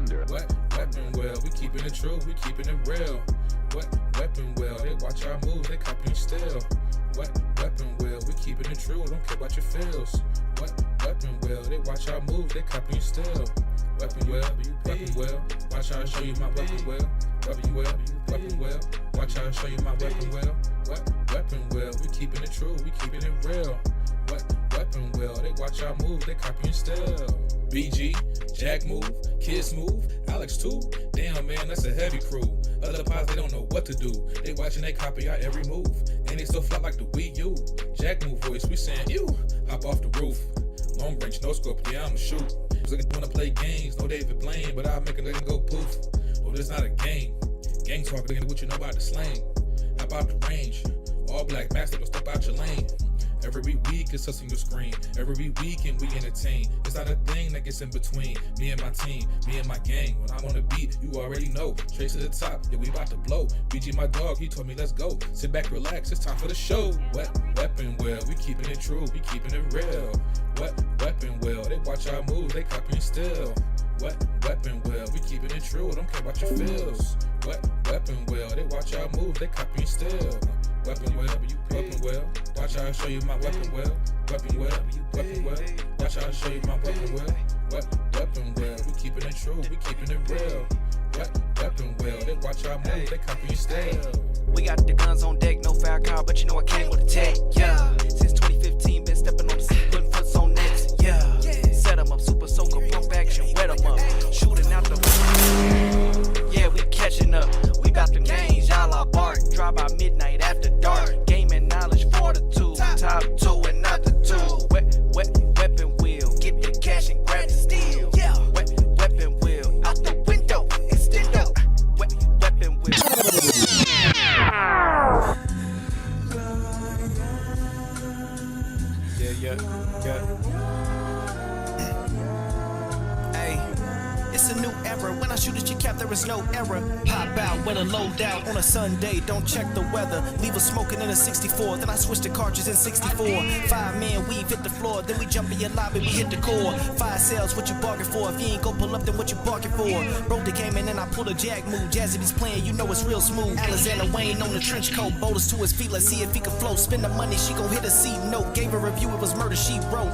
wonder. What weapon will? We keeping it true, we keeping it real. What weapon will? They watch our moves, they copying still. What weapon will? We keeping it true, don't care about your feels. What weapon will? They watch our moves, they copying still. Weapon will, weapon will. Watch how I show you my weapon will. Weapon will, weapon will. Watch how I show you my weapon will. What weapon will? We keeping it true, we keeping it real. What weapon will? They watch our moves, they copying still. BG, Jack move, Kids move, Alex too. Damn man, that's a heavy crew. Other pods, they don't know what to do. They watching, they copy our every move. And they still fly like the Wii U. Jack move voice, we saying you. Hop off the roof. Long range, no scope, yeah, I'ma shoot. Looking wanna play games, no David Blaine, but I'll make a nigga go poof. Oh, this not a game. Gang talk, nigga, what you know about the slang. Hop out the range. All black master, don't step out your lane. Every week it's us on your screen. Every weekend we entertain. It's not a thing that gets in between me and my team, me and my gang. When I'm on the beat, you already know. Trace to the top, yeah, we about to blow. BG my dog, he told me let's go. Sit back, relax, it's time for the show. What weapon will? We keeping it true, we keeping it real. What weapon will? They watch our moves, they copying still. What weapon will? We keeping it true, don't care about your feels. What weapon will? They watch our moves, they copying still. Weapon will, weapon will. Watch how I show you my weapon will. Weapon will, weapon will. Watch how I show you my weapon will. What weapon will? We keeping it true, we keeping it real. What weapon will? They watch our moves, they copying still. We got the guns on deck, no foul car, but you know I came with a tech. Yeah, since 2015, been stepping on the scene, putting foots on nets. Yeah, set 'em up, super soaker, pump action, wet 'em up, shooting out the. Yeah, we catching up. We got the games, y'all are bark. Drive by midnight after dark. Gaming knowledge, fortitude. Top two and not the two. Weapon wheel. Get the cash and grab the steel. Yeah. Weapon wheel. Out the window. Extend up. Weapon wheel. Yeah. Hey, it's a new era. When I shoot at your cap, there is no error. Pop out with a loadout on a Sunday. Don't check the weather. Leave us smoking in a 64. Then I switch to cartridge in 64. 5-man weave hit the floor. Then we jump in your lobby. We hit the core. 5 sales. What you bargain for? If you ain't go pull up, then what you bargain for? Broke the game and then I pull a jack move. Jazzy beats playing, you know it's real smooth. Alexander Wayne on the trench coat. Boulders to his feet. Let's see if he can float. Spend the money, she gon' hit a C note. Gave a review, it was murder she wrote.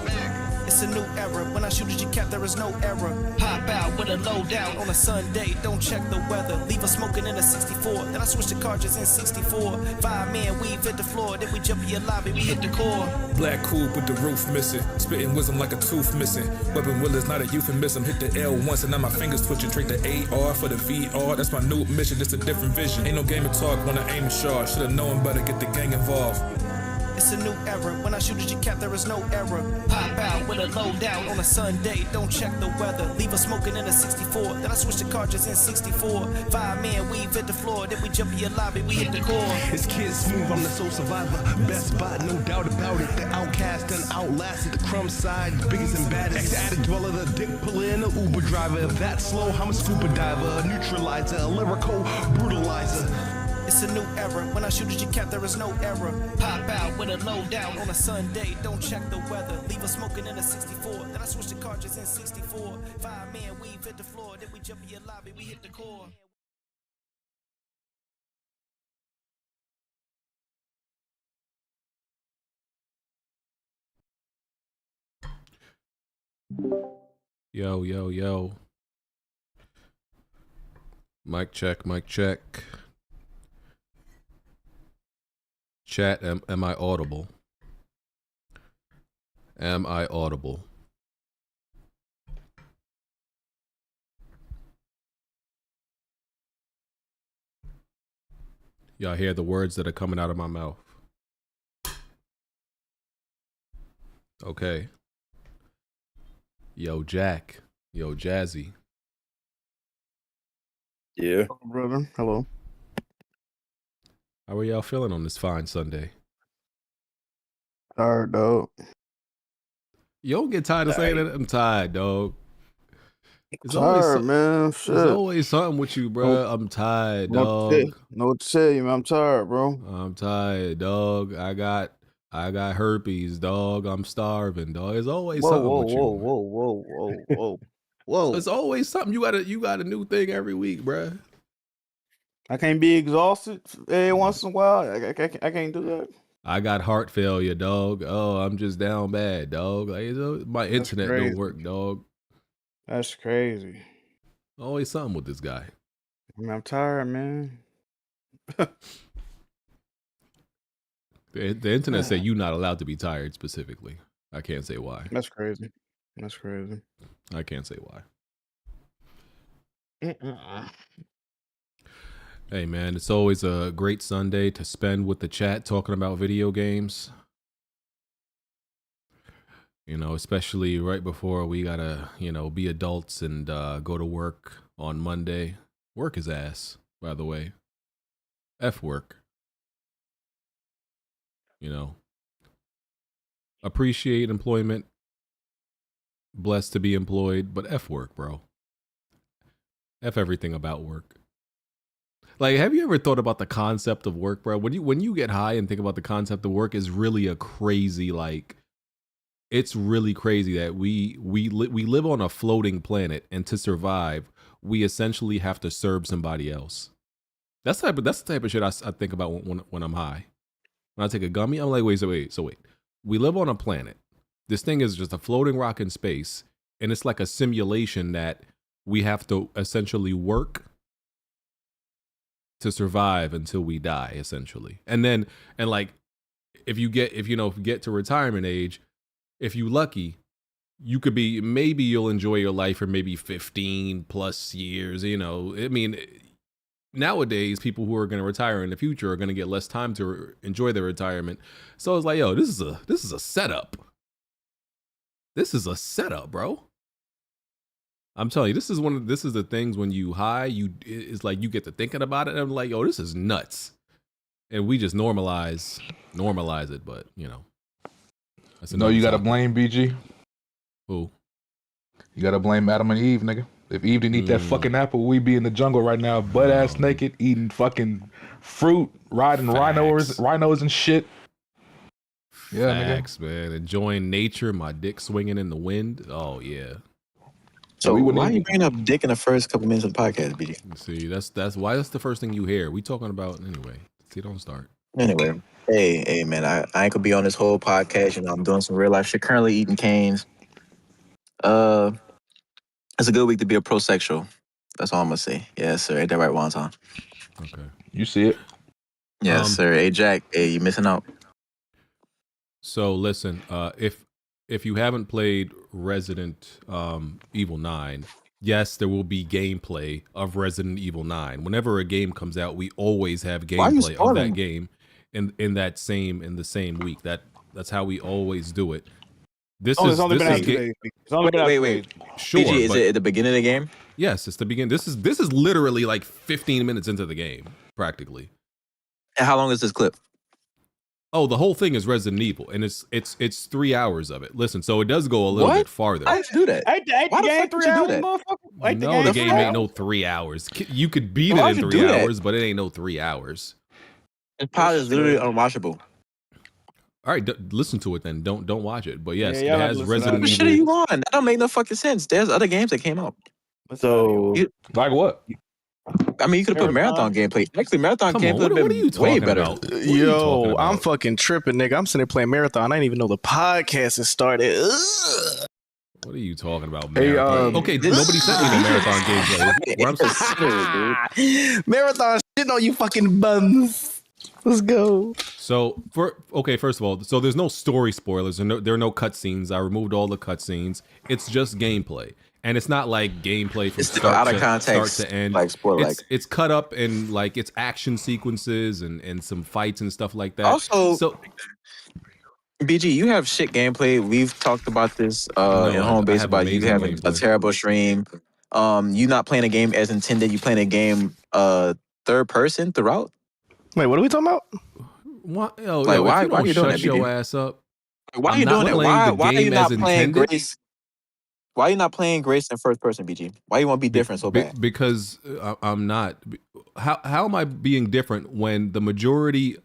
It's a new era. When I shoot at your cap, there is no error. Pop out with a loadout on a Sunday. Don't check the weather. Leave us smoking in a 64. Then I switch to cartridges in 64. 5-man weave hit the floor. Then we jump in your lobby. We hit the core. Black coupe with the roof missing. Spitting wisdom like a tooth missing. Weapon will is not a euphemism. Hit the L once and now my fingers twitching. Trade the AR for the VR. That's my new mission. It's a different vision. Ain't no game of talk when I aim and charge. Should've known better. Get the gang involved. It's a new era. When I shoot at your cap, there is no error. Pop out with a loadout on a Sunday. Don't check the weather. Leave us smoking in a 64. Then I switch to cartridges in 64. 5-man weave hit the floor. Then we jump in your lobby. We hit the core. It's Kid Smooth, I'm the soul survivor. Best spot, no doubt about it. The outcast and outlasted the crumb side. Biggest and baddest. Ex-addict dweller, the dick puller, and the Uber driver. If that's slow, I'm a scuba diver. A neutralizer, a lyrical brutalizer. It's a new era. When I shoot at your cap, there is no error. Pop out with a loadout on a Sunday. Don't check the weather. Leave us smoking in a 64. Then I switch to cartridges in 64. 5-man weave hit the floor. Then we jump in your lobby. We hit the core. Yo. Mic check. Chat, am I audible? Am I audible? Y'all hear the words that are coming out of my mouth? Okay. Yo, Jack. Yo, Jazzy. Yeah. Hello, brother. Hello. How are y'all feeling on this fine Sunday? Tired, dog. You don't get tired of saying that? I'm tired, dog. Tired, man. Shit. There's always something with you, bro. I'm tired, dog. Know what to tell you, man. I'm tired, bro. I'm tired, dog. I got herpes, dog. I'm starving, dog. There's always something with you. Whoa. Whoa. It's always something. You got a new thing every week, bruh. I can't be exhausted every once in a while. I can't do that. I got heart failure, dog. Oh, I'm just down bad, dog. Like, my internet don't work, dog. That's crazy. Always something with this guy. I'm tired, man. The internet said you're not allowed to be tired specifically. I can't say why. That's crazy. That's crazy. I can't say why. Hey, man, it's always a great Sunday to spend with the chat talking about video games. You know, especially right before we gotta, be adults and go to work on Monday. Work is ass, by the way. F work. Appreciate employment. Blessed to be employed, but F work, bro. F everything about work. Like, have you ever thought about the concept of work, bro? When you get high and think about the concept of work, is really a crazy, it's really crazy that we live on a floating planet, and to survive, we essentially have to serve somebody else. That's the type of shit I think about when I'm high. When I take a gummy, I'm like, wait. We live on a planet. This thing is just a floating rock in space, and it's like a simulation that we have to essentially work to survive until we die, essentially. And if you get to retirement age, if you lucky, you could be, maybe you'll enjoy your life for maybe 15 plus years. I mean, nowadays people who are going to retire in the future are going to get less time to enjoy their retirement. So it's like, yo, this is a setup. This is a setup, bro. I'm telling you, this is the things when you high, it's like you get to thinking about it, and I'm like, yo, this is nuts. And we just normalize it, but that's No, you gotta blame BG. Who? You gotta blame Adam and Eve, nigga. If Eve didn't eat that fucking apple, we'd be in the jungle right now, butt ass naked, eating fucking fruit, riding rhinos and shit. Yeah, Facts, man. Enjoying nature, my dick swinging in the wind. Oh yeah. So why are you bringing up dick in the first couple minutes of the podcast, BG? See, that's why that's the first thing you hear. We talking about anyway. See, don't start. Anyway, hey, man, I ain't gonna be on this whole podcast. I'm doing some real life shit. Currently eating canes. It's a good week to be a prosexual. That's all I'm gonna say. Yes, sir. Ain't that right, Wonton? Okay. You see it? Yes, sir. Hey, Jack. Hey, you missing out? So listen, if you haven't played Resident Evil 9, yes, there will be gameplay of Resident Evil 9. Whenever a game comes out, we always have gameplay of that game in the same week. That's how we always do it. It's only been out 2 days. Wait. Sure. BG, is it at the beginning of the game? Yes, it's the beginning. This is literally like 15 minutes into the game, practically. And how long is this clip? Oh, the whole thing is Resident Evil, and it's 3 hours of it. Listen, so it does go a little bit farther. Why did you do that? Why the fuck 3 hours, motherfucker? No, the game ain't no 3 hours. You could beat it in 3 hours, but it ain't no 3 hours. It's probably literally unwatchable. All right, listen to it then. Don't watch it. But yes, it has Resident Evil. What shit are you on? That don't make no fucking sense. There's other games that came out. So, like what? I mean, you could have put marathon gameplay. Actually, marathon gameplay would have been way better. Yo, I'm fucking tripping, nigga. I'm sitting there playing marathon. I didn't even know the podcast has started. Ugh. What are you talking about, marathon? Okay, nobody sent me the marathon gameplay. Marathon shit on you fucking bums. Let's go. So first of all, so there's no story spoilers. There are no cutscenes. I removed all the cutscenes. It's just gameplay, and it's not like gameplay from start to end. Like spoiler, it's cut up in like it's action sequences and some fights and stuff like that. Also, BG, you have shit gameplay. We've talked about this in home base about you having a terrible stream. You not playing a game as intended. You playing a game third person throughout. Wait, what are we talking about? Why are you doing that? Shut your ass up. Why are you doing that? Why are you not playing Grace? Why are you not playing Grace in first person, BG? Why you want to be different so bad? Because I'm not. How am I being different when the majority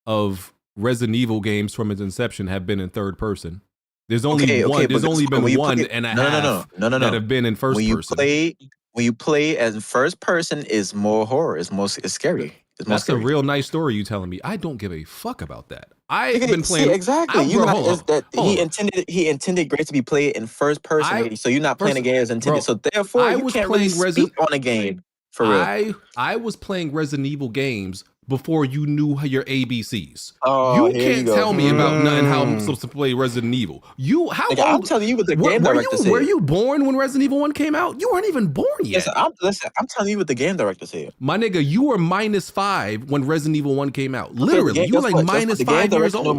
of Resident Evil games from its inception have been in third person? There's only one. There's only been one and a half that have been in first person. When you play as first person, is more horror. It's scary. That's a real nice story you telling me. I don't give a fuck about that. I've been playing exactly. He intended Grace to be played in first person, so you're not playing the game as intended. So therefore, you can't really speak on a game for real. I was playing Resident Evil games before you knew your ABCs. Oh, you can't tell me about nothing how I'm supposed to play Resident Evil. I'm telling you what the game director said. Were you born when Resident Evil 1 came out? You weren't even born yet. Listen, I'm telling you what the game director said. My nigga, you were -5 when Resident Evil 1 came out. Literally, you were like -5 years old.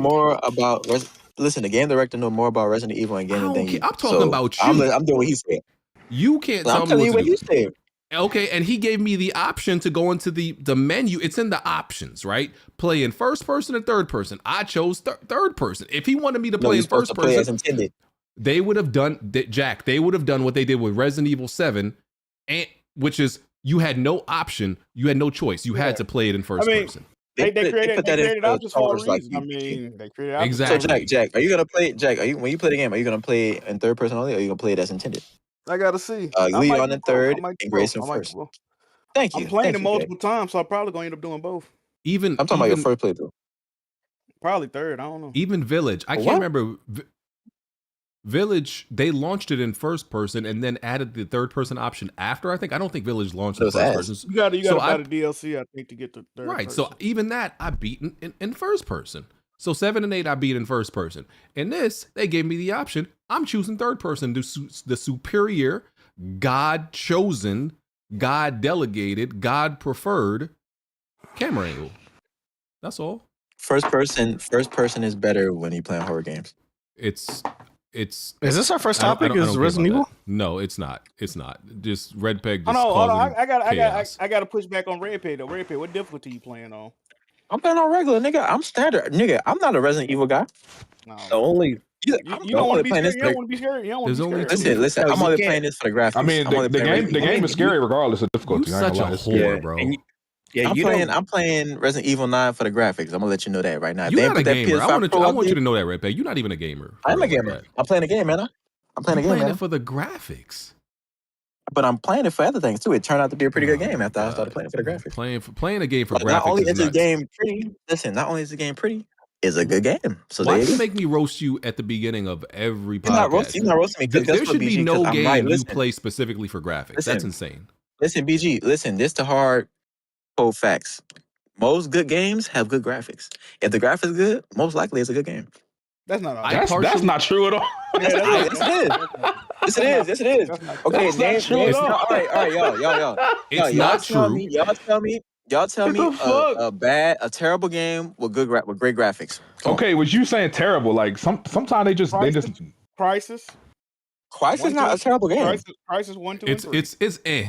Listen, the game director know more about Resident Evil and gaming than you. I'm talking about you. I'm doing what he said. You can't tell me I'm telling you what he said. Okay, and he gave me the option to go into the menu. It's in the options, right? Play in first person or third person. I chose third person. If he wanted me to play in first person, as intended. They would have done Jack. They would have done what they did with Resident Evil 7, which is you had no option, you had no choice. You had to play it in first person. They created options for a reason. I mean, they created options. Exactly. So Jack, are you gonna play? Jack, when you play the game, are you gonna play in third person only, or are you gonna play it as intended? I gotta see. Leon in third and Grayson first. Thank you. I'm playing it multiple times, so I'm probably gonna end up doing both. I'm talking about your first playthrough. Probably third. I don't know. Even Village, I can't remember. Village, they launched it in first person and then added the third person option after. I don't think Village launched in first person. You got to buy the DLC, I think, to get the third. Right. person. So even that I beat in first person. So 7 and 8 I beat in first person. In this, they gave me the option. I'm choosing third person, the superior, God chosen, God delegated, God preferred camera angle. That's all. First person is better when you play horror games. Is this our first topic? Is Resident Evil? No, it's not. It's not. Just Red Peg. Hold on. I got to push back on Red Peg though. Red Peg, what difficulty you playing on? I'm playing on regular, nigga. I'm standard, nigga. I'm not a Resident Evil guy. No. The only you don't want to play this. You don't want to be scared. You don't want to be scared. Listen. I'm only playing this for the graphics. I mean, the game is scary regardless of difficulty. You're such a whore, bro. I'm playing Resident Evil 9 for the graphics. I'm gonna let you know that right now. You're not a gamer. I want you to know that, Red Peg. You're not even a gamer. I'm a gamer. I'm playing a game, man. I'm playing a game, man. It for the graphics. But I'm playing it for other things too. It turned out to be a pretty good game after I started playing it for the graphics. Playing a game for graphics. Not only is the game pretty. Listen, not only is the game pretty, it's a good game. So why do you make me roast you at the beginning of every podcast? You're not roasting me. There should be no game you play specifically for graphics. That's insane. Listen, BG. Listen, this the hard cold facts. Most good games have good graphics. If the graphics good, most likely it's a good game. That's not. That's not true at all. Yes, it is. Okay, all right, y'all. It's not true. Y'all tell me a terrible game with great graphics. Okay, was you saying terrible? Like sometimes they just Crisis. Crisis is not a terrible game. Crisis 1, 2, and 3. It's You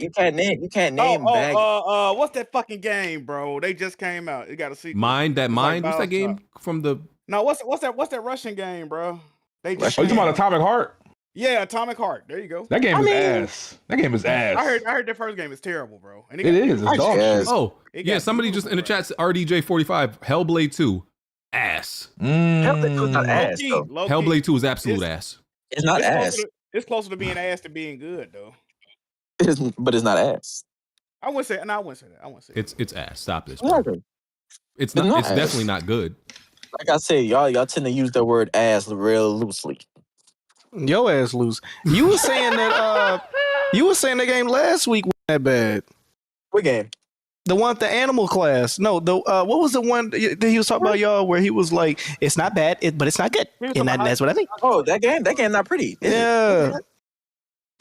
can't name. What's that fucking game, bro? They just came out. You got to see. Mind. What's that game from the? No, what's that Russian game, bro? You talking about Atomic Heart? Yeah, Atomic Heart. There you go. That game is ass. That game is ass. I heard the first game is terrible, bro. And it is. It's dog shit. Oh, yeah. Somebody just in the chat, RDJ45, Hellblade 2, ass. Hellblade 2 is not ass. Hellblade 2 is absolute ass. It's not ass. It's closer to being ass than being good, though. But it's not ass. I wouldn't say that. It's ass. Stop this. Bro. It's not. It's definitely not good. Like I said, y'all tend to use the word ass real loosely. Your ass loose. You were saying that the game last week wasn't that bad. What game? The one with the animal class. No, what was the one that he was talking about, y'all, where he was like, it's not bad, but it's not good. And that's what I think. Oh, that game not pretty. Yeah.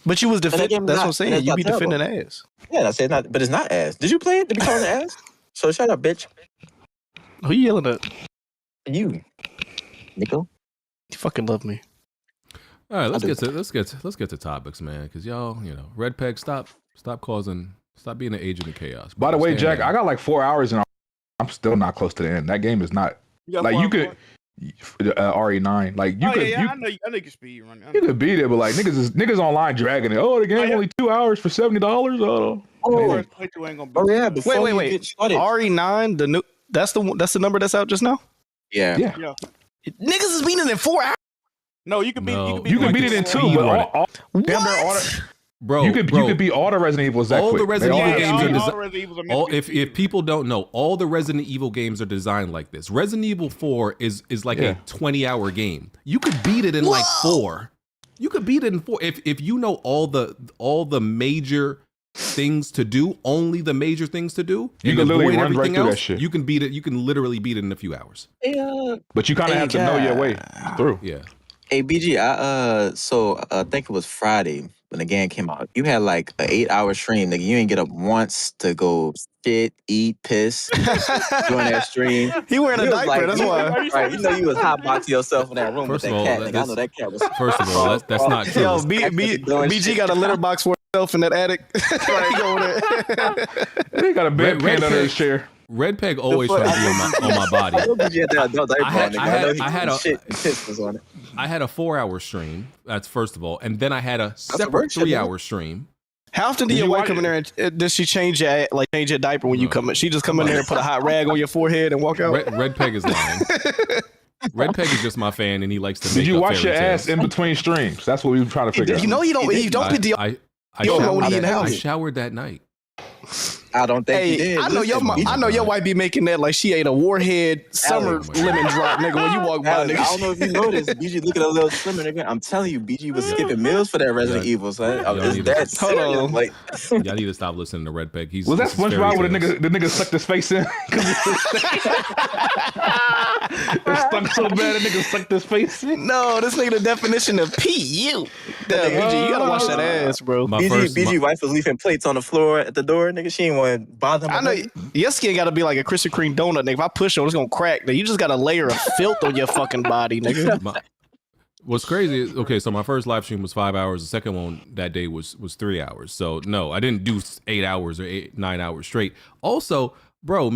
But you was defending. That's what I'm saying. You be defending ass. Yeah, I said not, but it's not ass. Did you play it to be calling it ass? So shut up, bitch. Who you yelling at? You, Nico. You fucking love me. All right, let's get to topics, man. Because y'all, Red Peg, stop being an agent of chaos. By the way, Jack, I got like 4 hours and I'm still not close to the end. That game is not like you could RE9. Like you could. I know you can speed run. You could beat it, but like niggas online dragging it. Oh, the game only 2 hours for $70. Wait. RE9, the new. That's the number that's out just now. Yeah. Niggas is beating it in 4 hours. No, you can beat You can beat it in 2, but Bro, you could beat all the Resident Evils that all quick. the Resident Evil games are designed. if people don't know, all the Resident Evil games are designed like this. Resident Evil 4 is like a 20-hour game. You could beat it in like 4. You could beat it in 4 if you know all the major things to do, only the major things to do. You can literally run right through that shit. You can beat it. You can literally beat it in a few hours. But you kind of have to know your way through. Yeah. Hey BG, I think it was Friday when the game came out. You had like an 8-hour stream, nigga. You ain't get up once to go shit, eat, piss during that stream. He wearing a diaper, like, that's why. Right, you know you was hotboxing yourself in that room with that cat. Nigga. I know that cat was. First of all, that's not true. Yo, BG got a litter box for himself in that attic. He over there. He got a bedpan under his chair. Red Peg always trying to be on my body. I had a 4-hour stream. That's first of all, and then I had a separate 3-hour stream. How often do your wife come in there and does she change your diaper when you come in? She just come in there and put a hot rag on your forehead and walk out? Red Peg is lying. Red Peg is just my fan, and he likes to. Did you wash your ass in between streams? That's what we were trying to figure out. You know you don't put the. I showered that night. I don't think he did. I know your wife be making that like she ate a Warhead summer lemon drop, nigga. When you walk by, nigga. I don't know if you noticed. BG, look at a little slimmer, nigga. I'm telling you, BG was skipping meals for that Resident Evil. So Y'all need to stop listening to Red Peg. Was that SpongeBob where the nigga sucked his face in? It stunk so bad, the nigga sucked his face in. No, this nigga the definition of PU. BG, you gotta wash that ass, bro. BG wife was leaving plates on the floor at the door, nigga. She ain't want to bother him. I know your skin gotta be like a Krispy Kreme donut, nigga. If I push it, it's gonna crack. Nigga. You just got a layer of filth on your fucking body, nigga. What's crazy is, okay, so my first live stream was 5 hours. The second one that day was 3 hours. So no, I didn't do 8 hours or 9 hours straight. Also, bro,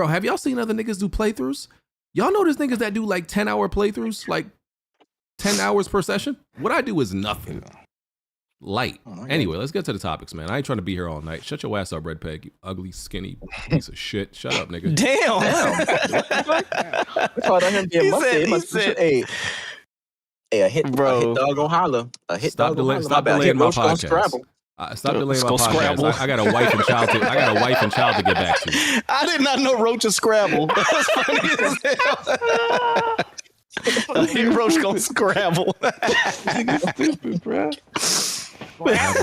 have y'all seen other niggas do playthroughs? Y'all know there's niggas that do like 10-hour playthroughs, like 10 hours per session? What I do is nothing. Light. Anyway, let's get to the topics, man. I ain't trying to be here all night. Shut your ass up, Red Peg, you ugly, skinny piece of shit. Shut up, nigga. Damn. A hit dog on holler. A hit Stop dog on holler. Stop delaying my podcast. Stop delaying my podcast. I got a wife and child to get back to. I did not know Roach is Scrabble. That's funny as hell. Roach gonna Scrabble. Stupid, bro. I have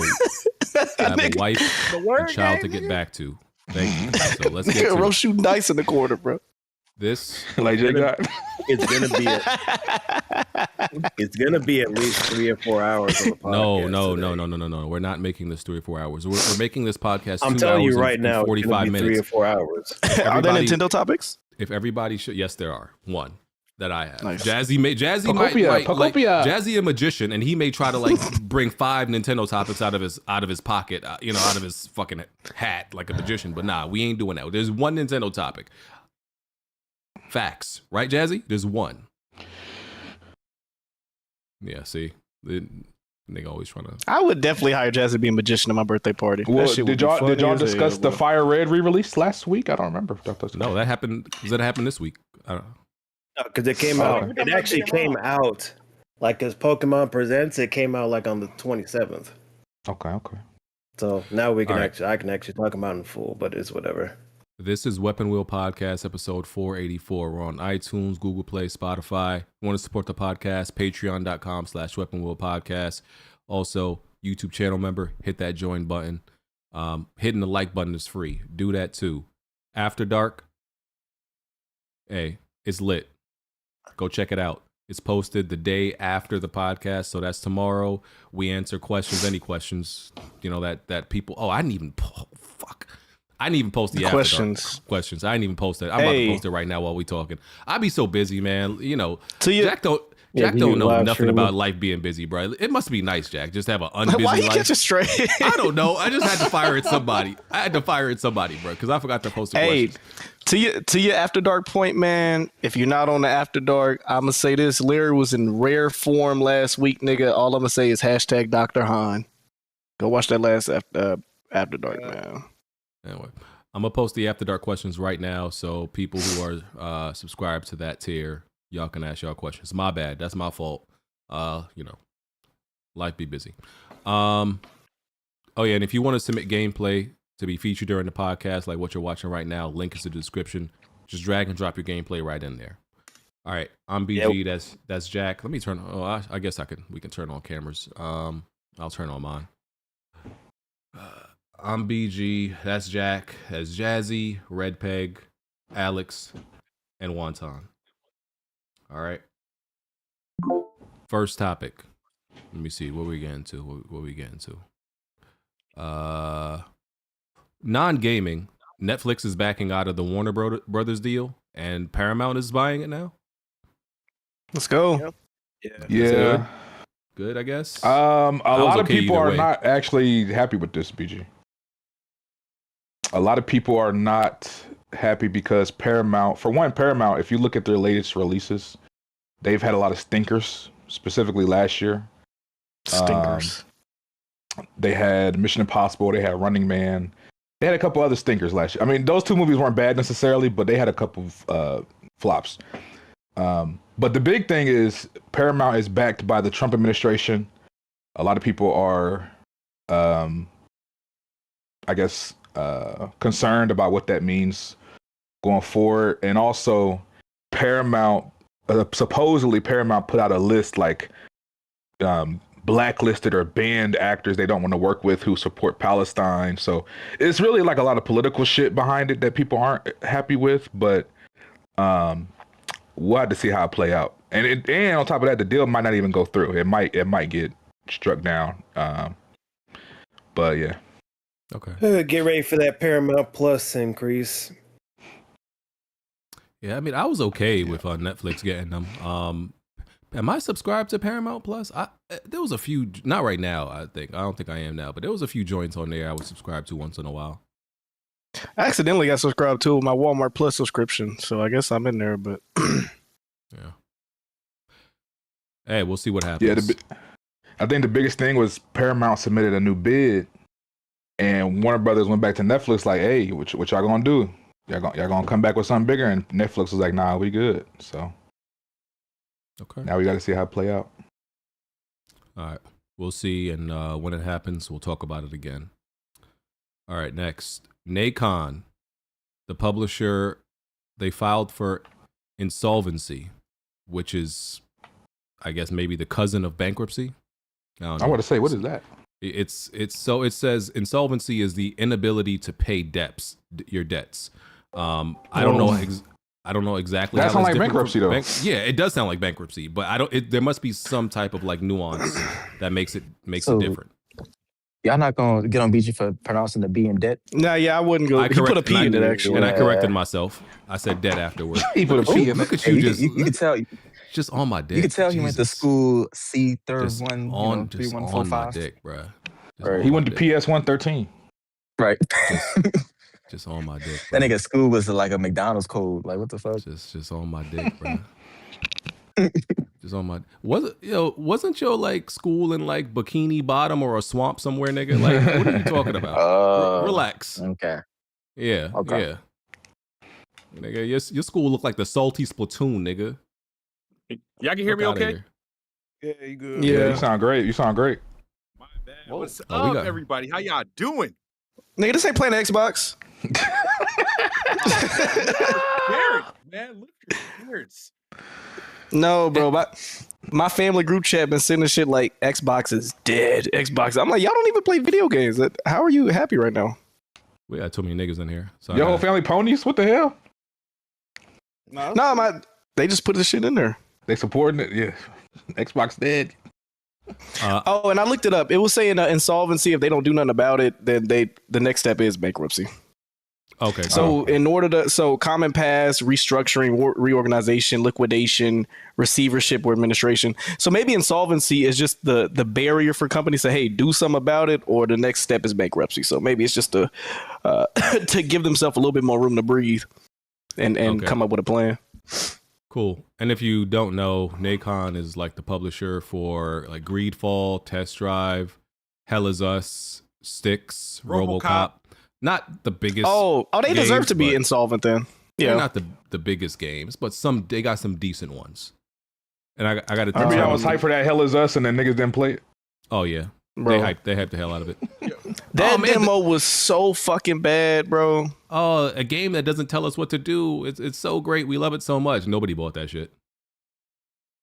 a wife and child to get back to. Thank you. So let's get to Roach shooting dice in the corner, bro. This like Jay got. It's gonna be at least 3 or 4 hours. On the podcast No. We're not making this 3 or 4 hours. We're making this podcast. I'm 2 telling hours you right now, 45 minutes. 3 or 4 hours. Are there Nintendo topics? If everybody should, yes, there are. One that I have. Nice. Jazzy a magician, and he may try to like bring 5 Nintendo topics out of his pocket, out of his fucking hat like a magician. But nah, we ain't doing that. There's one Nintendo topic. Facts, right, Jazzy? There's one. Yeah, see, the nigga always trying to. I would definitely hire Jazzy to be a magician at my birthday party. Well, did y'all discuss the Fire Red re-release last week? I don't remember. No, that happened. Does that happen this week? I don't know. Because it came out. It actually came out like as Pokemon Presents. It came out like on the 27th. Okay. So now we can I can actually talk about it in full, but it's whatever. This is Weapon Wheel Podcast, episode 484. We're on iTunes, Google Play, Spotify. Want to support the podcast? Patreon.com/Weapon Wheel Podcast. Also, YouTube channel member, hit that join button. Hitting the like button is free. Do that too. After Dark, hey, it's lit. Go check it out. It's posted the day after the podcast, so that's tomorrow. We answer questions, any questions, that people. Oh, I didn't even. Fuck. I didn't even post the questions. I didn't even post it. I'm about to post it right now while we talking. I be so busy, man. Jack don't know nothing about life being busy, bro. It must be nice, Jack, just to have an unbusy Why you life. catch it straight? I don't know. I just had to fire at somebody. Bro, because I forgot to post the questions. To your After Dark point, man, if you're not on the After Dark, I'm going to say this. Larry was in rare form last week, nigga. All I'm going to say is hashtag Dr. Han. Go watch that last After Dark, man. Anyway, I'm going to post the After Dark questions right now, so people who are subscribed to that tier y'all can ask y'all questions. My bad. That's my fault. Life be busy. Oh yeah, and if you want to submit gameplay to be featured during the podcast, like what you're watching right now, link is in the description. Just drag and drop your gameplay right in there. All right, I'm BG. Yep. That's Jack. Let me turn. Oh, I guess we can turn on cameras. I'll turn on mine. I'm BG. That's Jack. That's Jazzy, Red Peg, Alex, and Wonton. All right. First topic. Let me see what we getting to. What we getting to? Non-gaming. Netflix is backing out of the Warner Brothers deal, and Paramount is buying it now. Let's go. Yep. Yeah. Good, I guess. A lot of people are not actually happy with this, BG. A lot of people are not happy because Paramount, if you look at their latest releases, they've had a lot of stinkers, specifically last year. Stinkers. They had Mission Impossible, they had Running Man. They had a couple other stinkers last year. I mean, those two movies weren't bad necessarily, but they had a couple of flops. But the big thing is Paramount is backed by the Trump administration. A lot of people are, concerned about what that means going forward. And also, Paramount, supposedly Paramount put out a list like blacklisted or banned actors they don't want to work with who support Palestine. So it's really like a lot of political shit behind it that people aren't happy with. But we'll have to see how it play out. And on top of that, the deal might not even go through. It might get struck down. But yeah. Okay. Get ready for that Paramount Plus increase. Yeah, I mean, I was okay with Netflix getting them. Am I subscribed to Paramount Plus? There was a few, not right now, I don't think I am now, but there was a few joints on there I was subscribed to once in a while. I accidentally got subscribed to my Walmart Plus subscription, so I guess I'm in there, but yeah. Hey, we'll see what happens. Yeah, I think the biggest thing was Paramount submitted a new bid, and Warner Brothers went back to Netflix like, hey, what y'all gonna do? Y'all gonna come back with something bigger? And Netflix was like, nah, we good. So now we got to see how it play out. All right, we'll see, and when it happens, we'll talk about it again. All right, next, Nacon, the publisher, they filed for insolvency, which is, I guess, maybe the cousin of bankruptcy. I want to say, what is that? It's so it says insolvency is the inability to pay your debts. I don't know. I don't know exactly. That sounds like bankruptcy, though. Yeah, it does sound like bankruptcy, but I don't. There must be some type of like nuance that makes it different. Y'all not gonna get on BG for pronouncing the B in debt? Nah, yeah, I wouldn't go. He put a P in it actually, and I corrected myself. I said debt afterwards. He put a P in it. Look at you, you can tell. Just on my dick. You can tell he went to school C third just one, on, 3145. on my dick, bro. Right. He went to PS 113. Right. Just on my dick. Bro. That nigga school was like a McDonald's code. Like what the fuck? Just on my dick, bro. Just on my. Wasn't your like school in like Bikini Bottom or a swamp somewhere, nigga? Like what are you talking about? Relax. Okay. Yeah. Okay. Yeah. Nigga, your school looked like the Salty Splatoon, nigga. Y'all can hear me okay? Yeah, you good. Yeah, you sound great. My bad. What's up, everybody? How y'all doing? Nigga, this ain't playing Xbox. Man, lift your spirits. No, bro. My family group chat been sending shit like Xbox is dead. Xbox. I'm like, y'all don't even play video games. How are you happy right now? We got too many niggas in here. So your whole family ponies? What the hell? No, they just put this shit in there. They supporting it? Yeah. Xbox dead. And I looked it up. It was saying insolvency. If they don't do nothing about it, then the next step is bankruptcy. Okay. So in order to common pass, restructuring, reorganization, liquidation, receivership, or administration. So maybe insolvency is just the barrier for companies to say, hey, do something about it, or the next step is bankruptcy. So maybe it's just to give themselves a little bit more room to breathe and come up with a plan. Cool. And if you don't know, Nacon is like the publisher for like Greedfall, Test Drive, Hell Is Us, Styx, RoboCop. Not the biggest. Oh, they deserve to be insolvent then. They're not the biggest games, but they got some decent ones. And I got to. Remember, y'all was hyped for that Hell Is Us, and then niggas didn't play it. Oh yeah, bro. They hyped the hell out of it. That demo was so fucking bad, bro. Oh, a game that doesn't tell us what to do. It's so great. We love it so much. Nobody bought that shit.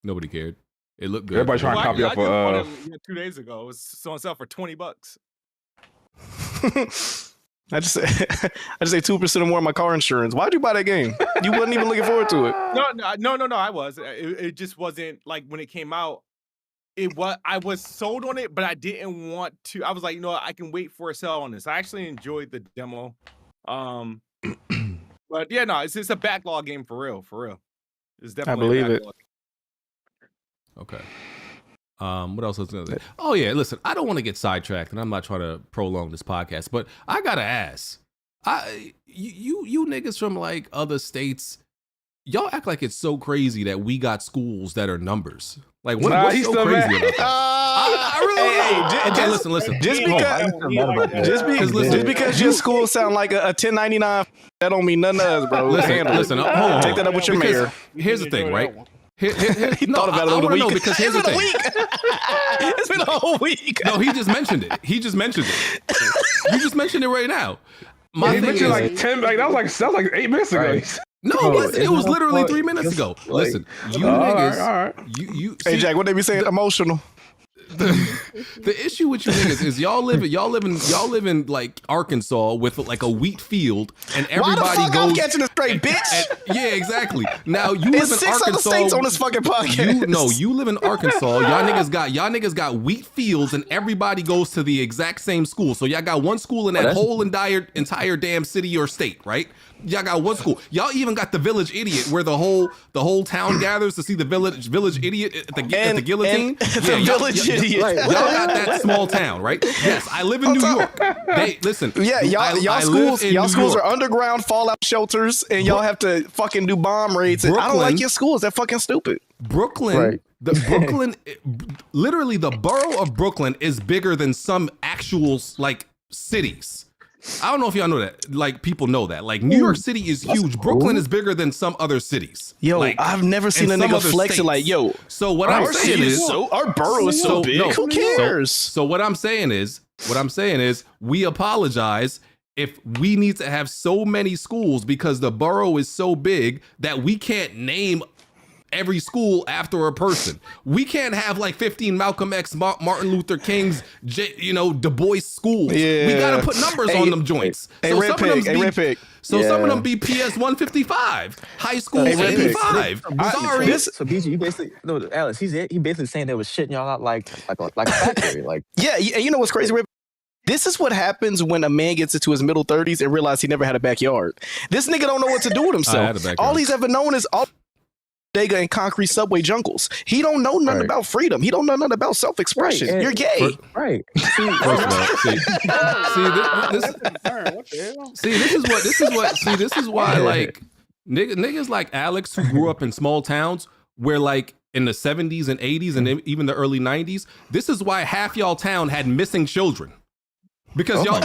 Nobody cared. It looked good. Everybody trying to copy off of 2 days ago. It was on sale for $20. I just say 2% or more of my car insurance. Why'd you buy that game? You wasn't even looking forward to it. No. I was. It just wasn't like when it came out. I was sold on it, but I didn't want to. I was like, I can wait for a sale on this. I actually enjoyed the demo. But yeah, no, it's a backlog game for real. It's definitely. I believe it. Okay. What else was gonna say? Oh yeah, listen, I don't want to get sidetracked, and I'm not trying to prolong this podcast, but I gotta ask, you niggas from like other states, y'all act like it's so crazy that we got schools that are numbers. Like what's so crazy about that? I really listen. Just because your school sound like a 1099, that don't mean nothing to us, bro. Listen, hold on. Take that up with your mayor. Here's the thing, right? He thought about it over the week. Because here's the thing. It's been a whole week. No, he just mentioned it. You just mentioned it right now. He mentioned like 10. Like that was like 8 minutes ago. Right. No, it wasn't. It was literally 3 minutes ago. Listen, you niggas. All right. You. Hey Jack, what they be saying? Emotional. The issue with you niggas is y'all live in like Arkansas with like a wheat field, and everybody Why the fuck goes. I'm catching this straight, bitch. Yeah, exactly. Now you live in 6 Arkansas. other states on this fucking podcast. You live in Arkansas. Y'all niggas got wheat fields, and everybody goes to the exact same school. So y'all got one school in that whole entire damn city or state, right? Y'all got one school. Y'all even got the village idiot, where the whole town gathers to see the village idiot at the guillotine. The village idiot. Y'all got that small town, right? Yes, I live in New York. Listen. Yeah, y'all schools are underground fallout shelters, and y'all have to fucking do bomb raids. And I don't like your schools. They're fucking stupid. Brooklyn, literally the borough of Brooklyn is bigger than some actual like cities. I don't know if y'all know that. Like people know that. Like New York City is huge. Cool. Brooklyn is bigger than some other cities. Yo, like, I've never seen a nigga flexing like, yo. So what I'm saying is, our borough is so big. Who cares? So what I'm saying is, we apologize if we need to have so many schools because the borough is so big that we can't name every school after a person. We can't have like 15 Malcolm X, Martin Luther King's, Du Bois schools. Yeah. We gotta put numbers on them joints. So some of them be PS 155, high school 85. Sorry. So BG, you basically Alex. He basically saying they was shitting y'all out like a factory. Like yeah, you know what's crazy, Rip? This is what happens when a man gets into his middle 30s and realizes he never had a backyard. This nigga don't know what to do with himself. All he's ever known is bodega and concrete subway jungles. He don't know nothing about freedom. He don't know nothing about self-expression. You're gay. Right. This is why like niggas like Alex who grew up in small towns where like in the 70s and 80s and even the early 90s, this is why half y'all town had missing children. Because half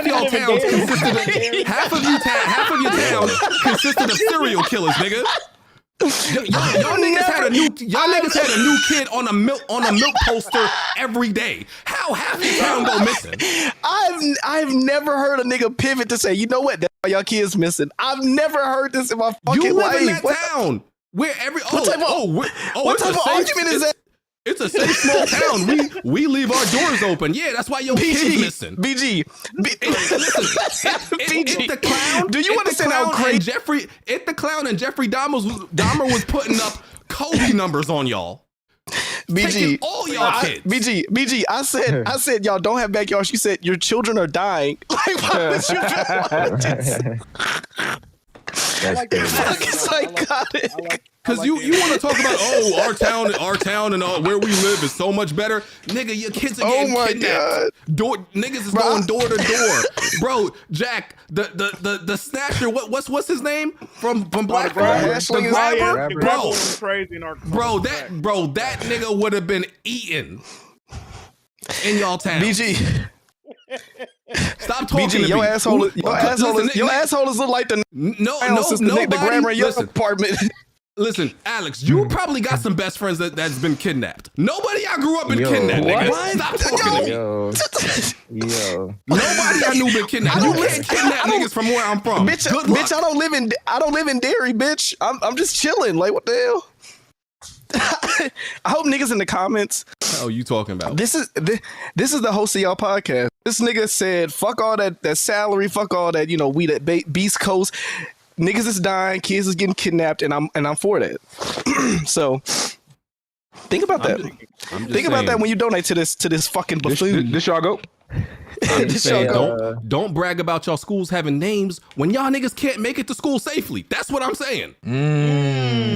y'all towns consisted of half of your town consisted of serial killers, nigga. Y'all niggas had a new kid on a milk poster every day. How half your town go missing? I've never heard a nigga pivot to say, you know what, that's why y'all kids missing. I've never heard this in my fucking life. You live in that town where what type of argument is that? It's a safe small town. We leave our doors open. Yeah, that's why your kids missing. BG. It's the clown. Do you understand how crazy It's the clown and Jeffrey Dahmer was putting up Kobe numbers on y'all. BG, taking all y'all kids. BG. I said y'all don't have backyards. She said your children are dying. Like, why would you feel That's psychotic. Because you want to talk about our town and where we live is so much better, nigga. Your kids are getting kidnapped. Niggas is going door to door, bro. Jack, the snatcher. What's his name from Black Friday? The grabber, bro. That nigga would have been eaten in y'all town. BG. Stop talking BG, to your me. asshole is look like the the grammar in your apartment. Listen, Alex, you probably got some best friends that's been kidnapped. Nobody I grew up been kidnapped, nigga. Stop talking to me. Yo. Nobody I knew been kidnapped. You can't kidnap niggas from where I'm from. Bitch, I don't live in Derry, bitch. I'm just chilling. Like, what the hell? I hope niggas in the comments. What are you talking about? This is the host of y'all podcast. This nigga said, "Fuck all that salary. Fuck all that. We that Beast Coast niggas is dying. Kids is getting kidnapped, and I'm for that." So think about that. Think about that when you donate to this fucking buffoon. This y'all go. I'm just saying, don't brag about y'all schools having names when y'all niggas can't make it to school safely. That's what I'm saying.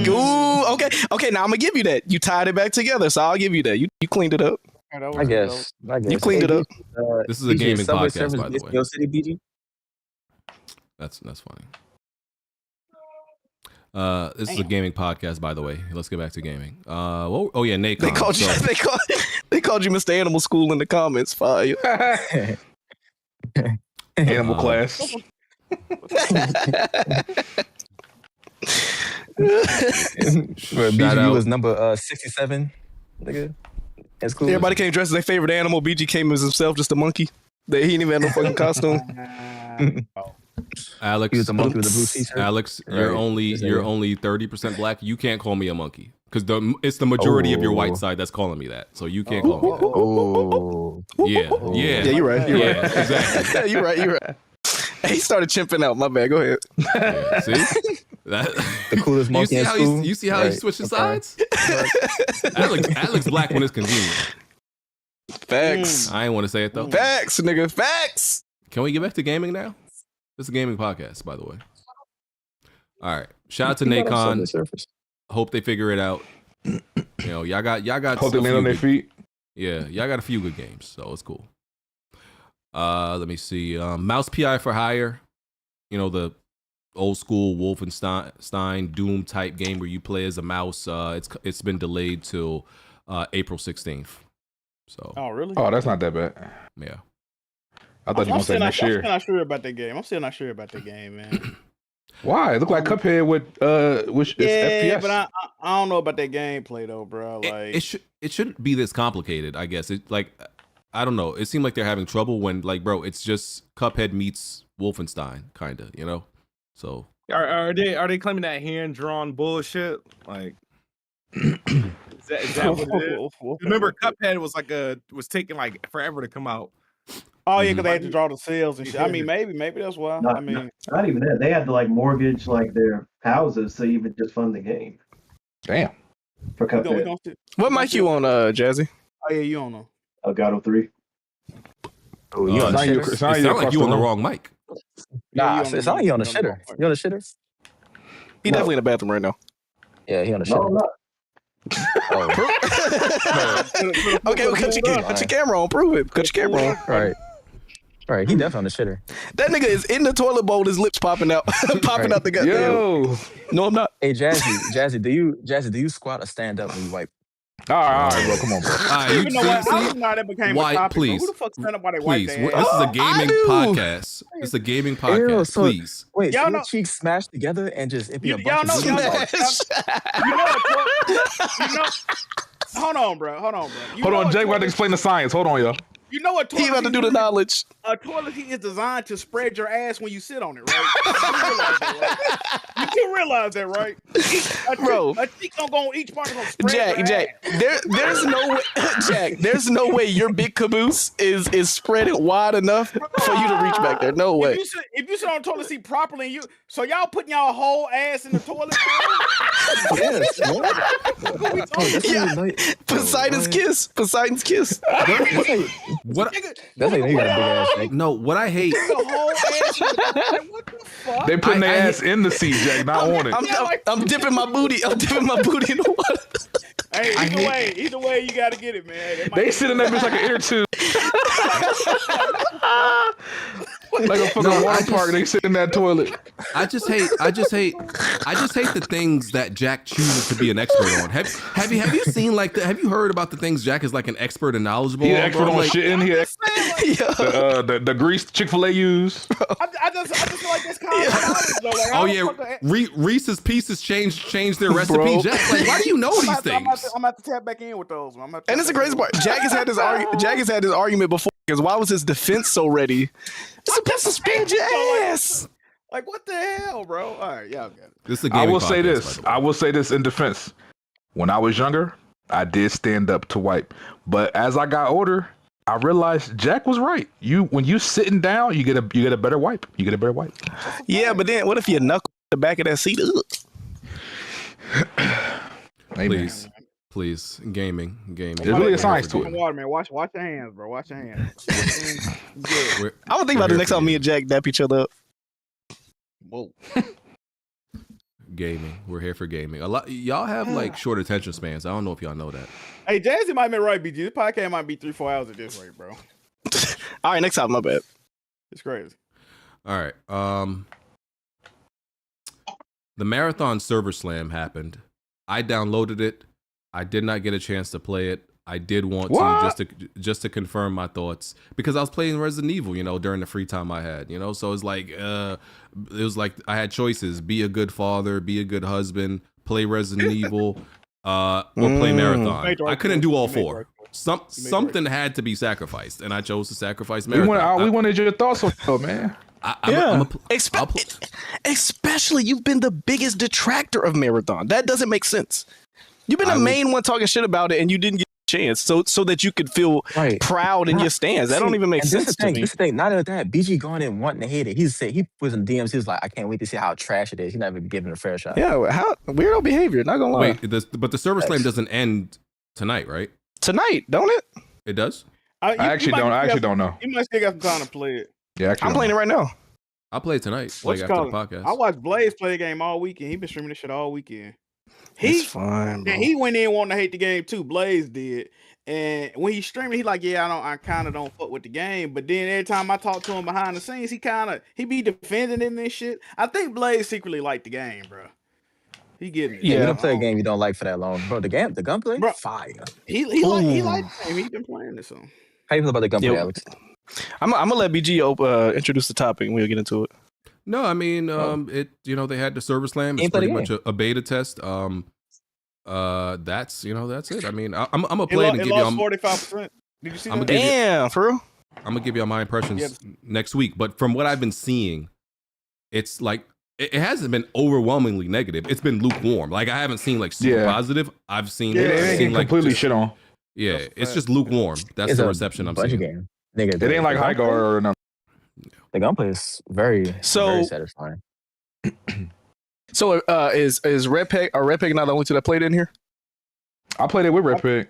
Ooh, okay. Now I'm gonna give you that. You tied it back together, so I'll give you that. You cleaned it up. I guess. You cleaned it up. This is a gaming podcast, by the way. City, BG? That's funny. This is a gaming podcast, by the way. Let's get back to gaming. Nacon. They called you Mr. Animal School in the comments. Fire. Animal class. BG was number 67, nigga. That's cool. Everybody came dressed as their favorite animal. BG came as himself, just a monkey. He didn't even have no fucking costume. Alex, he was a monkey with a blue t-shirt. Alex, you're only 30% black. You can't call me a monkey because it's the majority of your white side that's calling me that. So you can't call me that. Yeah, you're right. Exactly. Yeah, you're right. He started chimping out. My bad. Go ahead. Yeah, see? The coolest monkey in school. You see how he's switching sides? Alex black when it's convenient. Facts. I ain't want to say it though. Facts, nigga. Facts. Can we get back to gaming now? This is a gaming podcast, by the way. All right. Shout out to Nacon. Hope they figure it out. Y'all got. Hope they land on their feet. Yeah, y'all got a few good games, so it's cool. Let me see. Mouse PI for Hire. The old school Wolfenstein Doom type game where you play as a mouse. It's been delayed till April 16th. So. Oh really? Oh, that's not that bad. Yeah. I thought you were going to say next year. I'm still not sure about that game. I'm still not sure about that game, man. Why? It looked like Cuphead with FPS. But I don't know about that gameplay though, bro. Like it shouldn't be this complicated. I guess I don't know. It seemed like they're having trouble when bro, it's just Cuphead meets Wolfenstein, kind of. So are they claiming that hand drawn bullshit? Like, is that what it is? Remember, Cuphead was taking forever to come out. Oh yeah, because they had to draw the cells and shit. I mean, maybe that's why. Not even that. They had to mortgage their houses to even just fund the game. Damn. For Cuphead. What mic you on, Jazzy? Oh yeah, you don't know. Elgato 3. Oh, you on the shitter? It sound like you on the wrong mic. Nah, it sound like you on the shitter. You on the shitter? He definitely in the bathroom right now. Yeah, he on the shitter. No, I'm not. Okay, well, cut your camera on. Prove it. Cut your camera on. All right, he definitely on the shitter. That nigga is in the toilet bowl, his lips popping out, out the goddamn. Yo, no, I'm not. Hey, Jazzy, do you squat or stand up when you wipe? All right, bro, come on, bro. I don't know how that became a topic. Please, who the fuck stand up while they wipe their this ass? is a gaming podcast. This is a gaming podcast. So, please. Wait, so your cheeks smashed together and just empty a bunch of Hold on, bro. Hold on, Jake. We have to explain the science. Hold on, y'all. You know what? He about to do the knowledge. A toilet seat is designed to spread your ass when you sit on it, right? You do realize that, right? Bro, a cheek don't go on each part. Jack, there's no way, Jack. There's no way your big caboose is spread wide enough for you to reach back there. No way. If you sit on the toilet seat properly, so y'all putting y'all whole ass in the toilet. Yes. Poseidon's kiss. Poseidon's kiss. What? That's like you got a big ass. Like. No, what I hate. What the fuck? They putting their ass in the seat, Jack, not on it. I'm dipping my booty. I'm dipping my booty in the water. Hey, either way, you gotta get it, man. They sit in that bitch like an inner tube. Like a fucking water park, they sit in that toilet. I just hate the things that Jack chooses to be an expert on. Have you seen like have you heard about the things Jack is like an expert and knowledgeable? He's an expert on like, shit in here. The grease Chick-fil-A use. I just feel like that's kind of knowledge, though. Like, oh yeah, Reese's Pieces changed their recipe. Jack, like, why do you know these things? I'm about to tap back in with those. And it's the crazy part. Jack has had this argument before. Because why was his defense so ready? It's supposed to spin your ass. Like, what the hell, bro? All right, y'all got it. This is a I will say this. I will say this in defense. When I was younger, I did stand up to wipe. But as I got older, I realized Jack was right. When you sitting down, you get a better wipe. You get a better wipe. Yeah, but then what if you knuckle the back of that seat? Please, gaming. There's really a science to it. Water, man. Wash your hands, bro. Wash your hands. I would think about the next time me and Jack dap each other up. Whoa. Gaming. We're here for gaming. A lot y'all have like short attention spans. I don't know if y'all know that. Hey, Jazzy might be right, BG. This podcast might be 3-4 hours at this rate, bro. All right, next time, my bad. It's crazy. All right. The Marathon Server Slam happened. I downloaded it. I did not get a chance to play it. I did want to just to confirm my thoughts because I was playing Resident Evil, during the free time I had, So it's like it was like I had choices: be a good father, be a good husband, play Resident Evil, or play Marathon. I couldn't do all four. Something had to be sacrificed, and I chose to sacrifice Marathon. We wanted your thoughts on it, man. Especially you've been the biggest detractor of Marathon. That doesn't make sense. You've been the main one talking shit about it, and you didn't get a chance, so that you could feel proud in your stance. That don't even make sense to me. This thing, not only that, BG going in wanting to hate it. He was in DMs. He was like, I can't wait to see how trash it is. He's never been given a fair shot. Yeah, how weirdo behavior. Not gonna lie. Wait, but the Server Slam doesn't end tonight, right? Tonight, don't it? It does. I actually don't know. You must still got some time to play it. Yeah, I'm playing it right now. I'll play it tonight. After the podcast. I watched Blaze play the game all weekend. He been streaming this shit all weekend. He's fine, bro. He went in wanting to hate the game too. Blaze did, and when he streaming, he like, I kind of don't fuck with the game. But then every time I talk to him behind the scenes, he be defending it and this shit. I think Blaze secretly liked the game, bro. He getting it. Yeah, you don't play a game you don't like for that long, bro. The gunplay, bro, fire. He liked the game. He been playing this. So how you feel about the gunplay, Alex? I'm gonna let BG introduce the topic and we'll get into it. No, I mean, they had the Server Slam. It's pretty much a beta test. That's it. I mean, I'm gonna play it and give y'all 45%. Did you see that? Damn, for real? I'm gonna give y'all my impressions next week. But from what I've been seeing, it's like it hasn't been overwhelmingly negative. It's been lukewarm. Like I haven't seen like super positive. I've seen it ain't like completely shit on. Yeah, it's just lukewarm. That's the reception I'm seeing. Game. Nigga, it ain't like High Guard or nothing. The gunplay is very satisfying. So is Red Peg not the only two that played in here? I played it with Red Peg.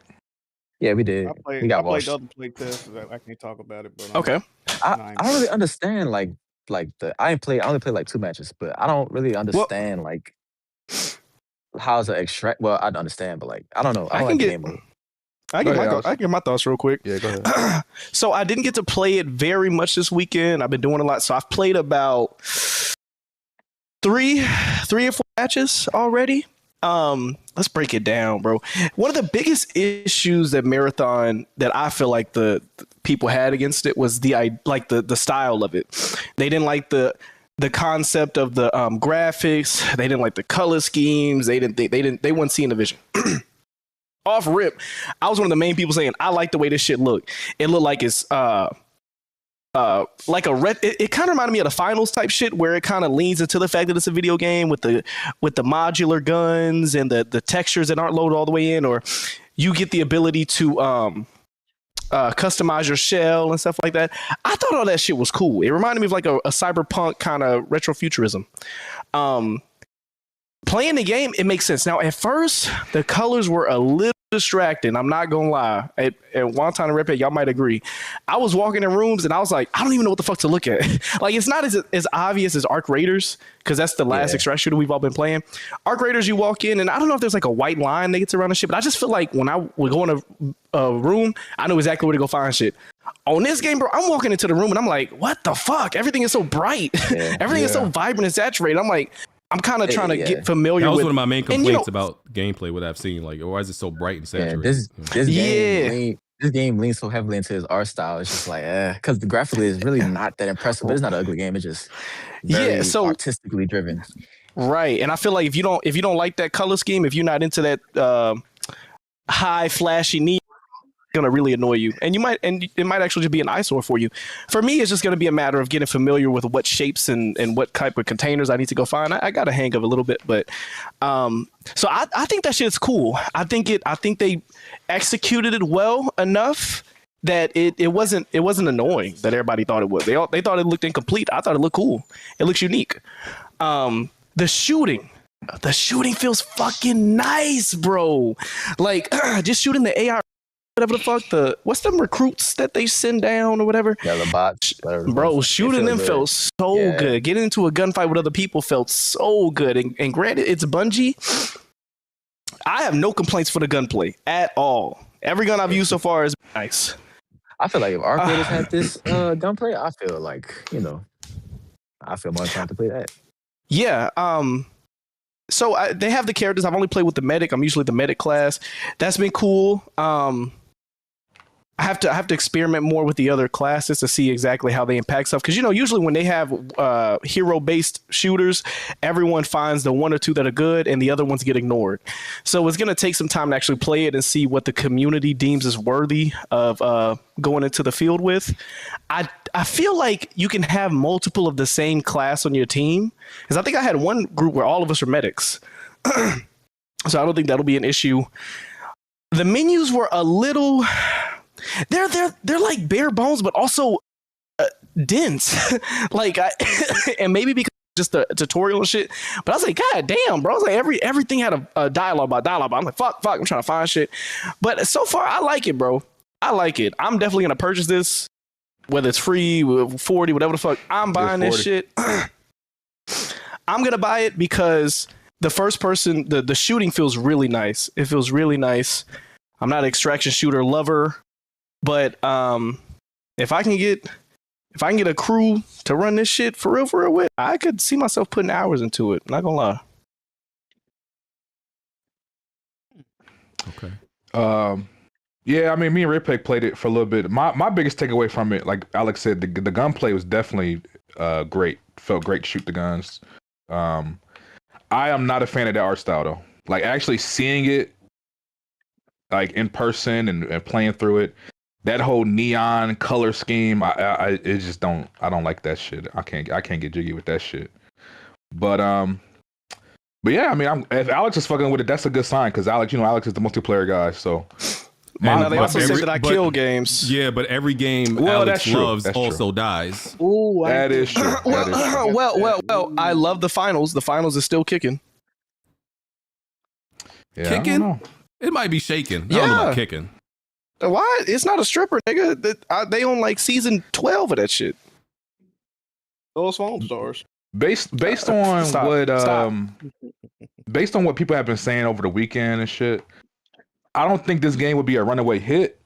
Yeah, we did. We got washed. I played the other play tests. I can't talk about it, but okay. I don't really understand like I only played like 2 matches, but I don't really understand like how's the extract. Well, I understand, but like I don't know. I don't like the game mode. I get my thoughts real quick. Yeah, go ahead. So I didn't get to play it very much this weekend. I've been doing a lot. So I've played about three or 4 matches already. Let's break it down, bro. One of the biggest issues that Marathon that I feel like the people had against it was the style of it. They didn't like the concept of the graphics. They didn't like the color schemes. They weren't seeing the vision. Off rip, I was one of the main people saying I like the way this shit looked. It looked like it's like a red. It kind of reminded me of the finals type shit, where it kind of leans into the fact that it's a video game with the modular guns and the textures that aren't loaded all the way in, or you get the ability to customize your shell and stuff like that. I thought all that shit was cool. It reminded me of like a cyberpunk kind of retrofuturism. Playing the game, it makes sense. Now, at first, the colors were a little distracting. I'm not gonna lie. At Wonton and Red Pit, y'all might agree. I was walking in rooms and I was like, I don't even know what the fuck to look at. Like, it's not as obvious as Arc Raiders, because that's the last extract shooter we've all been playing. Arc Raiders, you walk in and I don't know if there's like a white line that gets around the shit, but I just feel like when I would go in a room, I know exactly where to go find shit. On this game, bro, I'm walking into the room and I'm like, what the fuck? Everything is so bright. Everything is so vibrant and saturated. I'm like, I'm kind of trying to get familiar with. That was one of my main complaints about gameplay, what I've seen. Like, why is it so bright and saturated? This game leans so heavily into his art style. It's just like, because the graphically is really not that impressive. But it's not an ugly game. It's just very artistically driven. Right, and I feel like if you don't like that color scheme, if you're not into that high flashy neon, it's gonna really annoy you, and it might actually just be an eyesore for you. For me, it's just gonna be a matter of getting familiar with what shapes and what type of containers I need to go find. I got a hang of a little bit, but so I think that shit's cool. I think they executed it well enough that it wasn't annoying that everybody thought it was. They thought it looked incomplete. I thought it looked cool. It looks unique. The shooting feels fucking nice, bro. Like just shooting the AR, whatever the fuck, what's them recruits that they send down or whatever. Yeah, the bots. Bro, shooting them felt so good. Getting into a gunfight with other people felt so good. And granted, it's Bungie. I have no complaints for the gunplay at all. Every gun I've used so far is nice. I feel like if our creators had this gunplay, I feel like, I feel more inclined to play that. Yeah. So they have the characters. I've only played with the medic. I'm usually the medic class. That's been cool. I have to experiment more with the other classes to see exactly how they impact stuff. Because usually when they have hero-based shooters, everyone finds the one or two that are good, and the other ones get ignored. So it's gonna take some time to actually play it and see what the community deems is worthy of going into the field with. I feel like you can have multiple of the same class on your team, because I think I had one group where all of us are medics. So I don't think that'll be an issue. The menus were a little. They're like bare bones, but also dense. And maybe because just the tutorial and shit. But I was like, God damn, bro! I was like, everything had a dialogue by dialogue. I'm like, fuck. I'm trying to find shit. But so far, I like it, bro. I like it. I'm definitely gonna purchase this, whether it's free, 40, whatever the fuck. I'm buying this shit. I'm gonna buy it because the first person, the shooting feels really nice. It feels really nice. I'm not an extraction shooter lover. But if I can get a crew to run this shit for real with, I could see myself putting hours into it. Not gonna lie. Okay. Yeah, I mean, me and Ripek played it for a little bit. My biggest takeaway from it, like Alex said, the gunplay was definitely great. Felt great to shoot the guns. I am not a fan of that art style though. Like actually seeing it, like in person and playing through it. That whole neon color scheme, I don't like that shit. I can't get jiggy with that shit. But yeah, I mean, if Alex is fucking with it, that's a good sign because Alex is the multiplayer guy. So they also said that I kill games. Yeah, but every game Alex loves also dies. Ooh, that is true. Well, I love the finals. The finals is still kicking. Yeah, kicking? It might be shaking. I don't know about kicking. Why? It's not a stripper, nigga. They own like season 12 of that shit. Those phone stars. Based on what people have been saying over the weekend and shit, I don't think this game would be a runaway hit,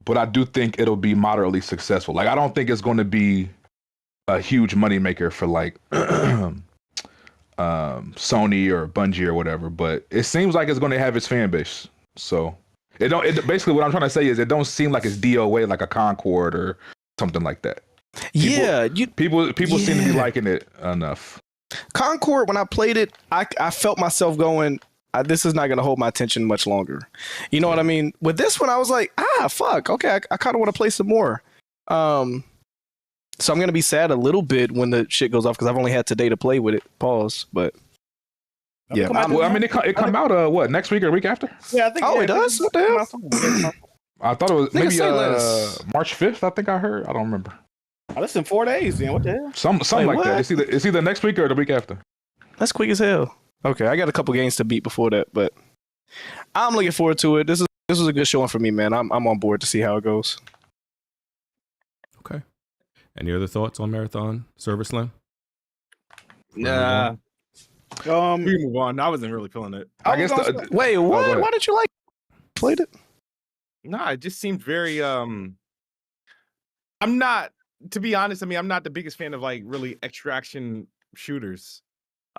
but I do think it'll be moderately successful. Like I don't think it's going to be a huge moneymaker for like Sony or Bungie or whatever, but it seems like it's going to have its fan base. So basically what I'm trying to say is it don't seem like it's DOA like a Concord or something like that. People seem to be liking it enough. Concord, when I played it, I felt myself going, this is not going to hold my attention much longer. You know what I mean? With this one, I was like, fuck. Okay, I kind of want to play some more. So I'm going to be sad a little bit when the shit goes off because I've only had today to play with it. Pause. But yeah. It come out what, next week or week after? Yeah, I think. Oh, it does? What the hell? I thought it was maybe March 5th, I think I heard. I don't remember. Oh, that's in 4 days, then. What the hell? Something like that. It's either next week or the week after. That's quick as hell. Okay, I got a couple games to beat before that, but I'm looking forward to it. This was a good showing for me, man. I'm on board to see how it goes. Okay. Any other thoughts on Marathon Service Slam? Nah. We move on. I wasn't really feeling it. I guess. Wait, what? Why did you played it? Nah, it just seemed very I'm not, to be honest. I mean, I'm not the biggest fan of like really extraction shooters.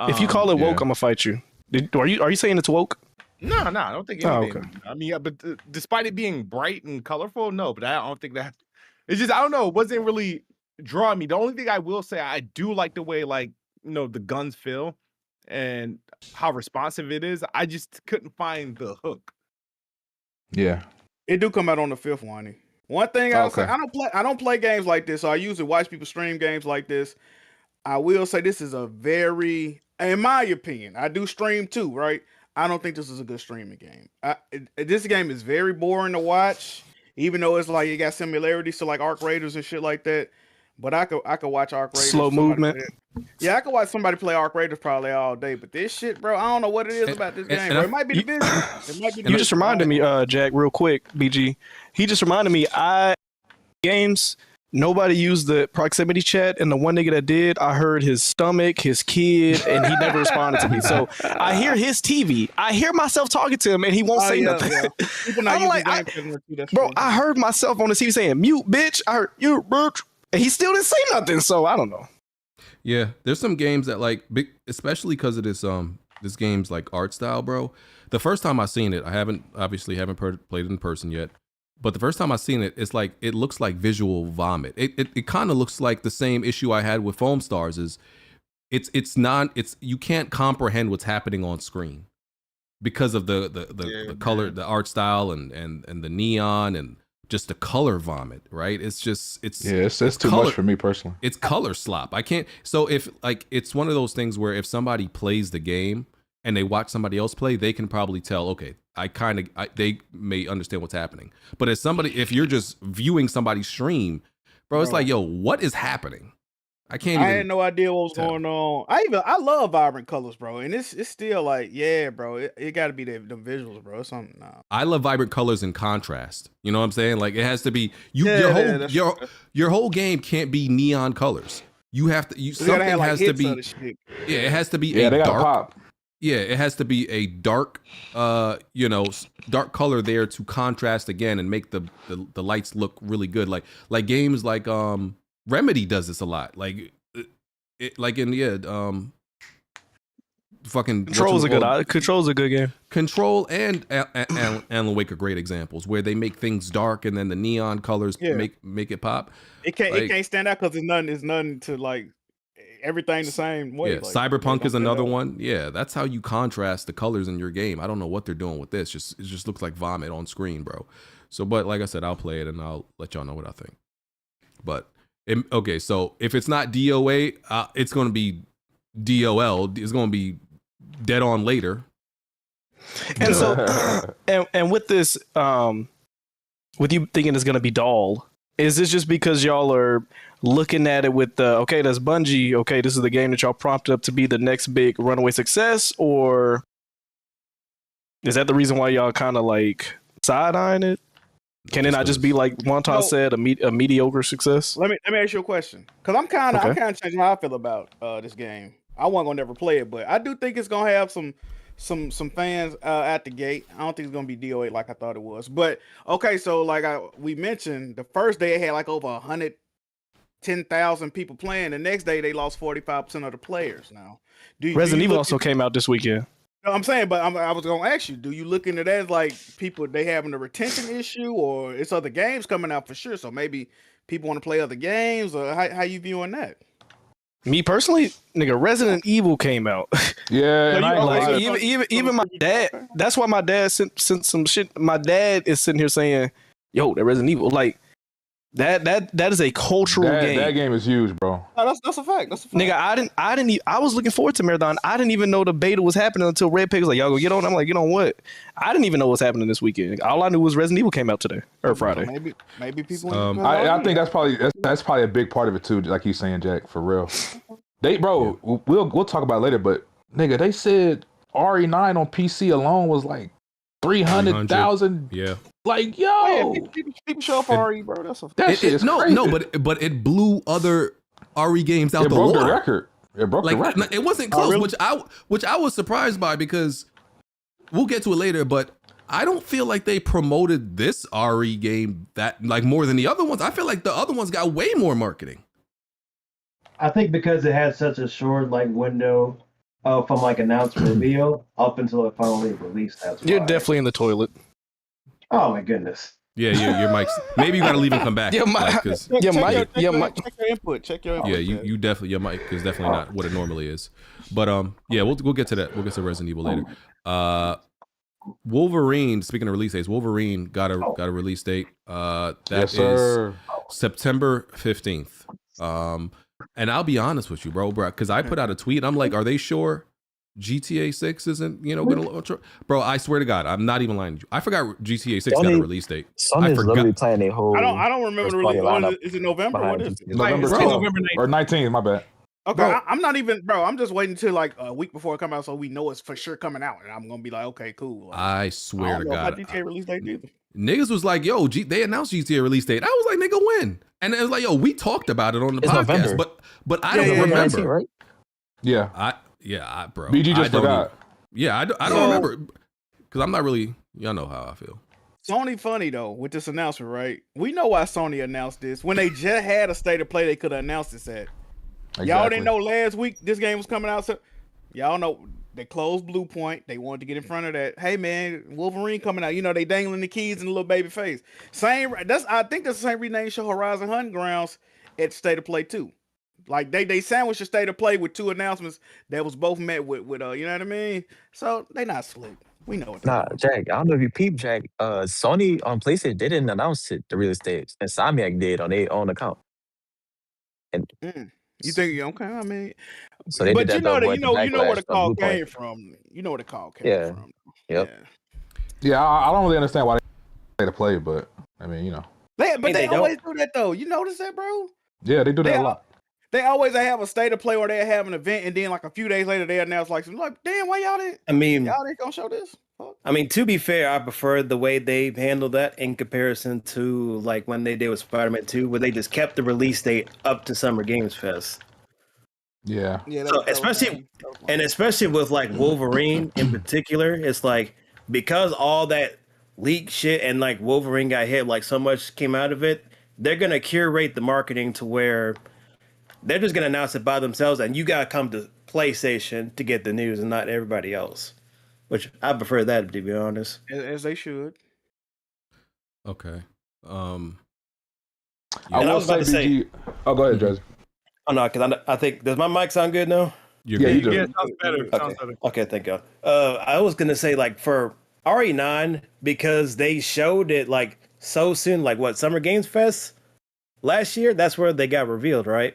If you call it woke, yeah. I'm gonna fight you. Are you saying it's woke? No, I don't think Oh, anything. okay. I mean, but despite it being bright and colorful, no. But I don't think that. It's just I don't know. It wasn't really drawing me. The only thing I will say, I do like the way like the guns feel and how responsive it is. I just couldn't find the hook. Yeah. It do come out on the 5th one. One thing I'll say, I don't play games like this, so I usually watch people stream games like this. I will say this is a very, in my opinion, I do stream too, right? I don't think this is a good streaming game. This game is very boring to watch, even though it's like it got similarities to like Arc Raiders and shit like that. But I could watch Arc Raiders. Slow movement. Yeah, I could watch somebody play Arc Raiders probably all day. But this shit, bro, I don't know what it is about this game. Bro. It might be the visuals. It might be. You just reminded me, Jack, real quick, BG. He just reminded me. Games. Nobody used the proximity chat, and the one nigga that did, I heard his stomach, his kid, and he never responded to me. So I hear his TV. I hear myself talking to him, and he won't say nothing. Yeah. I'm like, bro, I heard myself on the TV saying, mute, bitch. I heard you, bitch. And he still didn't say nothing, so I don't know. Yeah, there's some games that like, especially because of this game's like art style, bro. The first time I seen it, I haven't played it in person yet. But the first time I seen it, it's like it looks like visual vomit. It kind of looks like the same issue I had with Foam Stars. Is you can't comprehend what's happening on screen because of the color, the art style, and the neon and just the color vomit. Right? It's too much for me personally. It's color slop. I can't. So if like it's one of those things where if somebody plays the game and they watch somebody else play, they can probably tell, okay, they may understand what's happening. But if you're just viewing somebody's stream, bro, it's like, yo, what is happening? I had no idea what was going on. I love vibrant colors, bro. And it's still like, yeah, bro, it got to be the visuals, bro. It's something. Nah. I love vibrant colors and contrast. You know what I'm saying? Like it has to be your whole game can't be neon colors. You have to something has to be. Yeah, it has to be a dark pop. Yeah, it has to be a dark, dark color there to contrast again and make the lights look really good. Like games like Remedy does this a lot. Like fucking Control's a good game. Control and Alan Wake are great examples where they make things dark and then the neon colors make it pop. It can't stand out because it's nothing to like. Everything the same way. Yeah, like, Cyberpunk is another one. Yeah, that's how you contrast the colors in your game. I don't know what they're doing with this. It just looks like vomit on screen, bro. So, but like I said, I'll play it and I'll let y'all know what I think. But okay, so if it's not DOA, it's going to be DOL. It's going to be Dead On Later. And so, and with this, with you thinking it's going to be DOL, is this just because y'all are looking at it with okay, that's Bungie, okay, this is the game that y'all prompted up to be the next big runaway success, or is that the reason why y'all kind of like side-eyeing it? Can it not just be like Wonton said, a mediocre success? Let me ask you a question, because I'm kind of changing how I feel about this game. I wasn't gonna never play it, but I do think it's gonna have some fans at the gate. I don't think it's gonna be DOA like I thought it was. But okay, so like we mentioned, the first day it had like over 110,000 people playing. The next day they lost 45% of the players. Now, Resident Evil also came out this weekend. No, I'm saying, but I was gonna ask you, do you look into that as like people they having a retention issue, or it's other games coming out for sure? So maybe people want to play other games, or how you viewing that? Me personally, nigga, Resident Evil came out. Yeah, like even my dad. That's why my dad sent some shit. My dad is sitting here saying, "Yo, that Resident Evil, like that is a cultural game. That game is huge, bro. No, that's a fact. That's a fact. Nigga, I was looking forward to Marathon. I didn't even know the beta was happening until Red Pig was like, y'all go get on. I'm like, you know what? I didn't even know what's happening this weekend. All I knew was Resident Evil came out today or Friday. Maybe people. I think that's probably a big part of it too. Like you saying, Jack, for real. We'll talk about it later, but nigga, they said RE9 on PC alone was like 300,000. Yeah. Like, yo, people show up for RE, bro. That shit is crazy. No, but it blew other RE games out the water. It broke the record. It broke the record. It wasn't close, really? which I was surprised by, because we'll get to it later. But I don't feel like they promoted this RE game that like more than the other ones. I feel like the other ones got way more marketing. I think because it had such a short like window from like announcement reveal up until it finally released. That's why. You're definitely in the toilet. Oh my goodness. Yeah, your mic's. Maybe you gotta leave and come back. Your mic. Like, Check your input. Check your input. yeah, you definitely your mic is definitely not what it normally is. But yeah, we'll get to that. We'll get to Resident Evil later. Wolverine. Speaking of release dates, Wolverine got a release date. That is September 15th. And I'll be honest with you, bro, because I put out a tweet. I'm like, are they sure GTA 6 isn't, gonna launch? Bro, I swear to God, I'm not even lying to you. I forgot GTA 6 got a release date. Sony's literally playing a whole. I don't remember the release. Is it November? What is it? November 12th or 19th. My bad. Okay, I'm not even, bro. I'm just waiting till like a week before it come out, so we know it's for sure coming out, and I'm gonna be like, okay, cool. Like, I swear to God, GTA release date either. Niggas was like, yo, they announced GTA release date. I was like, nigga, when? And it was like, yo, we talked about it on the podcast, November. but I don't remember. 19, right? Yeah. Bro. BG just forgot. I don't remember because I'm not really. Y'all know how I feel. Sony funny though with this announcement, right? We know why Sony announced this when they just had a state of play. They could have announced this at. Exactly. Y'all didn't know last week this game was coming out. So y'all know they closed Blue Point. They wanted to get in front of that. Hey man, Wolverine coming out. They dangling the keys in the little baby face. I think that's the same reason they show Horizon Hunting Grounds at State of Play 2. Like they sandwiched a State of Play with two announcements that was both met with you know what I mean? So they not slick. We know it. Nah, Jack, I don't know if you peeped, Jack. Sony on PlayStation, they didn't announce it, the release date. Insomniac did on their own account. And you think okay? I mean, so they did that. You know where the call came from. You know where the call came from. Yep. Yeah, I don't really understand why they to play, but I mean, They always do that though. You notice that, bro? Yeah, they do that a lot. They always have a state of play or they have an event, and then like a few days later they announce like damn, why y'all didn't? I mean, y'all didn't gonna show this. Fuck. I mean, to be fair, I prefer the way they handled that in comparison to like when they did with Spider-Man 2, where they just kept the release date up to Summer Games Fest. Yeah. So especially with like Wolverine in particular, it's like because all that leak shit and like Wolverine got hit, like so much came out of it, they're gonna curate the marketing to where they're just gonna announce it by themselves, and you gotta come to PlayStation to get the news, and not everybody else. Which I prefer that, to be honest. As they should. Okay. I was about to say. Oh, go ahead, Jesse. Oh no, because I think does my mic sound good now? You do. Yeah, it sounds better. Okay, thank God. I was gonna say like for RE9 because they showed it like so soon, like what Summer Games Fest last year. That's where they got revealed, right?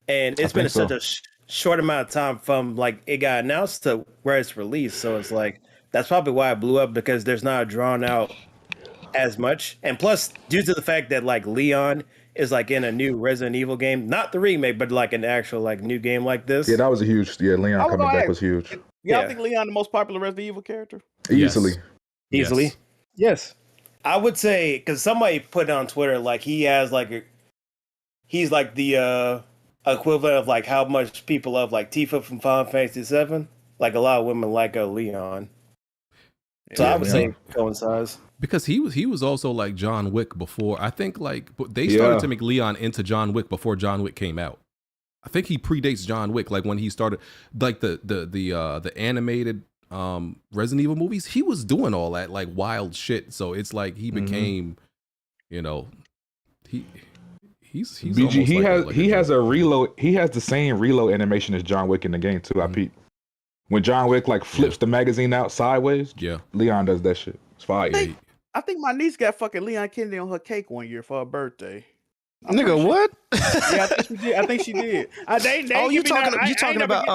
And it's been such a short amount of time from like it got announced to where it's released. So it's like that's probably why it blew up because there's not drawn out as much. And plus, due to the fact that like Leon is like in a new Resident Evil game, not the remake, but like an actual like new game like this. Yeah, that was a huge. Yeah, Leon coming back was huge. Y'all think Leon the most popular Resident Evil character? Easily. Yes. I would say because somebody put on Twitter like he's like the equivalent of like how much people love like Tifa from Final Fantasy VII. Like a lot of women like Leon. So I would say coincides. Because he was also like John Wick before. I think like they started to make Leon into John Wick before John Wick came out. I think he predates John Wick, like when he started like the animated Resident Evil movies. He was doing all that like wild shit. So it's like he became, he's BG. He has a reload. He has the same reload animation as John Wick in the game too. I peeped. When John Wick like flips the magazine out sideways, Leon does that shit. It's fire. I think my niece got fucking Leon Kennedy on her cake one year for her birthday. Nigga, what? Yeah, I think she did. You talking about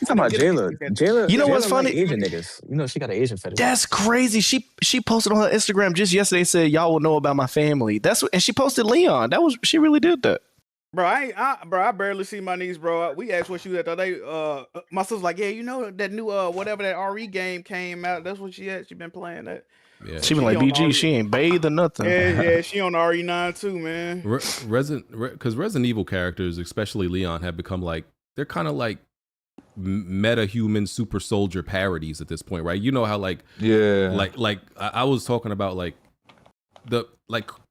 Jayla. You know what's funny? Like Asian niggas. She got an Asian fetish. That's crazy. She posted on her Instagram just yesterday. Said y'all will know about my family. And she posted Leon. She really did that. Bro, I barely see my niece, bro. We asked what she was at the day. My sister's like, yeah, that new whatever that RE game came out. That's what she had. She been playing that. Yeah. She been like BG. She ain't bathed or nothing. Yeah, she on RE9 too, man. Resident Evil characters, especially Leon, have become like they're kind of like meta-human super soldier parodies at this point, right? You know how like I was talking about like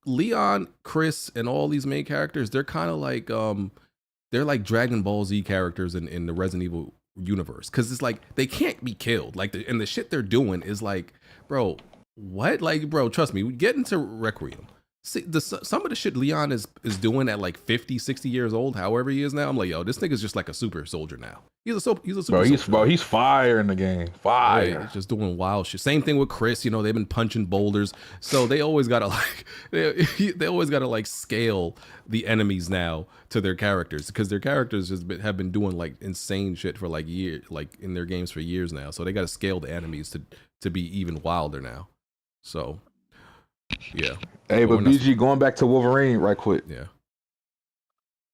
Leon, Chris, and all these main characters, they're kind of like they're like Dragon Ball Z characters in the Resident Evil universe, because it's like they can't be killed, like and the shit they're doing is like, bro, what? Like, bro, trust me, we get into Requiem. See, some of the shit Leon is doing at like 50, 60 years old, however he is now, I'm like, yo, this nigga's just like a super soldier now. He's a super soldier. He's fire in the game. Fire. Yeah, he's just doing wild shit. Same thing with Chris, you know, they've been punching boulders. So they always gotta like they always gotta like scale the enemies now to their characters, because their characters have been doing like insane shit for like years, like in their games for years now. So they gotta scale the enemies to be even wilder now. So yeah. Hey, but BG, going back to Wolverine right quick. Yeah.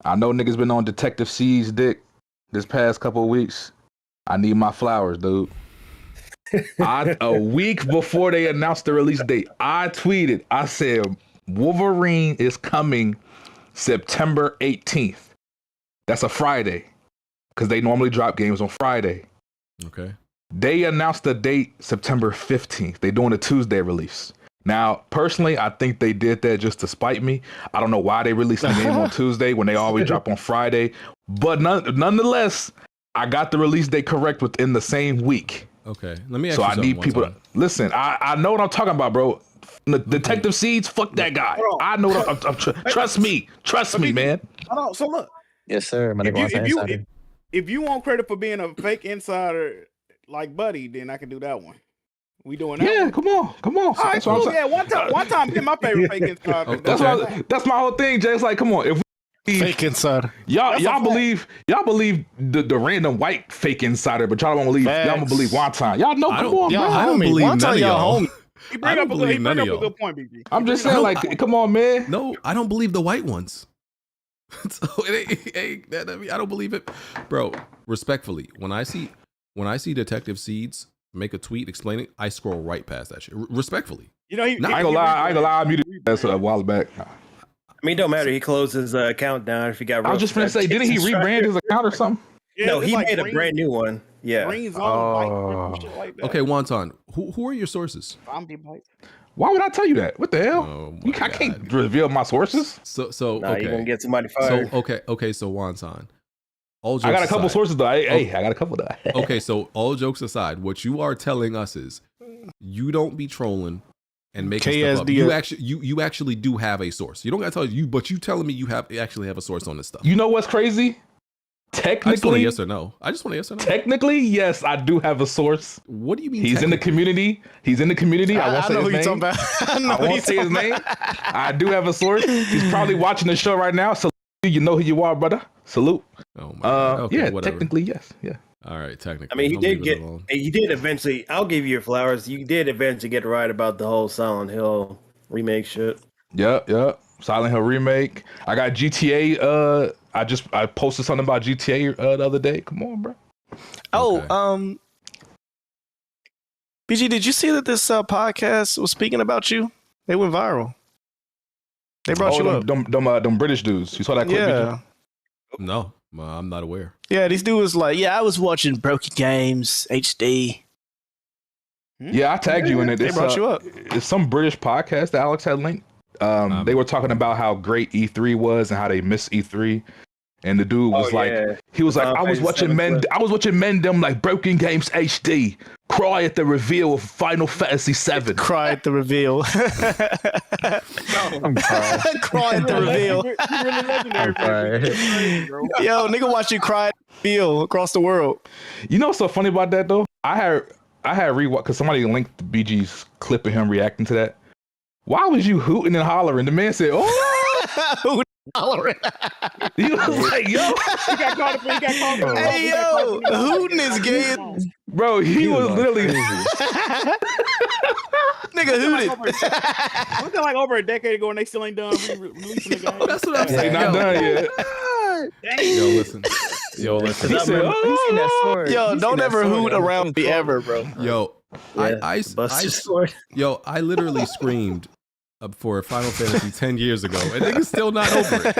I know niggas been on Detective C's dick this past couple of weeks. I need my flowers, dude. A week before they announced the release date, I tweeted, I said, Wolverine is coming September 18th. That's a Friday, because they normally drop games on Friday. Okay. They announced the date September 15th. They doing a Tuesday release. Now, personally, I think they did that just to spite me. I don't know why they released the game on Tuesday when they always drop on Friday. But nonetheless, I got the release date correct within the same week. Okay, let me ask you something. So I need people to listen. I know what I'm talking about, bro. Detective Seeds, fuck that guy. I know what I'm trust me, man. Hold on, so look. Yes, sir. If you want credit for being a fake insider like Buddy, then I can do that one. We doing that? Yeah, come on. All right, cool. Yeah, one time, get my favorite fake insider. That's my whole thing, Jay. It's like, come on, if we fake insider, y'all believe the random white fake insider, but y'all don't believe y'all don't believe Wonton. Y'all know, come on, bro. I don't believe none of y'all. He bring up a good point, BG. I'm just saying, like, come on, man. No, I don't believe the white ones. So I don't believe it, bro. Respectfully, when I see Detective Seeds make a tweet explaining, I scroll right past that shit. Respectfully, you know, I ain't gonna lie, I muted that a while back. I mean, it don't matter. He closed his account down if he got. I was just gonna say, didn't he rebrand his account or something? Yeah, no, he made a brand new one. Yeah. Shit like that. Okay, Wonton, who are your sources? Why would I tell you that? What the hell? I can't reveal my sources. So nah, okay, you're gonna get somebody fired. So okay, so Wonton. I got a couple sources though. Hey, I got a couple though. Okay, so all jokes aside, what you are telling us is you don't be trolling and making stuff up. You actually do have a source. You don't gotta tell you, but you telling me you actually have a source on this stuff. You know what's crazy? Technically, I just want a yes or no. Technically, yes, I do have a source. What do you mean? He's in the community. I won't say his name. I won't say his name. I do have a source. He's probably watching the show right now. So you know who you are, brother. Salute. Oh my God. Okay, yeah, whatever. Technically, yes. Yeah. All right, technically. I mean, he did eventually. I'll give you your flowers. You did eventually get right about the whole Silent Hill remake shit. Yep. Silent Hill remake. I got GTA. I posted something about GTA the other day. Come on, bro. Oh, BG, did you see that this podcast was speaking about you? They went viral. They brought you up. Them British dudes. You saw that clip? Yeah. No, I'm not aware. Yeah, these dudes was like, I was watching Broken Games HD. Yeah, I tagged you in it. They brought you up. It's some British podcast that Alex had linked. They were talking about how great E3 was and how they missed E3. And the dude was he was like, I was watching men them like Broken Games HD cry at the reveal of Final Fantasy VII. Cry at the reveal. I'm crying. Cry at the reveal. Yo, nigga, watch you cry at the reveal across the world. You know what's so funny about that though? I had rewatched because somebody linked the BG's clip of him reacting to that. Why was you hooting and hollering? The man said, "Oh." Hollering. He was like, yo. He got caught. Hey, yo. Hooting is gay. Bro, he was literally. Nigga hooted. Wasn't like over a decade ago and they still ain't done releasing the game? That's what I'm saying. Not done yet. Yo, listen. He said, oh. Yo, don't ever hoot around me ever, bro. Yo, I literally screamed for Final Fantasy 10 years ago, and niggas still not over it.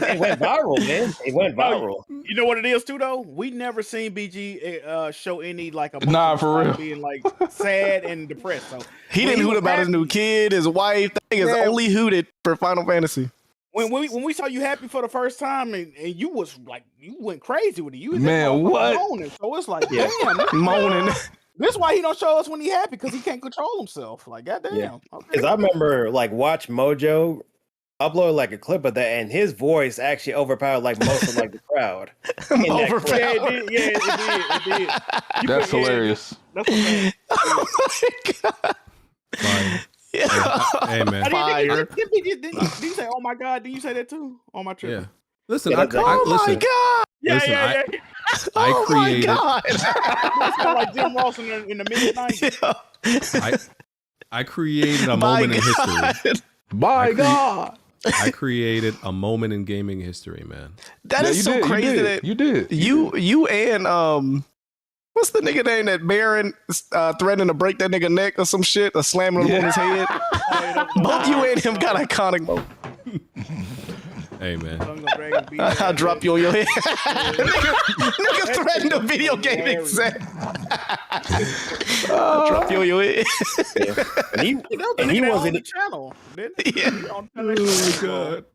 It went viral, man. It went viral. You know what it is too, though. We never seen BG show any like emotion, Nah, for real. being like sad and depressed. So He didn't hoot about his new kid, his wife. That thing is only hooted for Final Fantasy. When we saw you happy for the first time, and you was like, you went crazy with it. You was Man, what? moaning. So it's like, damn, Moaning. this is why he don't show us when he happy, because he can't control himself. Like, goddamn. Yeah. Okay. Because I remember like Watch Mojo uploaded like a clip of that, and his voice actually overpowered like most of like the crowd. Overpowered. Yeah, it did. That's hilarious. That's what Oh my god. Fire. Yeah. Hey man. Fire. Did you say, oh my god? Did you say that too? On my trip. Yeah. Listen, Yeah, I, that's I, Oh listen, my god. listen, Yeah. I Oh created, my god. It's kind of like Jim Ross in the mid '90s. I created a moment in history. By God. I created a moment in gaming history, man. That Yeah, is you so did, crazy that you did. you and what's the nigga name that Baron threatening to break that nigga neck or some shit, or slamming him on his head? Both you and him got iconic moments. Hey man. I'll drop you on your head. nigga threatened a video game exec. I'll drop you on your head. Yeah. And he wasn't. the channel. Yeah. Oh god.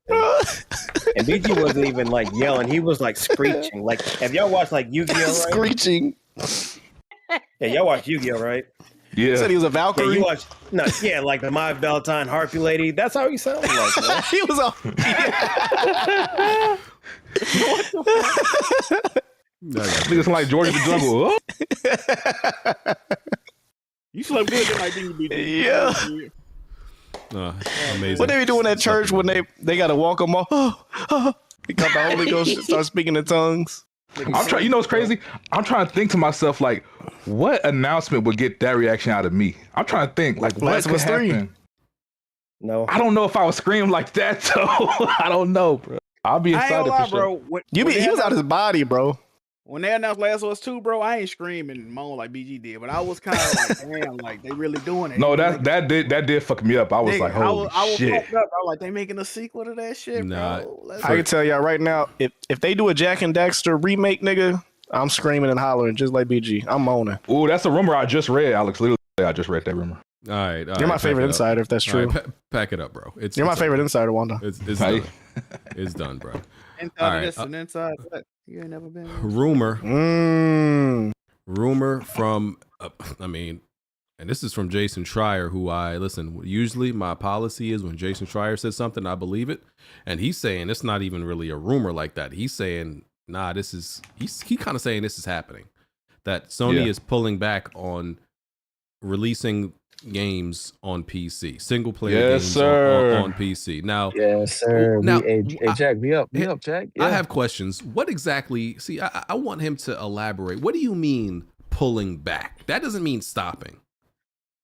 And BG wasn't even like yelling. He was like screeching. Like, have y'all watched like Yu-Gi-Oh? Right? Screeching. Yeah, y'all watched Yu-Gi-Oh, right? Yeah. Said he was a Yeah, Valkyrie. you watched. No, yeah, like the My Valentine Harpy Lady. That's how he sounded like. Man. He was a Niggas like George of the Jungle. Oh. You slept good tonight, didn't you, BG? Yeah. Amazing. What they be doing at church when they gotta walk them off? Because the Holy Ghost start speaking in tongues. I'm trying. You know what's crazy? I'm trying to think to myself like, what announcement would get that reaction out of me? I'm trying to think like, what Last of could Us 3. happen? No. I don't know if I would scream like that though. I don't know, bro. I'll be I ain't excited gonna lie, for sure. bro. He was out his body, bro. When they announced Last of Us 2, bro, I ain't screaming and moan like BG did, but I was kind of like, damn, like they really doing it. No, that did fuck me up. I was like, holy I was shit. fucked up. I was like, they making a sequel to that shit, Nah. bro. Let's I can tell y'all right now, if they do a Jack and Daxter remake, nigga, I'm screaming and hollering just like BG. I'm moaning. Ooh, that's a rumor I just read, Alex. Literally, I just read that rumor. All right. You're my favorite insider, if that's All true. right, pack it up, bro. You're my favorite insider, Wanda. It's Hey. done. It's done, bro. inside All of right, this and inside that. You ain't never been. Rumor from, I mean, and this is from Jason Schreier, who usually my policy is when Jason Schreier says something, I believe it. And he's saying it's not even really a rumor like that. He's saying, nah, he's kind of saying this is happening. That Sony is pulling back on releasing games on PC, single player games on PC. Now, Yes, sir. Now, Hey, Jack, be up, Jack. Yeah. I have questions. What exactly? See, I want him to elaborate. What do you mean pulling back? That doesn't mean stopping.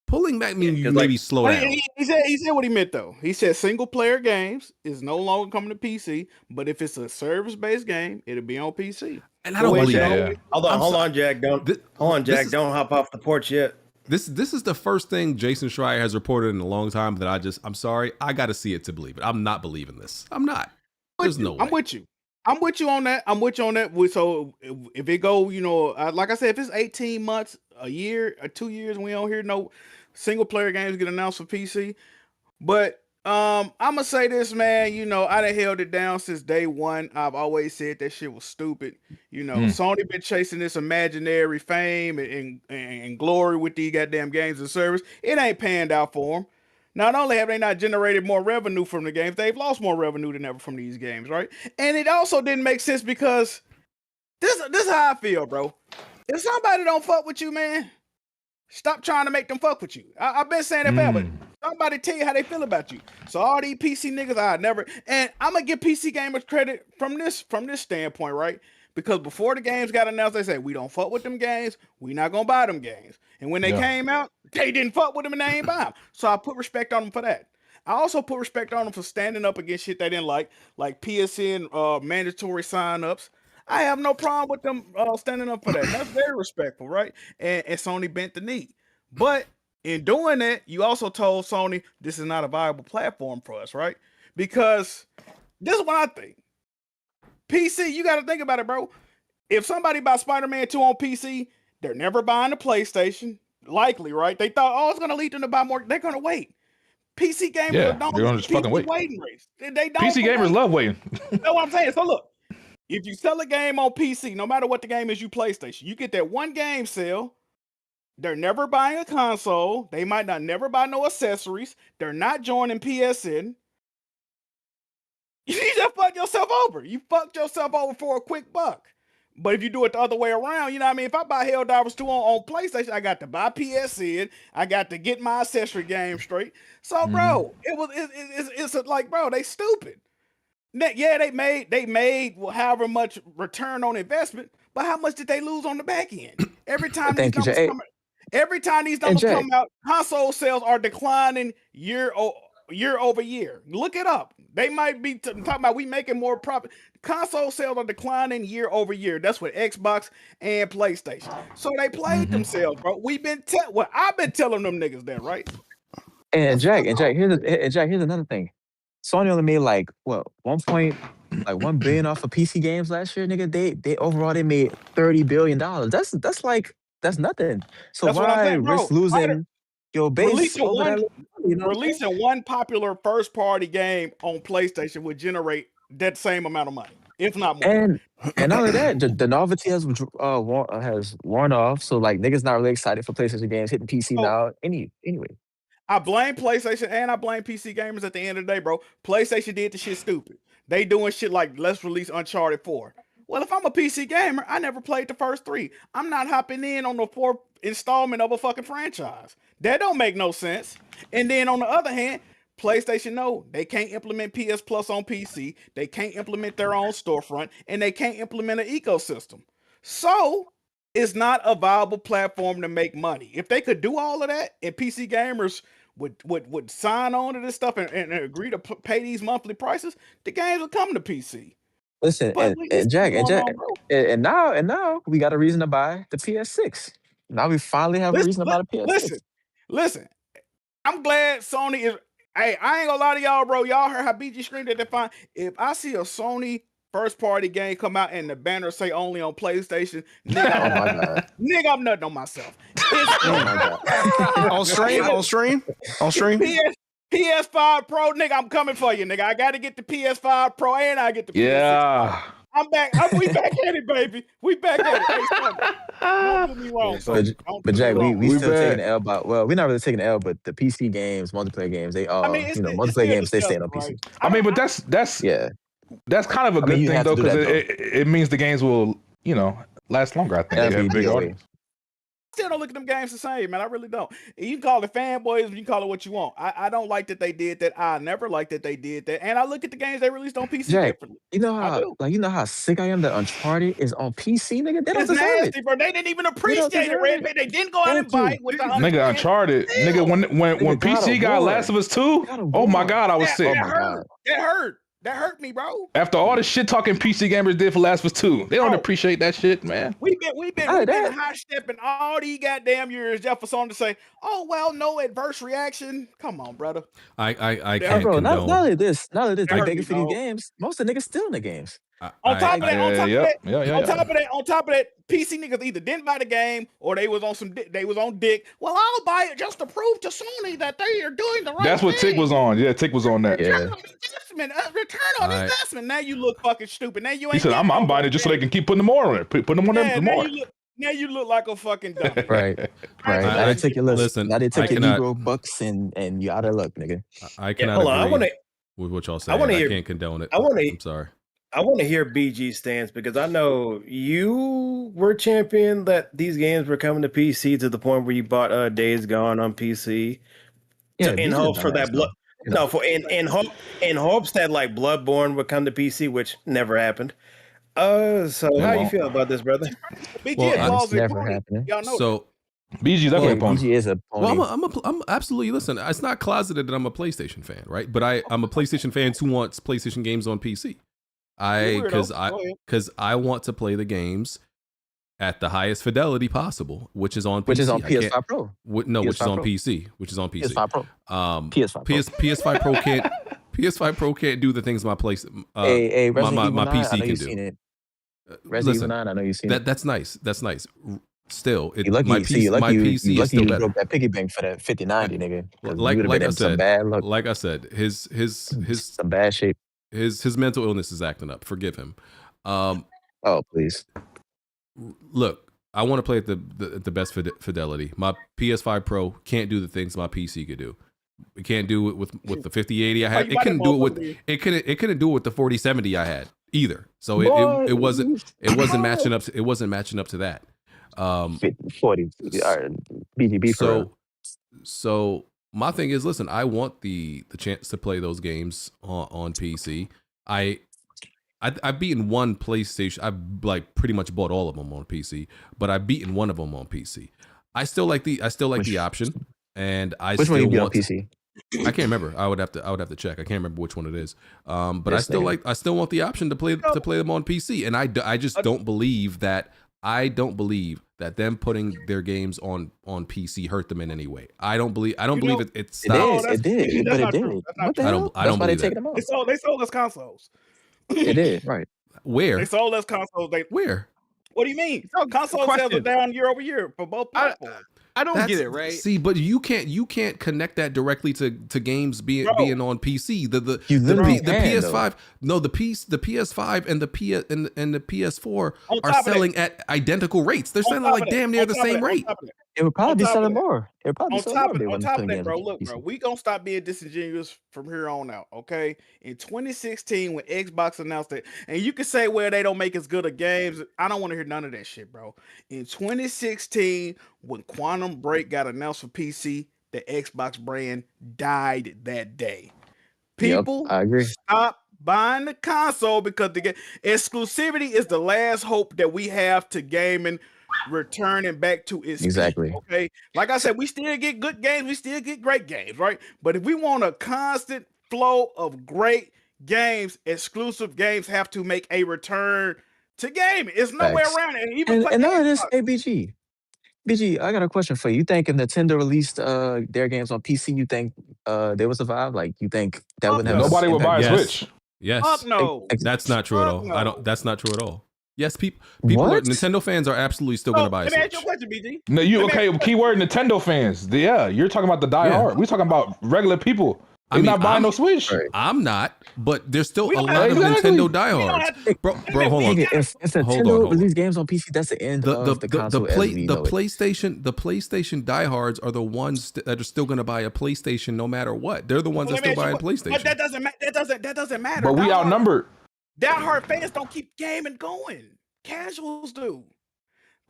Pulling back means you maybe slow down. He said what he meant though. He said single player games is no longer coming to PC, but if it's a service based game, it'll be on PC. And I don't believe that. Hold on, Jack. Don't hop off the porch yet. This is the first thing Jason Schreier has reported in a long time that I'm sorry, I got to see it to believe it. I'm not believing this. I'm not. There's no way. I'm with you on that. So if it go, like I said, if it's 18 months, a year, or 2 years, and we don't hear no single player games get announced for PC. But I'm gonna say this, man. I done held it down since day one. I've always said that shit was stupid. Sony been chasing this imaginary fame and glory with these goddamn games and service. It ain't panned out for them. Not only have they not generated more revenue from the games, they've lost more revenue than ever from these games, right? And it also didn't make sense because this is how I feel, bro. If somebody don't fuck with you, man, stop trying to make them fuck with you. I've been saying that forever. Somebody tell you how they feel about you. So all these PC niggas, and I'm gonna give PC gamers credit from this standpoint, right? Because before the games got announced, they said we don't fuck with them games. We not gonna buy them games. And when they came out, they didn't fuck with them and they ain't buy them. So I put respect on them for that. I also put respect on them for standing up against shit they didn't like PSN mandatory sign-ups. I have no problem with them standing up for that. That's very respectful, right? And Sony bent the knee. But In doing that, you also told Sony this is not a viable platform for us, right? Because this is what I think. PC, you got to think about it, bro. If somebody buys Spider-Man 2 on PC, they're never buying a PlayStation. Likely, right? They thought, oh, it's going to lead them to buy more. They're going to wait. PC gamers don't they're gonna just fucking wait. waiting race. They don't. PC gamers love waiting. You know what I'm saying? So look, if you sell a game on PC, no matter what the game is, you PlayStation, you get that one game sale. They're never buying a console. They might not never buy no accessories. They're not joining PSN. You just fucked yourself over. You fucked yourself over for a quick buck. But if you do it the other way around, you know what I mean? If I buy Helldivers 2 on PlayStation, I got to buy PSN. I got to get my accessory game straight. So, bro, it's like, bro, they stupid. Yeah, they made however much return on investment, but how much did they lose on the back end? Every time these numbers come out, console sales are declining year over year. Look it up. They might be talking about we making more profit. Console sales are declining year over year. That's with Xbox and PlayStation. So they played themselves, bro. I've been telling them niggas that, right? And Jack, here's another thing. Sony only made like what 1 billion off of PC games last year, nigga. They overall they made $30 billion. That's nothing. So that's why risk losing your base over that? Releasing one popular first party game on PlayStation would generate that same amount of money, if not more. And not only that, the novelty has worn off. So like niggas not really excited for PlayStation games hitting PC now. Anyway. I blame PlayStation and I blame PC gamers at the end of the day, bro. PlayStation did the shit stupid. They doing shit like, let's release Uncharted 4. Well, if I'm a PC gamer, I never played the first 3. I'm not hopping in on the 4th installment of a fucking franchise. That don't make no sense. And then on the other hand, PlayStation, no, they can't implement PS Plus on PC. They can't implement their own storefront, and they can't implement an ecosystem. So it's not a viable platform to make money. If they could do all of that, and PC gamers would sign on to this stuff and agree to pay these monthly prices, the games will come to PC. Listen, and Jack, now we got a reason to buy the PS6. Now we finally have a reason to buy the PS6. Listen. I'm glad Sony is. Hey, I ain't gonna lie to y'all, bro. Y'all heard how BG screamed at the fine. If I see a Sony first party game come out and the banner say only on PlayStation, nigga, nigga, I'm nutting on myself. On stream. PS5 Pro, nigga, I'm coming for you, nigga. I gotta get the PS5 Pro and I get the PS6 Pro. I'm back. We back at it, baby. We back at it. Hey, don't do me wrong. But Jack, we still taking the L. We're not really taking the L, but the PC games, multiplayer games, they are. Multiplayer games, they stay on PC. Right? I mean, but that's kind of a good thing though, because it means the games will last longer. I think they have big audience. Still don't look at them games the same, man. I really don't. You can call it fanboys, you can call it what you want. I don't like that they did that. I never liked that they did that. And I look at the games they released on PC differently. You know how sick I am that Uncharted is on PC, nigga. They don't deserve it. Bro. They didn't even appreciate it. They didn't go out and buy it with the nigga Uncharted. Nigga, when PC got Last of Us 2, oh my god, I was sick. That hurt me, bro. After all the shit talking PC gamers did for Last of Us 2, they don't appreciate that shit, man. We've been high stepping all these goddamn years just for someone to say, "Oh well, no adverse reaction." Come on, brother. I can't condone. Not only this, they begging for these games. Most of the niggas still in the games. On top of that, PC niggas either didn't buy the game or they was on dick. Well, I'll buy it just to prove to Sony that they are doing the right thing. That's what Tick was on. Yeah, Tick was on that. Return on investment. Now you look fucking stupid. Now you ain't. He said, "I'm buying it just so they can keep putting more on it. Put them on them more." Now you look like a fucking dummy. Right. Now they take your listen. Now they take your Negro bucks and you out of luck, nigga. I cannot agree with what y'all say. I can't condone it. I'm sorry. I want to hear BG's stance because I know you were champion that these games were coming to PC to the point where you bought Days Gone on PC. In hopes for that blood. No, in hopes that like Bloodborne would come to PC, which never happened. So how you feel about this, brother? BG is never happening. Y'all know. So BG's definitely a pony. BG is a pony. Well, I'm absolutely listen. It's not closeted that I'm a PlayStation fan, right? But I'm a PlayStation fan who wants PlayStation games on PC. Because I want to play the games at the highest fidelity possible, which is on PC. Which is on PS5 Pro. No, PS5 which is on Pro. PC. Which is on PC. PS5 Pro. PS5 Pro. PS5 Pro can't. PS5 Pro can't do the things my place. Hey, Resident Evil my 9, PC I know can you've do. seen it. Resident Evil 9, I know you've seen it. That's nice. That's nice. Still, You lucky, my PC is still you better. broke that piggy bank for that 5090, nigga. Like I said, his some bad shape. His mental illness is acting up. Forgive him. Oh, please. Look, I want to play at the best fidelity. My PS5 Pro can't do the things my PC could do. It can't do it with the 5080 I had. It couldn't do it with it couldn't do it with the 4070 I had either. So it wasn't matching up. It wasn't matching up to that. 40 BGB. So my thing is, listen, I want the chance to play those games on PC. I've beaten one PlayStation. I've like pretty much bought all of them on PC, but I've beaten one of them on PC. I still like the option. And which one you beat on PC? I can't remember. I would have to check. I can't remember which one it is. But I still want the option to play them on PC. And I just don't believe that them putting their games on PC hurt them in any way. I don't believe it stopped. It did. But it did. What the hell? I don't believe that. They sold us consoles. It did, right. Where? They sold us consoles. Where? What do you mean? Console sales are down year over year for both platforms. I don't get it, right? See, but you can't connect that directly to games being on PC. The PS5, no, the PS5 and the PS4 are selling at identical rates. They're selling like damn near the same rate. It would probably be selling more. On top of that, bro, look, bro, we gonna stop being disingenuous from here on out, okay? In 2016, when Xbox announced it, and you can say, well, they don't make as good of games. I don't want to hear none of that shit, bro. In 2016, when Quantum Break got announced for PC, the Xbox brand died that day. People I agree. Stop buying the console because the exclusivity is the last hope that we have to gaming returning back to its exactly peak, okay. Like I said, we still get good games, we still get great games, right? But if we want a constant flow of great games, exclusive games have to make a return to gaming. It's nowhere around it. And now it is ABG. BG, I got a question for you. You think if Nintendo released their games on PC, you think they would survive? Like, you think that wouldn't have nobody would buy a Switch? Yes. Fuck no. That's not true at all. No. That's not true at all. Yes, people are, Nintendo fans are absolutely still going to buy a Switch. Let me ask you a question, BG. No, okay, keyword Nintendo fans. Yeah, you're talking about the diehard. We're talking about regular people. They're not buying no Switch. I'm not, but there's still a lot of Nintendo diehards. Bro, hold on. If Nintendo release games on PC, that's the end of the console. The PlayStation diehards are the ones that are still going to buy a PlayStation no matter what. They're the ones that still buying PlayStation. But that doesn't matter. But we outnumbered. Diehard fans don't keep gaming going. Casuals do.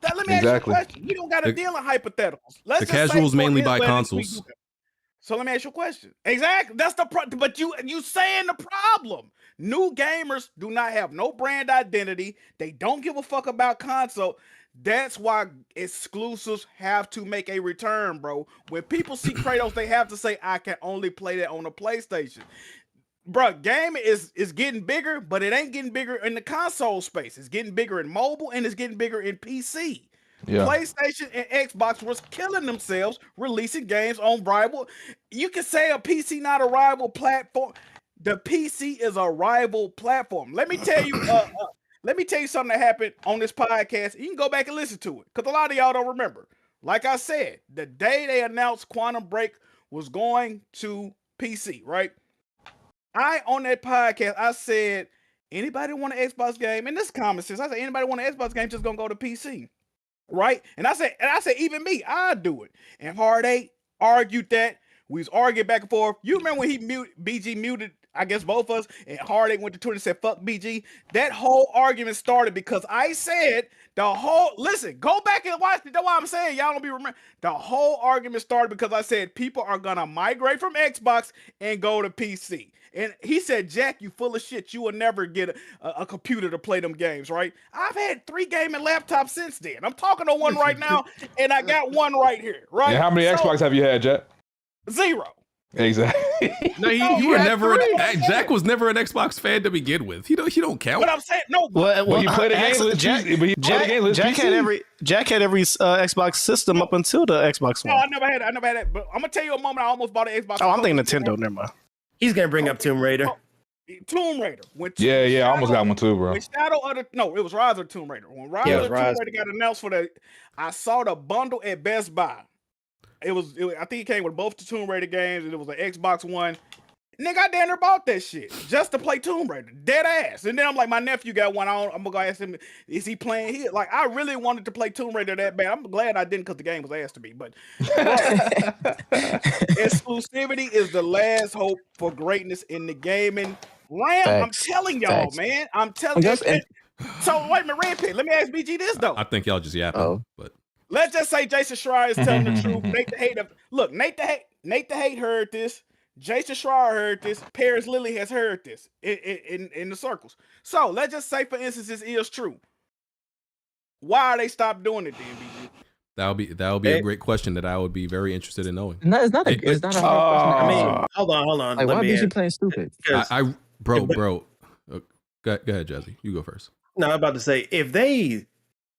Let me ask you a question. We don't got to deal in hypotheticals. The casuals mainly buy consoles. So let me ask you a question. Exactly. That's the problem. But you saying the problem. New gamers do not have no brand identity. They don't give a fuck about console. That's why exclusives have to make a return, bro. When people see Kratos, they have to say, I can only play that on a PlayStation. Bro, gaming is getting bigger, but it ain't getting bigger in the console space. It's getting bigger in mobile and it's getting bigger in PC. Yeah. PlayStation and Xbox was killing themselves releasing games on rival. You can say a PC not a rival platform. The PC is a rival platform. Let me tell you. Let me tell you something that happened on this podcast. You can go back and listen to it because a lot of y'all don't remember. Like I said, the day they announced Quantum Break was going to PC, right? On that podcast, I said, anybody want an Xbox game? And this common sense. I said, anybody want an Xbox game, just gonna go to PC. Right? And I said, even me, I'd do it. And Hard 8 argued that. We was arguing back and forth. You remember when BG muted, I guess, both of us, and Hard 8 went to Twitter and said, fuck BG? That whole argument started because I said listen, go back and watch it. That's why I'm saying y'all don't be remembering. The whole argument started because I said people are gonna migrate from Xbox and go to PC. And he said, Jack, you full of shit. You will never get a computer to play them games, right? I've had 3 gaming laptops since then. I'm talking on one right now, and I got one right here, right? And how many Xbox have you had, Jack? 0. Exactly. No, You were had never three. Jack was never an Xbox fan to begin with. He don't count. But I'm saying no. Well, he played the games with his Jack, PC, but he played the games with his Jack had PC. every Xbox system up until the Xbox No, One. I never had that. But I'm gonna tell you a moment I almost bought an Xbox. Oh, I'm thinking Nintendo. Never mind. He's gonna bring up Tomb Raider. Tomb Raider. Yeah, I almost got one too, bro. When it was Rise of Tomb Raider. When Rise Yeah, it of was Tomb Rise. Raider got announced I saw the bundle at Best Buy. I think it came with both the Tomb Raider games, and it was an Xbox One. Nigga, I damn near bought that shit just to play Tomb Raider, dead ass. And then I'm like, my nephew got one. I'm gonna go ask him, is he playing here? Like, I really wanted to play Tomb Raider that bad. I'm glad I didn't because the game was ass to me. But exclusivity is the last hope for greatness in the gaming realm. Facts. I'm telling y'all, man. I'm telling you. So wait a minute, Red Pit. Let me ask BG this though. I think y'all just yapping. But Let's just say Jason Schreier is telling the truth. Nate the Hate heard this. Jason Schreier heard this. Paris Lilly has heard this in the circles. So let's just say, for instance, this is true. Why are they stopped doing it then, BG? That would be a great question that I would be very interested in knowing. No, it's not a hard question. I mean, hold on. Like, why is you playing stupid? Bro. Go ahead, Jazzy. You go first. No, I'm about to say,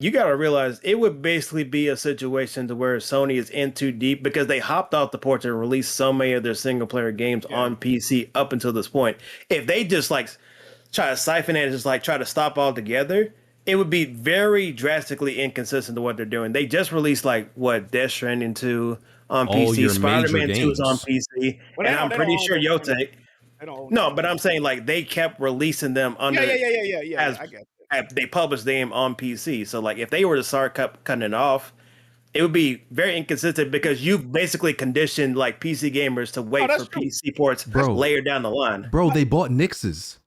you got to realize it would basically be a situation to where Sony is in too deep because they hopped off the porch and released so many of their single player games on PC up until this point. If they just like try to siphon it and just like try to stop altogether, it would be very drastically inconsistent to what they're doing. They just released Death Stranding 2 on PC, Spider-Man 2 is on PC, and I'm pretty sure Yote. No, but I'm saying they kept releasing them under. Yeah. I get it. They published them on PC. So if they were to start cutting it off, it would be very inconsistent because you basically conditioned PC gamers to wait for PC ports later down the line. Bro, they bought Nix's.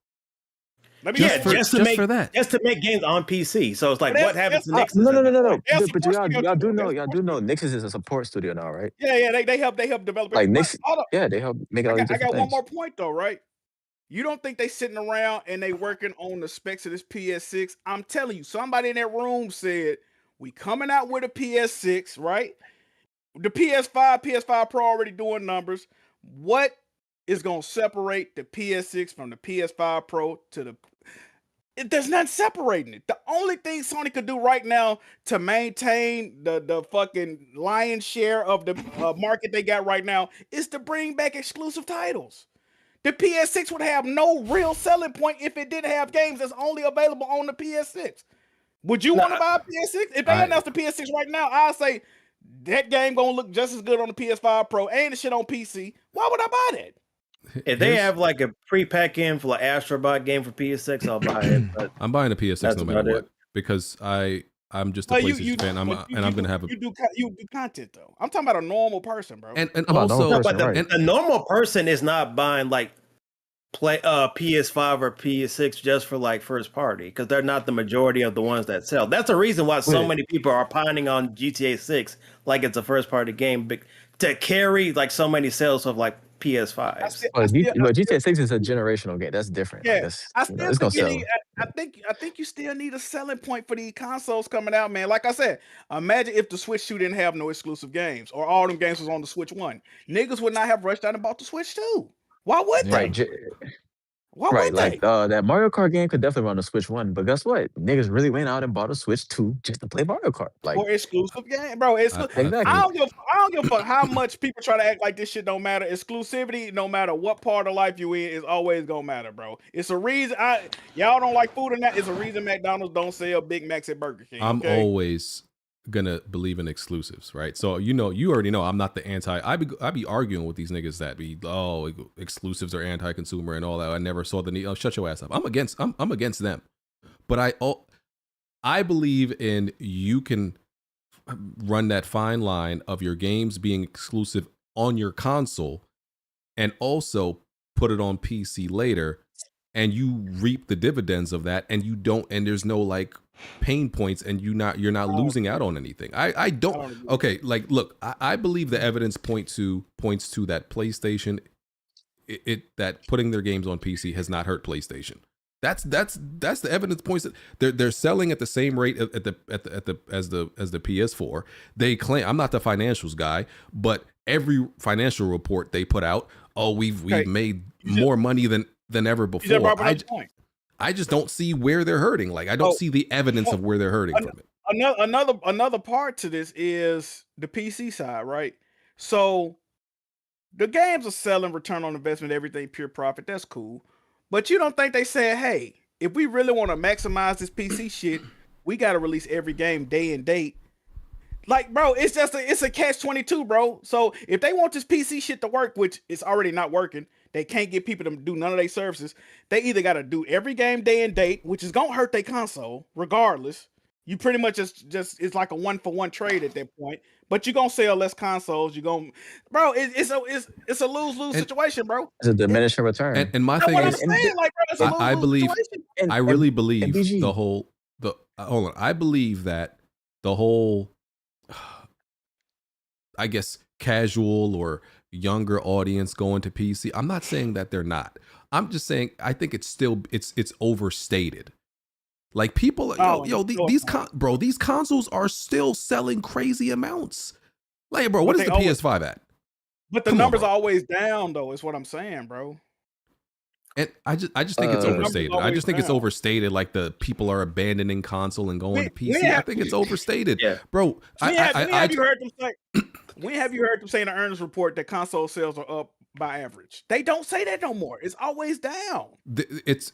Just to make games on PC. So it's what happens to Nix's? No. But y'all do know Nix's is a support studio now, right? Yeah. They help develop. Like Nix, they help make all these different I got things. one more point though, right? You don't think they sitting around and they working on the specs of this PS6? I'm telling you, somebody in that room said we coming out with a PS6, right? The PS5 Pro already doing numbers. What is gonna separate the PS6 from the PS5 Pro there's nothing separating it. The only thing Sony could do right now to maintain the fucking lion's share of the market they got right now is to bring back exclusive titles. The PS6 would have no real selling point if it didn't have games that's only available on the PS6. Would you want to buy a PS6? If they announce the PS6 right now, I'd say that game gonna look just as good on the PS5 Pro and the shit on PC. Why would I buy that? If they have a pre-pack in for Astrobot game for PS6, I'll buy it. But I'm buying a PS6 no matter what because I'm just a PlayStation fan. I'm gonna have you do content though. I'm talking about a normal person, bro. And also, the normal person is not buying PS5 or PS6 just for first party because they're not the majority of the ones that sell. That's the reason why so many people are pining on GTA 6 like it's a first party game to carry so many sales of PS5s. But GTA 6 is a generational game. That's different. Yeah, it's gonna sell. I think you still need a selling point for these consoles coming out, man. Like I said, imagine if the Switch 2 didn't have no exclusive games or all them games was on the Switch 1. Niggas would not have rushed out and bought the Switch 2. Why would they? Right. Why would they? That Mario Kart game could definitely run the Switch 1, but guess what? Niggas really went out and bought a Switch 2 just to play Mario Kart. For exclusive game, bro. Exactly. I don't give a fuck how much people try to act like this shit don't matter. Exclusivity, no matter what part of life you in, is always gonna matter, bro. It's a reason y'all don't like food and that. It's a reason McDonald's don't sell Big Macs at Burger King. I'm always gonna believe in exclusives, right? So you already know I'm not the anti. I be arguing with these niggas that be exclusives are anti-consumer and all that. I never saw the need. Oh, shut your ass up. I'm against them, but I believe in you can run that fine line of your games being exclusive on your console and also put it on PC later, and you reap the dividends of that, and you don't, and there's no pain points, and you're not losing out on anything. I don't. Okay, look, I believe the evidence points to that PlayStation, that putting their games on PC has not hurt PlayStation. That's the evidence points that they're selling at the same rate as the PS4. They claim, I'm not the financials guy, but every financial report they put out, we've made more money than ever before. I just don't see where they're hurting. Like I don't see the evidence of where they're hurting from it. Another part to this is the PC side, right? So the games are selling, return on investment, everything pure profit. That's cool. But you don't think they said, hey, if we really want to maximize this PC shit, we got to release every game day and date. Like, bro, it's a catch-22, bro. So if they want this PC shit to work, which it's already not working, they can't get people to do none of their services. They either got to do every game day and date, which is gonna hurt their console regardless. You pretty much just it's like a 1-for-1 trade at that point. But you're gonna sell less consoles. You're gonna, bro. It's a lose-lose situation, bro. It's a diminishing return. And my thing is, I believe, I really believe hold on. I believe that the whole, I guess, casual or younger audience going to PC. I'm not saying that they're not. I'm just saying I think it's still it's overstated. Like people, these consoles are still selling crazy amounts. Like, bro, what is the PS5 at? But the numbers are always down, though. Is what I'm saying, bro. And I just think it's overstated. I just think it's overstated. Like the people are abandoning console and going to PC. I think it's overstated, bro. When have you heard them say in the earnings report that console sales are up by average? They don't say that no more. It's always down.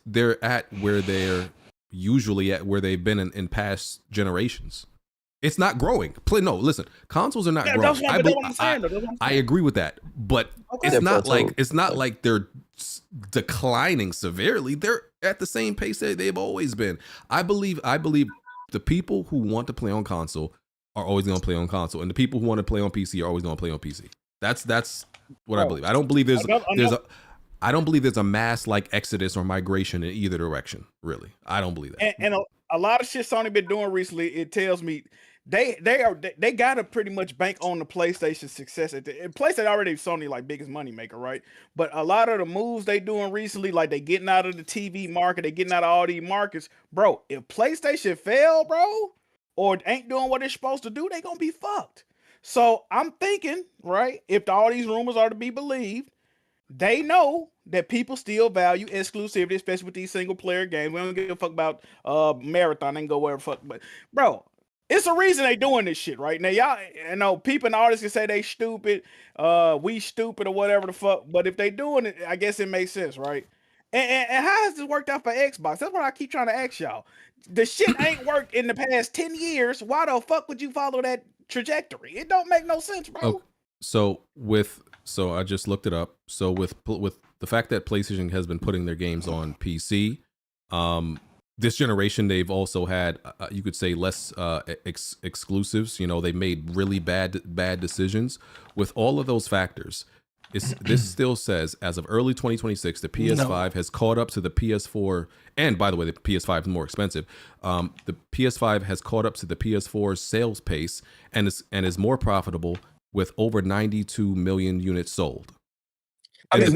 They're at where they're usually at where they've been in past generations. It's not growing. No, listen, consoles are not growing. I agree with that, but it's not like they're declining severely. They're at the same pace that they've always been. I believe the people who want to play on console are always going to play on console, and the people who want to play on PC are always going to play on PC. That's what I believe. I don't believe I don't believe there's a mass like exodus or migration in either direction. Really, I don't believe that. And a lot of shit Sony been doing recently, it tells me they gotta pretty much bank on the PlayStation success. PlayStation already Sony like biggest money maker, right? But a lot of the moves they doing recently, like they getting out of the TV market, they getting out of all these markets, bro. If PlayStation fail, bro, or ain't doing what it's supposed to do, they gonna be fucked. So I'm thinking, right, if all these rumors are to be believed, they know that people still value exclusivity, especially with these single player games. We don't give a fuck about marathon. They can go wherever fuck. But bro, it's a reason they doing this shit right now. Y'all, people and artists can say they stupid, we stupid or whatever the fuck. But if they doing it, I guess it makes sense, right? And how has this worked out for Xbox? That's what I keep trying to ask y'all. The shit ain't worked in the past 10 years. Why the fuck would you follow that trajectory? It don't make no sense, bro. Okay. So I just looked it up. So with the fact that PlayStation has been putting their games on PC, this generation they've also had you could say less exclusives. They made really bad decisions. With all of those factors, this still says as of early 2026, the PS5 has caught up to the PS4. And by the way, the PS5 is more expensive. The PS5 has caught up to the PS4's sales pace and is more profitable, with over 92 million units sold. And the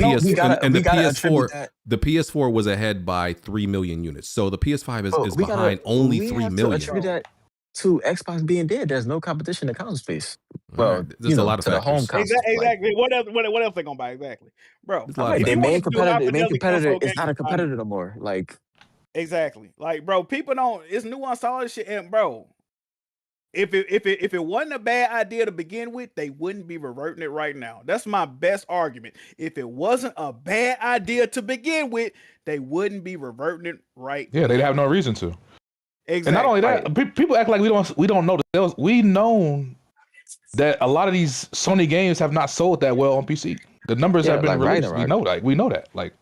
PS4 was ahead by 3 million units. So the PS5 is behind only 3 million. Attribute that to Xbox being dead. There's no competition in the console space. Well, there's a lot of factors. Home console, exactly. What else they gonna buy? Exactly, bro. Their main competitor is not a competitor no more. Like, exactly. Like, bro, people don't. It's nuanced all this shit, and bro. If it wasn't a bad idea to begin with, they wouldn't be reverting it right now. That's my best argument. If it wasn't a bad idea to begin with, they wouldn't be reverting it right now. Yeah, they'd have no reason to. Exactly. And not only that, people act like we don't know the sales. We know that a lot of these Sony games have not sold that well on PC. The numbers have been released. We know that. Like,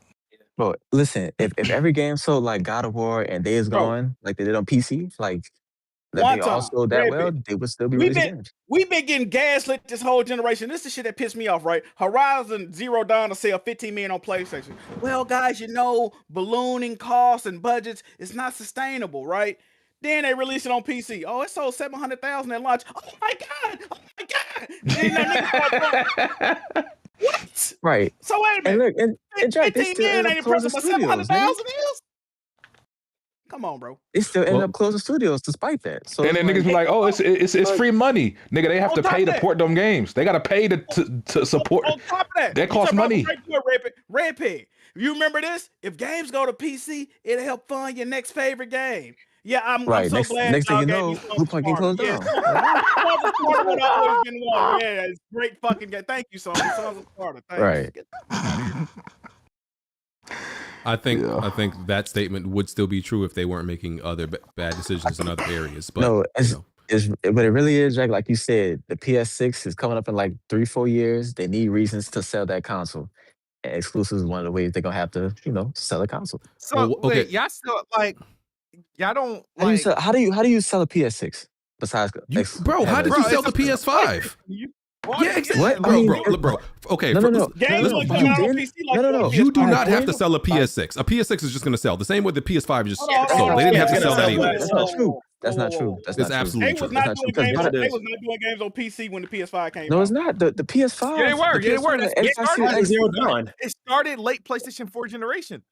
bro, listen, if every game sold like God of War and Days Gone, like they did on PC, like, that they all sold that well, they would still be releasing games. We've been getting gaslit this whole generation. This is the shit that pissed me off, right? Horizon Zero Dawn to sell 15 million on PlayStation. Well, guys, ballooning costs and budgets is not sustainable, right? Then they release it on PC. Oh, it sold 700,000 at launch. Oh my god! Then that nigga what? Right. So wait a minute. And look, and Jack, 15 million ain't impressive, but 700,000 is? Come on, bro. They still end up closing studios despite that. So and then niggas be like, oh, it's free money. Nigga, they have to pay to port them games. They got to pay to support. On top of that, that costs money. Red Pig. You remember this? If games go to PC, it'll help fund your next favorite game. Yeah, I'm so glad. Next thing you know, Blue Point getting closed down. Yeah, it's great fucking game. Thank you, Sons of Sparta. Thanks. Right. I think that statement would still be true if they weren't making other bad decisions in other areas. But no, but it really is, Jack. Like you said, the PS6 is coming up in like 3-4 years. They need reasons to sell that console. And exclusives is one of the ways they're gonna have to, sell a console. So wait, y'all still like y'all don't like how do you sell a PS6 besides bro? How did you sell the PS5? Yeah, exactly. What? Bro. Okay. No. No. You do not have to sell a PS6. A PS6 is just going to sell the same way the PS5 just sold. They didn't have to sell that either. That's not true. That's not true. That's absolutely true. They was not doing games on PC when the PS5 came out. No, it's not. The PS5. Yeah, they were. It started late PlayStation 4 generation.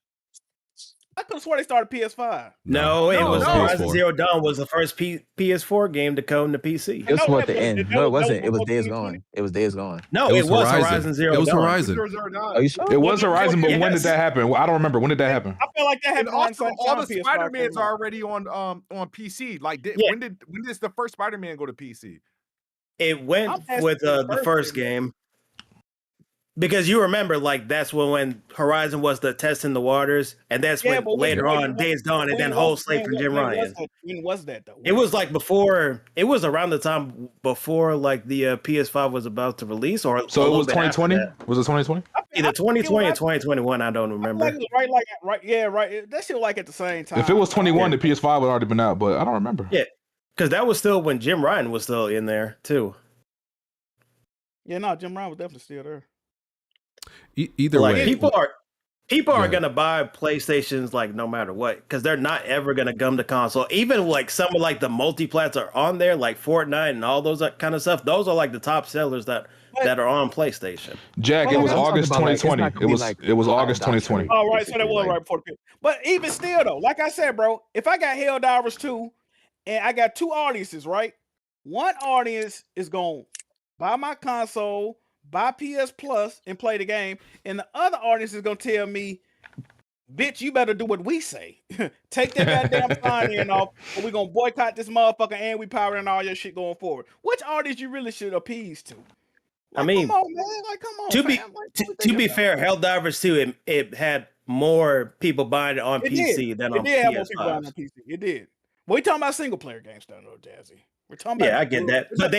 I could have sworn they started PS5. No, it was Horizon Zero Dawn was the first PS4 game to come to PC. It was toward the end. No, it wasn't. It was Days Gone. It was Days Gone. No, it was Horizon Zero Dawn. It was Horizon. Are you sure? It was Horizon, but when did that happen? I don't remember. When did that happen? I feel like that happened. Also, all the Spider-Mans are already on PC. Like, when did the first Spider-Man go to PC? It went with the first game. Because you remember, like, that's when Horizon was the testing the waters, and that's when later on Days Gone, and then Whole Slate from Jim Ryan. When was that though? It was like before. It was around the time before, like the PS5 was about to release, or so it was 2020. Was it 2020? Either 2020 or 2021. I don't remember. It was right. That shit like at the same time. If it was 21, the PS5 would already been out, but I don't remember. Yeah, because that was still when Jim Ryan was still in there too. Yeah, no, Jim Ryan was definitely still there. Either way, people are gonna buy PlayStations like no matter what, because they're not ever gonna come to console. Even like some of like the multiplats are on there, like Fortnite and all those kind of stuff. Those are like the top sellers that are on PlayStation. Jack, it was August 2020. It was August 2020. Oh, right, so that was right before the. But even still though, like I said, bro, if I got Helldivers 2 and I got two audiences, right? One audience is gonna buy my console, buy PS Plus and play the game, and the other audience is gonna tell me, bitch, you better do what we say. Take that goddamn sign in off, or we're gonna boycott this motherfucker and we powering all your shit going forward. Which audience you really should appease to? Like, I mean, come on, man. Like, come on. To be fair, Helldivers 2 it had more people buying it on PC than on PS5. Have more people buying on PC. It did. But we talking about single player games, though, Jazzy. We're talking about. Yeah, I get that, but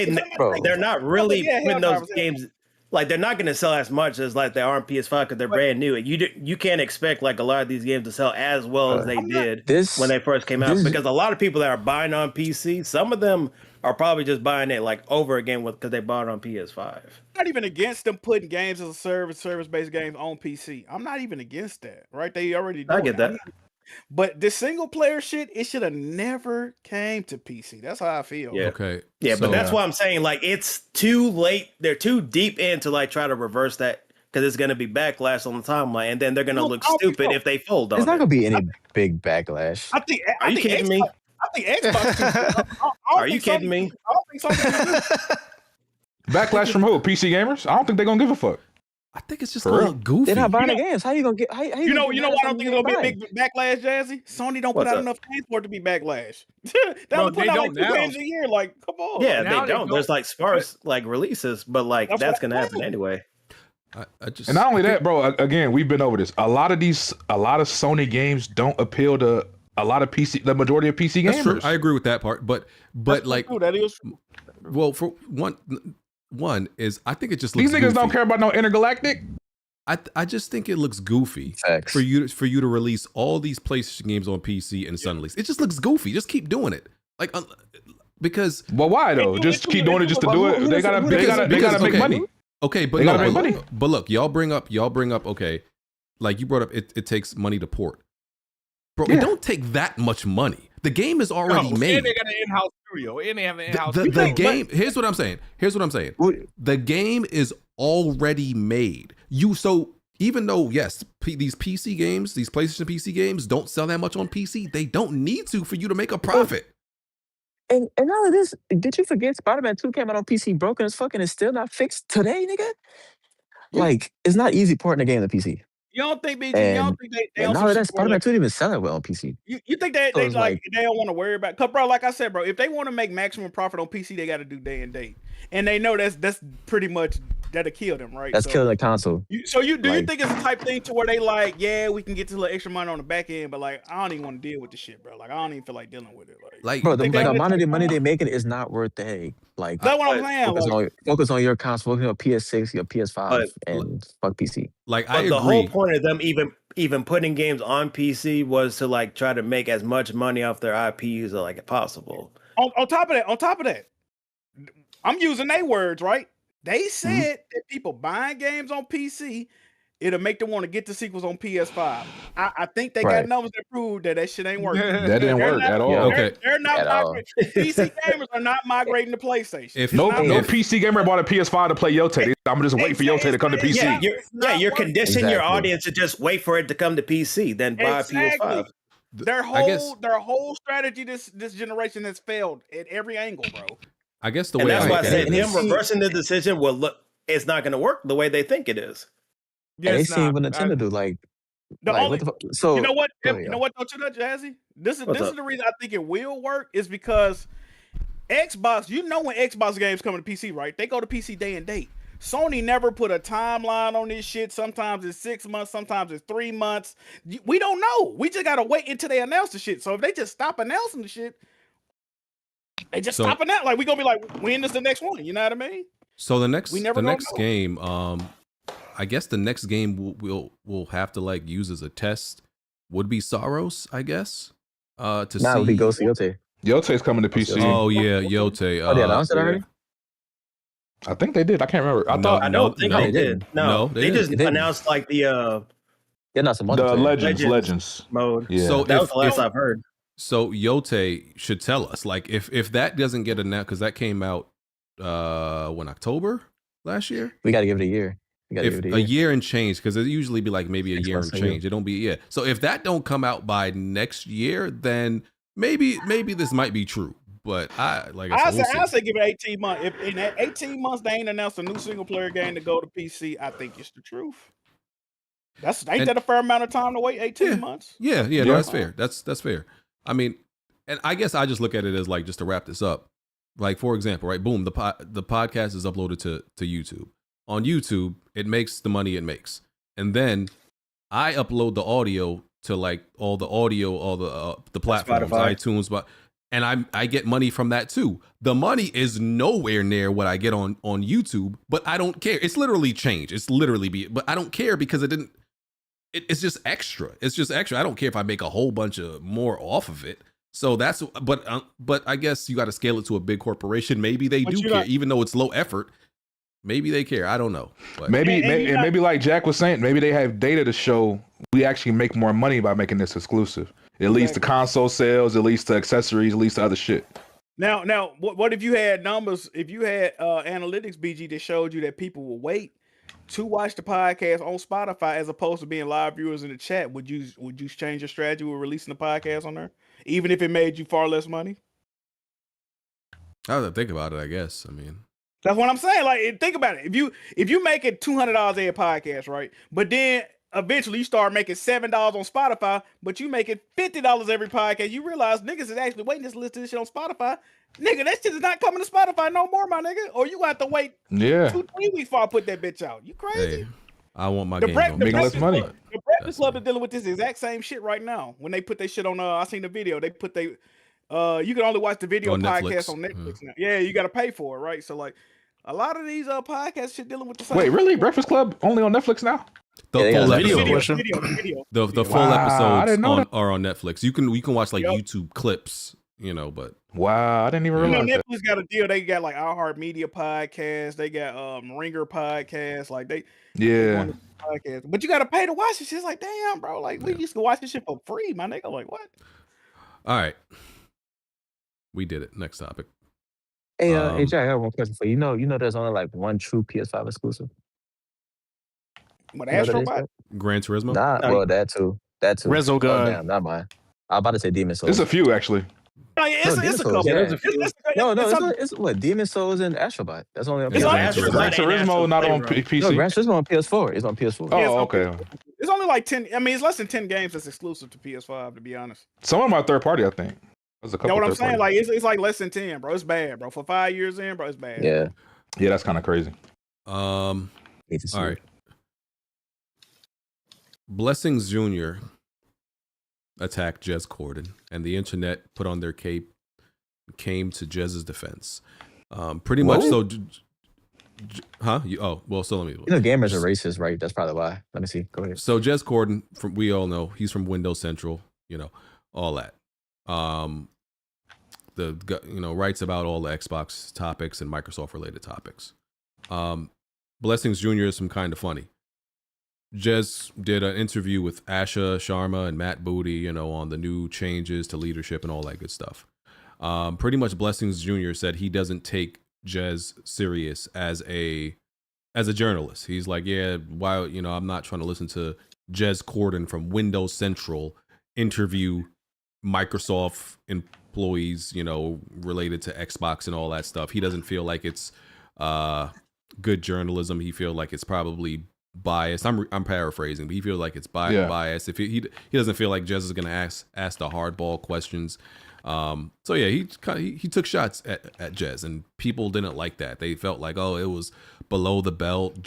they're not really putting those games. Like, they're not going to sell as much as like they are on PS5 because they're brand new. You can't expect like a lot of these games to sell as well as they did when they first came out, because a lot of people that are buying on PC, some of them are probably just buying it like over again because they bought it on PS5. I'm not even against them putting games as a service-based games on PC. I'm not even against that, right? They already do. I get that. But the single player shit, it should have never came to PC. That's how I feel. Yeah. Okay. Yeah, but that's why I'm saying like it's too late. They're too deep in to like try to reverse that, because it's going to be backlash on the timeline, and then they're going to look stupid if they fold on it. There's not going to be any big backlash. Are you kidding me? I think Xbox. Are you kidding me? I don't think something. Backlash from who? PC gamers? I don't think they're gonna give a fuck. I think it's just a little goofy. They're not buying the games. How you gonna get? How you know what I don't think it's gonna be a big backlash, Jazzy? Sony don't put out enough games for it to be backlash. They only put out like 2 games a year. Like, come on. Yeah, they don't. There's like sparse like releases, but like that's gonna happen anyway. And not only that, bro. Again, we've been over this. A lot of Sony games don't appeal to a lot of the majority of PC gamers. That's true. I agree with that part, but like, true. That is true. Well, for one is I think it just these looks niggas goofy. don't care about no intergalactic. I just think it looks goofy for you to release all these PlayStation games on PC and suddenly it just looks goofy. Just keep doing it, like because. Well, why though? Just keep doing it just to do it. They gotta make money. Okay, but look, y'all bring up. Okay, like you brought up, it takes money to port. Bro, it don't take that much money. The game is already made. And they got an in-house studio. And they have an in-house the game. Here's what I'm saying. The game is already made. even though yes, these PC games, these PlayStation PC games don't sell that much on PC, they don't need to for you to make a profit. And all of this, did you forget Spider-Man 2 came out on PC broken as fucking and still not fixed today, nigga? Like, it's not easy porting a game to PC. You don't think, BG? And, you don't think they and on all some of that, shit Spider-Man like, 2 didn't even sell it well on PC. You think they So it's like they don't want to worry about? Cause bro, like I said, bro, if they want to make maximum profit on PC, they got to do day and date, and they know that's pretty much that'll kill them, right? that's so, killing the console. do you think it's the type thing to where they like, yeah, we can get to a little extra money on the back end, but like I don't even want to deal with the shit, bro. Like I don't even feel like dealing with it. Like Bro, the amount of the money they're making is not worth the headache. Like that's what I'm saying. Focus on your console, focus on PS6, your PS5, and fuck PC. Like I agree. The whole point of them even putting games on PC was to like try to make as much money off their IPs like possible. On top of that, I'm using their words, right? They said that people buying games on PC, it'll make them want to get the sequels on PS5. I think they got numbers that prove that shit ain't working. That didn't work at all. Okay. They're not migrating. PC gamers are not migrating to PlayStation. If no PC gamer bought a PS5 to play Yote, I'm just waiting for Yote to come to PC. You're conditioning your audience to just wait for it to come to PC, then buy a PS5. Their whole strategy this generation has failed at every angle, bro. I guess the and way that's why I said them reversing the decision will look. It's not going to work the way they think it is. Yeah, and they see what Nintendo do. Like what the fuck? So you know what? You know what? Don't you know, Jazzy? This is the reason I think it will work is because Xbox. You know when Xbox games come to PC, right? They go to PC day and date. Sony never put a timeline on this shit. Sometimes it's 6 months, sometimes it's 3 months. We don't know. We just gotta wait until they announce the shit. So if they just stop announcing the shit, they just stop announcing. Like we gonna be like, when is the next one? You know what I mean? So the next game, I guess the next game we'll have to like use as a test would be Soros, I guess. To see. Would be Ghost Yote. Yote's coming to PC. Oh yeah, Yote. Oh, they announced it already? I think they did. I can't remember. I don't think they did. No, they just announced like the Legends mode. Yeah. So that was the last I've heard. So Yote should tell us, like, if that doesn't get announced, because that came out when October last year. We got to give it a year. A year and change, because it usually be like maybe a year and change. It don't be So if that don't come out by next year, then maybe this might be true. But I say give it 18 months. If in that 18 months they ain't announced a new single player game to go to PC, I think it's the truth. Ain't that a fair amount of time to wait? 18 months. Yeah, no, that's fair. That's fair. I mean, and I guess I just look at it as like, just to wrap this up. Like, for example, right? Boom, the podcast is uploaded to YouTube. On YouTube, it makes the money it makes, and then I upload the audio to like all the platforms, Spotify, iTunes, and I get money from that too. The money is nowhere near what I get on YouTube, but I don't care. It's literally change. But I don't care because it's just extra. It's just extra. I don't care if I make a whole bunch of more off of it. So but I guess you got to scale it to a big corporation. Maybe they do care, even though it's low effort. Maybe they care. I don't know. But. Maybe like Jack was saying, maybe they have data to show we actually make more money by making this exclusive. It leads to console sales, it leads to accessories, it leads to other shit. Now, what if you had numbers? If you had analytics, BG, that showed you that people will wait to watch the podcast on Spotify as opposed to being live viewers in the chat, would you change your strategy with releasing the podcast on there, even if it made you far less money? I have to think about it. I guess. I mean. That's what I'm saying. Like, think about it. If you make it $200 a podcast, right? But then eventually you start making $7 on Spotify, but you make it $50 every podcast. You realize niggas is actually waiting to listen to this shit on Spotify. Nigga, that shit is not coming to Spotify no more, my nigga. Or you have to wait 2-3 weeks before I put that bitch out. You crazy? Hey, I want my game on making less money. The Breakfast Club is dealing with this exact same shit right now. When they put their shit on, I seen the video. They put you can only watch the video podcast on Netflix now. Yeah, you got to pay for it, right? So like, a lot of these podcasts shit dealing with the same. Wait, really? Breakfast Club only on Netflix now? The full episode. Video. The full episodes are on Netflix. You can watch like YouTube clips, but wow, I didn't even realize that. Netflix got a deal. They got like iHeartMedia podcast. They got Ringer podcast. Like they podcast. But you got to pay to watch this shit. It's like, damn, bro. Like we used to watch this shit for free, my nigga. Like what? All right, we did it. Next topic. Hey, Jack, I have one question for you. You know, there's only like one true PS5 exclusive. What, You know what that is, Astrobot? bro? Gran Turismo. Nah, well, that too. That too. Resogun. Oh, damn, not mine. I was about to say Demon Souls. There's a few actually. No, yeah, No, it's Demon a Souls, couple. yeah. there's a few. It's what Demon Souls and Astrobot. That's only on It's PS4. on Gran Astrobot. Turismo not on PC. No, Gran Turismo on PS4. It's on PS4. Oh, okay. It's only like 10. I mean, it's less than 10 games that's exclusive to PS5, to be honest. Some of them are third party, I think. There's a couple. You know what I'm third saying? parties. Like it's like less than 10, bro. It's bad, bro. For 5 years in, bro, it's bad. Yeah. Yeah, that's kind of crazy. All right. Blessings Jr. attacked Jez Corden, and the internet put on their cape, came to Jez's defense. Pretty much so. Huh? So let me. You know, gamers are racist, right? That's probably why. Let me see. Go ahead. So Jez Corden, we all know he's from Windows Central. You know, all that. Writes about all the Xbox topics and Microsoft related topics. Blessings Jr. is some kind of funny. Jez did an interview with Asha Sharma and Matt Booty, on the new changes to leadership and all that good stuff. Pretty much Blessings Jr. said he doesn't take Jez serious as a journalist. He's like, yeah, why, I'm not trying to listen to Jez Corden from Windows Central interview Microsoft employees, related to Xbox and all that stuff. He doesn't feel like it's good journalism. He feels like it's probably biased. I'm paraphrasing, but he feels like it's biased. If he doesn't feel like Jez is going to ask the hardball questions. So yeah, he took shots at Jez, and people didn't like that. They felt like, oh, it was below the belt.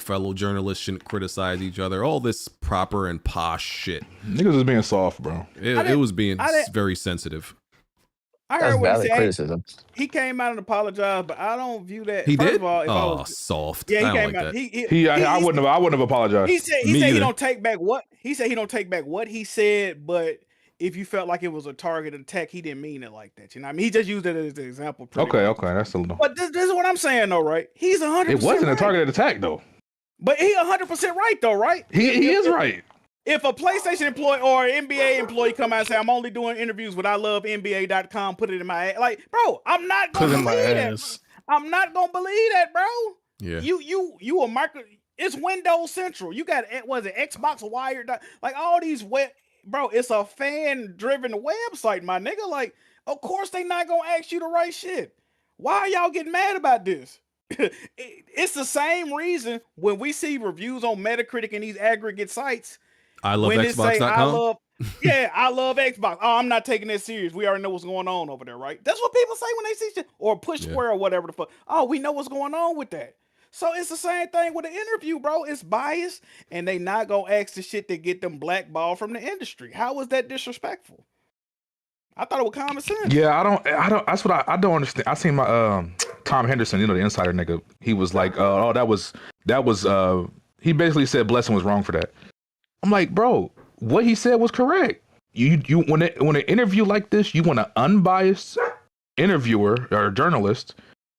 Fellow journalists shouldn't criticize each other. All this proper and posh shit. Niggas was being soft, bro. It was being very sensitive. I heard what he said. Criticism. He came out and apologized, but I don't view that. He First did. Of all, soft. Yeah, he I came like out. that. I wouldn't have apologized. He said he don't take back what he said. He don't take back what he said, but if you felt like it was a targeted attack, he didn't mean it like that. I mean, he just used it as an example. Okay, that's a little. But this is what I'm saying, though, right? He's 100%. It wasn't right. a targeted attack, though. But he 100% right, though, right? He is right. If a PlayStation employee or an NBA employee come out and say, I'm only doing interviews with ILoveNBA.com, put it in my ass. Like, bro, I'm not going to believe that. I'm not going to believe that, bro. Yeah. You a market. It's Windows Central. You got, was it Xbox Wired? Like, all these bro, it's a fan-driven website, my nigga. Like, of course they not going to ask you the right shit. Why are y'all getting mad about this? It's the same reason when we see reviews on Metacritic and these aggregate sites. I love Xbox.com. I love Xbox. Oh, I'm not taking that serious. We already know what's going on over there, right? That's what people say when they see shit. Or Push Square or whatever the fuck. Oh, we know what's going on with that. So it's the same thing with the interview, bro. It's biased, and they not gonna ask the shit that get them blackballed from the industry. How is that disrespectful? I thought it was common sense. Yeah, I don't. That's what I don't understand. I seen my Tom Henderson, the insider nigga. He was like, that was. He basically said Blessing was wrong for that. I'm like, bro, what he said was correct. You when an interview like this, you want an unbiased interviewer or journalist,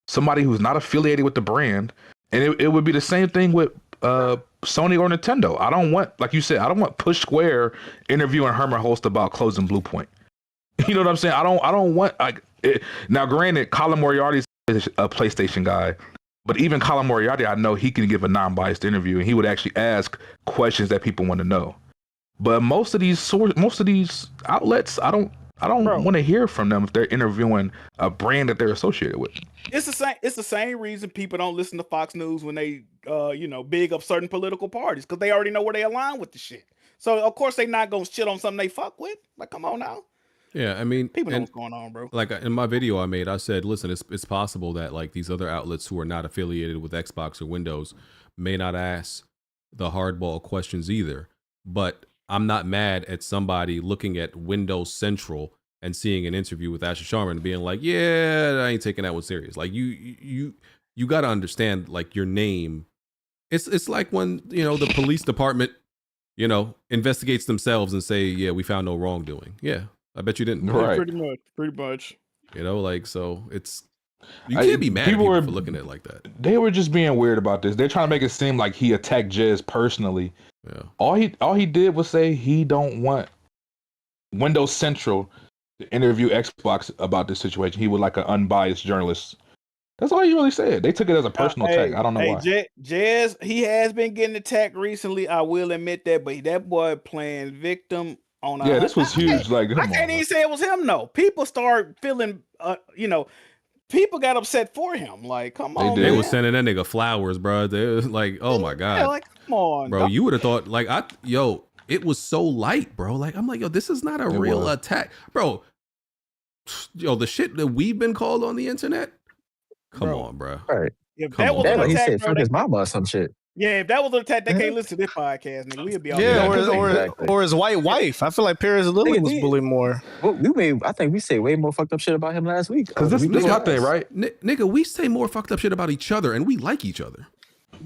somebody who's not affiliated with the brand, and it would be the same thing with Sony or Nintendo. I don't want, like you said, I don't want Push Square interviewing Herman Holst about closing Bluepoint. You know what I'm saying? I don't want now. Granted, Colin Moriarty is a PlayStation guy, but even Colin Moriarty, I know he can give a non-biased interview, and he would actually ask questions that people want to know. But most of these outlets, I don't want to hear from them if they're interviewing a brand that they're associated with. It's the same reason people don't listen to Fox News when they big up certain political parties, because they already know where they align with the shit. So of course they not gonna shit on something they fuck with. Like, come on now. Yeah, I mean, people know what's going on, bro. Like in my video I made, I said, listen, it's possible that like these other outlets who are not affiliated with Xbox or Windows may not ask the hardball questions either. But I'm not mad at somebody looking at Windows Central and seeing an interview with Asher Sharma and being like, yeah, I ain't taking that one serious. Like you got to understand, like, your name. It's like when, the police department, investigates themselves and say, yeah, we found no wrongdoing. Yeah. I bet you didn't. Right. Pretty much. So it's, you can't be mad at people for looking at it like that. They were just being weird about this. They're trying to make it seem like he attacked Jez personally. Yeah. All he did was say he don't want Windows Central to interview Xbox about this situation. He would like an unbiased journalist That's all he really said. They took it as a personal attack. I don't know why. Jez, he has been getting attacked recently. I will admit that, but that boy playing victim on a. Yeah, this was huge. Like, I can't even say it was him. No, people start feeling, people got upset for him. Like, come on, They man. was sending that nigga flowers, bro. They was like, oh my god, yeah, like, come on, bro. You would have thought, like, it was so light, bro. Like, I'm like, yo, this is not a real attack, bro. Yo, the shit that we've been called on the internet. Come on, bro. Right. If that was an he attack, said, fuck his mama or some shit. Yeah, if that was an attack, they can't listen to this podcast, nigga. We'd be all or his white wife. I feel like Paris Lily was bullied more. Well, I think we say way more fucked up shit about him last week. Because this my thing, right? Nigga, we say more fucked up shit about each other, and we like each other.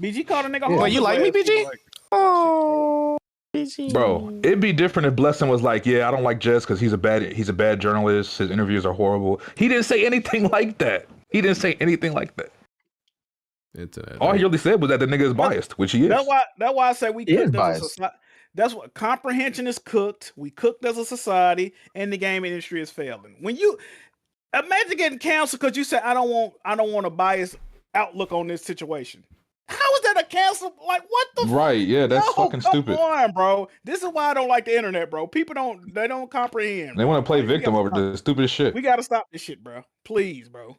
BG called a nigga. Well, you like me, BG? Oh, BG. Bro, it'd be different if Blessing was like, yeah, I don't like Jez because he's a bad journalist. His interviews are horrible. He didn't say anything like that. All he really said was that the nigga is biased, which he is. That's why I say we cooked as a society. That's what comprehension is cooked. We cooked as a society, and the game industry is failing. When you imagine getting canceled because you said I don't want a biased outlook on this situation. How is that a cancel? Like, what the? Right? Yeah, that's fucking stupid. Come on, bro. This is why I don't like the internet, bro. People don't comprehend. They want to play victim over the stupidest shit. We gotta stop this shit, bro. Please, bro.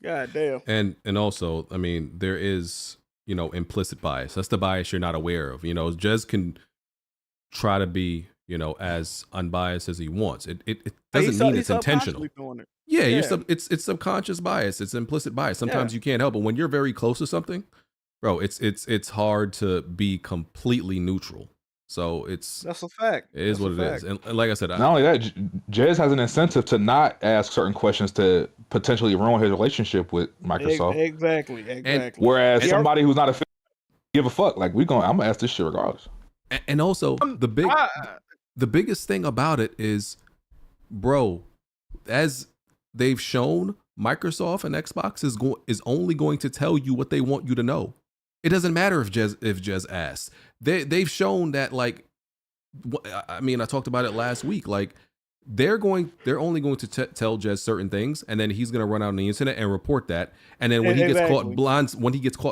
God damn. And also, I mean, there is, implicit bias. That's the bias you're not aware of. Jez can try to be, as unbiased as he wants. It doesn't mean it's intentional. Yeah, it's subconscious bias. It's implicit bias. Sometimes you can't help it. When you're very close to something, bro, it's hard to be completely neutral. So that's a fact. It is what it is. And like I said, not only that, Jez has an incentive to not ask certain questions to potentially ruin his relationship with Microsoft. Exactly. And whereas somebody who's not a give a fuck, like I'm gonna ask this shit regardless. And also the biggest thing about it is, bro, as they've shown, Microsoft and Xbox is only going to tell you what they want you to know. It doesn't matter if Jez asks. They've shown that, like, I mean, I talked about it last week. Like, they're only going to tell Jez certain things, and then he's going to run out on the internet and report that. And then when he gets caught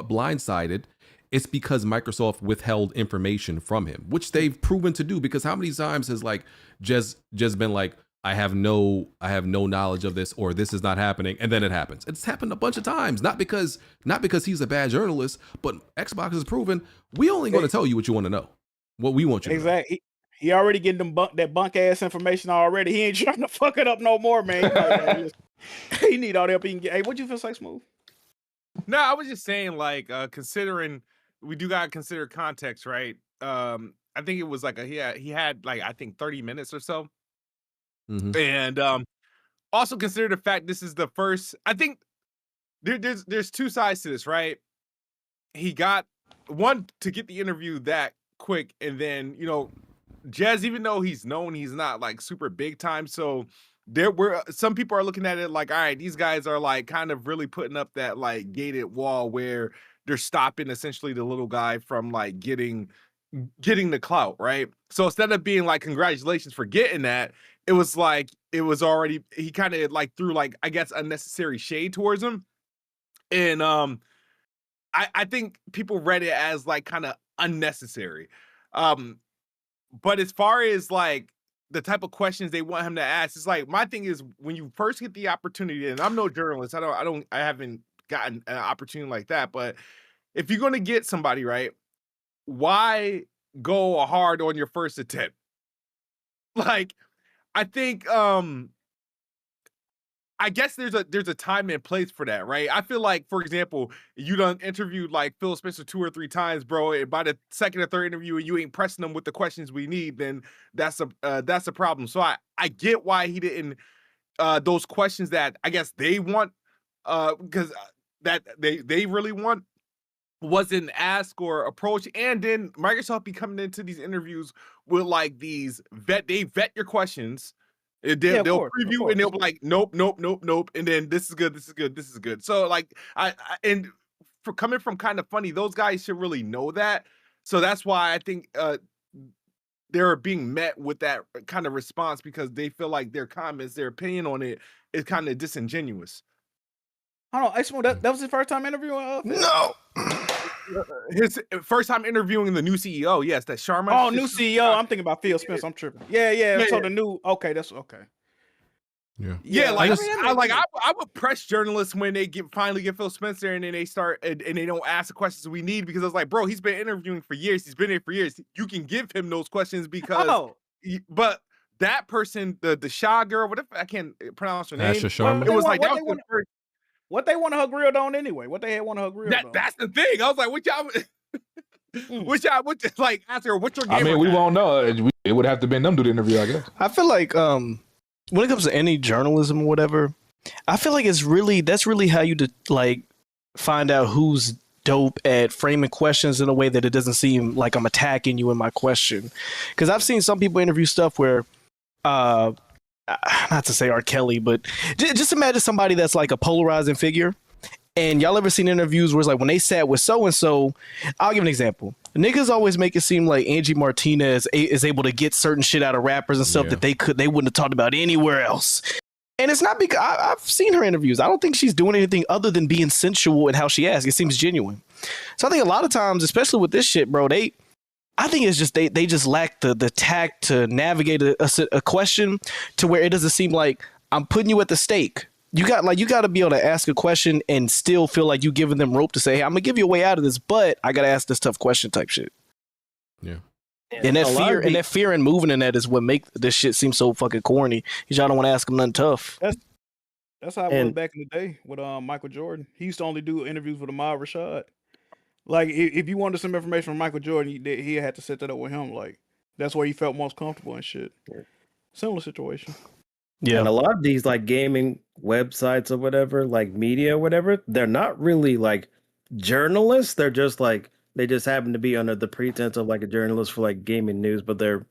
blindsided, it's because Microsoft withheld information from him, which they've proven to do. Because how many times has like Jez been like, I have no knowledge of this, or this is not happening, and then it happens. It's happened a bunch of times, not because he's a bad journalist, but Xbox has proven we only going to tell you what you want to know, what we want you to know. Exactly. He already getting that bunk ass information already. He ain't trying to fuck it up no more, man. He need all the help he can get. Hey, what'd you feel like, Smooth? No, I was just saying, like, considering we do gotta consider context, right? I think it was like he had like, I think 30 minutes or so. Mm-hmm. And also consider the fact this is the first. I think there's two sides to this, right? He got one to get the interview that quick, and then Jez, even though he's known, he's not like super big time. So some people are looking at it like, all right, these guys are like kind of really putting up that like gated wall where they're stopping essentially the little guy from like getting the clout, right? So instead of being like, congratulations for getting that, it was like, it was already, he kind of like threw like, I guess, unnecessary shade towards him. And I think people read it as like kind of unnecessary. But as far as like the type of questions they want him to ask, it's like, my thing is, when you first get the opportunity, and I'm no journalist, I haven't gotten an opportunity like that, but if you're going to get somebody, right, why go hard on your first attempt? Like, I think I guess there's a time and place for that, right? I feel like, for example, you done interviewed like Phil Spencer 2 or 3 times, bro, and by the second or third interview and you ain't pressing them with the questions we need, then that's a problem. So I get why he didn't those questions that I guess they want because that they really want wasn't asked or approached. And then Microsoft be coming into these interviews with like these vet your questions. They'll preview and they'll be like, nope. And then this is good. So like I and for coming from Kind of Funny, those guys should really know that. So that's why I think they're being met with that kind of response, because they feel like their comments, their opinion on it is kind of disingenuous. Hold on, that was his first time interviewing. No. His first time interviewing the new CEO. Yes, that's Sharma. Oh, new CEO. I'm thinking about Phil Spencer. I'm tripping. Yeah. So the new. Okay, that's okay. Yeah. I would press journalists when they finally get Phil Spencer and then they start and they don't ask the questions we need because I was like, bro, he's been interviewing for years. He's been here for years. You can give him those questions because. But that person, the Shaw girl, whatever, I can't pronounce her name. Asha Sharma. It was like that was the first. What they wanted her grilled on anyway? What they had wanted her grilled on? That's the thing. I was like, what y'all like ask her what's your game? I mean, we won't know. It would have to been them do the interview, I guess. I feel like when it comes to any journalism or whatever, I feel like that's really how you find out who's dope at framing questions in a way that it doesn't seem like I'm attacking you in my question. Because I've seen some people interview stuff where not to say R. Kelly, but just imagine somebody that's like a polarizing figure. And y'all ever seen interviews where it's like when they sat with so-and-so, I'll give an example. Niggas always make it seem like Angie Martinez is able to get certain shit out of rappers and stuff that they wouldn't have talked about anywhere else. And it's not because I've seen her interviews. I don't think she's doing anything other than being sensual in how she asks. It seems genuine. So I think a lot of times, especially with this shit, bro, I think it's just they just lack the tact to navigate a question to where it doesn't seem like I'm putting you at the stake. You got to be able to ask a question and still feel like you giving them rope to say, hey, I'm gonna give you a way out of this, but I gotta ask this tough question type shit. Yeah. And that fear and moving in that is what make this shit seem so fucking corny. Because y'all don't want to ask them nothing tough. That's how it was back in the day with Michael Jordan. He used to only do interviews with Ahmad Rashad. Like if you wanted some information from Michael Jordan, he had to set that up with him. Like that's where he felt most comfortable and shit. Similar situation. Yeah, and a lot of these like gaming websites or whatever, like media or whatever, they're not really like journalists. They're just like they just happen to be under the pretense of like a journalist for like gaming news, but they're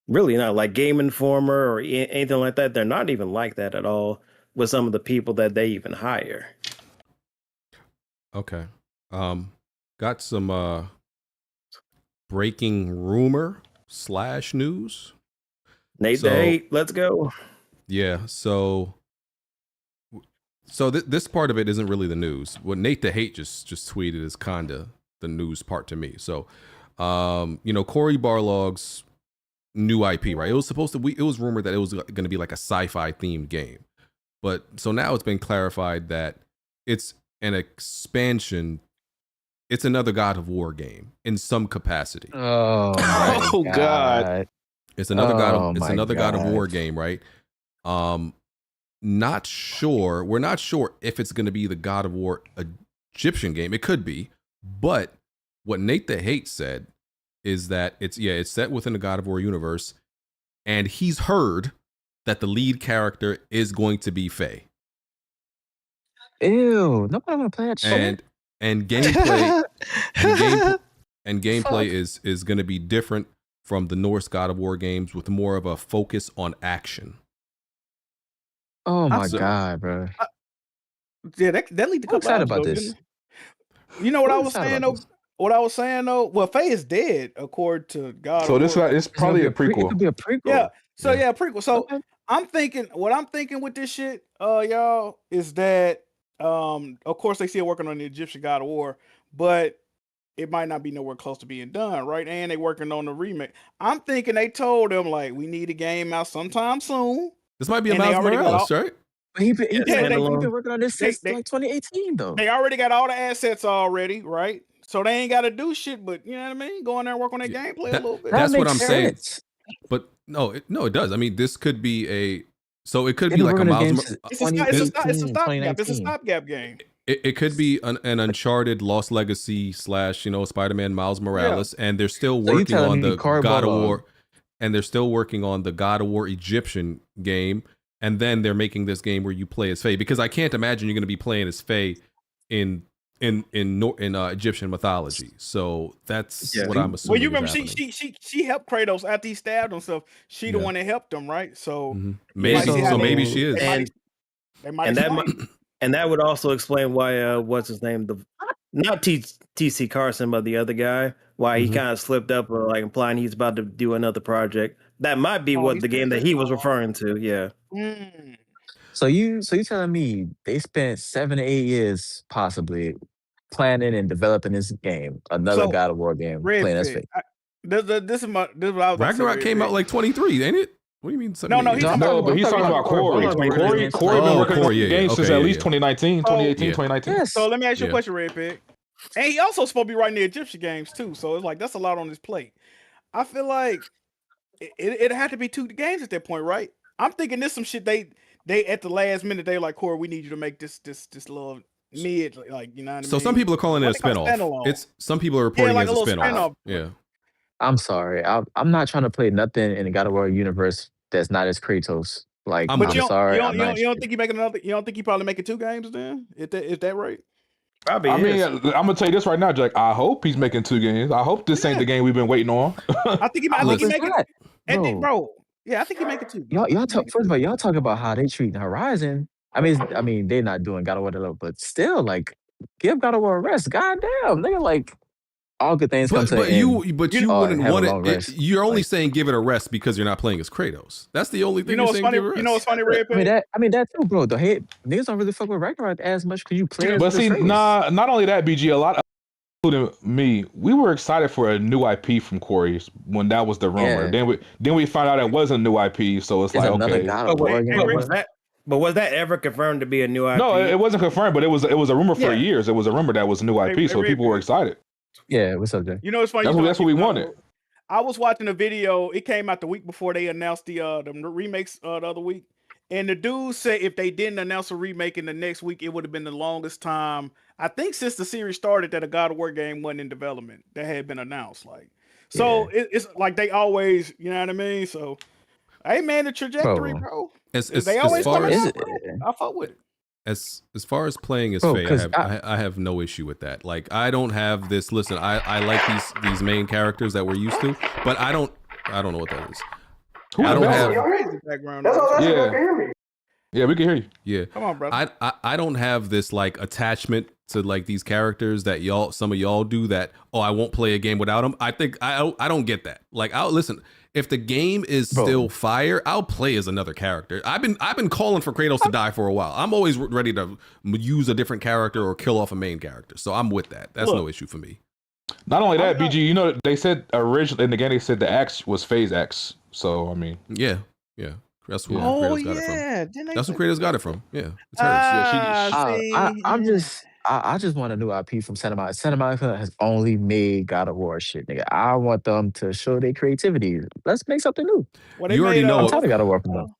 really not like Game Informer or anything like that. They're not even like that at all with some of the people that they even hire. Okay. Got some breaking rumor / news. Nate the Hate, let's go. Yeah, so this part of it isn't really the news. What Nate the Hate just tweeted is kinda the news part to me. So Cory Barlog's new IP, right? It was supposed to it was rumored that it was gonna be like a sci-fi themed game. But so now it's been clarified that it's an expansion. It's another God of War game in some capacity. Oh, right? God! It's another God of War game, right? Not sure. We're not sure if it's going to be the God of War Egyptian game. It could be, but what Nate the Hate said is that it's set within the God of War universe, and he's heard that the lead character is going to be Faye. Ew! Nobody want to play that shit. And gameplay and gameplay is going to be different from the Norse God of War games with more of a focus on action. Oh my God, bro! Yeah, that lead to I'm excited about this. You know what I was saying though? What I was saying though? Well, Faye is dead according to God. So it's probably a prequel. It could be a prequel. Yeah. So yeah, prequel. So I'm thinking with this shit, y'all, is that of course they still working on the Egyptian God of War, but it might not be nowhere close to being done, right? And they working on the remake. I'm thinking they told them like we need a game out sometime soon. This might be a Miles Morales, right? He's been working on this since like 2018, though. They already got all the assets already, right? So they ain't got to do shit, but you know what I mean? Go in there and work on their gameplay a little bit. That's what I'm saying. But no, it does. I mean, this could be it could be like a Miles. It's a stopgap game. It could be an Uncharted Lost Legacy / Spider-Man Miles Morales, and they're still working on the God of War. And they're still working on the God of War Egyptian game, and then they're making this game where you play as Faye. Because I can't imagine you're going to be playing as Faye in Egyptian mythology. So that's what I'm assuming. Well, you remember she helped Kratos after he stabbed himself. She the one that helped him, right? So maybe she is. And that would also explain why what's his name, not TC Carson, but the other guy, why he kind of slipped up, like implying he's about to do another project. That might be what the game that he was referring to. Yeah. So you telling me they spent 7 to 8 years possibly planning and developing this game, another So God of War game, Red playing as Pick. fake. This is what I was about to say. Ragnarok Red came Pick. out like 23, ain't it? What do you mean? No, he's No, talking No, about but he's talking about Corey. Both are Corey games. been Oh, working on Corey, the yeah, game yeah. since Okay, at yeah, least yeah. 2019, So- 2018, Yeah. 2019. Yes. So let me ask you a Yeah. question, Red Pick. And he also supposed to be writing the Egyptian games too. So it's like that's a lot on his plate. I feel like it had to be 2 games at that point, right? I'm thinking this some shit they at the last minute they like, Corey, we need you to make this little mid, like, you know what I mean? So some people are calling it a What they call spinoff. standalone. It's some people are reporting like it as a a little spinoff. spinoff. Yeah. I'm sorry. I'm not trying to play nothing in the God of War universe that's not as Kratos. Like, I'm I'm But you don't, sorry. you I'm don't, you not. don't, you don't think you making another? You don't think you probably making 2 games then? Is that right? Probably I mean, is. I'm gonna tell you this right now, Jack. I hope he's making 2 games. I hope this ain't the game we've been waiting on. I think he Listen. making. Not, And then, bro. bro, yeah, I think he making 2. Y'all talk first of all. Y'all talk about how they treating Horizon. I mean, they're not doing God of War level, but still, like, give God of War a rest. Goddamn, nigga, like, all good things come to an end. You wouldn't have a want long it. rest. You're only Like- saying give it a rest because you're not playing as Kratos. That's the only thing You know you're what's saying. funny? Give it a rest. You know what's funny, Red Pick? I mean that too, bro. The hate niggas don't really fuck with Ragnarok as much because you play as But the see, Kratos. not only that, BG, a lot of, including me, we were excited for a new IP from Corey when that was the rumor. Yeah. Then we found out it was a new IP, so it's It's like, another okay. God But of War wait, game. but bro. was that ever confirmed to be a new IP? No, it wasn't confirmed, but it was a rumor for Yeah. years. It was a rumor that was a new IP, Hey, so Red people were excited. Yeah, what's up, Jay? You know what's funny? That's what we wanted. I was watching a video. It came out the week before they announced the remakes the other week, and the dude said if they didn't announce a remake in the next week, it would have been the longest time I think since the series started that a God of War game wasn't in development that had been announced. Like, so it's like they always, you know what I mean? So, hey man, the trajectory, bro. They always coming out, bro. I fuck with it. As far as playing as Bro, Faye, 'cause I have no issue with that. Like, I don't have this. Listen, I like these main characters that we're used to, but I don't know what that is. I don't have. Yeah, we can hear you. Yeah, come on, brother. I don't have this like attachment to like these characters that some of y'all do. That I won't play a game without them. I think I don't get that. Like, I'll listen. If the game is still fire, I'll play as another character. I've been calling for Kratos to die for a while. I'm always ready to use a different character or kill off a main character. So I'm with that. That's no issue for me. Not only that, BG, you know, they said originally in the game they said the axe was Faye's axe. So I mean, yeah, that's where Kratos got it from. That's where Kratos got it from. Yeah, it's hers. I just want a new IP from Santa Monica. Santa Monica has only made God of War shit, nigga. I want them to show their creativity. Let's make something new. Well, You already know. I'm tired of God of War from them.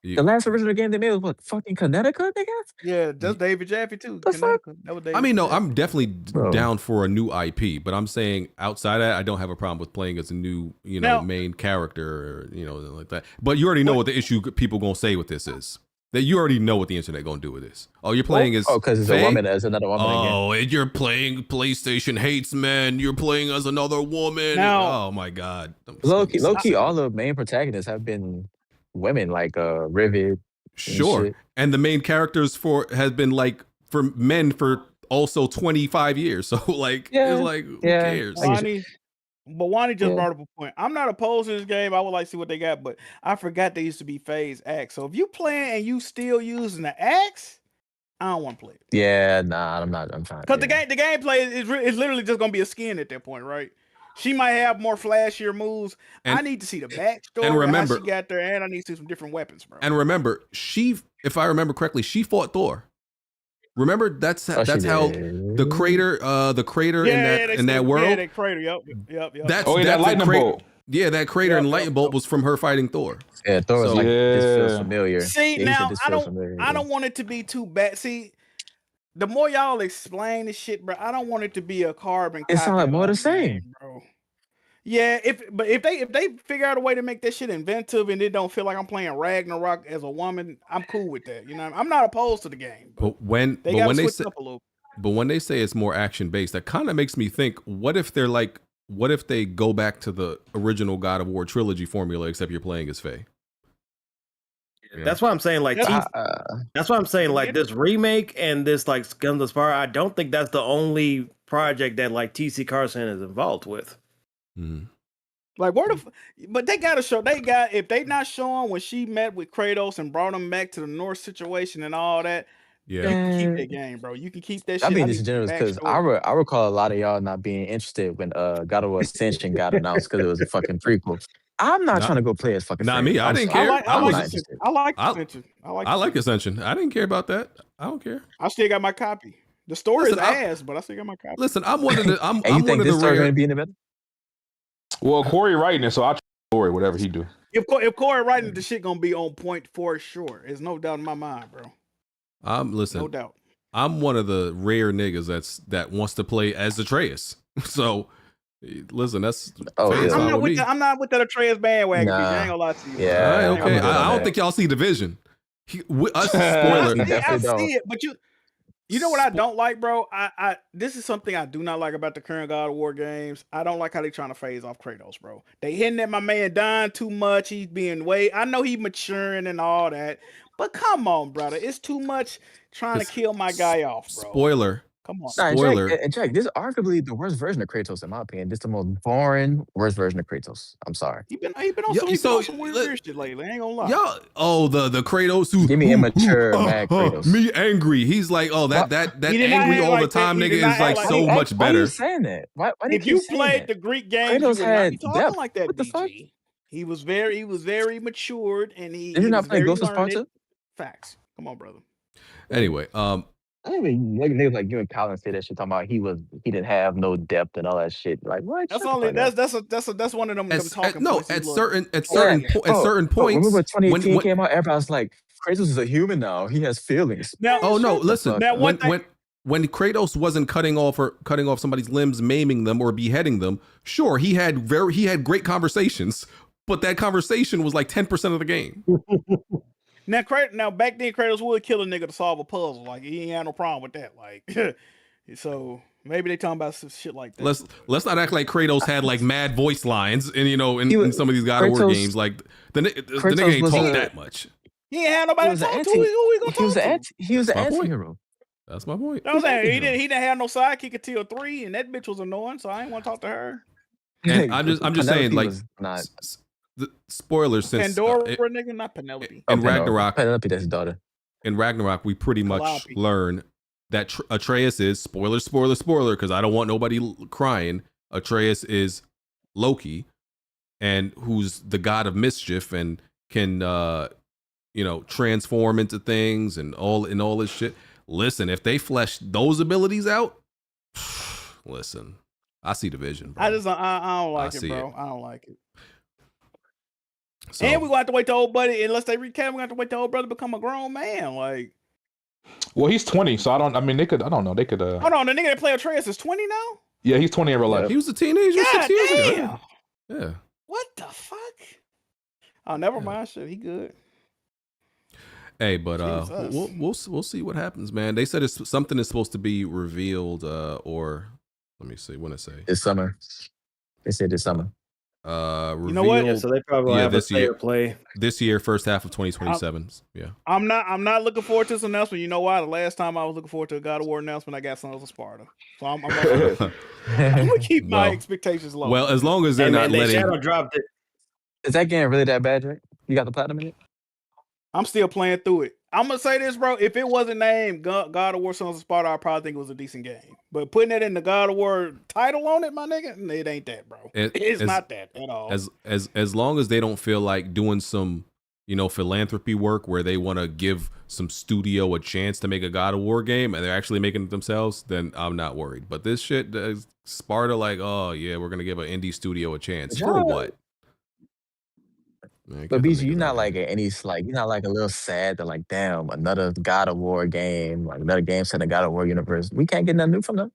The last original game they made was what, fucking Connecticut, nigga? Yeah, that's David Jaffe too. The fuck? That was David I mean, no, Jaffe. I'm definitely down for a new IP, but I'm saying outside of that, I don't have a problem with playing as a new, main character, or, like that. But you already know what the issue people gonna say with this is. That you already know what the internet gonna do with this. Oh, you're playing as because it's Faye? a woman as another woman. Oh, and you're playing PlayStation hates men. You're playing as another woman. Now, oh my god. Low key, all the main protagonists have been women, like Rivet. Sure, and the main characters has been like for men for also 25 years. So like, it's like who cares? But Wani just brought up a point. I'm not opposed to this game. I would like to see what they got, but I forgot they used to be Faye's axe. So if you playing and you still using the axe, I don't want to play it. Yeah, nah, I'm not. I'm fine. Because the gameplay is literally just gonna be a skin at that point, right? She might have more flashier moves. I need to see the backstory and remember, how she got there, and I need to see some different weapons, bro. And remember, if I remember correctly, she fought Thor. Remember, that's how the crater in that world. Yeah, that crater. Yep. That's that lightning bolt. Yeah, that crater and lightning bolt was from her fighting Thor. Yeah, Thor was like, this feels familiar. See, now I don't want it to be too bad. See, the more y'all explain this shit, bro, I don't want it to be a carbon copy. It sounds like more the same, bro. Yeah, if they figure out a way to make that shit inventive and it don't feel like I'm playing Ragnarok as a woman, I'm cool with that. You know, I'm not opposed to the game. But when they say it's more action based, that kind of makes me think: what if they go back to the original God of War trilogy formula, except you're playing as Faye? That's why I'm saying that's why I'm saying like this remake and this like Guns of Fire. I don't think that's the only project that like TC Carson is involved with. Mm-hmm. Like but they gotta show. If they not showing when she met with Kratos and brought him back to the North situation and all that. Yeah, you can keep that game, bro. You can keep that shit. I'm being disingenuous because I recall a lot of y'all not being interested when God of War Ascension got announced because it was a fucking prequel. I'm not trying to go play as fucking. Not me. I didn't care. I like Ascension. I like Ascension. I didn't care about that. I don't care. I still got my copy. The story is ass, but I still got my copy. Listen, I'm one of the. I'm you think one of this the story rare. gonna be in the better? Well, Corey writing it, so I'll Corey whatever he do. If Corey writing the shit gonna be on point for sure. There's no doubt in my mind, bro. Listen. No doubt. I'm one of the rare niggas that wants to play as Atreus. So, listen, that's. I'm not with that Atreus bandwagon. Nah. I ain't gonna lie to you. Yeah, okay. I don't think y'all see Division. Spoiler. I see it, but you know what I don't like, bro? This is something I do not like about the current God of War games. I don't like how they trying to phase off Kratos, bro. They hitting at my man dying too much. He's being I know he's maturing and all that, but come on, brother. It's too much trying to kill my guy off, bro. Spoiler. Come on. Spoiler. And Jack, this is arguably the worst version of Kratos, in my opinion. This is the most boring, worst version of Kratos. I'm sorry. He been on some weird shit lately. I ain't gonna lie. The Kratos who give me immature mad Kratos. Me angry. He's like, that angry all the time nigga is like so much better. Why are you saying that? Why if you played the Greek games, you would not be talking like that. What the fuck? He was very matured, and Did you not play Ghost of Sparta? Facts. Come on, brother. Anyway, I mean, niggas like you and Colin say that shit talking about he didn't have no depth and all that shit. Like what? That's one of them talking. At certain points. Remember 2018 came out, everybody was like, Kratos is a human now. He has feelings. Now, listen. Now, when Kratos wasn't cutting off somebody's limbs, maiming them, or beheading them, sure, he had great conversations, but that conversation was like 10% of the game. Now back then Kratos would kill a nigga to solve a puzzle. Like he ain't had no problem with that. Like so maybe they talking about some shit like that. Let's not act like Kratos had like mad voice lines and in some of these God of War games. Like the nigga ain't talk that much. He ain't had nobody to talk to. Who we gonna talk to? He was an anti-hero. That's my point. I'm saying he didn't have no sidekick until 3, and that bitch was annoying, so I ain't want to talk to her. And I'm just saying, like, the spoilers since Pandora nigga, not Penelope. In Ragnarok, Penelope, that's his daughter. In Ragnarok, we pretty much learn that Atreus is spoiler, because I don't want nobody crying. Atreus is Loki, and who's the god of mischief and can transform into things and all this shit. Listen, if they flesh those abilities out, listen, I see Division, bro. I don't like it, bro. I don't like it. So, and we gonna have to wait till old buddy, unless they recap, we gonna have to wait till old brother become a grown man. Like, well, he's 20, so I don't know. They could. Hold on, the nigga that play Atreus is 20 now? Yeah, he's 20 in real life. He was a teenager 6 years ago. Yeah. What the fuck? Oh, never mind. Shit, he good. Hey, but we'll see what happens, man. They said something is supposed to be revealed, or let me see. When it say this summer. They said this summer. You know what? Yeah, so they probably have this year play this year, first half of 2027. Yeah, I'm not looking forward to this announcement. You know why? The last time I was looking forward to a God of War announcement, I got Sons of Sparta. So I'm gonna keep my expectations low. Well, as long as they're not letting. Shadow dropped it. Is that game really that bad, Drake? You got the platinum in it? I'm still playing through it. I'm gonna say this, bro. If it wasn't named God of War Sons of Sparta, I probably think it was a decent game. But putting it in the God of War title on it, my nigga, it ain't that, bro. It's not that at all. As long as they don't feel like doing some, philanthropy work where they want to give some studio a chance to make a God of War game and they're actually making it themselves, then I'm not worried. But this shit, Sparta, like, oh yeah, we're gonna give an indie studio a chance for what? Man, but BG, you're not like you're not like a little sad that like, damn, another God of War game, like another game set in the God of War universe. We can't get nothing new from them.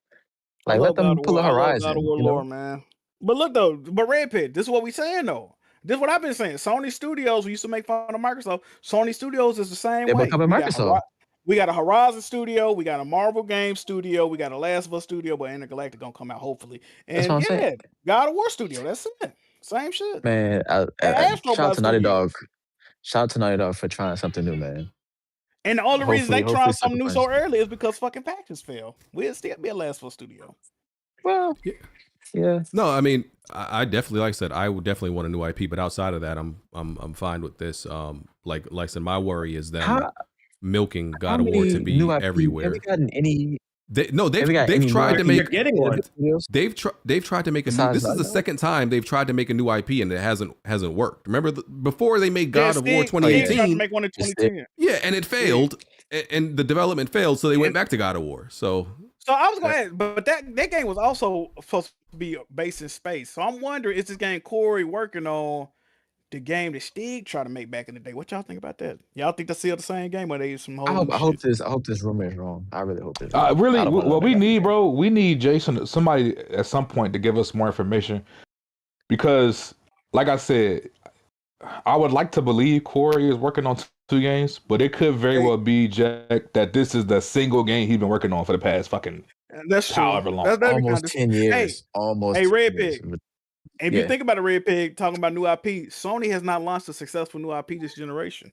Like, let them pull a Horizon. God of War lore, man. But look though, Red Pit, this is what we saying though. This is what I've been saying. Sony Studios, we used to make fun of Microsoft. Sony Studios is the same way. Becoming Microsoft. We got a Horizon studio, we got a Marvel game studio, we got a Last of Us studio, but Intergalactic gonna come out hopefully. And God of War studio, that's it. Same shit. Man, shout out to Naughty Dog. Shout out to Naughty Dog for trying something new, man. And the only reason they trying something new so early is because fucking patches fail. We'll still be a Last of Us studio. Well, Yeah. No, I mean, I definitely, like I said, I would definitely want a new IP, but outside of that, I'm fine with this. Like I said, my worry is them milking God of War to be new IP everywhere. have we gotten any? They've tried to make. You're getting one. They've tried to make a new. This is the second time they've tried to make a new IP and it hasn't worked. Remember before they made God of War 2018, tried to make one in 2010. Yeah, and it failed, and the development failed, so they went back to God of War. So I was going to ask, but that game was also supposed to be based in space. So I'm wondering, is this game Corey working on the game that Stig tried to make back in the day? What y'all think about that? Y'all think that's still the same game, or they use some whole I hope this rumor is wrong. I really hope this. Really, what we need, bro, we need somebody at some point to give us more information, because, like I said, I would like to believe Corey is working on 2 games, but it could very well be, Jack, that this is the single game he's been working on for the past fucking however long. Almost 10 years. Hey, Red Pig. If you think about a Red Pig talking about new IP, Sony has not launched a successful new IP this generation.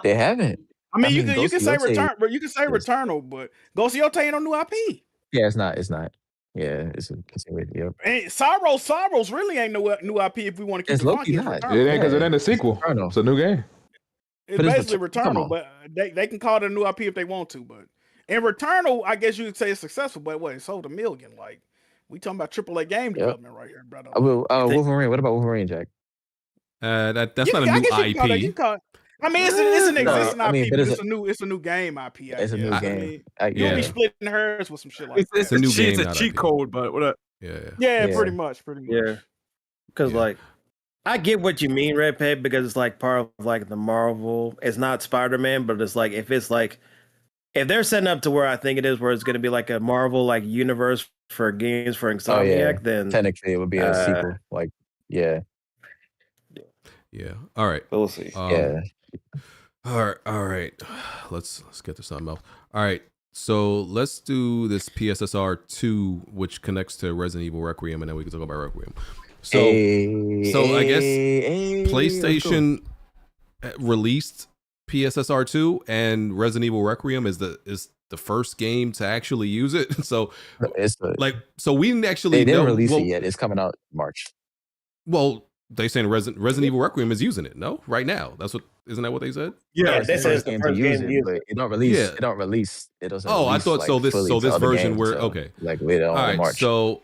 They haven't. I mean, you can say Return, but you can say Returnal, but Ghost of Yotei ain't no new IP. Yeah, it's not. Yeah, it's yep. And Sorrows really ain't no new IP if we want to keep it funky. It ain't because it ain't a sequel. It's a new game. It's basically Returnal, but they can call it a new IP if they want to. But in Returnal, I guess you could say it's successful, but it sold 1 million. Like, we talking about AAA game development right here, brother. Wolverine. What about Wolverine, Jack? That's not a new IP. I mean, it's an existing IP, but it's a new game IP. It's a new game. You'll be splitting hairs with some shit like that. It's a new game. It's a cheat code, but what up? Yeah, pretty much. Yeah, because like, I get what you mean, Red Peg, because it's like part of like the Marvel. It's not Spider-Man, but it's like if they're setting up to where I think it is, where it's going to be like a Marvel like universe for games for Insomniac, then technically it would be a sequel. Like, yeah. All right. We'll see. All right. Let's get to something else. All right. So let's do this PSSR 2, which connects to Resident Evil Requiem, and then we can talk about Requiem. So I guess PlayStation released PSSR 2, and Resident Evil Requiem is the first game to actually use it. So so we didn't actually. They didn't release it yet. It's coming out March. Well, they saying Resident Evil Requiem is using it. No, right now. Isn't that what they said? Yeah, they said it's the first game to use it. It don't release. It don't release. It doesn't. Oh, I thought so. This version where okay, like later on in March. So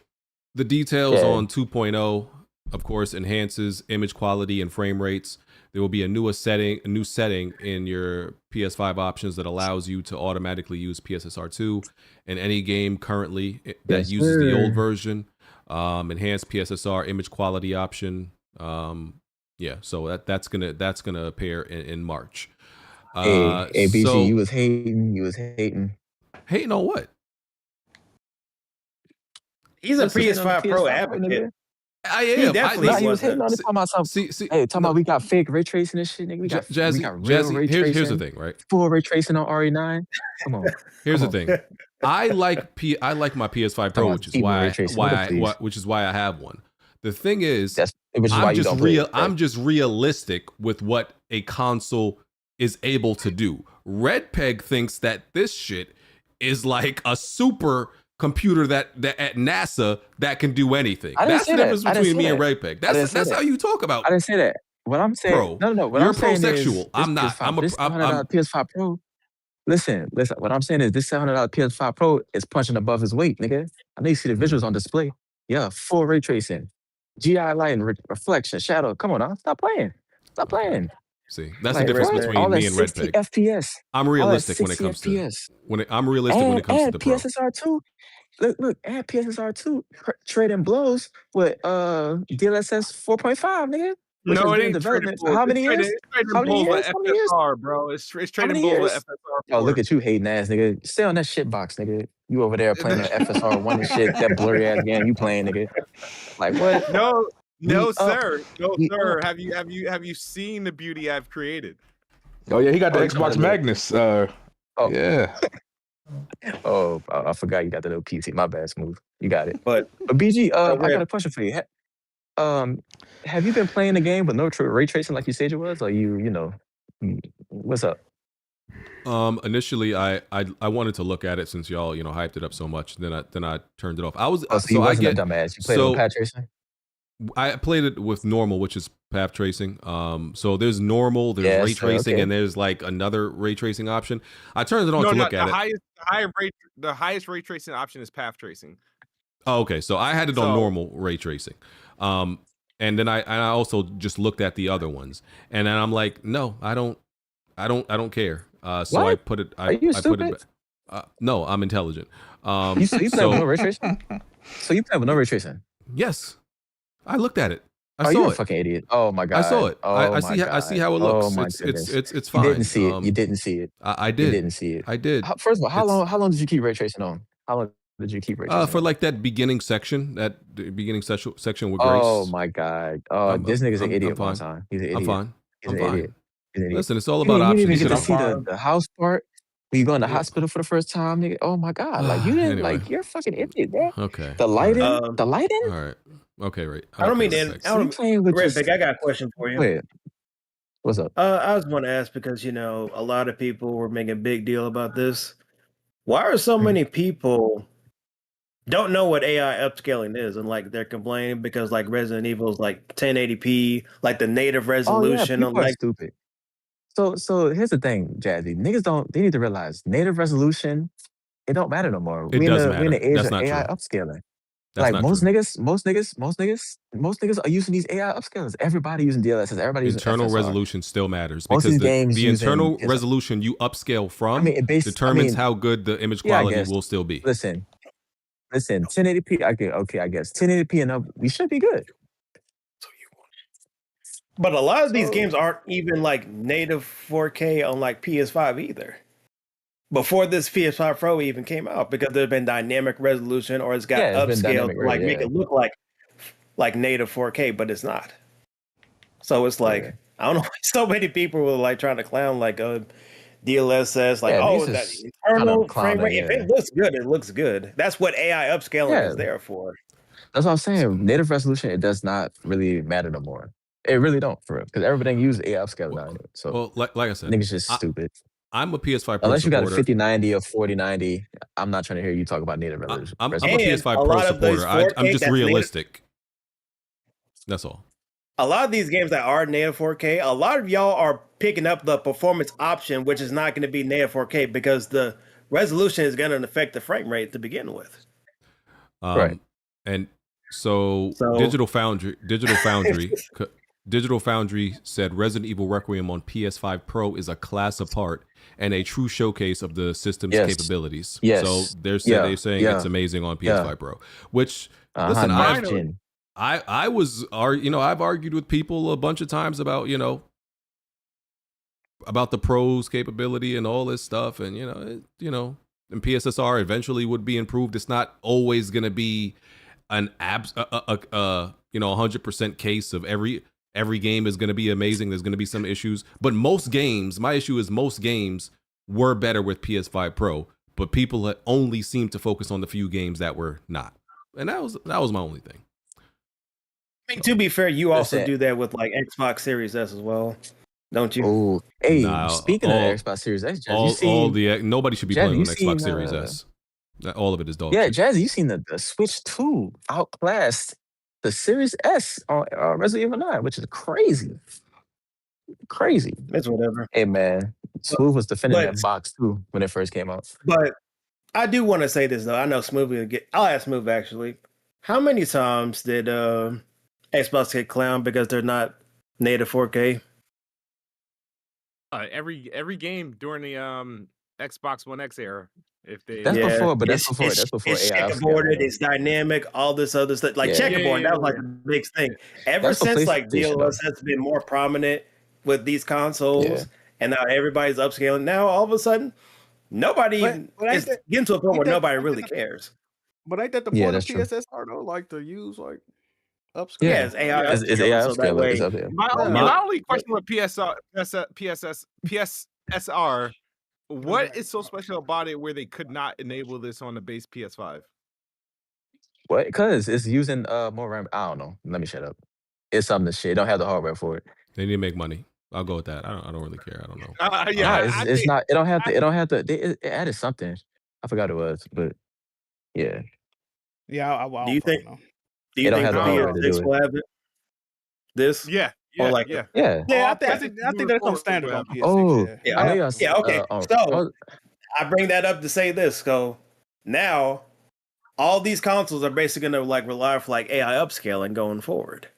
the details on 2.0, of course, enhances image quality and frame rates. There will be a new setting in your PS5 options that allows you to automatically use PSSR 2 in any game currently that uses the old version. Enhanced PSSR image quality option. So that's gonna appear in March. Hey, BG, you was hating. Hating on what? He's a PS5 Pro advocate. I am. He definitely he was hating on it. Talking about we got fake ray tracing and shit, nigga. We got real ray tracing. Here's the thing, right? Full ray tracing on RE9. Come on. Here's the thing. I like my PS5 Pro, which is why I have one. The thing is, I'm just realistic with what a console is able to do. Red Peg thinks that this shit is like a super computer that at NASA that can do anything. That's the difference between me and Red Peg. That's how you talk about. I didn't say that. What I'm saying, bro, no. What you're I'm saying pro-sexual. Is, I'm not. I'm a PS5 Pro. Listen. What I'm saying is this $700 PS5 Pro is punching above his weight, nigga. I know you see the visuals on display. Yeah, full ray tracing, GI lighting, reflection, shadow. Come on, now, stop playing. See, that's the difference between me and Red Peg. FPS. I'm realistic when it comes FPS. to I'm realistic when it comes to the Pro. PSSR 2. Look, add PSSR 2 trading blows with DLSS 4.5, nigga. No, it ain't trading blows. How many years? How many years? FSR, bro. It's trading blows with FSR. Oh, look at you hating ass, nigga. Stay on that shit box, nigga. You over there playing the FSR 1 and shit, that blurry ass game you playing, nigga. Like what? No, sir. Have you seen the beauty I've created? Oh yeah, he got the Xbox Magnus. Yeah. Oh, I forgot you got the little PC. My bad, Smooth. You got it. But BG, I got a question for you. Have you been playing the game with no ray tracing like you said it was, or you know, what's up? Initially, I wanted to look at it since y'all hyped it up so much. Then I turned it off. I was Oh, so you wasn't a dumbass. You played it with path tracing? I played it with normal, which is path tracing. So there's normal, there's ray tracing, and there's like another ray tracing option. I turned it on to look at it. The highest ray tracing option is path tracing. Oh, okay. So I had it on normal ray tracing. And then I also just looked at the other ones, and then I'm like, no, I don't care. So what? I put it. Are you stupid? Put it. No, I'm intelligent. You play with no ray tracing? So you play with no ray tracing? Yes, I looked at it. I saw it. A fucking idiot. Oh my god. I saw it. Oh I see how it looks. Oh my it's fine. You didn't see it. You didn't see it. I did. You didn't see it. I did. First of all, how long did you keep ray tracing on? How long did you keep ray tracing? For like that beginning section, section with Grace. Oh my god. Oh, this nigga's an idiot one time. He's an idiot. I'm fine. He's an idiot. Listen, it's all about options. You didn't even get to see the house part. When you go in the hospital for the first time, nigga. Oh my god. Like you didn't anyway. Like you're a fucking idiot, bro. Okay. The lighting? The lighting? All right. Okay, right. I don't mean to. I got a question for you. Wait. What's up? I was going to ask because a lot of people were making a big deal about this. Why are so many people don't know what AI upscaling is, and like they're complaining because like Resident Evil is like 1080p, like the native resolution. People are stupid. So here's the thing, Jazzy. Niggas they need to realize native resolution. It don't matter no more. It does matter. We're in the age That's of not AI true. upscaling. That's like most niggas are using these AI upscalers. Everybody using DLSS. Everybody using internal FSR. resolution still matters Most because of these games the internal resolution you upscale from determines how good the image quality will still be. Listen, 1080p. I guess 1080p and up, we should be good. But a lot of these games aren't even like native 4K on like PS5 either. Before this PS5 Pro even came out, because there's been dynamic resolution or it's got upscaled to like make it look like native 4K, but it's not. So it's like I don't know. So many people were like trying to clown like DLSS, like that internal frame rate. If it looks good, it looks good. That's what AI upscaling is there for. That's what I'm saying. Native resolution, it does not really matter no more. It really don't, for real, because everything uses AI upscaling now. So, like I said, niggas just stupid. I'm a PS5 Pro unless you got a supporter. 5090 or 4090. I'm not trying to hear you talk about native resolution. I'm a PS5 Pro supporter. I'm just realistic. That's all. A lot of these games that are native 4K, a lot of y'all are picking up the performance option, which is not going to be native 4K because the resolution is going to affect the frame rate to begin with. Right. And so Digital Foundry said Resident Evil Requiem on PS5 Pro is a class apart and a true showcase of the system's capabilities. So they're saying it's amazing on PS5 Pro. Which listen, I've argued with people a bunch of times about the Pro's capability and all this stuff, and and PSSR eventually would be improved. It's not always going to be an 100% case of every game is going to be amazing. There's going to be some issues, but most games, my issue is most games were better with PS5 Pro, but people only seem to focus on the few games that were not, and that was my only thing. I mean, to be fair, you also do that with like Xbox Series S as well, don't you? Oh, hey, speaking of Xbox Series S, nobody should be playing on Xbox Series S. All of it is dog. Yeah, Jazzy, you seen the Switch 2 outclassed the Series S on Resident Evil 9, which is crazy. Crazy. It's whatever. Hey, man. Smooth was defending that box, too, when it first came out. But I do want to say this, though. I know Smooth will get... I'll ask Smooth, actually. How many times did Xbox get clowned because they're not native 4K? Every game during the Xbox One X era. That's before AI. It's checkerboarded, it's dynamic, all this other stuff. Like checkerboard, that was like the big thing. Ever since like DLSS has been more prominent with these consoles, and now everybody's upscaling. Now all of a sudden, nobody is getting to a point where nobody really cares. But ain't that the point of PSSR though? Like to use like upscale. Yeah, it's AI. It's AI upscaling. My only question with PSSR. What is so special about it where they could not enable this on the base PS5? What? Because it's using more RAM. I don't know. Let me shut up. It's something to shit. Don't have the hardware for it. They need to make money. I'll go with that. I don't really care. I don't know. It's not. It don't have to. It don't have to. It added something. I forgot what it was, but yeah. Yeah, I Do you think? know. Do you think the PS6 will have it? This? Yeah. Or like yeah. I think that'll come standard on PS6. Okay. So I bring that up to say this. So now all these consoles are basically gonna like rely for like AI upscaling going forward.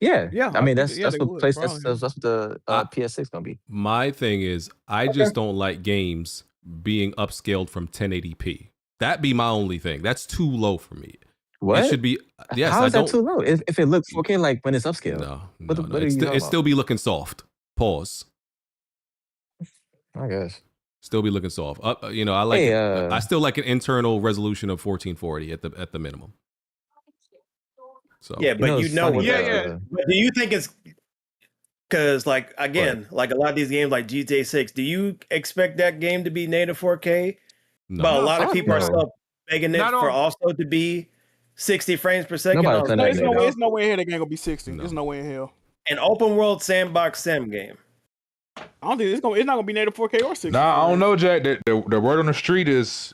Yeah. I mean that's they what would, PlayStation that's what the PS6 gonna be. My thing is, I just don't like games being upscaled from 1080p. That'd be my only thing. That's too low for me. What? It should be. Yes, How is that too low? If it looks 4K, like when it's upscaled. No. It still be looking soft. Pause. I guess. Still be looking soft. You know, I like. I still like an internal resolution of 1440 at the minimum. So yeah, but But do you think it's because like again, like a lot of these games like GTA 6, do you expect that game to be native 4K? No. But a lot of people are still begging it for also to be 60 frames per second. There's no way in hell that game gonna be 60. There's no way in hell. An open world sandbox sim game. I don't think it's not gonna be native 4K or 60. Nah, I don't know, Jack. The word on the street is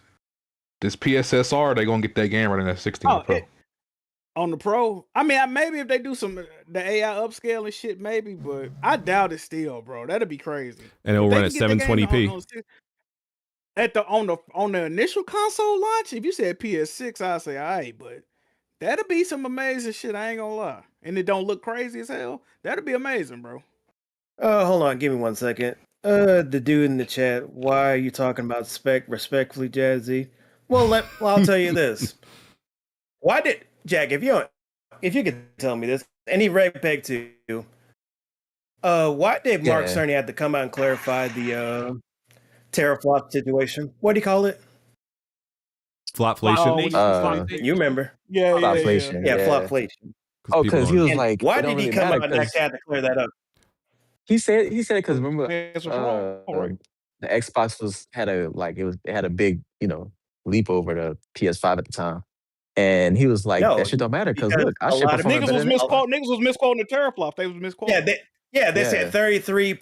this PSSR. They gonna get that game running at 60 on the Pro. On the Pro, I mean, maybe if they do the AI upscale and shit, maybe, but I doubt it still, bro. That'd be crazy. And it'll run at 720p. On the initial console launch, if you said PS6, I'd say alright, but that'd be some amazing shit. I ain't gonna lie, and it don't look crazy as hell. That'd be amazing, bro. Hold on, give me 1 second. The dude in the chat, why are you talking about spec respectfully, Jazzy? Well, I'll tell you this. Why did Jack? If you could tell me this, any red peg too. Why did Mark Cerny have to come out and clarify the teraflop situation? What do you call it? Flopflation. You remember? Yeah, flopflation. Yeah, flopflation. Oh, because he was like, why did he come out and had to clear that up? He said because remember the Xbox had a big leap over the PS5 at the time, and he was like that shit don't matter because look, I should perform niggas was misquoting the teraflop. They was misquoting. Yeah, they said 33.1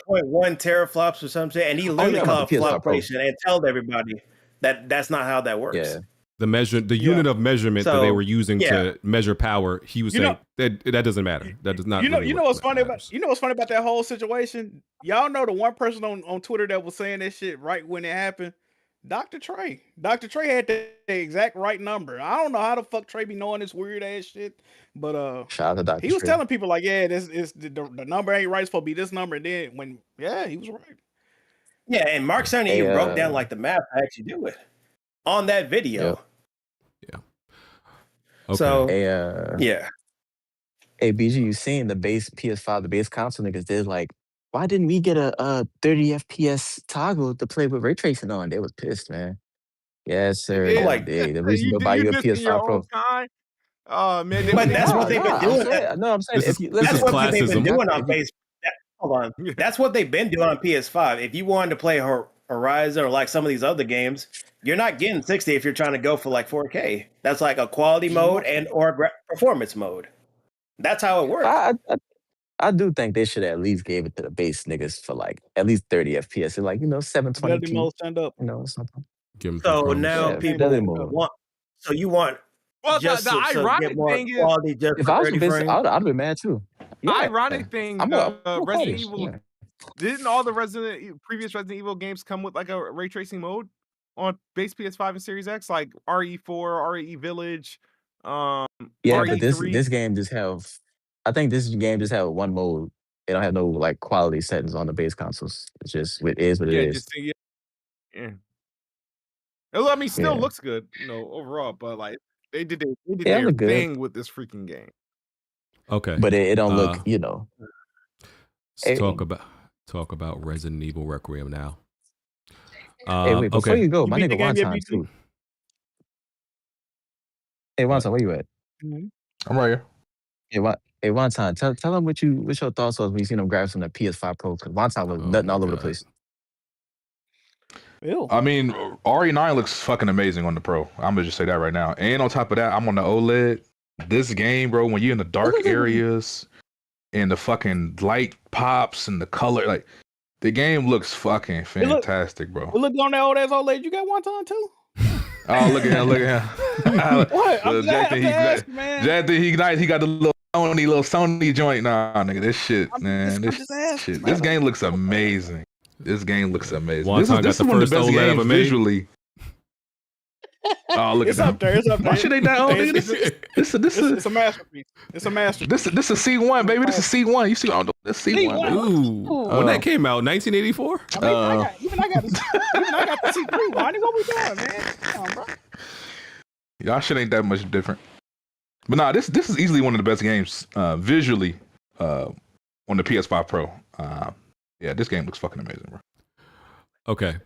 teraflops or something, and he literally called it flopflation and told everybody that that's not how that works. Yeah. The unit of measurement that they were using to measure power, he was saying that doesn't matter. That does not. You know what's funny about that whole situation? Y'all know the one person on Twitter that was saying that shit right when it happened? Dr. Trey. Dr. Trey had the exact right number. I don't know how the fuck Trey be knowing this weird ass shit, but shout out to Dr. he was telling people like, this is the number ain't right. It's supposed to be this number. And then he was right. Yeah, and Mark Cerny even broke down like the math to actually do it on that video. Yeah. Okay. So Hey BG, you seen the base PS5, the base console niggas did like, why didn't we get a 30 FPS toggle to play with ray tracing on? They was pissed, man. Yes, sir. The reason to buy you a PS5 Pro. Oh man, but that's what they've been doing. I'm saying that's what they've been doing on base. Hold on, that's what they've been doing on PS5. If you wanted to play Horizon or like some of these other games, you're not getting 60 if you're trying to go for like 4K. That's like a quality mode and or performance mode. That's how it works. I do think they should at least gave it to the base niggas for like at least 30 FPS. Like 720p. Stand up. Something. So now people want. So you want. Well, the ironic thing is, if I was a base, I'd be mad too. The ironic thing, Resident Evil. Didn't all the previous Resident Evil games come with like a ray tracing mode on base PS5 and Series X, like RE4, RE Village? But RE3? this game just have. I think this game just have one mode. They don't have no like quality settings on the base consoles. It's just what it is. I mean, still looks good, overall. But like they did their thing with this freaking game. Okay, but it don't look. Let's talk about Resident Evil Requiem now. Wait, before you go, my nigga Wonton too. Hey Wonton, where you at? I'm right here. Hey, Wonton, tell them what your thoughts was when you seen them grab from the PS5 Pro, because Wonton was nutting all over the place. Ew. I mean, RE9 looks fucking amazing on the Pro. I'm gonna just say that right now. And on top of that, I'm on the OLED. This game, bro, when you're in the dark areas and the fucking light pops and the color. Like the game looks fucking fantastic, bro. Look on that old ass old lady. You got one ton too. Oh, look at him! Look at him! What? I'm Jack just asking, man. Jack think he nice. He got the little Sony joint. Nah, nigga, this shit, man. This game looks amazing. This game looks amazing. This is one of the best games visually. Oh, look at that! Up there. It's up there. Why shit ain't that old? It's a masterpiece. It's a masterpiece. This is C1, baby. This is C1. You see, this C1. Ooh, when that came out, 1984. I got the C3. Lonnie, what we doing, man? Come on, bro. Y'all shit ain't that much different. But nah, this is easily one of the best games visually on the PS5 Pro. Yeah, this game looks fucking amazing, bro. Okay.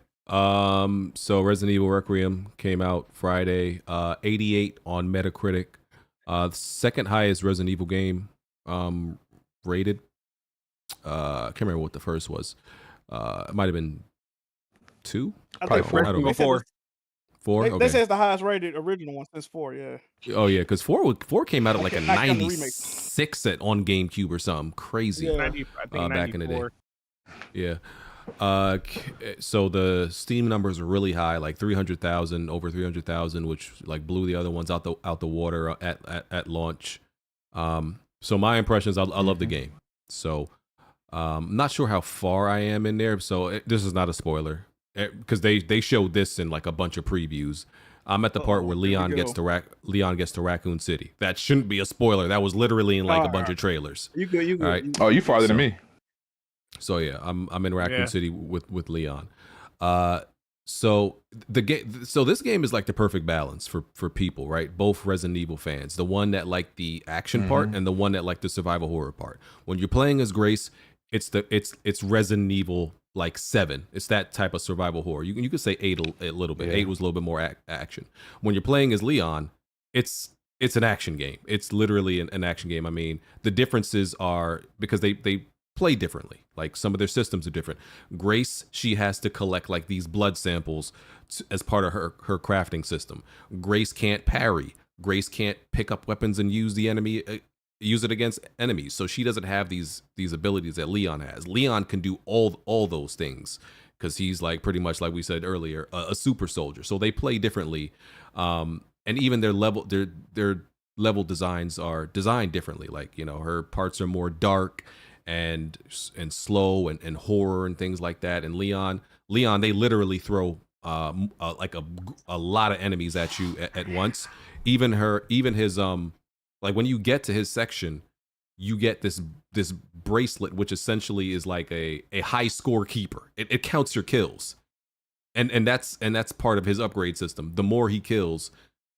So Resident Evil Requiem came out Friday, 88 on Metacritic. The second highest Resident Evil game rated. I can't remember what the first was. It might have been 2? Probably 4. I don't know. 4. 4? They Okay. say it's the highest rated original one since 4, yeah. Oh yeah, because 4 came out at like a Not counting the remake. 96 on GameCube or something crazy. Yeah. Back in the day. Yeah. So the Steam numbers are really high, like 300,000, over 300,000, which like blew the other ones out the water at launch. So my impressions, I love the game. So not sure how far I am in there. So this is not a spoiler because they showed this in like a bunch of previews. I'm at the part where Leon gets to Raccoon City. That shouldn't be a spoiler. That was literally in like a bunch of trailers. You good. All right. Oh, you farther than me. So yeah, I'm in Raccoon City with Leon. So this game is like the perfect balance for people, right? Both Resident Evil fans, the one that like the action part and the one that like the survival horror part. When you're playing as Grace, it's Resident Evil like 7. It's that type of survival horror. You could say 8 a little bit. 8 was a little bit more action. When you're playing as Leon, it's an action game. It's literally an action game. I mean, the differences are because they play differently. Like some of their systems are different. Grace, she has to collect like these blood samples as part of her crafting system. Grace can't parry. Grace can't pick up weapons and use it against enemies. So she doesn't have these abilities that Leon has. Leon can do all those things because he's like pretty much like we said earlier, a super soldier. So they play differently, and even their level designs are designed differently. Like her parts are more dark and slow and horror and things like that. And Leon, they literally throw like a lot of enemies at you at once. Even his like when you get to his section, you get this bracelet, which essentially is like a high score keeper. It counts your kills, and that's part of his upgrade system. The more he kills,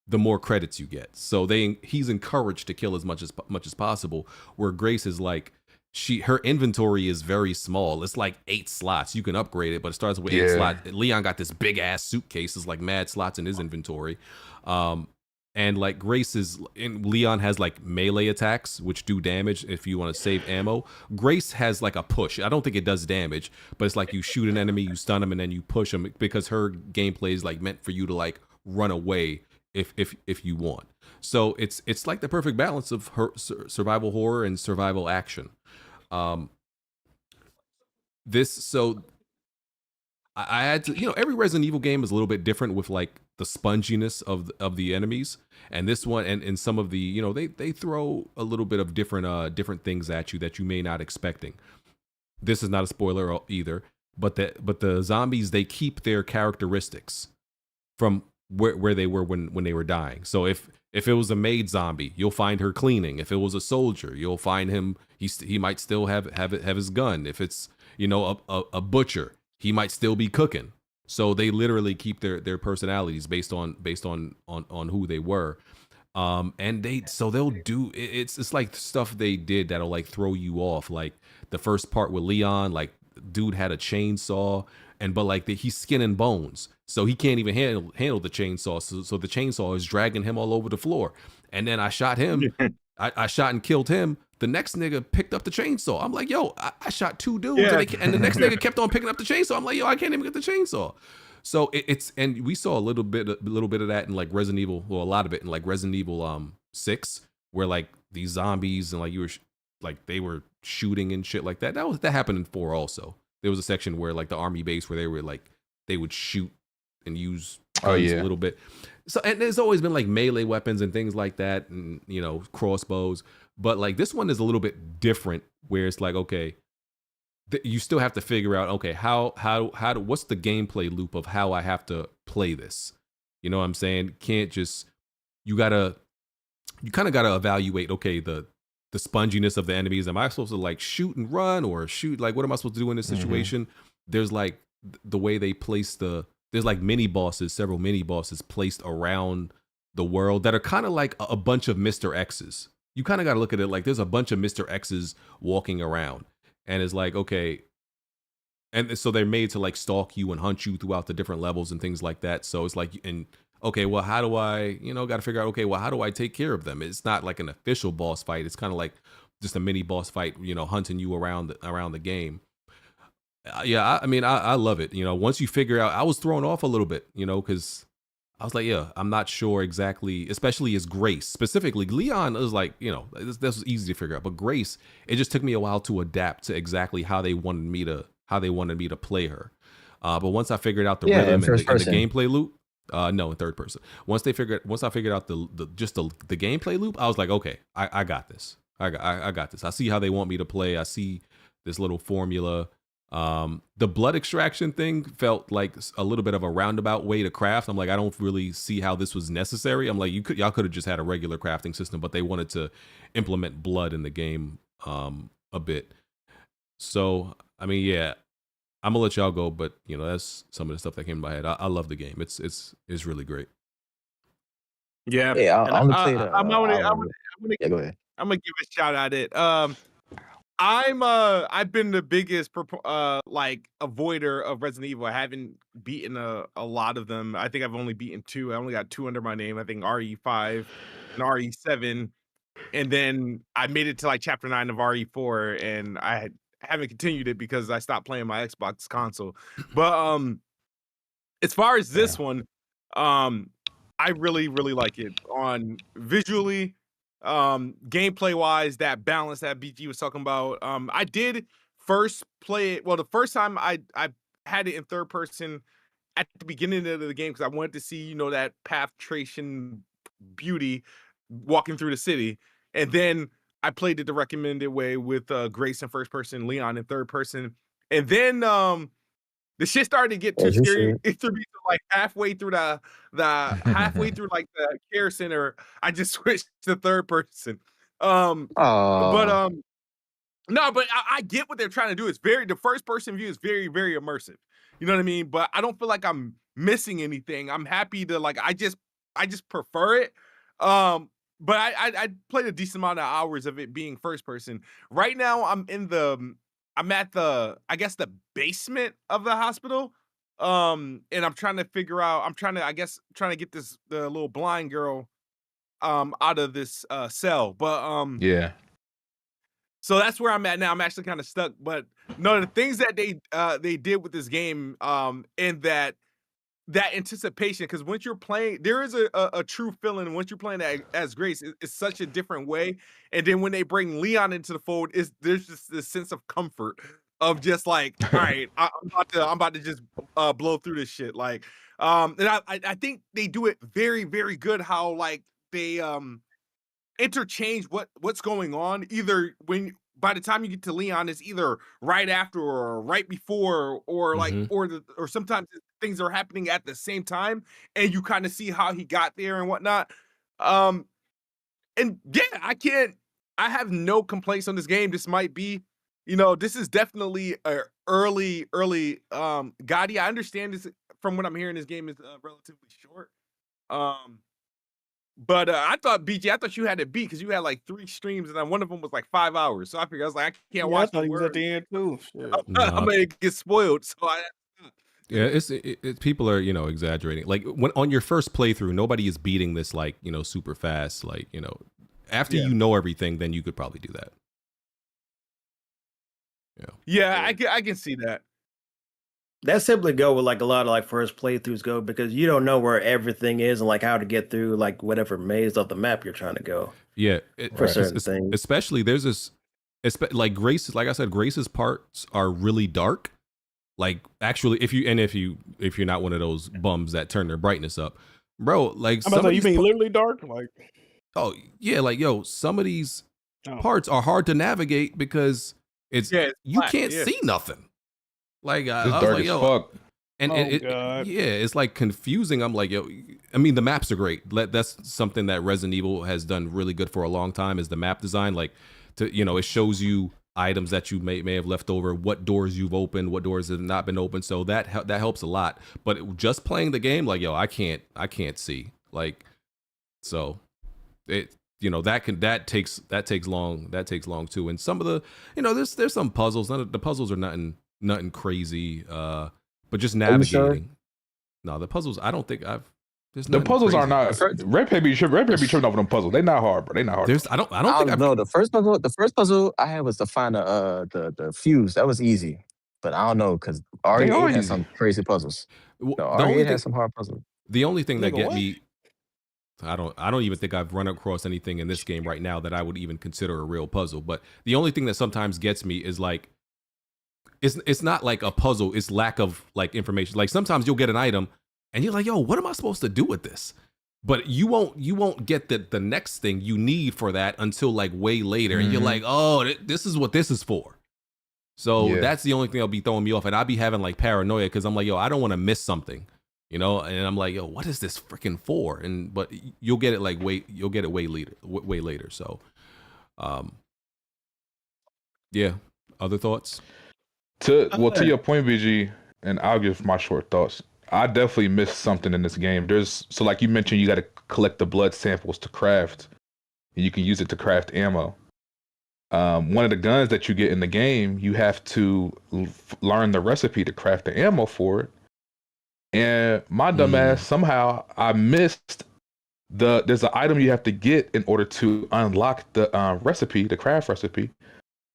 the more credits you get. So he's encouraged to kill as much as possible. Where Grace is like, her inventory is very small. It's like 8 slots. You can upgrade it, but it starts with 8 slots. Leon got this big ass suitcase. It's like mad slots in his inventory. And like Leon has like melee attacks, which do damage if you want to save ammo. Grace has like a push. I don't think it does damage, but it's like you shoot an enemy, you stun him, and then you push him because her gameplay is like meant for you to like run away if you want. So it's like the perfect balance of her survival horror and survival action. I had to, every Resident Evil game is a little bit different with like the sponginess of the enemies, and this one and some of the they throw a little bit of different things at you that you may not expecting. This is not a spoiler either, but the zombies, they keep their characteristics from where they were when they were dying. So if it was a maid zombie, you'll find her cleaning. If it was a soldier, you'll find him. He might still have his gun. If it's a butcher, he might still be cooking. So they literally keep their personalities based on who they were. And they'll do it's like stuff they did that'll like throw you off. Like the first part with Leon, like dude had a chainsaw, but like he's skin and bones, so he can't even handle the chainsaw. So the chainsaw is dragging him all over the floor. And then I shot him. I shot and killed him. The next nigga picked up the chainsaw. I'm like, yo, I shot 2 dudes, and the next nigga kept on picking up the chainsaw. I'm like, yo, I can't even get the chainsaw. So and we saw a little bit of that in like Resident Evil, well, a lot of it in like Resident Evil 6, where like these zombies and like they were shooting and shit like that. That happened in 4 also. There was a section where like the army base where they would shoot and use guns a little bit. So, and there's always been like melee weapons and things like that, and crossbows. But like this one is a little bit different, where it's like, okay, you still have to figure out, okay, what's the gameplay loop of how I have to play this? You know what I'm saying? You kind of gotta evaluate, okay, the sponginess of the enemies. Am I supposed to like shoot and run, or shoot? Like, what am I supposed to do in this situation? There's like the way they place there's like several mini bosses placed around the world that are kind of like a bunch of Mr. X's. You kind of got to look at it like there's a bunch of Mr. X's walking around, and it's like, okay, and so they're made to like stalk you and hunt you throughout the different levels and things like that. So it's like, and okay, well, how do I, got to figure out, okay, well, how do I take care of them? It's not like an official boss fight. It's kind of like just a mini boss fight, hunting you around the game. Yeah, I love it. Once you figure out, I was thrown off a little bit, because I was like, yeah, I'm not sure exactly, especially as Grace. Specifically, Leon is like, this was easy to figure out. But Grace, it just took me a while to adapt to exactly how they wanted me to play her. But once I figured out the rhythm and the gameplay loop, no, in third person. Once I figured out the gameplay loop, I was like, okay, I got this. I got this. I see how they want me to play. I see this little formula. The blood extraction thing felt like a little bit of a roundabout way to craft. I'm like, I don't really see how this was necessary. I'm like, y'all could have just had a regular crafting system, but they wanted to implement blood in the game a bit. So, I mean, yeah, I'm gonna let y'all go, but that's some of the stuff that came to my head. I love the game. It's really great. Yeah, I'm gonna play yeah, go ahead. I'm gonna give a shout out at it. I've been the biggest like avoider of Resident Evil. I haven't beaten a lot of them. I think I've only beaten 2. I only got 2 under my name. I think RE5 and RE7, and then I made it to like chapter 9 of RE4, and I haven't continued it because I stopped playing my Xbox console. But as far as this one, I really like it on visually. Gameplay wise, that balance that BG was talking about. I did first play it. Well, the first time I had it in third person at the beginning of the game because I wanted to see, that path tracing beauty walking through the city. And then I played it the recommended way with Grace in first person, Leon in third person. And then the shit started to get too scary. It threw me like halfway through the halfway through like the care center. I just switched to third person. No, but I get what they're trying to do. It's the first person view is very, very immersive. You know what I mean? But I don't feel like I'm missing anything. I'm happy to like. I just prefer it. But I played a decent amount of hours of it being first person. Right now, I'm at the basement of the hospital. And I'm trying to figure out, trying to get the little blind girl out of this cell. But yeah. So that's where I'm at now. I'm actually kind of stuck. But no, the things that they did with this game, and that anticipation, because once you're playing, there is a true feeling once you're playing as Grace. It's such a different way. And then when they bring Leon into the fold, there's just this sense of comfort of just like, all right, I'm about to just blow through this shit. Like, and I think they do it very, very good. How like they interchange what's going on. Either by the time you get to Leon, it's either right after or right before, or like, or sometimes things are happening at the same time, and you kind of see how he got there and whatnot. And yeah, I have no complaints on this game. This might be, this is definitely a early Gotti. I understand this from what I'm hearing. This game is relatively short. But I thought you had it beat because you had like 3 streams, and then one of them was like 5 hours. So I figured, I was like, I can't watch. I thought he was at the end too. I'm gonna get spoiled. So yeah, people are exaggerating. Like when on your first playthrough, nobody is beating this like super fast. Like after you know everything, then you could probably do that. Yeah, I can see that. That simply go with like a lot of like first playthroughs go, because you don't know where everything is and like how to get through like whatever maze of the map you're trying to go. Yeah, for certain things. Especially there's this like Grace, like I said, Grace's parts are really dark. Like actually, if you're not one of those bums that turn their brightness up, bro, like I'm about to say, you mean literally dark? Like, oh yeah, like yo, some of these parts are hard to navigate because it's you black, can't see nothing. Like I It's was dark like, as yo, fuck. and it's like confusing. I'm like, yo, I mean, the maps are great. That's something that Resident Evil has done really good for a long time is the map design. Like, it shows you items that you may have left over, what doors you've opened, what doors have not been opened. So that helps a lot. But just playing the game, like, yo, I can't see. Like, so it that takes long too. And some of the there's some puzzles. The puzzles are nothing crazy. But just navigating. Sure? No, the puzzles. I don't think I've. The puzzles are not. Red Paper be tripping over them puzzles. They not hard, bro. They not hard. I don't think. No, the first puzzle I had was to find the fuse. That was easy, but I don't know because RE8 has some crazy puzzles. No, RE8 has some hard puzzles. The only thing that get me. I don't even think I've run across anything in this game right now that I would even consider a real puzzle. But the only thing that sometimes gets me is like. It's not like a puzzle. It's lack of like information. Like sometimes you'll get an item. And you're like, yo, what am I supposed to do with this? But you won't get the next thing you need for that until like way later. And you're like, oh, this is what this is for. So that's the only thing that'll be throwing me off. And I'll be having like paranoia because I'm like, yo, I don't want to miss something, And I'm like, yo, what is this freaking for? But you'll get it way later. So, yeah. Other thoughts? To your point, BG, and I'll give my short thoughts. I definitely missed something in this game. So like you mentioned, you got to collect the blood samples to craft, and you can use it to craft ammo. One of the guns that you get in the game, you have to learn the recipe to craft the ammo for it. And my dumb ass, somehow I missed there's an item you have to get in order to unlock the recipe, the craft recipe.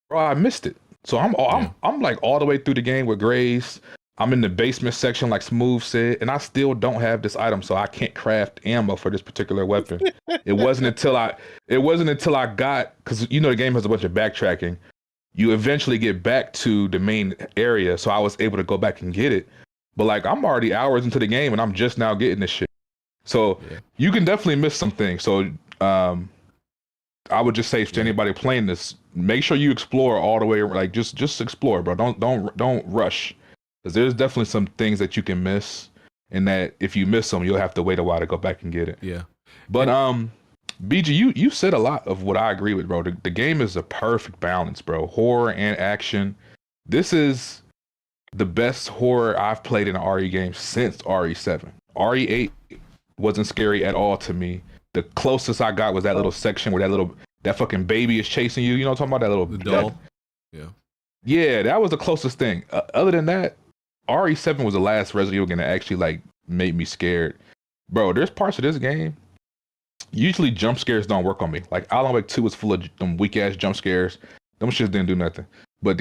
Bro, I missed it. So I'm like all the way through the game with Grace. I'm in the basement section, like Smooth said, and I still don't have this item, so I can't craft ammo for this particular weapon. It wasn't until I got, because the game has a bunch of backtracking. You eventually get back to the main area, so I was able to go back and get it. But like I'm already hours into the game, and I'm just now getting this shit. So you can definitely miss some things. So I would just say to anybody playing this, make sure you explore all the way. Like just explore, bro. Don't rush. Because there's definitely some things that you can miss, and that if you miss them, you'll have to wait a while to go back and get it. Yeah. But BG, you said a lot of what I agree with, bro. The game is a perfect balance, bro. Horror and action. This is the best horror I've played in an RE game since RE7. RE8 wasn't scary at all to me. The closest I got was that little section where that fucking baby is chasing you. You know what I'm talking about? The doll. Yeah, that was the closest thing. Other than that, RE7 was the last Resident Evil game that actually like made me scared. Bro, there's parts of this game. Usually jump scares don't work on me. Like Alan Wake 2 was full of them weak ass jump scares. Them shits didn't do nothing. But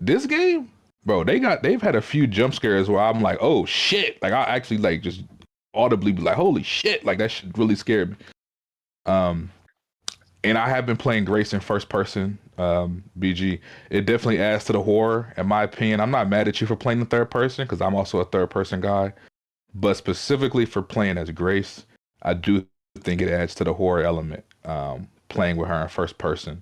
this game, bro, they've had a few jump scares where I'm like, oh shit. Like I actually like just audibly be like, holy shit. Like that shit really scared me. And I have been playing Grace in first person, BG. It definitely adds to the horror, in my opinion. I'm not mad at you for playing in third person, because I'm also a third person guy. But specifically for playing as Grace, I do think it adds to the horror element, playing with her in first person.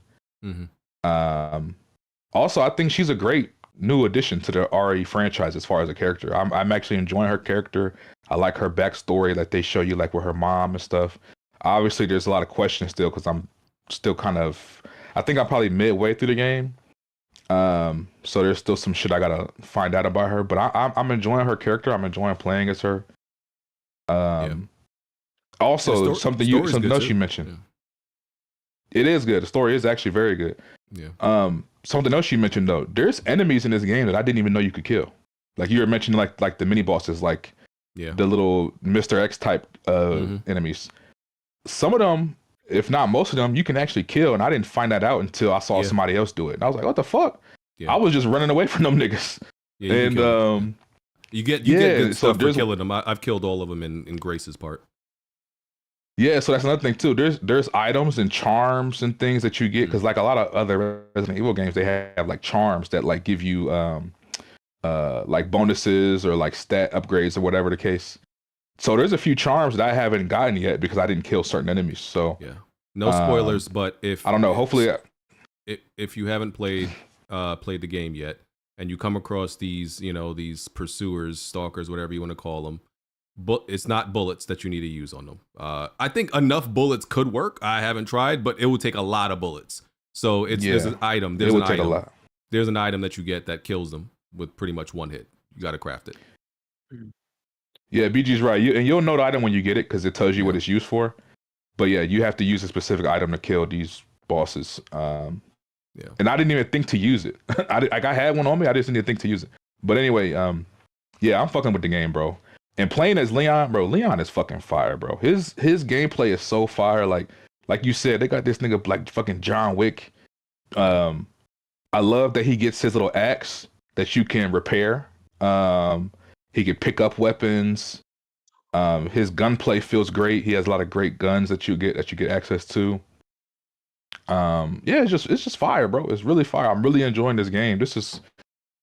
Also, I think she's a great new addition to the RE franchise as far as a character. I'm actually enjoying her character. I like her backstory that they show you, like with her mom and stuff. Obviously, there's a lot of questions still, because I'm still I think I'm probably midway through the game. So there's still some shit I gotta find out about her, but I'm enjoying her character. I'm enjoying playing as her. Also, something else you mentioned. It is good. The story is actually very good. Something else you mentioned though, there's enemies in this game that I didn't even know you could kill. Like you were mentioning, like the mini bosses, like the little Mr. X type enemies. Some of them, if not most of them, you can actually kill, and I didn't find that out until I saw somebody else do it. And I was like, what the fuck? I was just running away from them niggas. You get good stuff for killing them. I've killed all of them in Grace's part. Yeah, so that's another thing too. There's items and charms and things that you get because like a lot of other Resident Evil games, they have like charms that like give you like bonuses or like stat upgrades or whatever the case. So there's a few charms that I haven't gotten yet because I didn't kill certain enemies. So yeah, no spoilers, but if I don't know, hopefully if you haven't played the game yet and you come across these these pursuers, stalkers, whatever you want to call them, but it's not bullets that you need to use on them. I think enough bullets could work. I haven't tried, but it would take a lot of bullets. So there's an item. There's an item. A lot. There's an item that you get that kills them with pretty much one hit. You got to craft it. Yeah, BG's right. You'll know the item when you get it because it tells you what it's used for. But yeah, you have to use a specific item to kill these bosses. And I didn't even think to use it. I had one on me. I just didn't think to use it. But anyway, yeah, I'm fucking with the game, bro. And playing as Leon, bro, Leon is fucking fire, bro. His gameplay is so fire. Like you said, they got this nigga like fucking John Wick. I love that he gets his little axe that you can repair. He can pick up weapons. His gunplay feels great. He has a lot of great guns that you get access to. Yeah, it's just fire, bro. It's really fire. I'm really enjoying this game. This is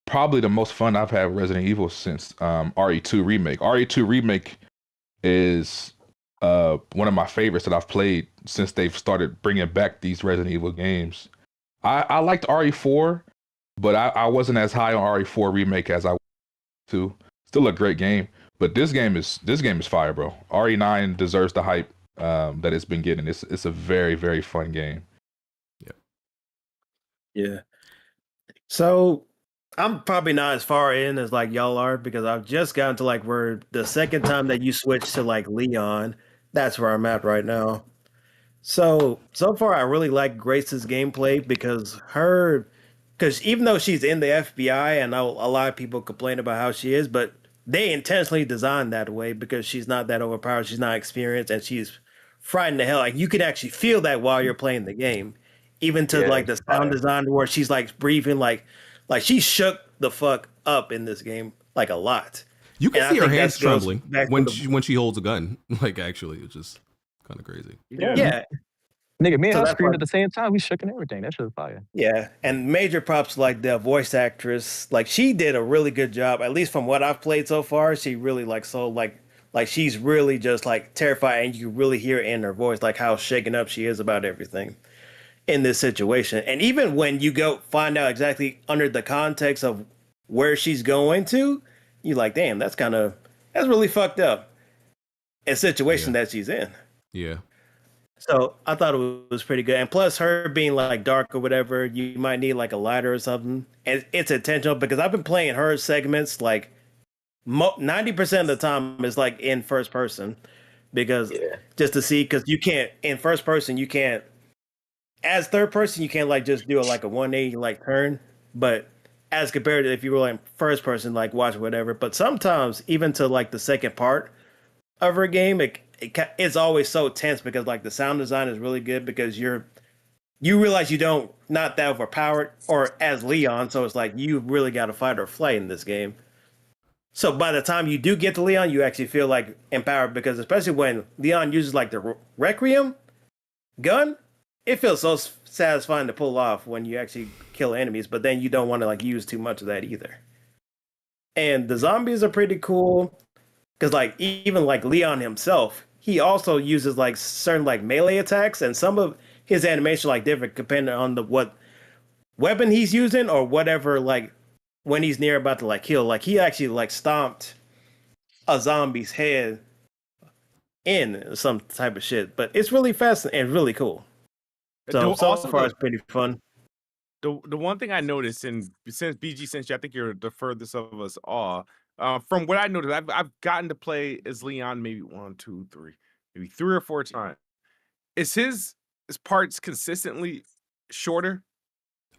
probably the most fun I've had with Resident Evil since RE2 Remake. RE2 Remake is one of my favorites that I've played since they've started bringing back these Resident Evil games. I liked RE4, but I wasn't as high on RE4 Remake as I was to. Still a great game, but this game is fire, bro. RE9 deserves the hype that it's been getting. It's a very, very fun game. Yeah. So I'm probably not as far in as like y'all are because I've just gotten to like where the second time that you switch to like Leon, that's where I'm at right now. So far I really like Grace's gameplay because even though she's in the FBI and a lot of people complain about how she is, but they intentionally designed that way because she's not that overpowered, she's not experienced, and she's frightened the hell. Like you can actually feel that while you're playing the game. Even to like the sound design where she's like breathing like she shook the fuck up in this game like a lot. You can see her hands trembling when she holds a gun. Like actually, it's just kind of crazy. Yeah. Nigga, me and her screamed at the same time. We shook and everything. That shit was fire. Yeah, and major props to, like the voice actress. Like she did a really good job. At least from what I've played so far, she really like she's really just like terrified, and you really hear it in her voice, like how shaken up she is about everything in this situation. And even when you go find out exactly under the context of where she's going to, you're like, damn, that's really fucked up. A situation that she's in. Yeah. So I thought it was pretty good. And plus her being like dark or whatever, you might need like a lighter or something. And it's intentional because I've been playing her segments like 90% of the time is like in first person because just to see, because you can't in first person, you can't as third person, you can't like just do like a 180 like turn, but as compared to if you were like first person, like watch whatever. But sometimes even to like the second part of her game, it's always so tense because like the sound design is really good because you realize you not that overpowered or as Leon, so it's like you really got to fight or flight in this game. So by the time you do get to Leon, you actually feel like empowered because especially when Leon uses like the Requiem gun, it feels so satisfying to pull off when you actually kill enemies, but then you don't want to like use too much of that either. And the zombies are pretty cool because like even like Leon himself, he also uses like certain like melee attacks, and some of his animation like different depending on what weapon he's using or whatever. Like when he's near about to like kill, like he actually like stomped a zombie's head in some type of shit. But it's really fast and really cool. So far it's pretty fun. The one thing I noticed, and since BG, I think you're the furthest of us all. From what I noticed, I've gotten to play as Leon maybe 1, 2, 3, maybe 3 or 4 times. Is his parts consistently shorter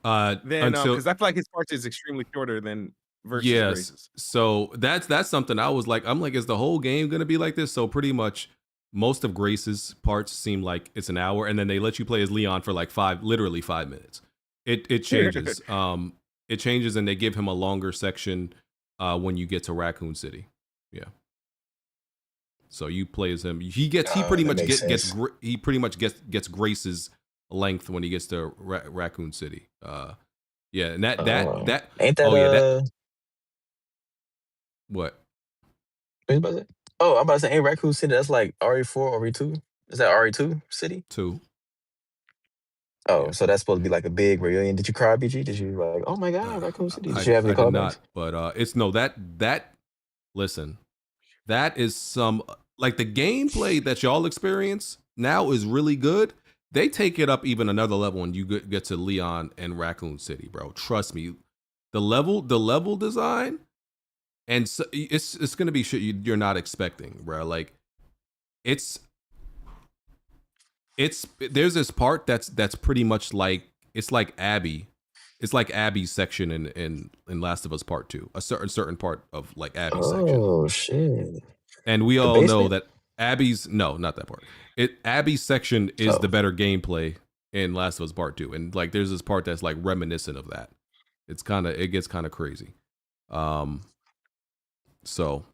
than because I feel like his parts is extremely shorter than versus Grace's. So that's something I'm like, is the whole game gonna be like this? So pretty much most of Grace's parts seem like it's an hour, and then they let you play as Leon for like literally 5 minutes. It changes. It changes, and they give him a longer section when you get to Raccoon City. Yeah. So you play as him. He pretty much gets Grace's length when he gets to Raccoon City. Yeah, and that ain't that what? What you about to say? Oh, I'm about to say, ain't Raccoon City? That's like RE4, RE2. Is that RE2 City? 2. Oh, Yeah. so that's supposed to be like a big reunion. Did you cry, BG? Did you like, oh my God, Raccoon City? Did you have any callbacks? Not, but it's no that. Listen, that is some like the gameplay that y'all experience now is really good. They take it up even another level when you get to Leon and Raccoon City, bro. Trust me, the level design, and so it's gonna be shit you're not expecting, bro. Like it's there's this part that's pretty much like it's like Abby. It's like Abby's section in Last of Us Part 2. A certain part of like Abby's section. Oh shit. And we all know that Abby's not that part. Abby's section is the better gameplay in Last of Us Part 2. And like there's this part that's like reminiscent of that. It gets kind of crazy. So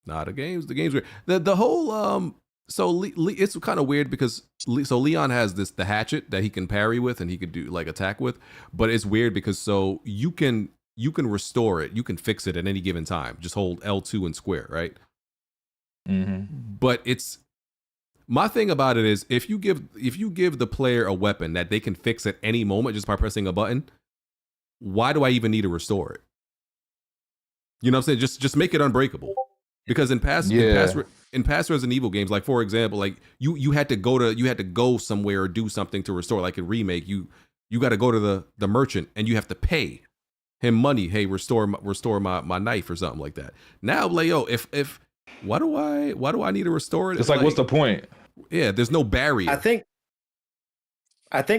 the game's weird. The whole so it's kind of weird because Leon has the hatchet that he can parry with and he could do like attack with, but it's weird because so you can restore it, you can fix it at any given time. Just hold L2 and square, right? Mm-hmm. But my thing about it is if you give the player a weapon that they can fix at any moment just by pressing a button, why do I even need to restore it? You know what I'm saying? Just make it unbreakable. Because in past Resident Evil games, like for example, like you had to go somewhere or do something to restore. Like in Remake, you got to go to the merchant and you have to pay him money. Hey, restore my knife or something like that. Now, like yo, if why do I need to restore it? It's like what's the point? Yeah, there's no barrier. I think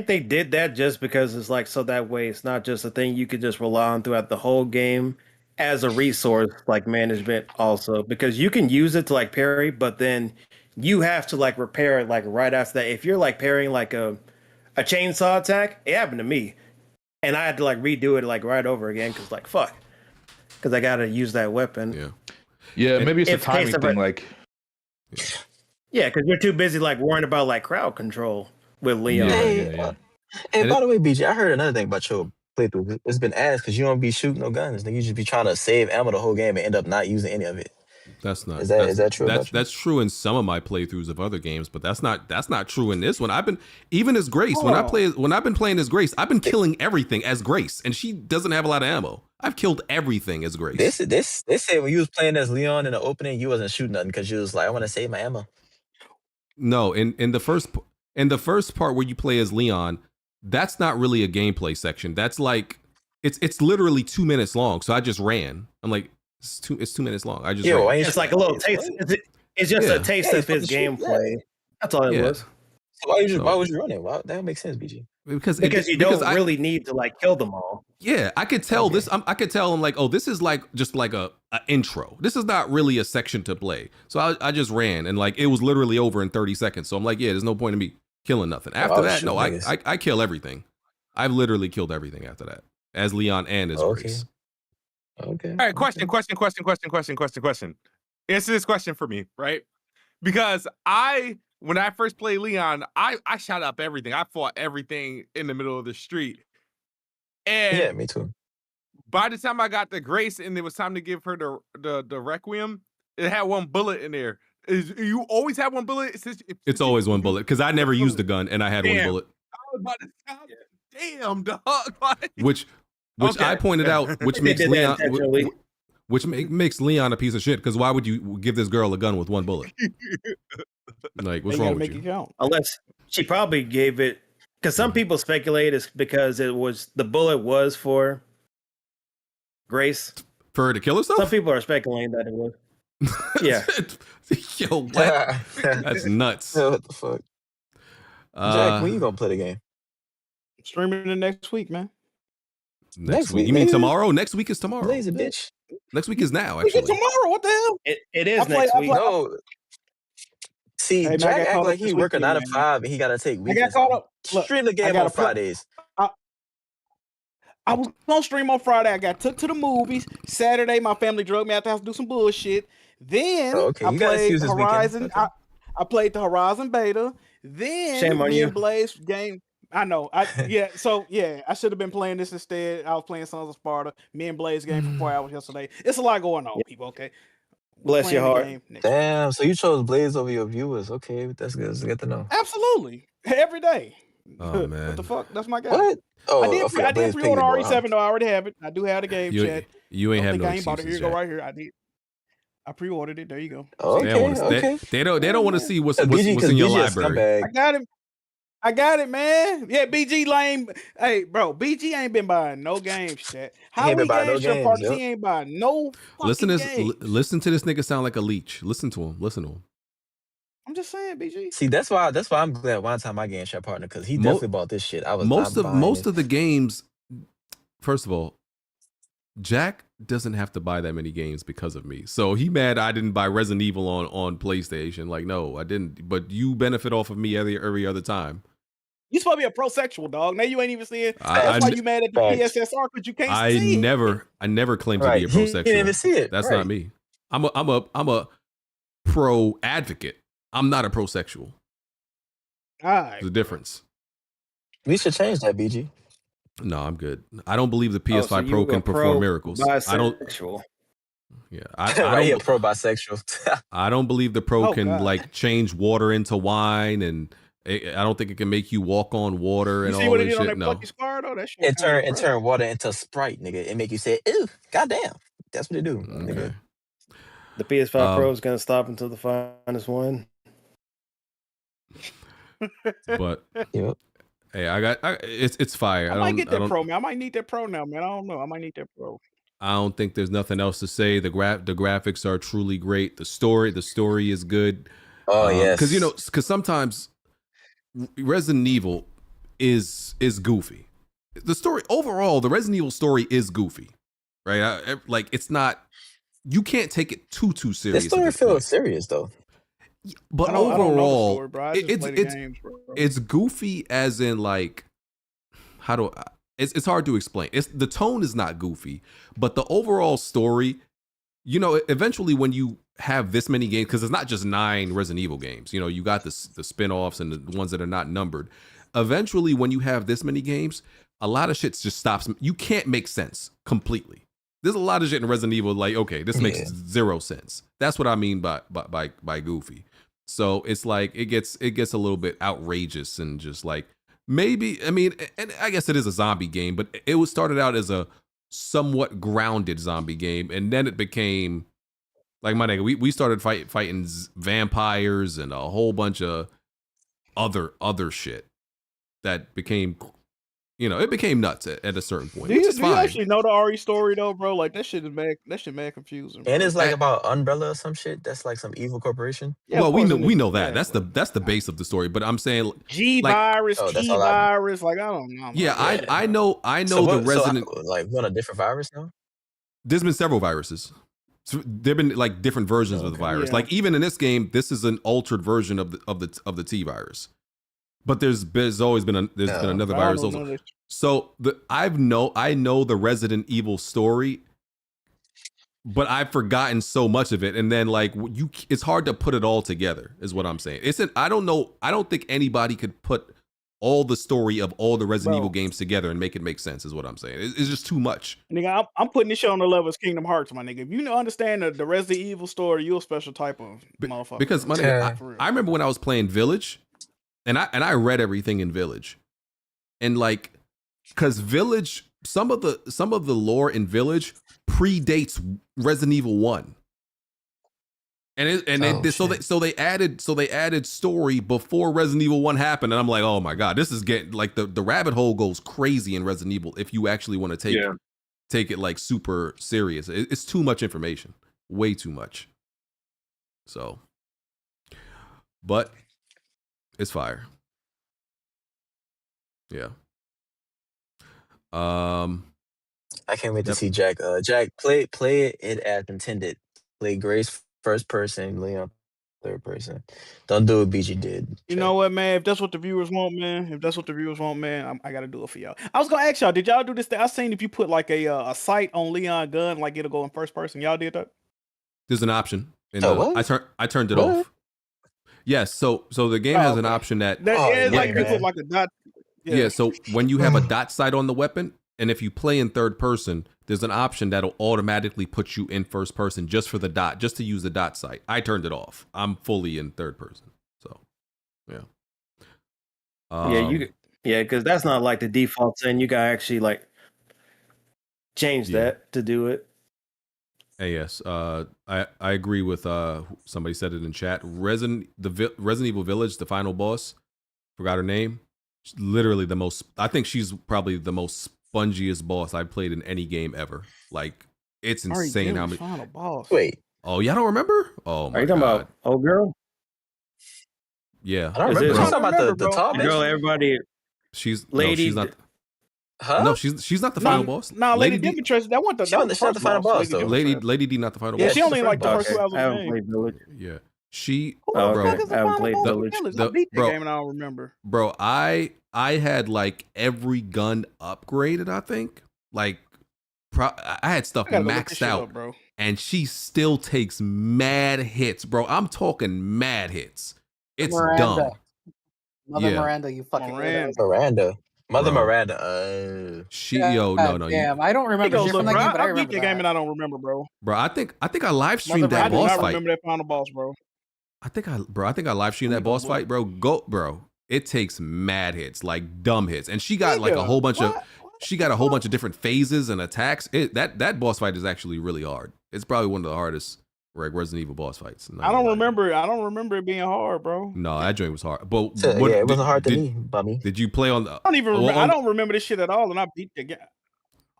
they did that just because it's like so that way it's not just a thing you could just rely on throughout the whole game as a resource like management also, because you can use it to like parry, but then you have to like repair it like right after that. If you're like parrying like a chainsaw attack, it happened to me and I had to like redo it like right over again because like fuck, because I gotta use that weapon. Yeah, maybe it's a timing thing. Like, yeah, because you're too busy like worrying about like crowd control with Leon. Hey, by the way, BG, I heard another thing about your playthrough. It's been asked because you don't be shooting no guns. You just be trying to save ammo the whole game and end up not using any of it. That's not. Is that true? That's true in some of my playthroughs of other games, but that's not true in this one. I've been even as Grace when I've been playing as Grace, I've been killing everything as Grace, and she doesn't have a lot of ammo. I've killed everything as Grace. They said when you was playing as Leon in the opening, you wasn't shooting nothing because you was like, I want to save my ammo. No, in the first part where you play as Leon, that's not really a gameplay section. That's like it's literally 2 minutes long. So I just ran. I'm like, it's 2 minings long. I just ran. It's like a little taste. It's just a taste of his gameplay. That's all it was. So why was you running? That makes sense, BG. Because you don't really need to like kill them all. Yeah, I could tell this. I could tell him like, oh, this is like just like a intro. This is not really a section to play. So I just ran and like it was literally over in 30 seconds. So I'm like, yeah, there's no point in me killing nothing. After that, no, I kill everything. I've literally killed everything after that as Leon and as Grace. Okay. All right. Question. Answer this question for me, right? Because when I first played Leon, I shot up everything. I fought everything in the middle of the street. And yeah, me too. By the time I got the Grace and it was time to give her the Requiem, it had one bullet in there. You always have one bullet? It's always one bullet because I never used the gun and I had one bullet. I was about to tell you, damn, dog. Which I pointed out, which makes Leon, makes Leon a piece of shit. Because why would you give this girl a gun with one bullet? Like, what's wrong with you? Count. Unless she probably gave it, because some people speculate it's because the bullet was for Grace. For her to kill herself? Some people are speculating that it was. Yeah. Yo, what? That's nuts. Yeah, what the fuck? Jack, when you gonna play the game? Streaming it next week, man. Next week? You mean tomorrow? Next week is tomorrow. Lazy bitch. Next week is now, actually. Tomorrow? What the hell? It is next week. No. See, Hey, Jack act like he working 9 to 5 and he gotta take weekends. I got caught up. Look, stream the game on Fridays. I was gonna stream on Friday. I got took to the movies. Saturday, my family drugged me out the house to do some bullshit. Then okay, I you got played excuse this weekend. Horizon. Okay. I played the Horizon beta. Then Shame on me you. and Blaze game. I know. So I should have been playing this instead. I was playing Sons of Sparta. Me and Blaze game for 4 hours yesterday. It's a lot going on, people. Okay. Bless your Playing the heart. game next week. Damn, so you chose Blaze over your viewers. Okay, that's good. That's good to know. Absolutely. Every day. Oh man. What the fuck? That's my guy. What? Oh, I did Blaze pre-order Piggy Boy, huh? RE7 though. I already have it. I do have the game chat. You ain't have no I ain't bought it. Here excuses, you go Jack. right here. I did. I pre-ordered it. There you go. Okay, They don't want to see what's in BG your a library. scumbag. I got it, man. Yeah, BG lame. Hey, bro, BG ain't been buying no games, chat. How ain't we been buying no game games, partners? yep. He ain't buying no fucking games. Listen to this nigga sound like a leech. Listen to him. I'm just saying, BG. See, that's why I'm glad one time my game chat partner, because he definitely bought this shit. I was most not buying of the games. First of all, Jack doesn't have to buy that many games because of me. So he mad I didn't buy Resident Evil on PlayStation. Like, no, I didn't. But you benefit off of me every other time. You supposed to be a pro-sexual, dog. Now you ain't even seeing. That's why you mad at the PSSR because you can't see it. I never claimed to be a pro-sexual. He didn't even see it. That's not me. I'm a pro advocate. I'm not a pro-sexual. All right. There's a difference. We should change that, BG. No, I'm good. I don't believe the PS5 Pro can perform miracles. I don't. Yeah, I don't. Pro bisexual. I don't believe the Pro can like change water into wine, and I don't think it can make you walk on water and all that shit. No. It turn water into Sprite, nigga. It make you say, "Ew, goddamn." That's what it do, nigga. The PS5 Pro is gonna stop until the finest one. But hey, it's fire. I might get that Pro, man. I might need that Pro now, man. I don't know. I might need that Pro. I don't think there's nothing else to say. The graphics are truly great. The story is good. Oh yes, because sometimes Resident Evil is goofy. The story overall, the Resident Evil story is goofy, right? Like it's not. You can't take it too serious. This story feels serious though. But overall, it's goofy as in like it's hard to explain. The tone is not goofy, but the overall story, eventually when you have this many games, because it's not just 9 Resident Evil games, you got the spin-offs and the ones that are not numbered. Eventually, when you have this many games, a lot of shit just stops. You can't make sense completely. There's a lot of shit in Resident Evil like, okay, this makes zero sense. That's what I mean by goofy. So it's like it gets a little bit outrageous and just like maybe, I mean, and I guess it is a zombie game, but it was started out as a somewhat grounded zombie game, and then it became like, my nigga, we started fighting vampires and a whole bunch of other shit that became, it became nuts at a certain point. Do you actually know the RE story though, bro? Like that shit is mad. That shit mad confusing. Bro. And it's like about Umbrella or some shit. That's like some evil corporation. Yeah, well, we know that. That's the base of the story. But I'm saying G virus, T virus. Like I don't know. Yeah, I know the Resident. So like what, a different virus now? There's been several viruses. So there've been like different versions of the virus. Yeah. Like even in this game, this is an altered version of the T virus. But there's always been another virus also. So I know the Resident Evil story, but I've forgotten so much of it, and then like it's hard to put it all together. Is what I'm saying. I don't think anybody could put all the story of all the Resident Evil games together and make it make sense. Is what I'm saying. It's just too much. Nigga, I'm putting this shit on the level of Kingdom Hearts, my nigga. If you understand the Resident Evil story, you're a special type of motherfucker. Because my nigga, I remember when I was playing Village. And I read everything in Village, and like, cause Village, some of the lore in Village predates Resident Evil 1, so they added story before Resident Evil 1 happened, and I'm like, oh my god, this is getting like the rabbit hole goes crazy in Resident Evil if you actually want to take it like super serious. It's too much information, way too much. So, but. It's fire. Yeah. I can't wait to see Jack. Jack, play it as intended. Play Grace first person, Leon third person. Don't do what BG did. You know what, man? If that's what the viewers want, man, I gotta do it for y'all. I was gonna ask y'all, did y'all do this thing? I seen if you put like a sight on Leon gun, like it'll go in first person. Y'all did that? There's an option. I turned it off. Yes, so the game has an option that it's like you put like a dot. Yeah, so when you have a dot sight on the weapon, and if you play in third person, there's an option that'll automatically put you in first person just for the dot, just to use the dot sight. I turned it off. I'm fully in third person. So, yeah. Because that's not like the default setting. You gotta actually like change that to do it. Hey, yes, I agree with somebody said it in chat. Resident Evil Village, the final boss, forgot her name. She's literally the most. I think she's probably the most spongiest boss I've played in any game ever. Like it's insane how many. Final boss. Wait. Oh, y'all don't remember? Oh my Are you talking god. about old girl? Yeah, I don't remember. She's talking about the tall bitch. Girl, everybody. She's Lady. No, she's not. Huh? No, she's not the final boss. No, Lady Demetrius. That wasn't She's not the final boss though. Lady D not the final Yeah, boss. she only like the first 2 hours I of the haven't game. played Village. Yeah, she. Bro, okay. I haven't played Village. I beat the game and I don't remember. Bro, I had like every gun upgraded. I think like I had stuff maxed out, up, bro. and she still takes mad hits, bro. I'm talking mad hits. It's dumb. Mother Miranda, you fucking Miranda. Mother Bro. Miranda. No. Damn, I don't remember shit from that game, but I I beat remember the game and I don't remember, bro. Bro, I think I live streamed I that do boss not fight. remember that final boss, bro. I think I live streamed that boss fight, bro. Bro. It takes mad hits, like dumb hits, and she got like a whole bunch of. She got a whole bunch of different phases and attacks. That boss fight is actually really hard. It's probably one of the hardest Resident Evil boss fights. I don't remember it being hard, bro. No, that joint was hard. But it wasn't hard to me, Bummy. Did you play on the? I don't even remember. I don't remember this shit at all, and I beat the game.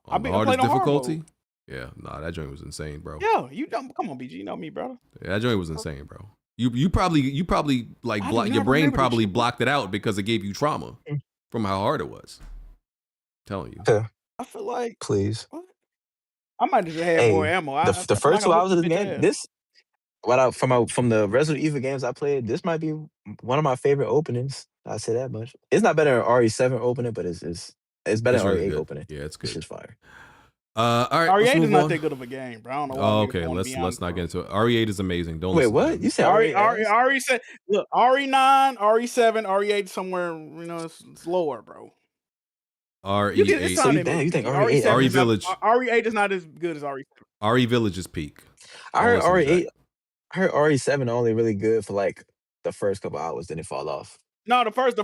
On the hardest difficulty. Yeah, nah, that joint was insane, bro. Yeah, you don't. Come on, BG, you know me, brother. Yeah, that joint was insane, bro. You probably like your brain probably blocked it out because it gave you trauma from how hard it was. Telling you. Yeah. I feel like please. What? I might just have more ammo. The first 2 hours of this game, from the Resident Evil games I played, this might be one of my favorite openings. I'll say that much. It's not better than RE7 opening, but it's better than really RE8 good. opening. Yeah, it's good. It's just fire. All right. RE8 is not that good of a game, bro. I don't know why. Okay, let's not get into it. RE8 is amazing. Don't wait. Listen What you said? RE7. Look, RE9, RE7, RE8 somewhere. You know, it's lower, bro. RE8. So you think RE8? RE Village. RE8 is not as good as RE7. RE Village is peak. I heard RE8. I heard RE7 only really good for like the first couple hours, then it fall off. No, the first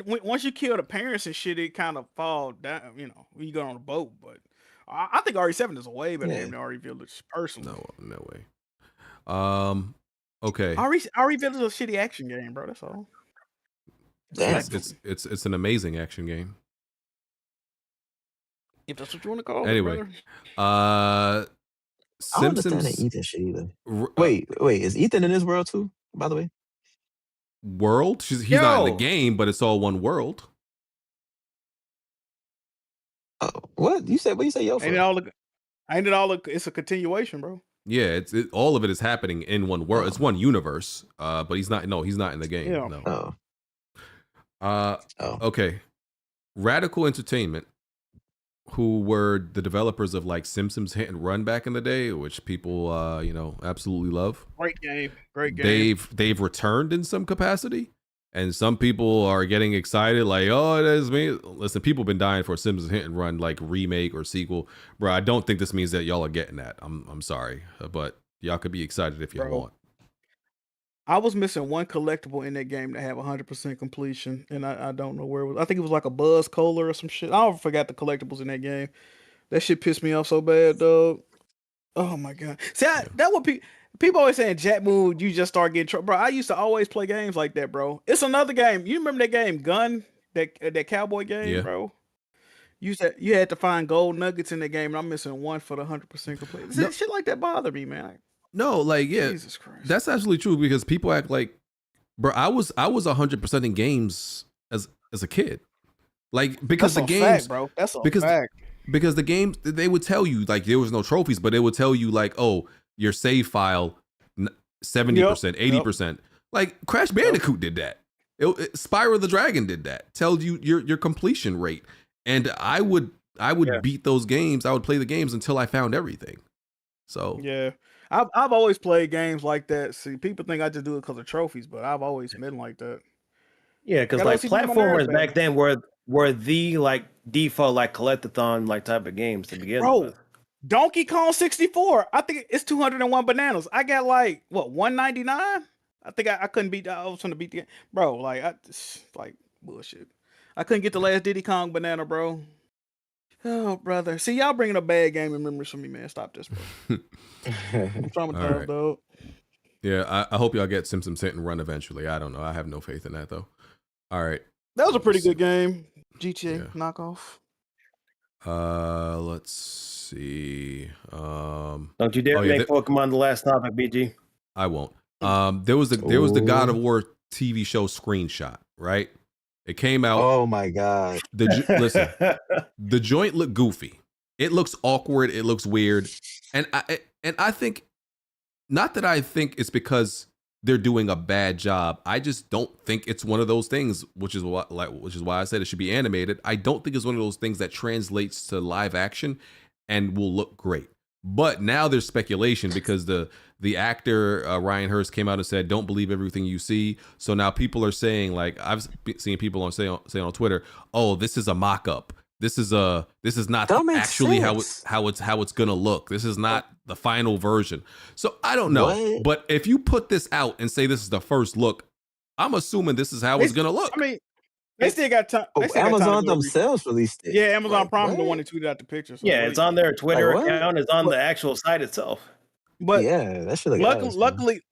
once you kill the parents and shit, it kind of fall down. You know, when you go on a boat. But I think RE7 is a way better game than RE Village, personally. No way. Okay. RE Village is a shitty action game, bro. That's all. It's an amazing action game. If that's what you want to call anyway, it. Anyway, Simpsons. I don't understand that Ethan shit either. Wait, is Ethan in this world too? By the way, world? He's not in the game, but it's all one world. What you said? What you say? Yo, it's a continuation, bro. Yeah, all of it is happening in one world. It's one universe. But he's not. No, he's not in the game. Yeah. No. Okay. Radical Entertainment, who were the developers of like Simpsons Hit and Run back in the day, which people absolutely love. Great game. They've returned in some capacity, and some people are getting excited like, oh, it is me. Listen, people have been dying for a Simpsons Hit and Run like remake or sequel, bro. I don't think this means that y'all are getting that. I'm sorry, but y'all could be excited if you want. I was missing one collectible in that game that have 100% completion, and I don't know where it was. I think it was like a Buzz Cola or some shit. I forgot the collectibles in that game. That shit pissed me off so bad, dog. Oh my god. See, that what people always saying, Jack Moon, you just start getting trouble. Bro, I used to always play games like that, bro. It's another game. You remember that game, Gun? That cowboy game, bro? You had to find gold nuggets in that game, and I'm missing one for the 100% complete. No. Shit like that bother me, man. No, like, yeah, Jesus Christ. That's actually true because people act like, bro, I was 100% in games as a kid. Like, because that's the games, fact, bro. That's a fact. Because the games, they would tell you, like, there was no trophies, but they would tell you, like, oh, your save file, 70%, 80%. Like, Crash Bandicoot did that. Spyro the Dragon did that. Tells you your completion rate. And I would beat those games. I would play the games until I found everything. So yeah, I've always played games like that. See, people think I just do it because of trophies, but I've always been like that. Yeah, because like platformers back then were the like default like collectathon like type of games to begin with. Donkey Kong 64. I think it's 201 bananas. I got like what 199. I think I couldn't beat. I was trying to beat the bro. Like like bullshit. I couldn't get the last Diddy Kong banana, bro. Oh, brother. See, y'all bringing up bad gaming memories for me, man. Stop this, bro. I'm traumatized, dog. Yeah, I hope y'all get Simpson Sit and Run eventually. I don't know. I have no faith in that, though. All right. That was a pretty good game. GTA knockoff. Let's see. Don't you dare make Pokemon the last topic, BG. I won't. There was the God of War TV show screenshot, right? It came out. Oh my god! Listen, the joint looked goofy. It looks awkward. It looks weird, and I think, not that I think it's because they're doing a bad job. I just don't think it's one of those things, which is why I said it should be animated. I don't think it's one of those things that translates to live action and will look great. But now there's speculation because the actor Ryan Hurst came out and said, "Don't believe everything you see." So now people are saying, like I've seen people say on Twitter, "Oh, this is a mock-up. This is not actually how it's gonna look. This is not the final version." So I don't know. What? But if you put this out and say this is the first look, I'm assuming this is how it's gonna look. I mean, they still got time. Amazon themselves released it. Yeah, Amazon Prime the one that tweeted out the picture. So yeah, it's on their Twitter account. It's on the actual site itself. But yeah, that should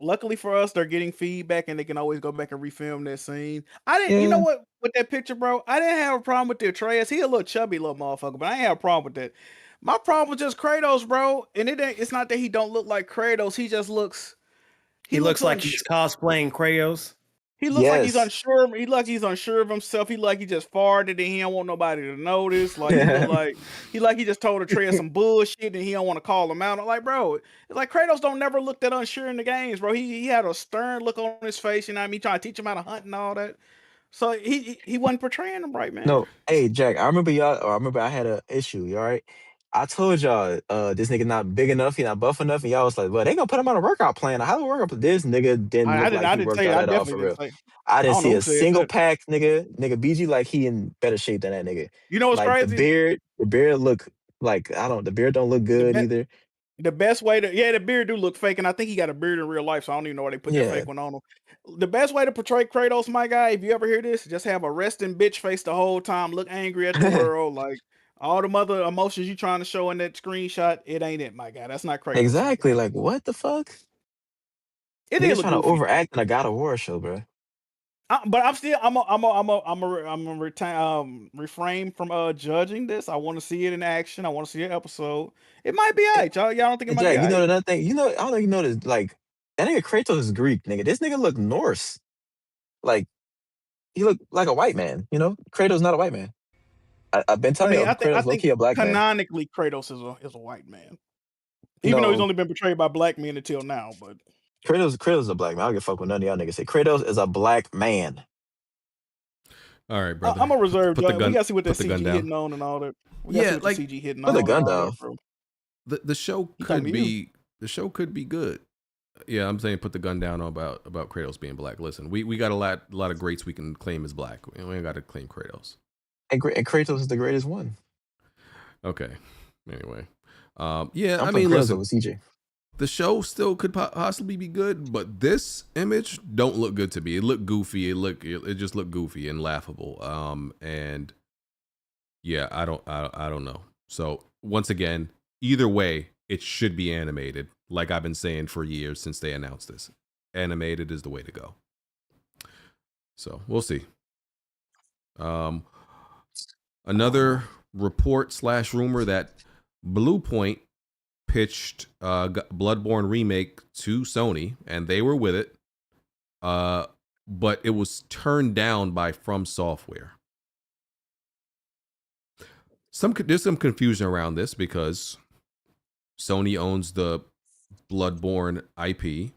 luckily for us, they're getting feedback and they can always go back and refilm that scene. I didn't, you know what, with that picture, bro, I didn't have a problem with the Atreus. He a little chubby little motherfucker, but I ain't have a problem with that. My problem was just Kratos, bro, and it's not that he don't look like Kratos. He just looks. He looks like he's cosplaying Kratos. He looks like he's unsure. He looks like he's unsure of himself. He like he just farted and he don't want nobody to notice. Like he just told Atreus some bullshit and he don't want to call him out. I'm like, bro, it's like Kratos don't never look that unsure in the games, bro. He had a stern look on his face. You know what I mean? Trying to teach him how to hunt and all that. So he wasn't portraying him right, man. No, hey Jack, I remember I had an issue. You all right? I told y'all, this nigga not big enough, he not buff enough, and y'all was like, well, they gonna put him on a workout plan. How do we work up? This nigga didn't look like he worked out at all for real. I didn't see a single pack, nigga. BG like he in better shape than that nigga. You know what's crazy? The beard look like the beard don't look good either. The best way to the beard do look fake, and I think he got a beard in real life, so I don't even know why they put that fake one on him. The best way to portray Kratos, my guy, if you ever hear this, just have a resting bitch face the whole time, look angry at the world, like all the other emotions you trying to show in that screenshot, it ain't it, my guy. That's not Kratos. Exactly, like what the fuck? It is trying to overact in a God of War show, bro. But I'm refrain from judging this. I want to see it in action. I want to see an episode. It might be alright, y'all. Y'all don't think it might be? You know another thing. I don't know if you noticed. Like that nigga Kratos is Greek, nigga. This nigga look Norse. Like he look like a white man. You know, Kratos not a white man. I've been telling you, Kratos low-key a black man. Canonically, Kratos is a white man, even though he's only been portrayed by black men until now. But Kratos is a black man. I don't give a fuck what none of y'all niggas say. Kratos is a black man. All right, brother. I'm a reserve. We gotta see what that CG hitting on and all that. We gotta see what the CG hitting on. Put the gun down. The show could be good. Yeah, I'm saying put the gun down about Kratos being black. Listen, we got a lot of greats we can claim as black. We ain't got to claim Kratos. And Kratos is the greatest one. Okay. Anyway, I mean, listen, with CJ. The show still could possibly be good, but this image don't look good to me. It looked goofy. It just looked goofy and laughable. And yeah, I don't know. So once again, either way, it should be animated. Like I've been saying for years since they announced this, animated is the way to go. So we'll see. Another report / rumor that Blue Point pitched Bloodborne remake to Sony, and they were with it, but it was turned down by From Software. There's some confusion around this because Sony owns the Bloodborne IP,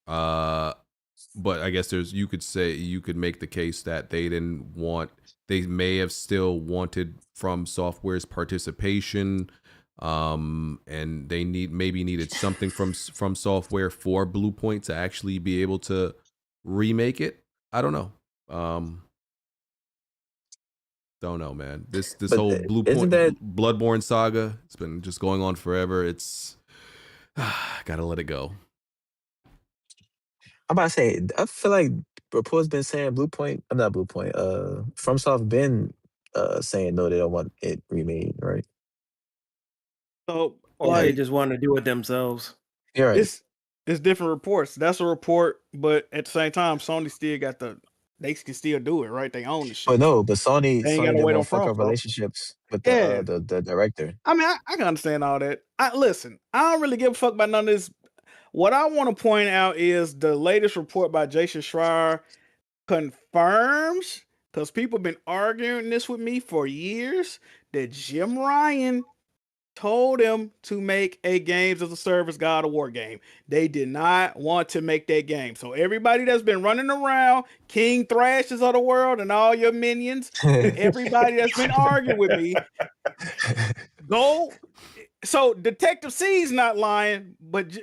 but I guess you could make the case that they may have still wanted From Software's participation. and they needed something from software for Blue Point to actually be able to remake it. I don't know. Don't know, man. This whole Blue Point Bloodborne saga, it's been just going on forever. It's gotta let it go. I'm about to say, I feel like reports been saying Blue Point. I'm not Blue Point. FromSoft been saying no, they don't want it remade, right? So or like, they just want to do it themselves. You're right. It's different reports. That's a report, but at the same time, Sony still got they can still do it, right? They own the shit. But Sony gotta didn't wait on want to fuck up FromSoft. relationships with the director. I mean, I can understand all that. Listen, I don't really give a fuck about none of this. What I want to point out is the latest report by Jason Schreier confirms, because people have been arguing this with me for years, that Jim Ryan told him to make a games as a service God of War game. They did not want to make that game. So everybody that's been running around, King Thrashes of the world and all your minions, and everybody that's been arguing with me, go. So Detective C's not lying, but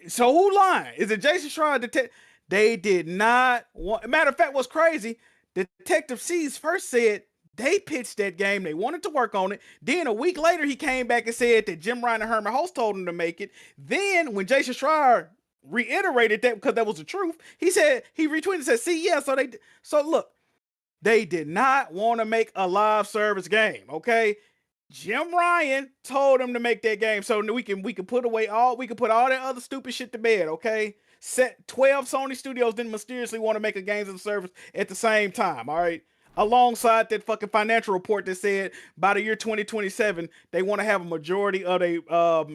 so who lying? Is it Jason Schreier? They did not want. Matter of fact, what's crazy? Detective C's first said they pitched that game. They wanted to work on it. Then a week later, he came back and said that Jim Ryan and Herman Host told him to make it. Then when Jason Schreier reiterated that because that was the truth, he retweeted and said, "See, yeah." So look, they did not want to make a live service game. Okay, Jim Ryan told him to make that game so we can put all that other stupid shit to bed. Okay, 12 Sony studios didn't mysteriously want to make a games as a service at the same time. All right. Alongside that fucking financial report that said by the year 2027, they want to have a majority of their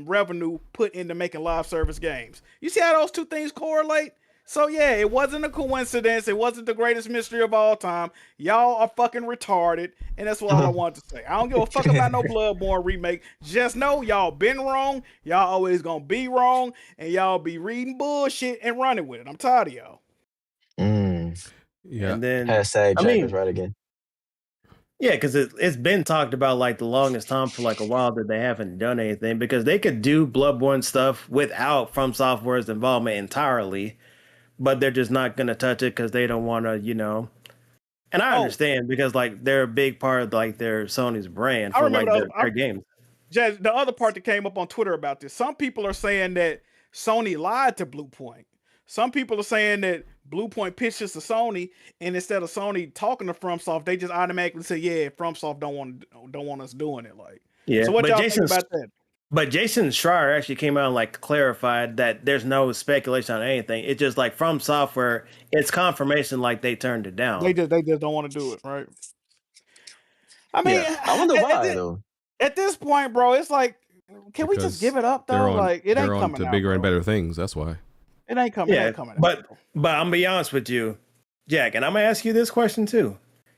revenue put into making live service games. You see how those two things correlate? So yeah, it wasn't a coincidence. It wasn't the greatest mystery of all time. Y'all are fucking retarded, and that's what I want to say. I don't give a fuck about no Bloodborne remake. Just know y'all been wrong. Y'all always gonna be wrong, and y'all be reading bullshit and running with it. I'm tired of y'all. Yeah. And then Hashtag Jack is right again. Yeah, because it's been talked about like the longest time for like a while that they haven't done anything, because they could do Bloodborne stuff without From Software's involvement entirely, but they're just not gonna touch it because they don't want to, And I understand because like they're a big part of like their Sony's brand for like their games. Jazz, the other part that came up on Twitter about this, some people are saying that Sony lied to Blue Point. Some people are saying that Blue Point pitched this to Sony, and instead of Sony talking to FromSoft, they just automatically say, "Yeah, FromSoft don't want us doing it." Like, yeah. So what y'all think about that? But Jason Schreier actually came out and like clarified that there's no speculation on anything. It's just like From Software, it's confirmation like they turned it down. They just don't want to do it, right? I mean, I wonder why though. At this point, bro, it's like, can we just give it up though? Like, it ain't coming to bigger and better things. That's why. It ain't coming. Yeah, it ain't coming. But I'm gonna be honest with you, Jack, and I'm gonna ask you this question too.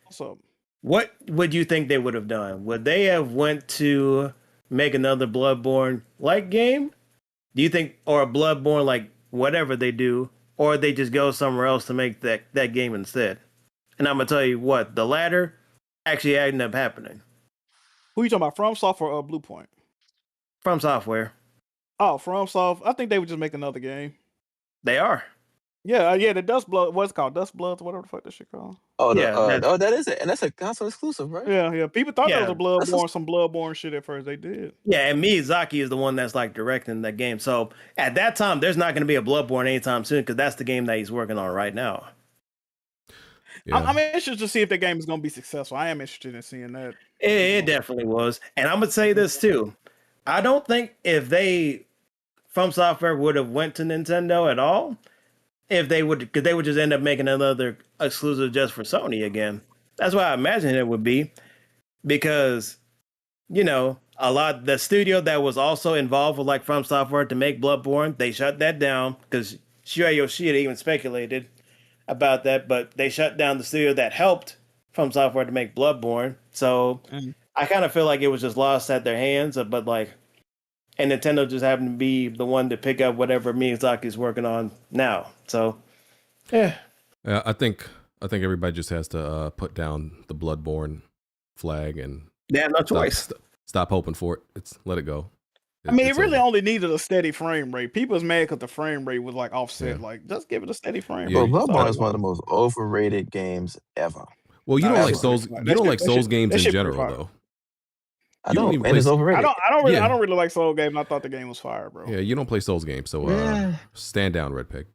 So, what would you think they would have done? Would they have went to make another Bloodborne like game? Do you think, or a Bloodborne like whatever they do, or they just go somewhere else to make that game instead? And I'm gonna tell you what, the latter actually ended up happening. Who you talking about? From Software or Blue Point? From Software. Oh, From Soft. I think they would just make another game. They are. Yeah, the Dust Blood. What's it called? Dust Bloods, whatever the fuck that shit called. Oh, yeah. That is it, and that's a console exclusive, right? Yeah. People thought that was a Bloodborne, some Bloodborne shit at first. They did. Yeah, and Miyazaki is the one that's like directing that game. So at that time, there's not going to be a Bloodborne anytime soon because that's the game that he's working on right now. Yeah. I'm interested to see if the game is going to be successful. I am interested in seeing that. It definitely was, and I'm gonna say this too. I don't think if they From Software would have went to Nintendo at all, if they would, because they would just end up making another exclusive just for Sony again. That's what I imagine it would be, because the studio that was also involved with like From Software to make Bloodborne, they shut that down because Shuei Yoshida even speculated about that, but they shut down the studio that helped From Software to make Bloodborne. So I kind of feel like it was just lost at their hands, but like, and Nintendo just happened to be the one to pick up whatever Miyazaki's working on now. So, yeah. I think everybody just has to put down the Bloodborne flag and they have no choice. Stop hoping for it. Let it go. I mean, it really only needed a steady frame rate. People's mad because the frame rate was like offset. Yeah. Like, just give it a steady frame Bro, rate. Bloodborne is one of the most overrated games ever. Well, you Nah, don't that like shit Souls. pretty You don't fire. like That Souls shit- games that in shit pretty general, fire. though. I don't, and it's I overrated. don't really like Soul games. I thought the game was fire, bro. Yeah, you don't play Souls games, so Yeah. stand down, Red Pig.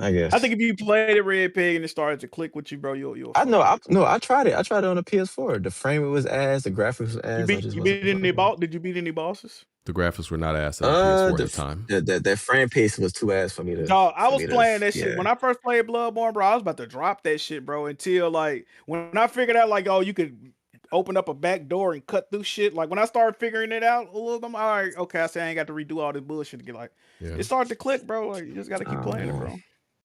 I guess. I think if you played it Red Pig and it started to click with you, bro, you'll. I know. I tried it. I tried it on the PS4. The frame rate was ass. The graphics was ass. You beat any boss? Did you beat any bosses? The graphics were not ass on PS4 at the time. That frame pace was too ass for me to. Dog, I was playing that shit when I first played Bloodborne, bro. I was about to drop that shit, bro. Until like when I figured out like, oh, you could open up a back door and cut through shit. Like when I started figuring it out a little bit, I'm all right, okay, I say I ain't got to redo all this bullshit to get like. Yeah. It started to click, bro. Like you just got to keep playing it, bro.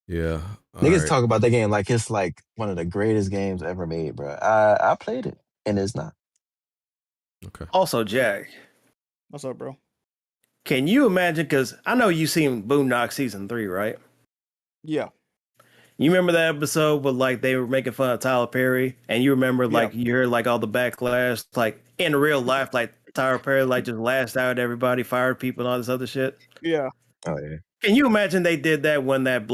Yeah. Niggas talk about that game like it's like one of the greatest games ever made, bro. I played it and it's not. Okay. Also, Jack, What's up, bro? can you imagine? Because I know you seen Boondock season 3, right? Yeah. You remember that episode where like they were making fun of Tyler Perry, and you remember like you heard like all the backlash, like in real life, like Tyler Perry like just lashed out at everybody, fired people, and all this other shit. Yeah. Oh yeah. Can you imagine they did that when that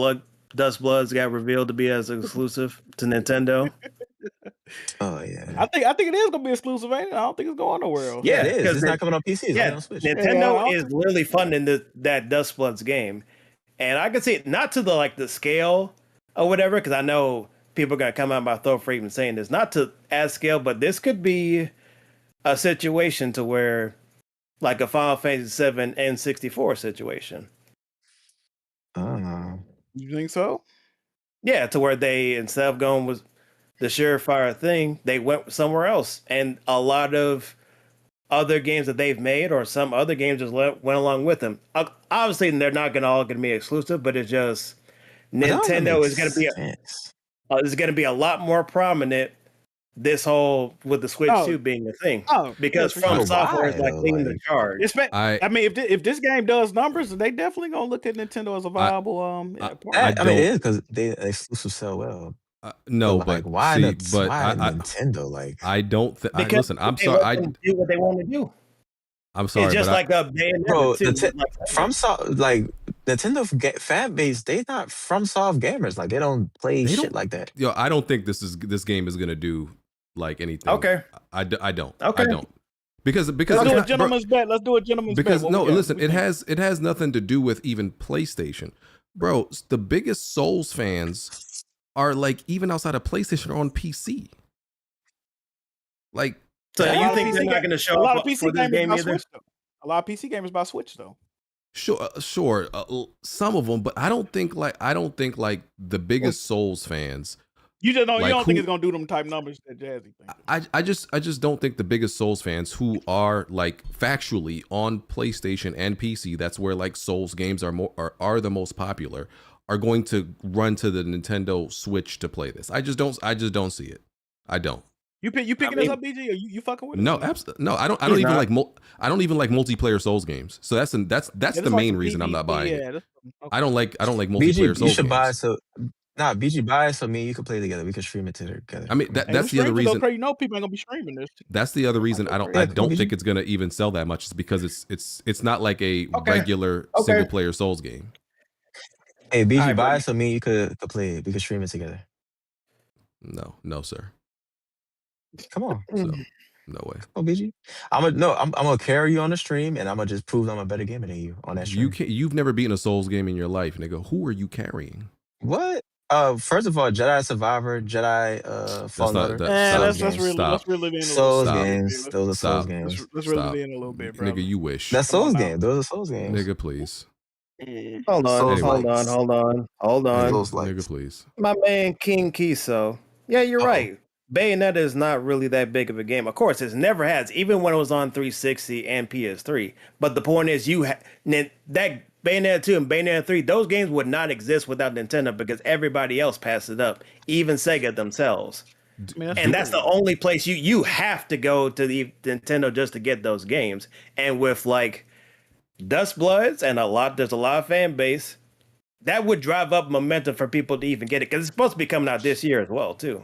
Dust Bloods got revealed to be as exclusive to Nintendo? Oh yeah. I think it is gonna be exclusive, ain't it? I don't think it's going nowhere else. Yeah, it is. It's not coming on PC. It's only on Switch. Nintendo is literally funding that Dust Bloods game, and I can see it not to the scale or whatever, because I know people are gonna come out my throat for even saying this, not to as scale, but this could be a situation to where like a Final Fantasy VII N64 situation. You think so? Yeah, to where they, instead of going with the surefire thing, they went somewhere else. And a lot of other games that they've made, or some other games, just went along with them. Obviously, they're not all going to be exclusive, but it's just Nintendo is going to be a lot more prominent. This whole with the Switch 2 being a thing, because From Software is like leading the charge. I mean, if this game does numbers, they definitely gonna look at Nintendo as a viable. I mean, it is because they exclusive sell well. No, but like, but why? see, Why Nintendo? Like, I don't think. Listen, I'm they sorry. let them do what they want to do. I'm sorry, It's just but like a Bayonetta bro, too. like Nintendo fan base, they not from soft gamers. Like they don't play shit like that. Yo, I don't think this game is gonna do like anything. Okay. I don't. Okay. I don't. Because let's do a gentleman's bet. Let's do a gentleman's because bet. no, listen, it has nothing to do with even PlayStation, bro. The biggest Souls fans are like even outside of PlayStation are on PC. Like, so you think they're not going to show up for this game either? A lot of PC gamers buy Switch though. Sure. Some of them, but I don't think like the biggest Souls fans. You just don't. You don't think it's gonna do them type numbers that Jazzy thinks. I just don't think the biggest Souls fans who are like factually on PlayStation and PC, that's where like Souls games are the most popular, are going to run to the Nintendo Switch to play this. I just don't see it. I don't. You picking this up, BG? Or you fucking with it? No, absolutely no. I don't even like multiplayer Souls games. So that's the main reason I'm not buying it. I don't like multiplayer BG, Souls you should games. buy so. Nah, BG, buy it so me and you can play together. We can stream it together. I mean, that's the other reason. You know, people ain't gonna be streaming this. That's the other reason I don't think it's gonna even sell that much. Is because it's not like a regular single player Souls game. Hey, BG, buy it so me and you could play it. We could stream it together. No, sir. Come on. So, no way. Oh, BG, I'm gonna carry you on the stream, and I'm gonna just prove I'm a better gamer than you on that stream. You've never beaten a Souls game in your life, nigga. Who are you carrying? What? First of all, Jedi Survivor, Jedi Fallen Order. Let's really be in a Souls games. Those are Souls games. Let's really be in a little bit, bro. Nigga, you wish. That's Souls game. Those are Souls games. Nigga, please. Hold on. Nigga, please. My man King Kiso. Yeah, you're right. Bayonetta is not really that big of a game. Of course, it never has, even when it was on 360 and PS3. But the point is, that Bayonetta 2 and Bayonetta 3, those games would not exist without Nintendo because everybody else passed it up, even Sega themselves. And that's the only place you have to go to the Nintendo just to get those games. And with like Dust Bloods and there's a lot of fan base, that would drive up momentum for people to even get it because it's supposed to be coming out this year as well too.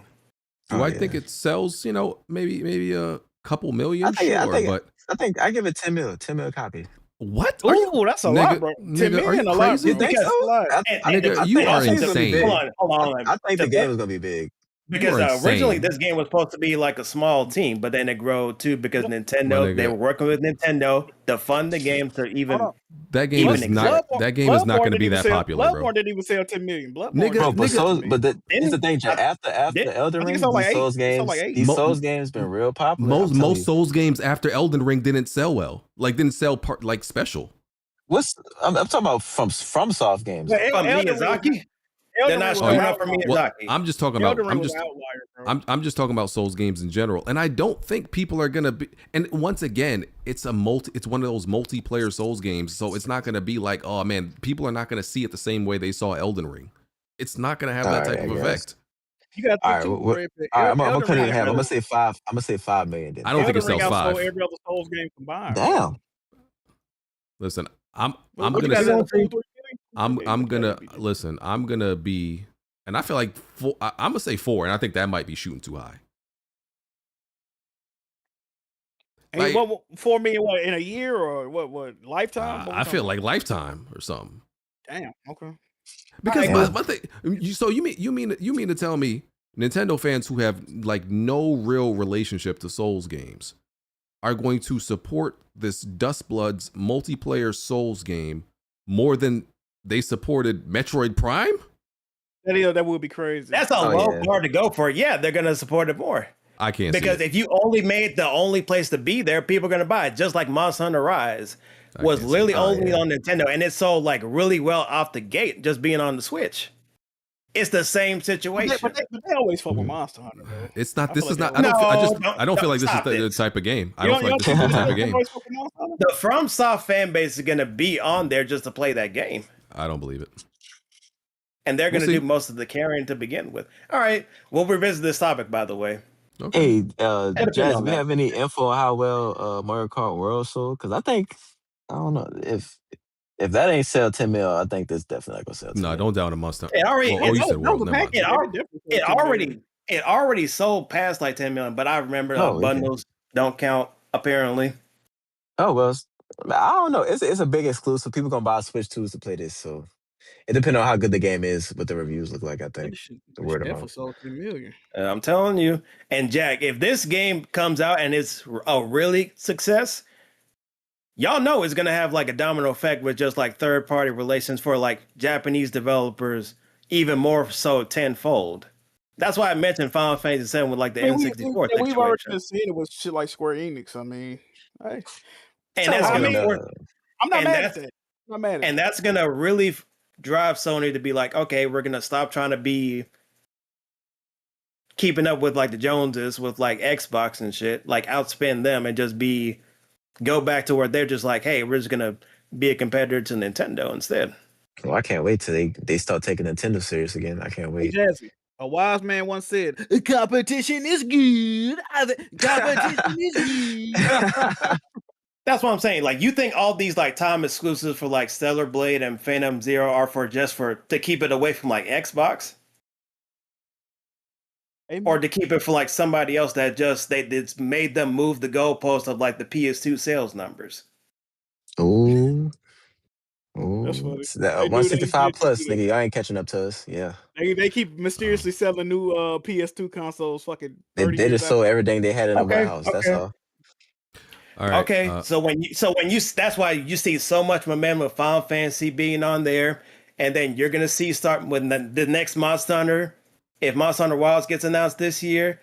Do I think it sells? Maybe a couple million. I think think I give it 10 mil. 10 mil copy. What? Ooh, that's a lot, bro. 10 Nigga, are million you a lot, crazy? You think bro. so? Nigga, you are insane. Hold on. I think the game is gonna be big. Because originally this game was supposed to be like a small team, but then it grew too because Nintendo, they were working with Nintendo to fund the game to even. That game is not. That game is not going to be that popular, bro. Bloodborne didn't even sell 10 million. Bloodborne, Nigga, but here's the thing, Jack. After Elden Ring, these Souls games been real popular. Most Souls games after Elden Ring didn't sell well. Like didn't sell like special. I'm talking about from soft games. From Miyazaki. They're not strong enough for Miyazaki. Well, I'm just talking about. I'm just talking about Souls games in general, and I don't think people are gonna be. And once again, it's It's one of those multiplayer Souls games, so it's not gonna be like, oh man, people are not gonna see it the same way they saw Elden Ring. It's not gonna have that type of effect. You got all right, I'm gonna put it in half. I'm gonna say 5 million. Then. I don't think it sells 5. Every other Souls game combined. Damn. Listen, I'm gonna be, and I feel like I'm gonna say 4, and I think that might be shooting too high. Like, what 4 million? What in a year or what lifetime? I feel like lifetime or something. Damn. Okay. Because my thing. So you mean to tell me Nintendo fans who have like no real relationship to Souls games are going to support this Dustbloods multiplayer Souls game more than they supported Metroid Prime? That would be crazy. That's a low bar to go for. Yeah, they're going to support it more. I can't because if you only made the only place to be there, people are going to buy it. Just like Monster Hunter Rise was literally only on Nintendo, and it sold like really well off the gate, just being on the Switch. It's the same situation. But they always fuck with Monster Hunter, bro. It's not. This is not. I don't feel like this is the type of game. I don't feel like this is the type of game. The FromSoft fan base is going to be on there just to play that game. I don't believe it. And they're going to do most of the carrying to begin with. All right, we'll revisit this topic, by the way. Okay. Hey, Jazz, do we have any info on how well Mario Kart World sold? Because I don't know if that ain't sell 10 mil, I think this definitely not gonna sell 10 No, mil. don't doubt a Mustang. It already, you said World. it already sold past like 10 million, but I remember bundles don't count apparently. Oh well, I don't know. It's a big exclusive. People gonna buy Switch 2s to play this, so it depends on how good the game is, what the reviews look like. I think the word of mouth. Sold 10 million. I'm telling you. And Jack, if this game comes out and it's a really success, y'all know it's gonna have like a domino effect with just like third-party relations for like Japanese developers, even more so tenfold. That's why I mentioned Final Fantasy VII with like the N64 situation. We've already seen it with shit like Square Enix. I mean, hey. And that's I'm not mad at that. I'm not mad at that. And that's gonna really drive Sony to be like, okay, we're gonna stop trying to be keeping up with like the Joneses with like Xbox and shit, like outspend them and just go back to where they're just like, hey, we're just gonna be a competitor to Nintendo instead. Well, I can't wait till they start taking Nintendo serious again. I can't wait. Hey, Jazzy, a wise man once said, competition is good. Competition is good. That's what I'm saying. Like, you think all these like time exclusives for like Stellar Blade and Phantom Zero are to keep it away from like Xbox? Amen. Or to keep it for like somebody else that it's made them move the goalpost of like the PS2 sales numbers? Ooh. That's funny. 165 plus, nigga. I ain't catching up to us. Yeah. They keep mysteriously selling new PS2 consoles. Fucking. They just sold everything they had in the warehouse. That's all. All right, okay, so when you that's why you see so much momentum with Final Fantasy being on there, and then you're gonna see start when the next Monster Hunter, if Monster Hunter Wilds gets announced this year,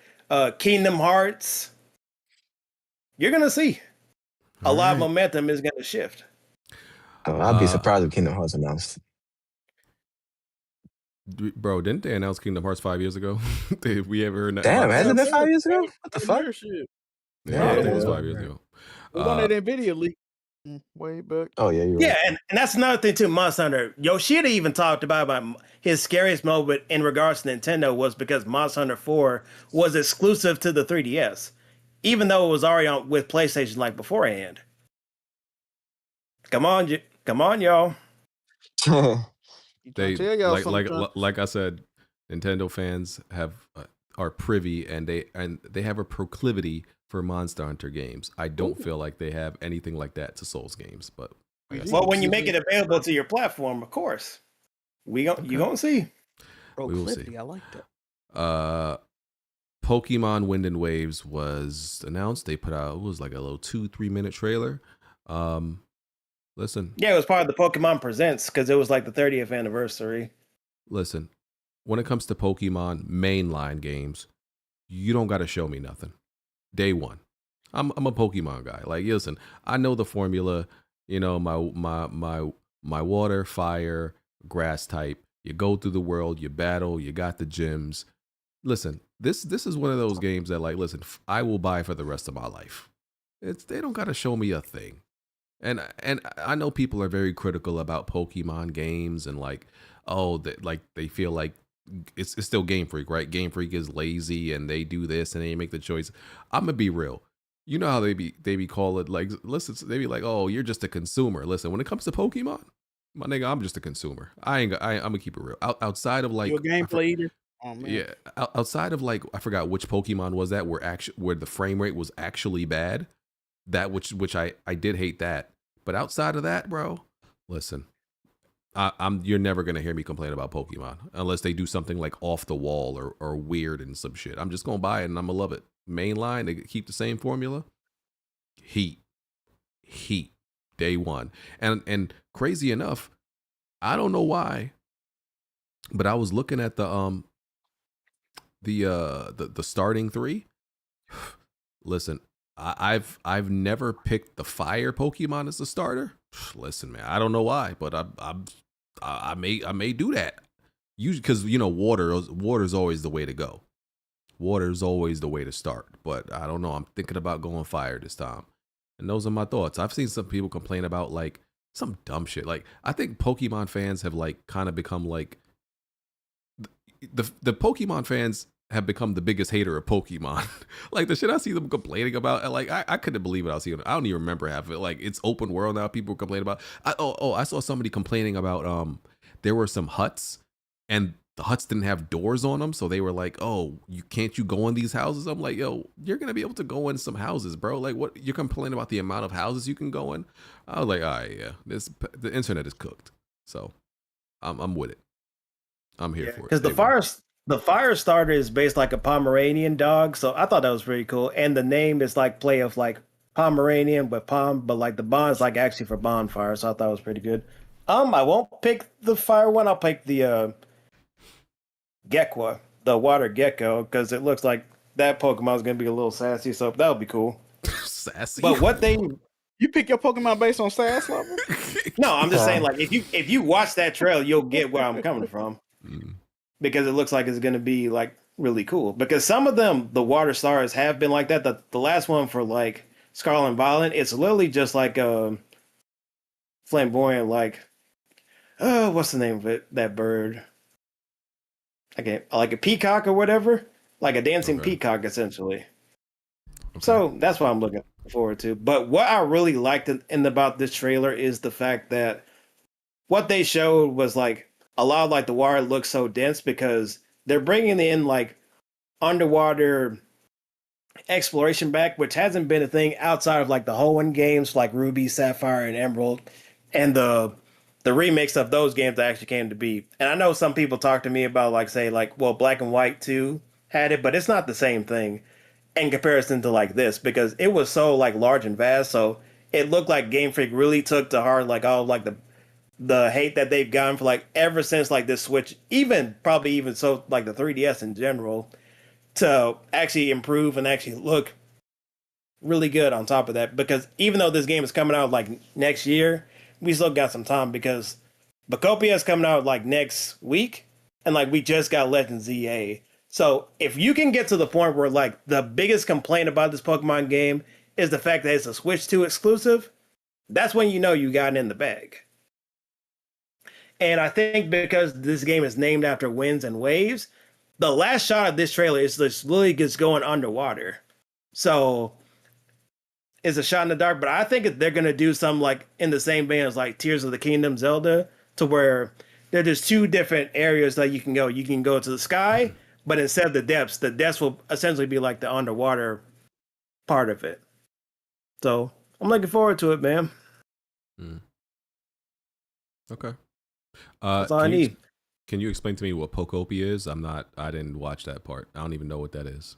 Kingdom Hearts, you're gonna see a lot of momentum is gonna shift. Oh, I'd be surprised if Kingdom Hearts announced. Bro, didn't they announce Kingdom Hearts 5 years ago? Did we ever heard that? Damn, hasn't it been 5 years ago? What the fuck? Yeah, I think it was 5 years ago. It was on that NVIDIA leak way back. Oh, yeah, you're right. And that's another thing too, Monster Hunter. Yoshida even talked about his scariest moment in regards to Nintendo was because Monster Hunter 4 was exclusive to the 3DS, even though it was already on with PlayStation like beforehand. Come on, y'all. They like I said, Nintendo fans are privy and they have a proclivity for Monster Hunter games. I don't feel like they have anything like that to Souls games, but well, when you make it available to your platform, of course, you gonna see. We will see. I like that. Pokemon Wind and Waves was announced. They put out, it was like a little 2-3 minute trailer. Listen. Yeah, it was part of the Pokemon Presents because it was like the 30th anniversary. Listen, when it comes to Pokemon mainline games, you don't got to show me nothing. Day one. I'm a Pokemon guy. Like, listen, I know the formula, you know, my water, fire, grass type. You go through the world, you battle, you got the gyms. Listen, this is one of those games that, like, listen, I will buy for the rest of my life. They don't got to show me a thing. And I know people are very critical about Pokemon games and like, they feel like it's still Game Freak, right? Game Freak is lazy and they do this and they make the choice. I'm gonna be real. You know how they be call it, like, listen, they be like, oh, you're just a consumer. Listen, when it comes to Pokemon, my nigga, I'm just a consumer. I'm gonna keep it real. Outside of like, you a gameplay eater? Oh, man. Yeah, outside of like, I forgot which Pokemon was that where the frame rate was actually bad. That which I did hate that. But outside of that, bro, listen, you're never gonna hear me complain about Pokemon unless they do something like off the wall or weird and some shit. I'm just gonna buy it and I'm gonna love it. Mainline, they keep the same formula. Heat, day one. And crazy enough, I don't know why, but I was looking at the starting three. Listen, I've never picked the fire Pokemon as the starter. Listen, man, I don't know why, but I may do that. Usually, because you know, water's always the way to go. Water's always the way to start. But I don't know. I'm thinking about going fire this time. And those are my thoughts. I've seen some people complain about like some dumb shit. Like, I think Pokemon fans have like kind of become like the Pokemon fans have become the biggest hater of Pokemon. Like the shit I see them complaining about, like I couldn't believe it. I don't even remember half of it. Like, it's open world now. People complain about. I saw somebody complaining about there were some huts and the huts didn't have doors on them, so they were like, "Oh, can't you go in these houses?" I'm like, "Yo, you're gonna be able to go in some houses, bro. Like, what? You're complaining about the amount of houses you can go in?" I was like, "All right, yeah, the internet is cooked." So, I'm with it. I'm here for it. Because the fire starter is based like a Pomeranian dog, so I thought that was pretty cool. And the name is like play of like Pomeranian, but like the bond is like actually for bonfire, so I thought it was pretty good. I won't pick the fire one. I'll pick the Gekwa, the water gecko, because it looks like that Pokemon is gonna be a little sassy, so that would be cool. Sassy. But what they you pick your Pokemon based on sass level? No, I'm just saying, like, if you watch that trail, you'll get where I'm coming from. Because it looks like it's gonna be like really cool. Because some of them, the water stars have been like that. The last one for like Scarlet and Violet, it's literally just like flamboyant, like what's the name of it? That bird. Okay, like a peacock or whatever, like a dancing peacock, essentially. Okay. So that's what I'm looking forward to. But what I really liked about this trailer is the fact that what they showed was like a lot of like the water looks so dense because they're bringing in like underwater exploration back, which hasn't been a thing outside of like the Hoenn games, like Ruby, Sapphire, and Emerald, and the remakes of those games that actually came to be. And I know some people talk to me about like, say like, well, Black and White 2 had it, but it's not the same thing in comparison to like this, because it was so like large and vast. So it looked like Game Freak really took to heart like all like the hate that they've gotten for like ever since like this Switch, probably even so like the 3DS in general, to actually improve and actually look really good on top of that. Because even though this game is coming out like next year, we still got some time, because Bacopia is coming out like next week, and like we just got Legend ZA. So if you can get to the point where like the biggest complaint about this Pokemon game is the fact that it's a Switch 2 exclusive, that's when you know you got it in the bag. And I think because this game is named after winds and waves, the last shot of this trailer is just literally just going underwater. So it's a shot in the dark, but I think they're going to do something like in the same vein as like Tears of the Kingdom Zelda, to where there's just two different areas that you can go. You can go to the sky, but instead of the depths will essentially be like the underwater part of it. So I'm looking forward to it, man. Okay. That's all I need. Can you explain to me what Pokopia is? I didn't watch that part. I don't even know what that is.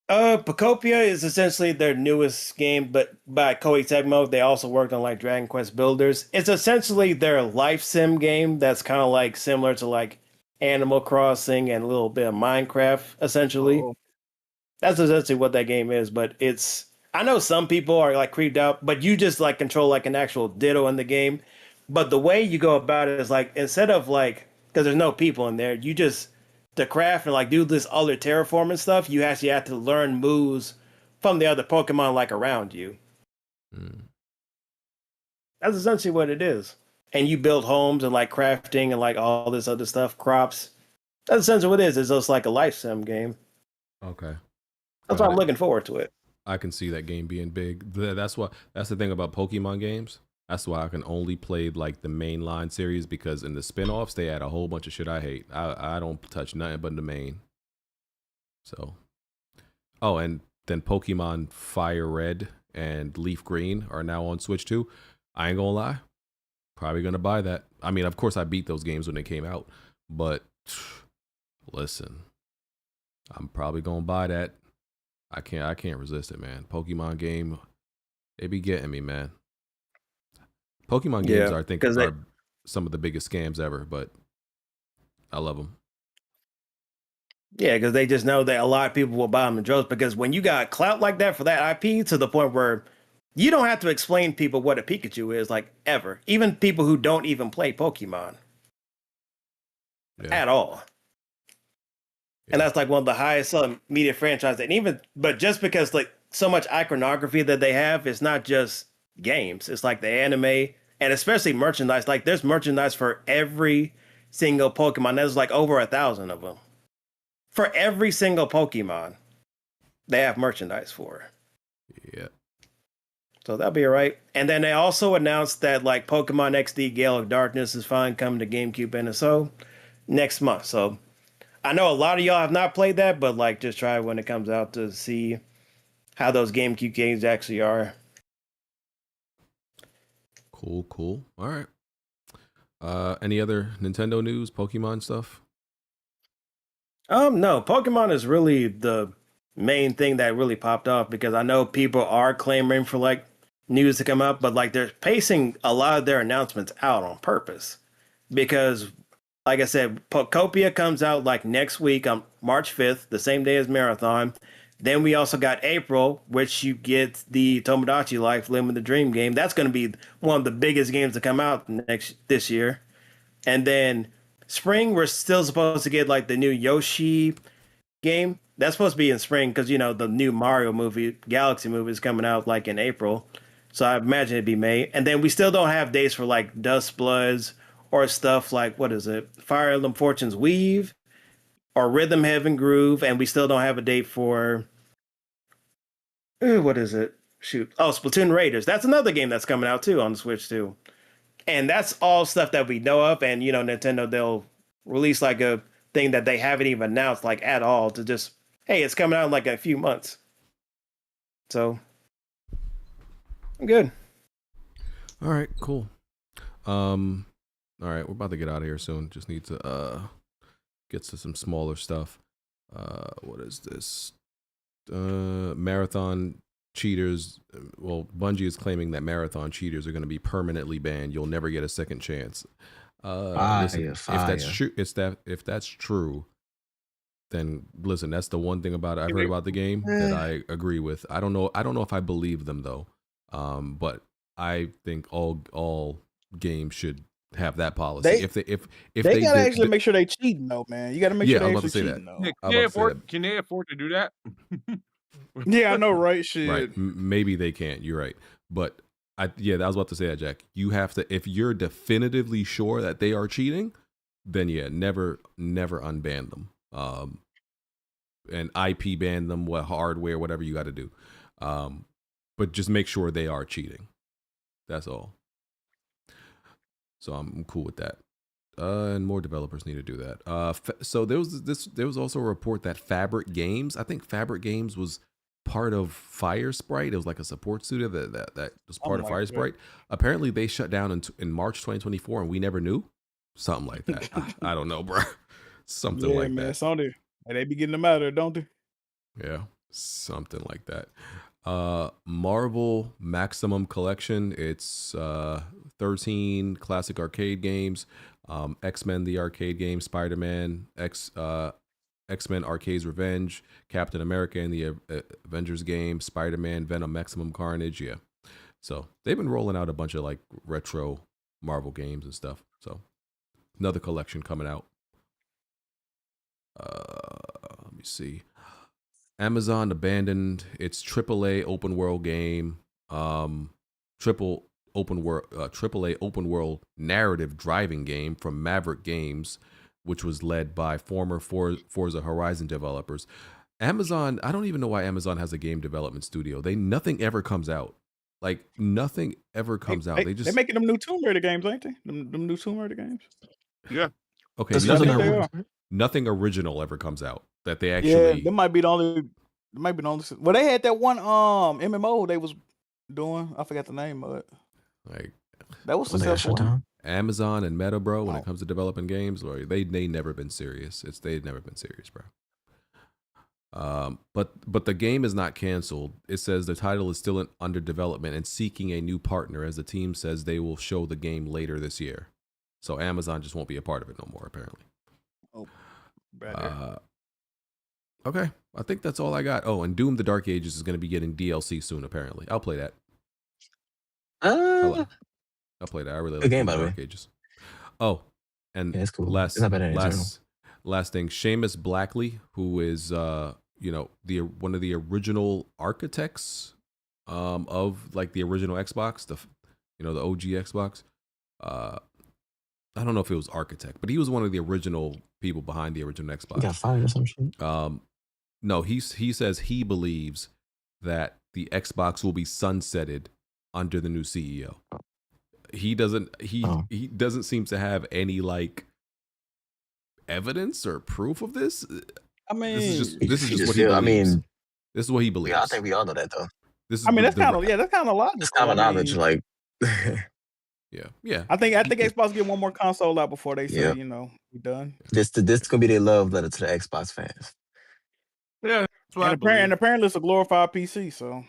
Pocopia is essentially their newest game, but by Koei Tecmo. They also worked on like Dragon Quest Builders. It's essentially their life sim game that's kind of like similar to like Animal Crossing and a little bit of Minecraft, essentially. Oh. That's essentially what that game is, but I know some people are like creeped out, but you just like control like an actual Ditto in the game. But the way you go about it is like, instead of like, because there's no people in there, you just, to craft and like do this other terraforming stuff, you actually have to learn moves from the other Pokemon like around you. That's essentially what it is. And you build homes and like crafting and like all this other stuff, crops. That's essentially what it is. It's just like a life sim game. Okay. That's why I'm looking forward to it. I can see that game being big. That's the thing about Pokemon games. That's why I can only play like the mainline series, because in the spin-offs they add a whole bunch of shit I hate. I don't touch nothing but the main. So, oh, and then Pokemon Fire Red and Leaf Green are now on Switch too. I ain't gonna lie, probably gonna buy that. I mean, of course I beat those games when they came out, but listen, I'm probably gonna buy that. I can't resist it, man. Pokemon game, they be getting me, man. Pokemon games, I think, are some of the biggest scams ever, but I love them. Yeah, because they just know that a lot of people will buy them in droves, because when you got clout like that for that IP, to the point where you don't have to explain to people what a Pikachu is, like, ever. Even people who don't even play Pokemon. At all. And that's like one of the highest media franchises. And but just because like so much iconography that they have, it's not just games. It's like the anime and especially merchandise. Like there's merchandise for every single Pokemon. There's like over 1,000 of them. For every single Pokemon, they have merchandise for. Yeah. So that'll be all right. And then they also announced that like Pokemon XD Gale of Darkness is finally coming to GameCube NSO next month. So I know a lot of y'all have not played that, but like just try when it comes out to see how those GameCube games actually are. Cool. All right. Any other Nintendo news, Pokemon stuff? No, Pokemon is really the main thing that really popped off, because I know people are clamoring for like news to come up, but like they're pacing a lot of their announcements out on purpose, because like I said, Pokopia comes out like next week on March 5th, the same day as Marathon. Then we also got April, which you get the Tomodachi Life Living the Dream game. That's going to be one of the biggest games to come out this year. And then spring, we're still supposed to get like the new Yoshi game. That's supposed to be in spring because, you know, the new Mario movie, Galaxy movie, is coming out like in April. So I imagine it'd be May. And then we still don't have dates for like Dust Bloods, or stuff like, what is it? Fire Emblem Fortune's Weave or Rhythm Heaven Groove. And we still don't have a date for, what is it? Shoot. Oh, Splatoon Raiders. That's another game that's coming out too on the Switch too. And that's all stuff that we know of. And, you know, Nintendo, they'll release like a thing that they haven't even announced like at all to just, hey, it's coming out in like a few months. So I'm good. All right, cool. All right, we're about to get out of here soon. Just need to get to some smaller stuff. What is this? Marathon cheaters. Well, Bungie is claiming that marathon cheaters are going to be permanently banned. You'll never get a second chance. Listen, if that's true, if that's true, then listen. That's the one thing about it I've heard about the game that I agree with. I don't know if I believe them though. But I think all games should have that policy. If they gotta actually make sure they cheating though, man. You gotta make sure they actually cheating though. Can they afford to do that? Yeah, I know, right? Shit. Right. Maybe they can't. You're right. But I was about to say that, Jack. You have to, if you're definitively sure that they are cheating, then yeah, never unban them. And IP ban them, what hardware, whatever you got to do. But just make sure they are cheating. That's all. So I'm cool with that. And more developers need to do that. So there was also a report that Fabric Games, I think Fabric Games was part of Fire Sprite. It was like a support studio that was part of Something Fire like that. Sprite. Apparently, they shut down in March 2024, and we never knew. Something like that. I don't know, bro. Something Yeah, like man, that. Sony. They be getting them out of there, don't they? Yeah, something like that. Marvel Maximum Collection. It's 13 classic arcade games. X-Men the arcade game, Spider-Man, X-Men Arcade's Revenge, Captain America and the Avengers game, Spider-Man, Venom Maximum Carnage. Yeah. So they've been rolling out a bunch of like retro Marvel games and stuff. So another collection coming out. Let me see. Amazon abandoned its AAA open world game, AAA open world narrative driving game from Maverick Games, which was led by former Forza Horizon developers. Amazon, I don't even know why Amazon has a game development studio. Nothing ever comes out. Like nothing ever comes out. They're making them new Tomb Raider games, ain't they? Them new Tomb Raider games. Yeah. Okay. Nothing original ever comes out that they actually. Yeah, they might be the only. Well, they had that one MMO they was doing. I forgot the name of it. Like that was successful. Amazon and Meta, bro. When it comes to developing games, or they never been serious. They've never been serious, bro. But the game is not canceled. It says the title is still under development and seeking a new partner, as the team says they will show the game later this year. So Amazon just won't be a part of it no more, apparently. Oh, okay. I think that's all I got. Oh, and Doom: The Dark Ages is going to be getting DLC soon, apparently. I'll play that. I'll play that. I really like Doom: The Dark Ages. Oh, and yeah, it's cool. Last it's not better than last thing, Seamus Blackley, who is one of the original architects of like the original Xbox, the OG Xbox. I don't know if it was architect, but he was one of the original people behind the original Xbox. He got fired or some shit. No, he says he believes that the Xbox will be sunsetted under the new CEO. He doesn't seem to have any like evidence or proof of this. I mean, this is just what he believes. This is what he believes. Yeah, I think we all know that though. That's kind of logical. It's common knowledge, like. Yeah. I think Xbox get one more console out before they say, we're done. This gonna be their love letter to the Xbox fans. Yeah, and apparently it's a glorified PC. So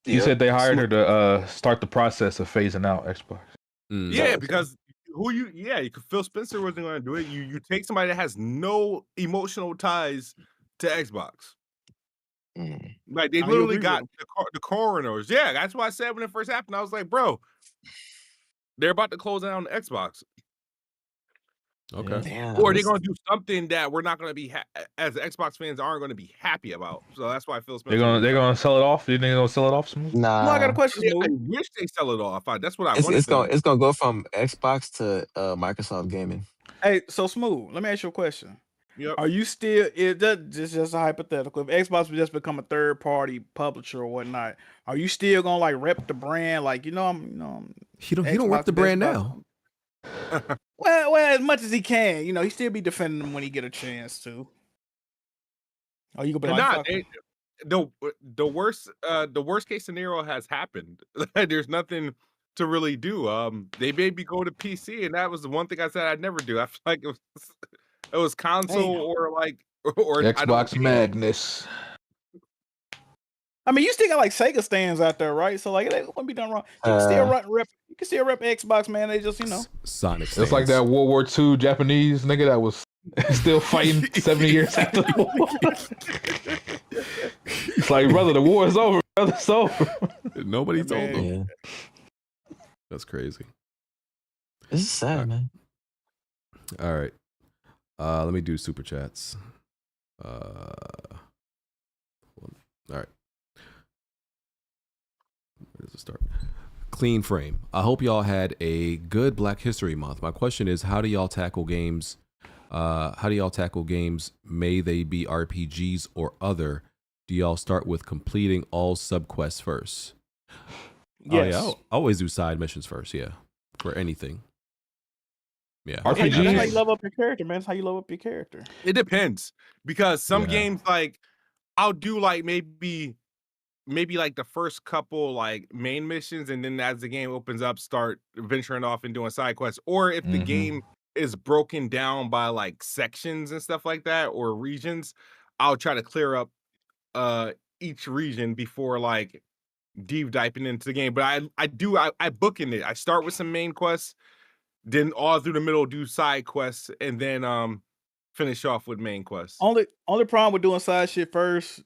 you said they hired her to start the process of phasing out Xbox. Yeah, because Phil Spencer wasn't going to do it. You take somebody that has no emotional ties to Xbox. Like they literally got the coroners. Yeah, that's why I said when it first happened, I was like, bro, they're about to close down Xbox. Okay. Damn, or they're going to do something that we're not going to be as Xbox fans aren't going to be happy about. So that's why Phil Spencer. They're gonna sell it off. Do you think they're gonna sell it off? Smooth? Nah. No, I got a question. I wish they sell it off. That's what I want. It's gonna go from Xbox to Microsoft Gaming. Hey, so Smooth, let me ask you a question. Yep. Are you still? Just a hypothetical. If Xbox would just become a third-party publisher or whatnot, are you still gonna like rep the brand? Like he don't rep the brand now. well, as much as he can, he still be defending them when he get a chance to. Oh, you gonna be the worst case scenario has happened. There's nothing to really do. They made me go to PC, and that was the one thing I said I'd never do. I feel like it was console or Xbox Madness. I mean, you still got like Sega stands out there, right? So like, it wouldn't be done wrong. You can still rep Xbox, man. They just Sonic. It's like that World War II Japanese nigga that was still fighting 70 years after the war. It's like, brother, the war is over. Brother, it's over. Nobody told them. Yeah. That's crazy. This is sad, man. All right. Let me do super chats. All right. Where does it start? Clean Frame. I hope y'all had a good Black History Month. My question is, how do y'all tackle games? May they be RPGs or other? Do y'all start with completing all subquests first? Yes. I always do side missions first. Yeah, for anything. Yeah, RPGs. That's how you level up your character, man. That's how you level up your character. It depends because some games like I'll do like maybe maybe like the first couple like main missions, and then as the game opens up, start venturing off and doing side quests. Or if the game is broken down by like sections and stuff like that, or regions, I'll try to clear up each region before like deep diving into the game. But I bookend it. I start with some main quests, then all through the middle do side quests, and then finish off with main quests. Only problem with doing side shit first,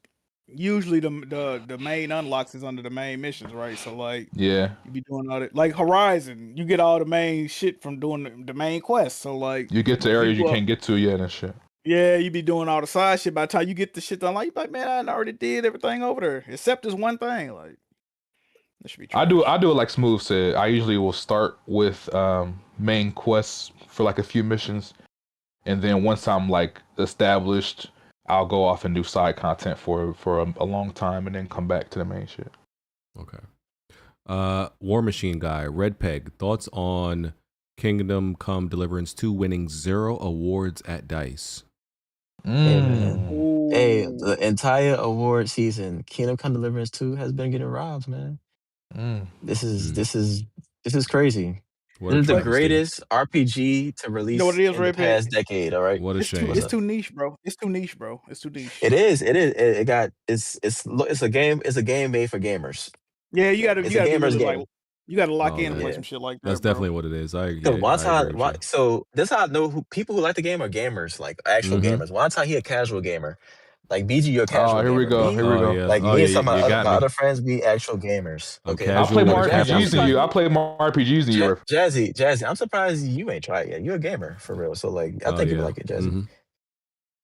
usually the main unlocks is under the main missions, right? So like Yeah. you be doing all that. Like Horizon, you get all the main shit from doing the main quest. So like You get to areas you can't get to yet and shit. yeah, you be doing all the side shit. By the time you get the shit done, like man, I already did everything over there except this one thing. Like that should be true. I do it like Smooth said. I usually will start with main quests for like a few missions, and then once I'm like established, I'll go off and do side content for a long time, and then come back to the main shit. Okay. War Machine Guy, Red Peg, thoughts on Kingdom Come Deliverance 2 winning 0 awards at DICE? Hey, man. Hey, the entire award season, Kingdom Come Deliverance 2 has been getting robbed, man. This is crazy. This is the greatest RPG to release in the past decade. All right, what a shame. It's too niche, bro. It's too niche. It is. It's a game. It's a game made for gamers. Yeah, you gotta gamers game. Like, you gotta lock in and play some shit like that. That's definitely what it is. So this how I know who people who like the game are gamers, like actual gamers. One time he a casual gamer. Like BG, you're a casual gamer. Here we go. Yeah. Like me and some of my other friends be actual gamers. Okay, I play more RPGs than you. I play more RPGs than you. Jazzy, I'm surprised you ain't tried it yet. You're a gamer for real. So like, I think you would like it, Jazzy.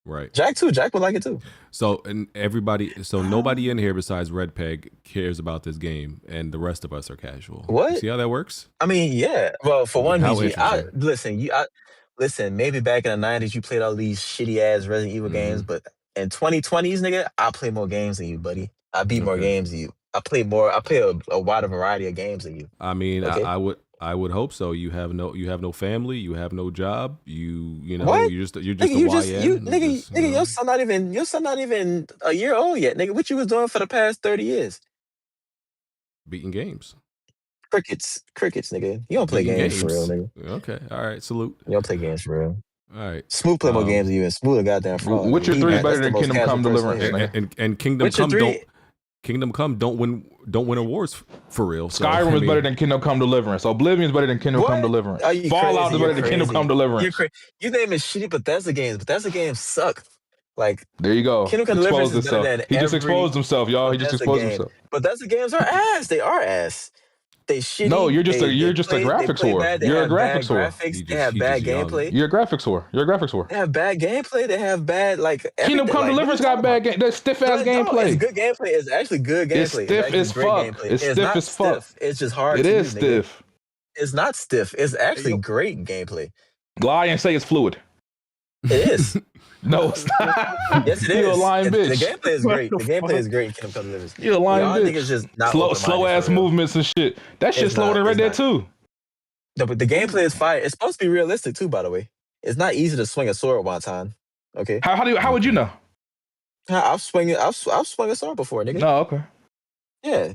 Right. Jack too. Jack would like it too. So nobody in here besides Red Peg cares about this game, and the rest of us are casual. What? See how that works? I mean, yeah. Well, for one, BG, listen. Maybe back in the '90s, you played all these shitty ass Resident Evil games, but in 2020s, nigga, I play more games than you, buddy. I beat more games than you. I play a wider variety of games than you. I mean, okay? I would hope so. You have no family. You have no job. You know what? you're just a YN. Nigga, your son not even a year old yet, nigga. What you was doing for the past 30 years? Beating games. Crickets, nigga. You don't play games for real, nigga. Okay, all right, salute. You don't play games for real. All right. Smooth play more games than you, and Smooth a goddamn fraud. Witcher 3 is better than Kingdom Come Deliverance. And Kingdom Come don't win awards for real. So, Skyrim is better than Kingdom Come Deliverance. Oblivion is better than Kingdom Come Deliverance. Fallout is better than Kingdom Come Deliverance. You name it shitty Bethesda games. Bethesda games suck. Like there you go. Kingdom Come Deliverance is better than he just exposed himself, y'all. He just exposed himself. Bethesda games are ass. They are ass. They shitty. No, you're just a graphics whore. You're a graphics whore. They have bad gameplay. You're a graphics whore. They have bad gameplay. They have bad Kingdom Come Deliverance got bad game. That's stiff ass gameplay. It's good gameplay. It's actually good gameplay. It's stiff as fuck. It's stiff as fuck. It's just hard. It is stiff. It's not stiff. It's actually great gameplay. Lie and say it's fluid. It is. No, it's not. Yes, it is. You're a lying bitch. The gameplay is great. The gameplay is great in Kingdom Come Deliverance. You're a lying bitch. Niggas just not slow ass movements and shit. That shit's slower than Red Dead 2. No, but the gameplay is fire. It's supposed to be realistic too, by the way. It's not easy to swing a sword one time. Okay. How would you know? I've swung a sword before, nigga. No, okay. Yeah.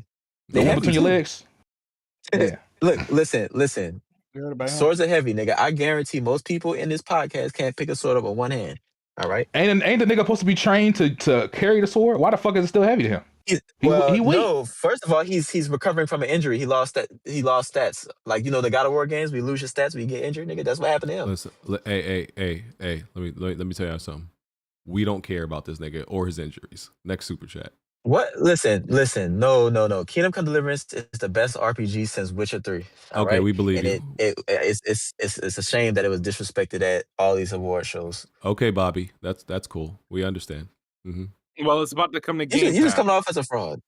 The one between your legs. Yeah. Look, listen. Swords are heavy, nigga. I guarantee most people in this podcast can't pick a sword up with one hand. All right. Ain't the nigga supposed to be trained to carry the sword? Why the fuck is it still heavy to him? He weak. No, first of all, he's recovering from an injury. He lost stats. Like, you know, the God of War games, we lose your stats when you get injured, nigga. That's what happened to him. Listen, hey. Let me tell you something. We don't care about this nigga or his injuries. Next super chat. What? Listen. No. Kingdom Come Deliverance is the best RPG since Witcher 3. Okay, right? We believe you. It's a shame that it was disrespected at all these award shows. Okay, Bobby, that's cool. We understand. Mm-hmm. Well, it's about to come to Game Pass. You just coming off as a fraud.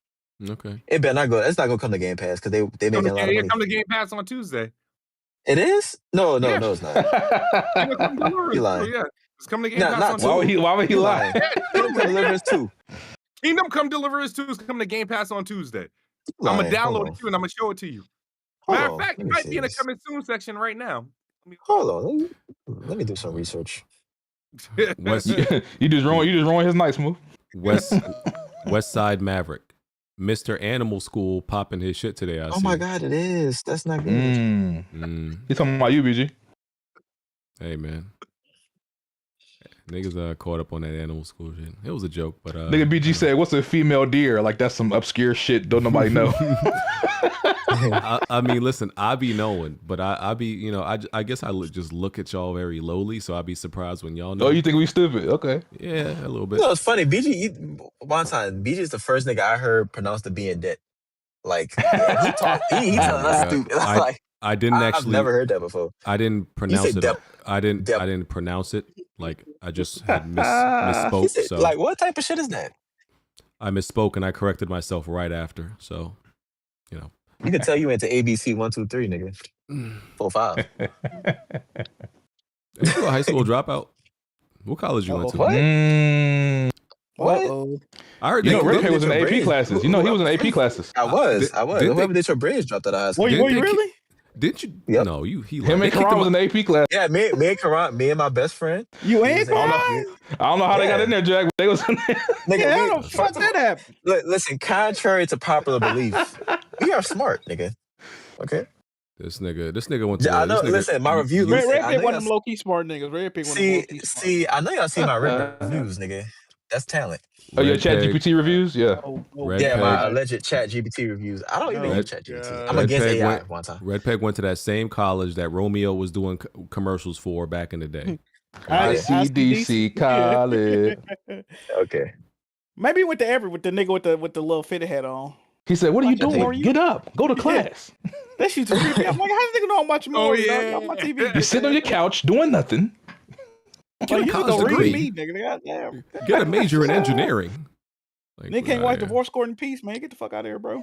Okay. It better not go. It's not gonna come to Game Pass because they make a lot of money. It come to Game Pass on Tuesday. It is? No, it's not. You lying? Yeah, it's coming to Game Pass on Tuesday. Why would he lie? Kingdom Come Deliverance 2. Kingdom Come Deliverance 2 is coming to Game Pass on Tuesday. I'm gonna download it too, and I'm gonna show it to you. Matter of fact, it might be in the coming soon section right now. Hold on, let me do some research. You just ruined his night, Smooth. West Side Maverick. Mr. Animal School popping his shit today. Oh my God, it is. That's not good. He's talking about you, BG. Hey man, niggas caught up on that Animal School shit. It was a joke, but nigga BG said, "What's a female deer?" Like that's some obscure shit. Don't nobody know. I mean, listen, I be knowing, but I be, you know, I guess I just look at y'all very lowly, so I be surprised when y'all know. Oh, you think we stupid? Okay. Yeah, a little bit. No, it's funny. One time, BG is the first nigga I heard pronounce the B in debt. Like, yeah, he talked. He telling us stupid. Like, I didn't actually. I've never heard that before. I didn't pronounce it. I didn't pronounce it. Like, I just had misspoke. Said, so, like, what type of shit is that? I misspoke and I corrected myself right after. So, you know. You can tell you went to ABC 1, 2, 3, nigga. 4, 5. Are you a high school dropout? What college you went to? What? I heard you know Red was in AP classes. You know he was in AP classes. I was. Whoever did your brains dropped out of high school. Were you really? Did you? Yep. No, him and Karan was in the AP class. Yeah, me and Karan, me and my best friend. You and Karan? I don't know how they got in there, Jack, but they was in there. Nigga, how the fuck that happened? Listen, contrary to popular belief, we are smart, nigga. Okay. This nigga went to. I know. Listen, my review. Red Pig one of them low key smart niggas. Red Pig one of them low key smart. See, I know y'all see my reviews, nigga. That's talent. Oh, your Chat GPT reviews? Yeah. My alleged Chat GPT reviews. I don't even use Chat GPT. I'm against AI one time. Red Peg went to that same college that Romeo was doing commercials for back in the day. ICDC college. Okay. Maybe he went to with the nigga with the little fitted hat on. He said, "What are you doing? Get up. Go to class." That shit's creepy. I'm like, how does nigga know I'm watching movies? On my TV. You sit on your couch doing nothing. Get a college degree. Me, nigga. Goddamn. Get a major in engineering. Like, nigga can't watch Divorce Court in peace, man. Get the fuck out of here, bro.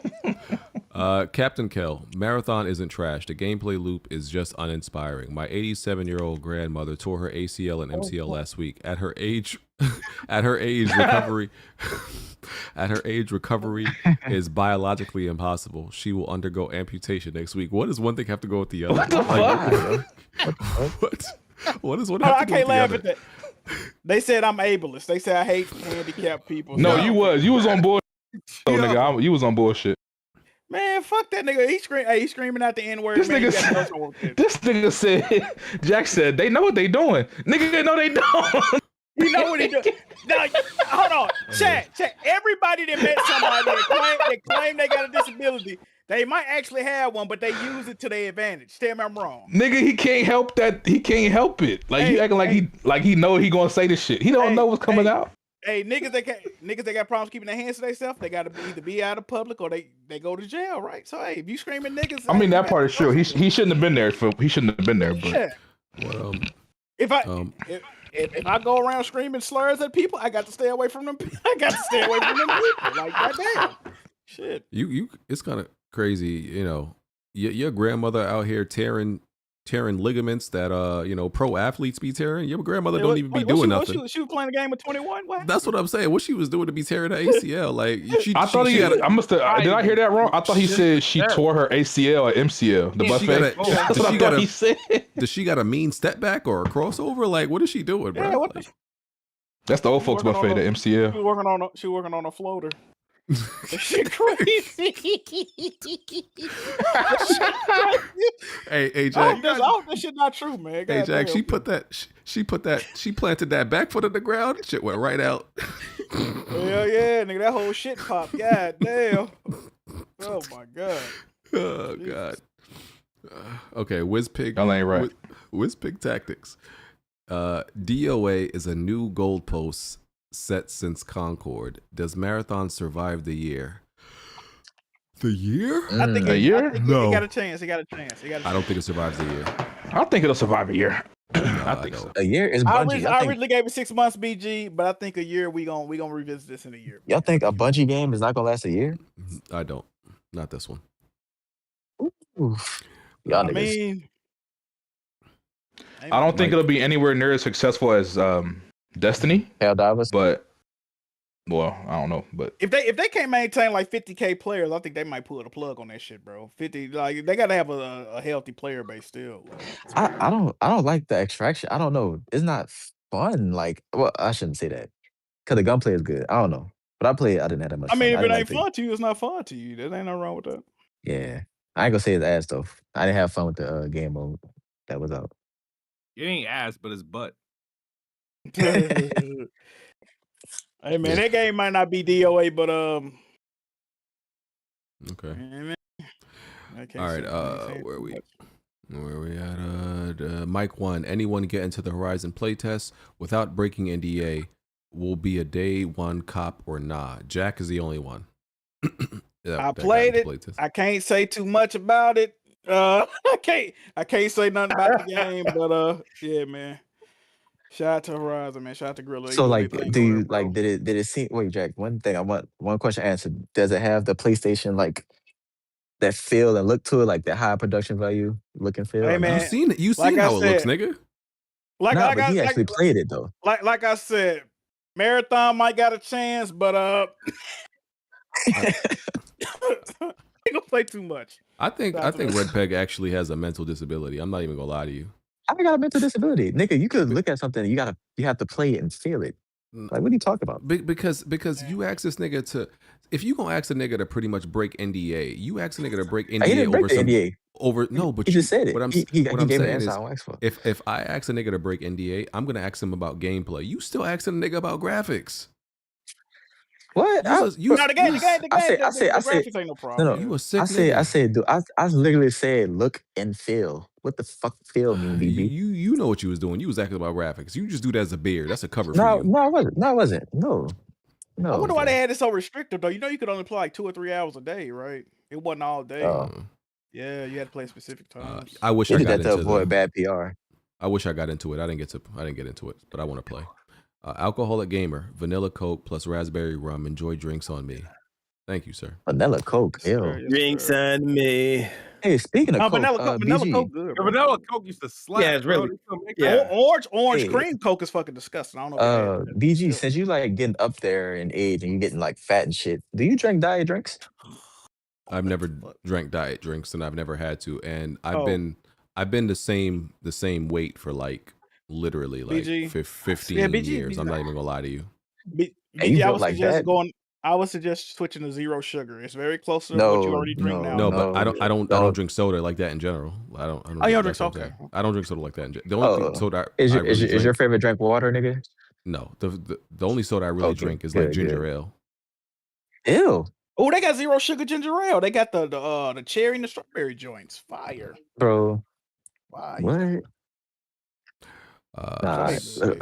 Captain Kell, marathon isn't trash. The gameplay loop is just uninspiring. My 87-year-old grandmother tore her ACL and MCL last week. At her age, recovery is biologically impossible. She will undergo amputation next week. What does one thing have to go with the other? What the fuck? What? What is what? I can't laugh at that. They said I'm ableist. They said I hate handicapped people. No, you was on bullshit. Nigga, you was on bullshit. Man, fuck that nigga. He's screaming out the N-word. This nigga said, Jack said, they know what they doing. Nigga, they know they don't. You know what he doing. Now, hold on. Chat. Everybody that met somebody that claim they got a disability, they might actually have one, but they use it to their advantage. Tell me I'm wrong. Nigga, he can't help that. He can't help it. Like you acting like he know he gonna say this shit. He don't know what's coming out. Hey, niggas that got problems keeping their hands to themselves, they gotta either be out of public or they go to jail, right? So hey, if you screaming niggas, I mean that part is true. He shouldn't have been there. He shouldn't have been there. But if I go around screaming slurs at people, I got to stay away from them. I got to stay away from them people. Like goddamn, shit. You it's kind of crazy, you know. Your grandmother out here tearing ligaments that pro athletes be tearing. Your grandmother don't even be doing nothing. She was playing a game with 21. What? That's what I'm saying. What she was doing to be tearing her ACL? Like I thought I must have. Did I hear that wrong? I thought he said she tore her ACL or MCL. The buffet. That's what I thought he said. Does she got a mean step back or a crossover? Like what is she doing, bro? Yeah, that's the old folks buffet. The MCL. She working on a floater. That shit crazy. Hey, Jack. I hope that shit not true, man. Hey, Jack. She planted that back foot in the ground. Shit went right out. Hell yeah, nigga. That whole shit popped. God damn. Oh my god. Oh god. Okay, WizPig. That ain't right. WizPig tactics. DOA is a new goalpost set since Concord. Does Marathon survive the year? The year? I think a year? No. He got a chance. I don't think it survives the year. I think it'll survive a year. I think so. A year is Bungie. I originally gave it 6 months, BG, but I think a year we gonna revisit this in a year. Y'all think a Bungie game is not gonna last a year? I don't. Not this one. Oof. Y'all I don't think it'll be anywhere near as successful as Destiny. Helldivers. But well, I don't know. But if they can't maintain like 50K players, I think they might pull the plug on that shit, bro. 50, like they gotta have a healthy player base still. I don't like the extraction. I don't know. It's not fun. Like, well, I shouldn't say that because the gunplay is good. I don't know. But I played. I didn't have that much I mean, fun. if I it didn't ain't like fun to you, it's not fun to you. There ain't nothing wrong with that. Yeah, I ain't gonna say it's ass though. I didn't have fun with the game mode that was out. It ain't ass, but it's butt. Hey man, that game might not be DOA, but Okay. Man, All right. Where we at? Mike 1. Anyone get into the Horizon playtest without breaking NDA will be a day one cop or nah. Jack is the only one. I played it. I can't say too much about it. I can't say nothing about the game, but yeah, man. Shout out to Horizon, man. Shout out to Gorilla. So like, do you like? Did it seem? Wait, Jack. One thing I want. One question answered. Does it have the PlayStation like that feel and look to it, like that high production value look and feel? Hey man, you seen it? You seen how it looks, nigga? But he actually played it though. Like I said, Marathon might got a chance, but he gonna play too much. I think Red Peg actually has a mental disability. I'm not even gonna lie to you. I got a mental disability, nigga. You could look at something. You have to play it and feel it. Like, what are you talking about? Because you ask this nigga to, if you gonna ask a nigga to pretty much break NDA, you ask a nigga to break NDA he didn't break over the some NDA. No, but he just said it. What I'm he saying gave an is, answer I asked for. if I ask a nigga to break NDA, I'm gonna ask him about gameplay. You still asking a nigga about graphics? What? I said, graphics ain't no problem. No, you a sick nigga. I said, dude, I literally said look and feel. What the fuck feel mean, BB? You know what you was doing. You was asking about graphics. You just do that as a beard. That's a cover for you. No, I wasn't. No, I wasn't. No. I wonder why they had it so restrictive though. You know, you could only play like 2 or 3 hours a day, right? It wasn't all day. Yeah, you had to play specific times. I wish I got into to avoid bad PR. I wish I got into it. I didn't get into it, but I want to play. Alcoholic Gamer, vanilla Coke plus raspberry rum. Enjoy drinks on me. Thank you, sir. Vanilla Coke, ew. Drinks on me. Hey, speaking of Coke, vanilla BG. Coke, good. Vanilla Coke used to slap. Yeah, it's really. Orange cream Coke is fucking disgusting. I don't know. BG, since you like getting up there in age and you getting like fat and shit, do you drink diet drinks? I've never drank diet drinks and I've never had to, and I've been the same weight for like literally like BG. 15 years. I'm not even gonna lie to you. BG, I would suggest switching to zero sugar. It's very close to what you already drink now. No, but I don't drink soda like that in general. I don't you don't drink soda? Okay. I don't drink soda like that. The only soda is your favorite drink water, nigga? No, the only soda I really drink is like ginger ale. Ew. Oh, they got zero sugar ginger ale. They got the cherry and the strawberry joints. Fire, bro. Fire. What?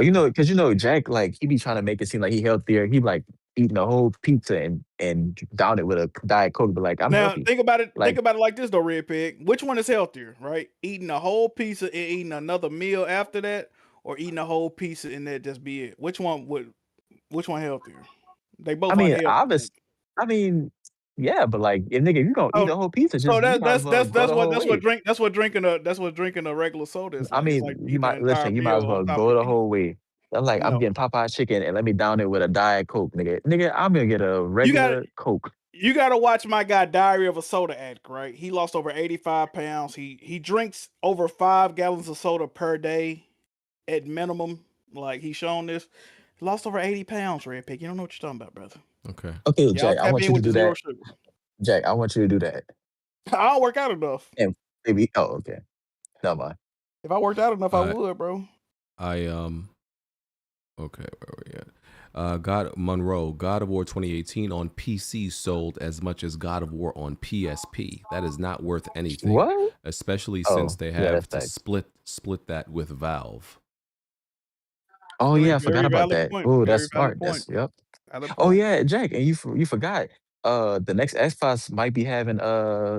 You know, because Jack, like, he be trying to make it seem like he healthier. He like eating a whole pizza and down it with a Diet Coke. But like, I'm now healthy. think about it like this though, Red Pig. Which one is healthier, right? Eating a whole pizza and eating another meal after that, or eating a whole pizza and that just be it? Which one healthier? They both. I mean, yeah, but like, if you gonna eat a whole pizza, just that's what drinking a regular soda is. I mean, like you might as well go the whole way. I'm like, I'm getting Popeye chicken and let me down it with a Diet Coke, nigga. Nigga, I'm gonna get a regular Coke. You gotta watch my guy Diary of a Soda Addict, right? He lost over 85 pounds. He drinks over 5 gallons of soda per day at minimum. Like, he's shown this. He lost over 80 pounds, Red Pig. You don't know what you're talking about, brother. Okay, Jack, I want you to do that. Jack, I want you to do that. I don't work out enough. And maybe, okay. Never mind. If I worked out enough, I would, bro. Okay, where are we at? God of War 2018 on PC sold as much as God of War on PSP. That is not worth anything. What? Especially since they have to split that with Valve. Oh yeah, I forgot about that. Oh, that's smart. Yep. Oh yeah, Jack, and you forgot. The next Xbox might be having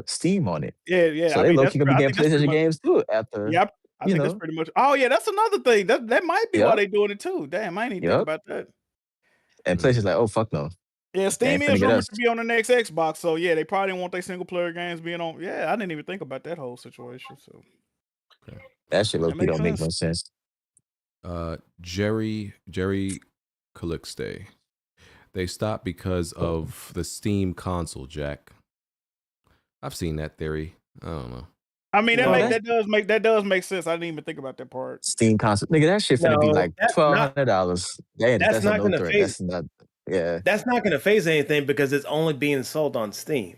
Steam on it. Yeah. So they low-key gonna be getting PlayStation games too after. Yep. I think that's pretty much. Oh yeah, that's another thing. That might be why they doing it too. Damn, I ain't even think about that. And PlayStation's like, oh fuck no. Yeah, Steam is rumored to be on the next Xbox, so yeah, they probably didn't want their single player games being on. Yeah, I didn't even think about that whole situation. So that shit low-key don't make no sense. Jerry Calixte. They stopped because of the Steam console, Jack. I've seen that theory. I don't know. I mean, that does make sense. I didn't even think about that part. Steam console, nigga, that shit finna be like $1,200. That's not gonna phase. Yeah. That's not going to phase anything because it's only being sold on Steam.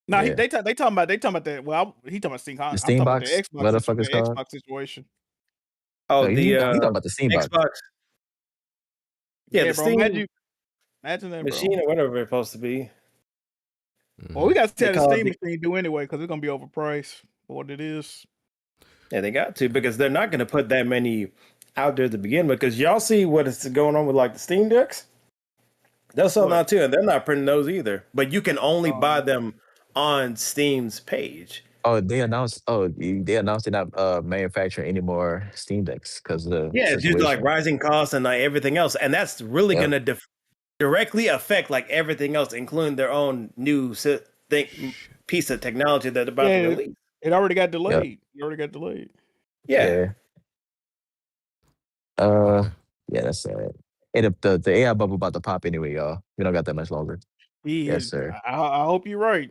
No, they talking about that. Well, he talking about Steam. The I'm Steam talking about box, the Xbox. what the fuck is called? Xbox situation. Oh, No, the you talking about the Steam box. Xbox. Yeah, the bro, Steam imagine that, machine bro. or whatever it's supposed to be. Well, we got to see how the Steam machine do anyway, because it's gonna be overpriced for what it is. Yeah, they got to, because they're not gonna put that many out there to begin with. Because y'all see what is going on with like the Steam Decks? They'll sell now too, and they're not printing those either. But you can only buy them on Steam's page. Oh, they announced. They announced they're not manufacturing any more Steam Decks because of the due situation. to like rising costs and like everything else, and that's really gonna directly affect like everything else, including their own new piece of technology that they're about to release. It already got delayed. It already got delayed. Yeah. Yeah, that's sad. And the AI bubble about to pop anyway, y'all. We don't got that much longer. Yes, sir. I hope you're right.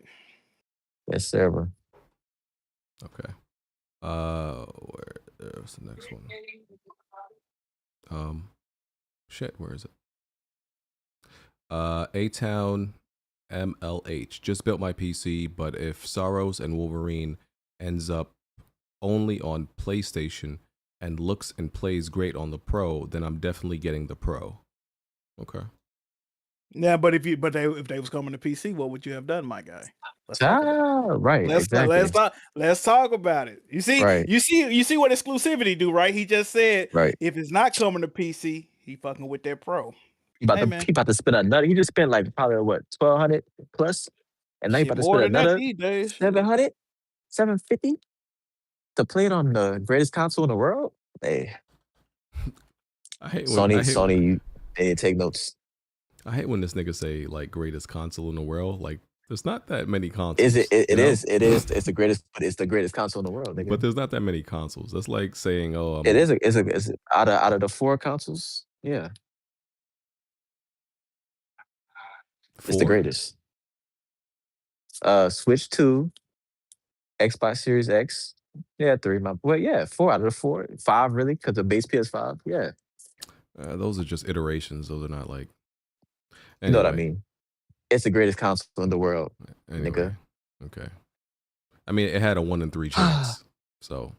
Yes, sir, bro. Okay. There's the next one. Shit, where is it? A-Town MLH. Just built my PC, but if Sorrows and Wolverine ends up only on PlayStation and looks and plays great on the Pro, then I'm definitely getting the Pro. Okay. Yeah, but if they was coming to PC, what would you have done, my guy? Right. Exactly. Let's talk about it. You see, you see what exclusivity do, right? He just said, if it's not coming to PC, he fucking with that Pro. He about to spend another. He just spent like probably what, 1,200 plus, and now he about to spend another 700, 750 to play it on the greatest console in the world. Hey, Sony, they didn't take notes. I hate when this nigga say like greatest console in the world. Like, there's not that many consoles. It is. It's the greatest, but it's the greatest console in the world, nigga. But there's not that many consoles. That's like saying, it is. It's out of the 4 consoles. Yeah. It's the greatest. Switch 2, Xbox Series X. Yeah, 3. 4 out of the 4. 5 really, because the base PS5. Yeah. Those are just iterations. Those are not like. Anyway. You know what I mean? It's the greatest console in the world, nigga. Okay. I mean, it had a 1 in 3 chance. So.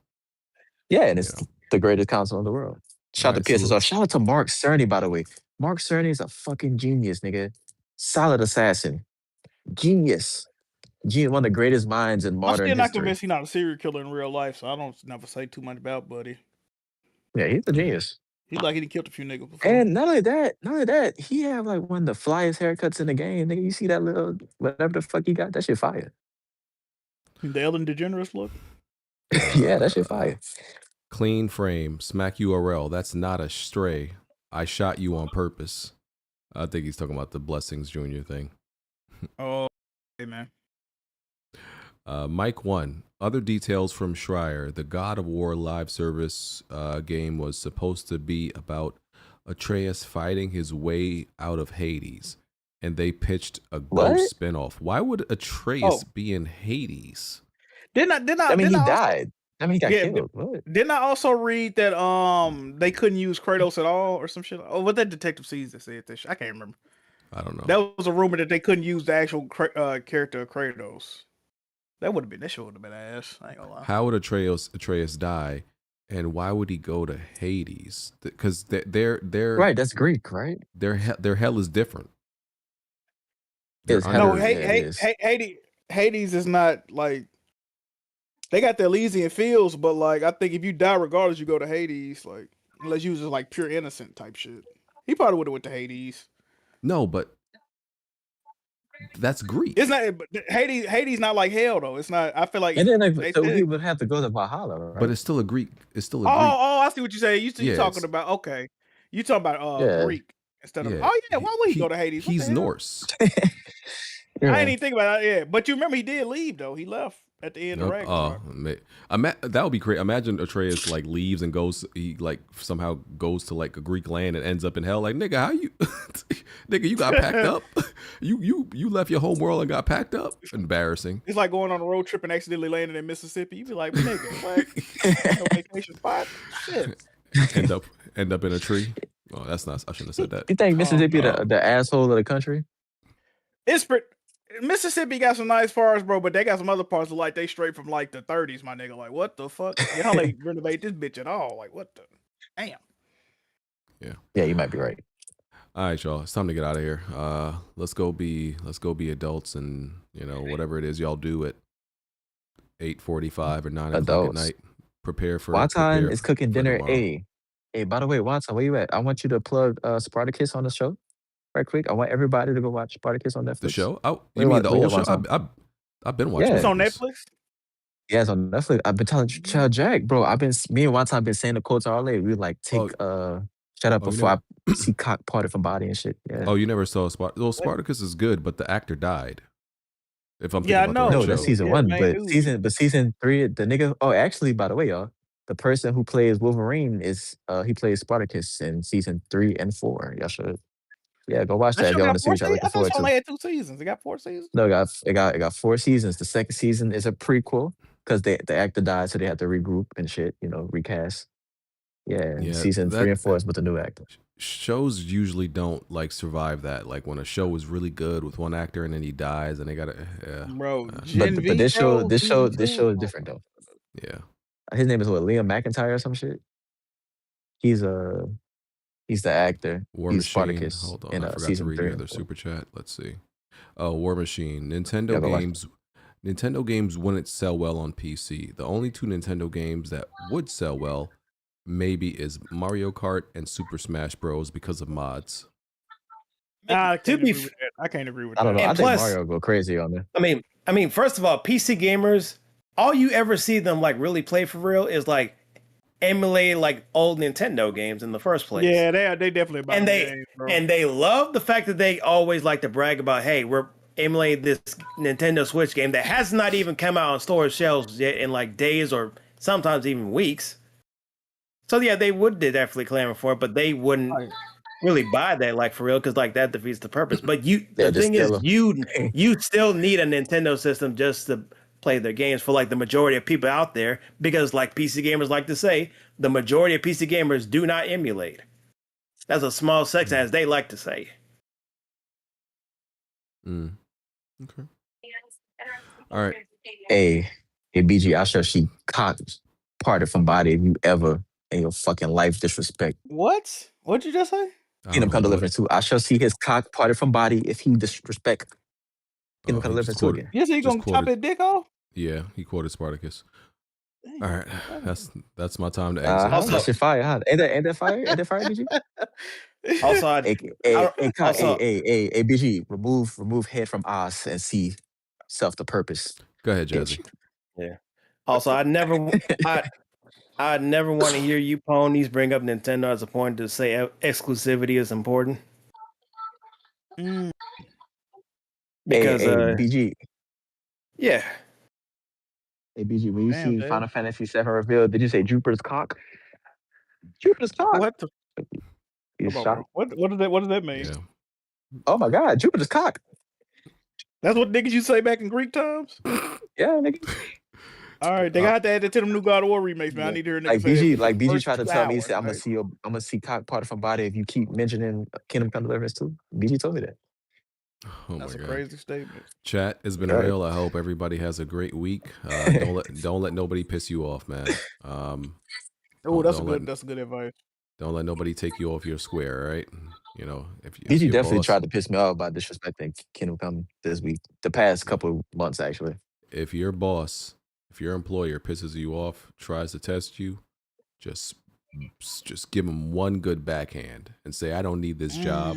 Yeah, and it's the greatest console in the world. Shout out to PSSR. Shout out to Mark Cerny, by the way. Mark Cerny is a fucking genius, nigga. Solid assassin. Genius. One of the greatest minds in modern history. I'm still not convinced he's not a serial killer in real life, so I don't never say too much about Buddy. Yeah, he's a genius. He killed a few niggas before. And not only that, he have like one of the flyest haircuts in the game. Nigga, you see that little whatever the fuck he got? That shit fire. The Ellen DeGeneres look? Yeah, that shit fire. Clean frame, smack URL. That's not a stray. I shot you on purpose. I think he's talking about the Blessings Jr. thing. Oh, hey, man. Mike 1. Other details from Schreier. The God of War live service game was supposed to be about Atreus fighting his way out of Hades, and they pitched a ghost spinoff. Why would Atreus be in Hades? He died. I mean, he got killed. Didn't I also read that they couldn't use Kratos at all or some shit? Oh, what that Detective Seas that said this? I can't remember. I don't know. That was a rumor that they couldn't use the actual character of Kratos. That would have been ass. I ain't gonna lie. How would Atreus die, and why would he go to Hades? Because they're right. That's Greek, right? Their hell is different. Hades is not like they got the Elysian fields, but like I think if you die regardless, you go to Hades. Like unless you was just like pure innocent type shit. He probably would have went to Hades. No, but. That's Greek. It's not Hades. Not like hell though. It's not. I feel like. And then so he would have to go to Valhalla, right? But it's still a Greek. It's still a Greek. Oh, I see what you say. You talking about? Okay, you talking about Greek instead of. Oh yeah, why would he go to Hades? He's Norse. I didn't even think about that. Yeah, but you remember he did leave though. He left at the end of Ragnarok. That would be crazy. Imagine Atreus like leaves and goes. He like somehow goes to like a Greek land and ends up in hell. Like nigga, how you? Nigga, you got packed up. You left your home world and got packed up. Embarrassing. It's like going on a road trip and accidentally landing in Mississippi. You be like, nigga, like no vacation spot. Shit. End up in a tree. Oh, that's not. I shouldn't have said that. You think Mississippi the asshole of the country? Mississippi got some nice parts, bro, but they got some other parts like they straight from like the 30s, my nigga. Like, what the fuck? Y'all ain't renovate this bitch at all. Like, what the damn? Yeah, you might be right. All right, y'all. It's time to get out of here. Let's go be adults, and whatever it is y'all do at 8:45 or 9 o'clock at night. Prepare for. Watan is cooking dinner. Hey, by the way, Watan, where you at? I want you to plug Spartacus on the show. Right quick, I want everybody to go watch Spartacus on Netflix. The show? Oh, you mean the old show? I've been watching. It's on Netflix. Yeah, it's on Netflix. I've been telling Jack, bro. Me and Watan been saying the quotes all day. We like take shut up before I see cock parted from body and shit. Yeah. Oh, you never saw Spartacus? Well, Spartacus is good, but the actor died. If I'm thinking about no, that's season 1, but season 3, the nigga. Oh, actually, by the way, y'all, the person who plays Wolverine is he plays Spartacus in season 3 and 4. Y'all should. Yeah, go watch that. If y'all want to see what y'all looking forward to. I thought it only had 2 seasons. It got 4 seasons. No, it got 4 seasons. The second season is a prequel because the actor died, so they had to regroup and shit. Recast. Yeah, season 3 and 4 is with the new actor. Shows usually don't like survive that. Like when a show is really good with one actor and then he dies, and they gotta. Bro, but this show is different though. Yeah, his name is Liam McIntyre or some shit. He's the actor. War He's Machine. Spartacus. Hold on, in, I forgot season to read 3 the other super chat. Let's see. Oh, War Machine. Nintendo games wouldn't sell well on PC. The only 2 Nintendo games that would sell well maybe is Mario Kart and Super Smash Bros. Because of mods. I can't agree with that. I don't know. I think Mario go crazy on there. I mean, first of all, PC gamers, all you ever see them like really play for real is like emulate like old Nintendo games in the first place. Yeah, they definitely about games, bro. And they love the fact that they always like to brag about, hey, we're emulating this Nintendo Switch game that has not even come out on store shelves yet in like days or sometimes even weeks. So yeah, they would definitely clamor for it, but they wouldn't really buy that like for real because like that defeats the purpose. But the thing is, you still need a Nintendo system just to play their games for like the majority of people out there, because like PC gamers like to say, the majority of PC gamers do not emulate. That's a small section, as they like to say. Okay. All right. Hey, BG, I sure she cocked parted from body if you ever in your fucking life disrespect. What? What'd you just say? Kingdom Come Deliverance 2. I shall see his cock parted from body if he disrespect Kingdom Come Deliverance 2 again. Yes, he gonna chop his dick off? Yeah, he quoted Spartacus. All right, that's my time to exit. Also, that shit fire, huh? Ain't that fire? Ain't that fire, BG? Also, hey, BG, remove head from ass and see self the purpose. Go ahead, Jazzy. Yeah. Also, I never want to hear you ponies bring up Nintendo as a point to say exclusivity is important. Because BG. Yeah. Hey BG, when you see Final Fantasy VII revealed, did you say Jupiter's cock? Jupiter's cock. What the? What does that mean? Yeah. Oh my God, Jupiter's cock. That's what niggas you say back in Greek times? Yeah, nigga. All right, they got to add it to them new God of War remakes, man. I need to hear niggas BG tried to tell me, he said, I'm gonna see cock parted from body if you keep mentioning Kingdom Come Deliverance 2. BG told me that. Oh That's my God. a crazy statement. Chat has been real. I hope everybody has a great week. Don't let nobody piss you off, man. That's good advice. Don't let nobody take you off your square, right? If BG definitely tried to piss me off by disrespecting Kingdom Come this week, the past couple months actually. If your boss, if your employer pisses you off, tries to test you, just give them one good backhand and say, I don't need this job.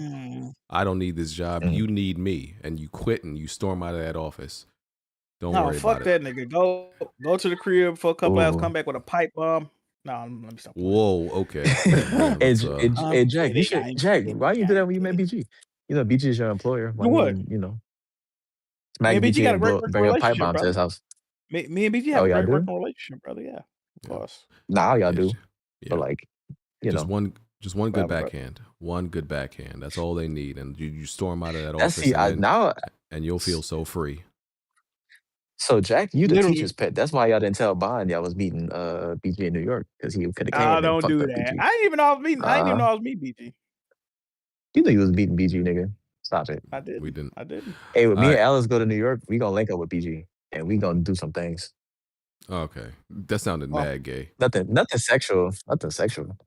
I don't need this job. You need me. And you quit and you storm out of that office. Don't worry about it. Fuck that nigga. Go to the crib for a couple hours, come back with a pipe bomb. No, let me stop. Whoa, okay. Hey, Jack, Jack, why you do that when you met BG? BG is your employer. Why smack BG got a great bring a pipe bomb to his house. Me and BG have a great working relationship, brother. Yeah, of course. Nah, all y'all do. Yeah. But just one good backhand. One good backhand. That's all they need. And you storm out of that office and you'll feel so free. So Jack, you the teacher's pet. That's why y'all didn't tell Bond y'all was meeting BG in New York, because he could have came. Don't do that. I didn't even know I was meeting. I didn't even know I was meeting BG. You know you was beating BG, nigga. Stop it. I didn't. We didn't. I didn't. Hey, when me and right. Alice go to New York, we gonna link up with BG and we gonna do some things. Okay, that sounded mad gay. Nothing sexual. Nothing sexual.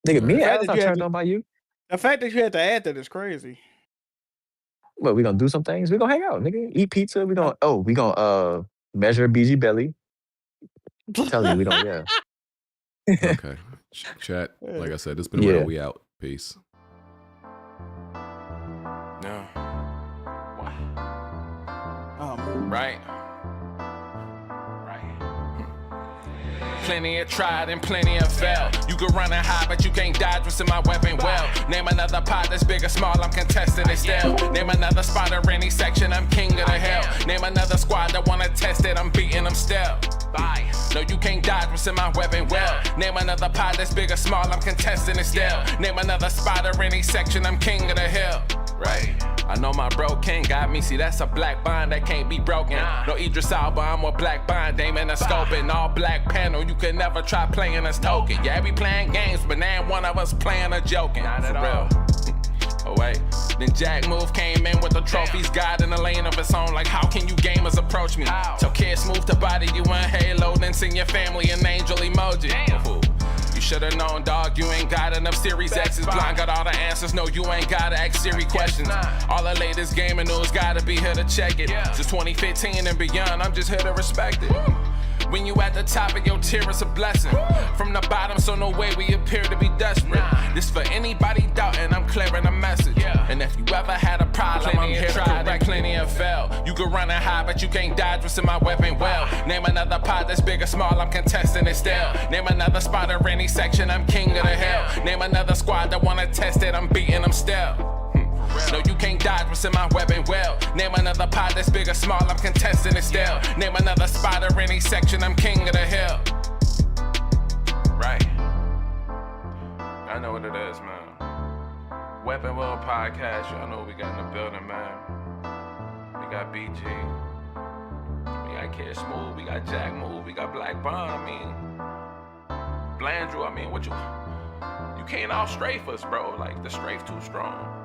Nigga, All me right. and Alice are turned on by you. The fact that you had to add that is crazy. But we gonna do some things. We gonna hang out, nigga. Eat pizza. We gonna measure BG belly. I'm telling you, we don't. Yeah. Okay, chat. Like I said, it's been real. We out. Peace. No. Right. Plenty of tried and plenty of failed. You can run and hide, but you can't dodge what's in my weapon well. Name another pot that's big or small, I'm contesting it still. Name another spot or any section, I'm king of the hill. Name another squad that wanna test it, I'm beating them still. Bye. No, you can't dodge what's in my weapon well. Name another pot that's big or small, I'm contesting it still. Name another spot or any section, I'm king of the hill. Right. I know my bro King got me, see that's a black bond that can't be broken. No Idris Alba, I'm a black bond, aiming a scope and all black panel, you can never try playing us token. Yeah, we playing games, but now one of us playing or joking. For real. Oh wait, then Jack Move came in with the trophies, God in a lane of its own. Like how can you gamers approach me? So kids move to body you in Halo, then sing your family an angel emoji. You should've known, dog, you ain't got enough Series X's. Blind got all the answers, no, you ain't gotta ask Siri questions. All the latest gaming news gotta be here to check it. Since 2015 and beyond, I'm just here to respect it. When you at the top of your tier, it's a blessing. From the bottom, so no way we appear to be desperate. This for anybody doubting, I'm clearing a message. And if you ever had a problem, I'm here to correct. Plenty have failed. You can run and hide, but you can't dodge what's in my weapon well. Name another pot that's big or small, I'm contesting it still. Name another spot or any section, I'm king of the hill. Name another squad that wanna test it, I'm beating them still. No, you can't dodge what's in my weapon well. Name another pot that's big or small, I'm contesting it still. Name another spot or any section, I'm king of the hill. Right. I know what it is, man. Weapon World Podcast, y'all know what we got in the building, man. We got BG. We got Kid Smooth, we got Jack Move, we got Black Bond, I mean. Blandrew, I mean, what you can't out strafe us, bro. Like, the strafe too strong.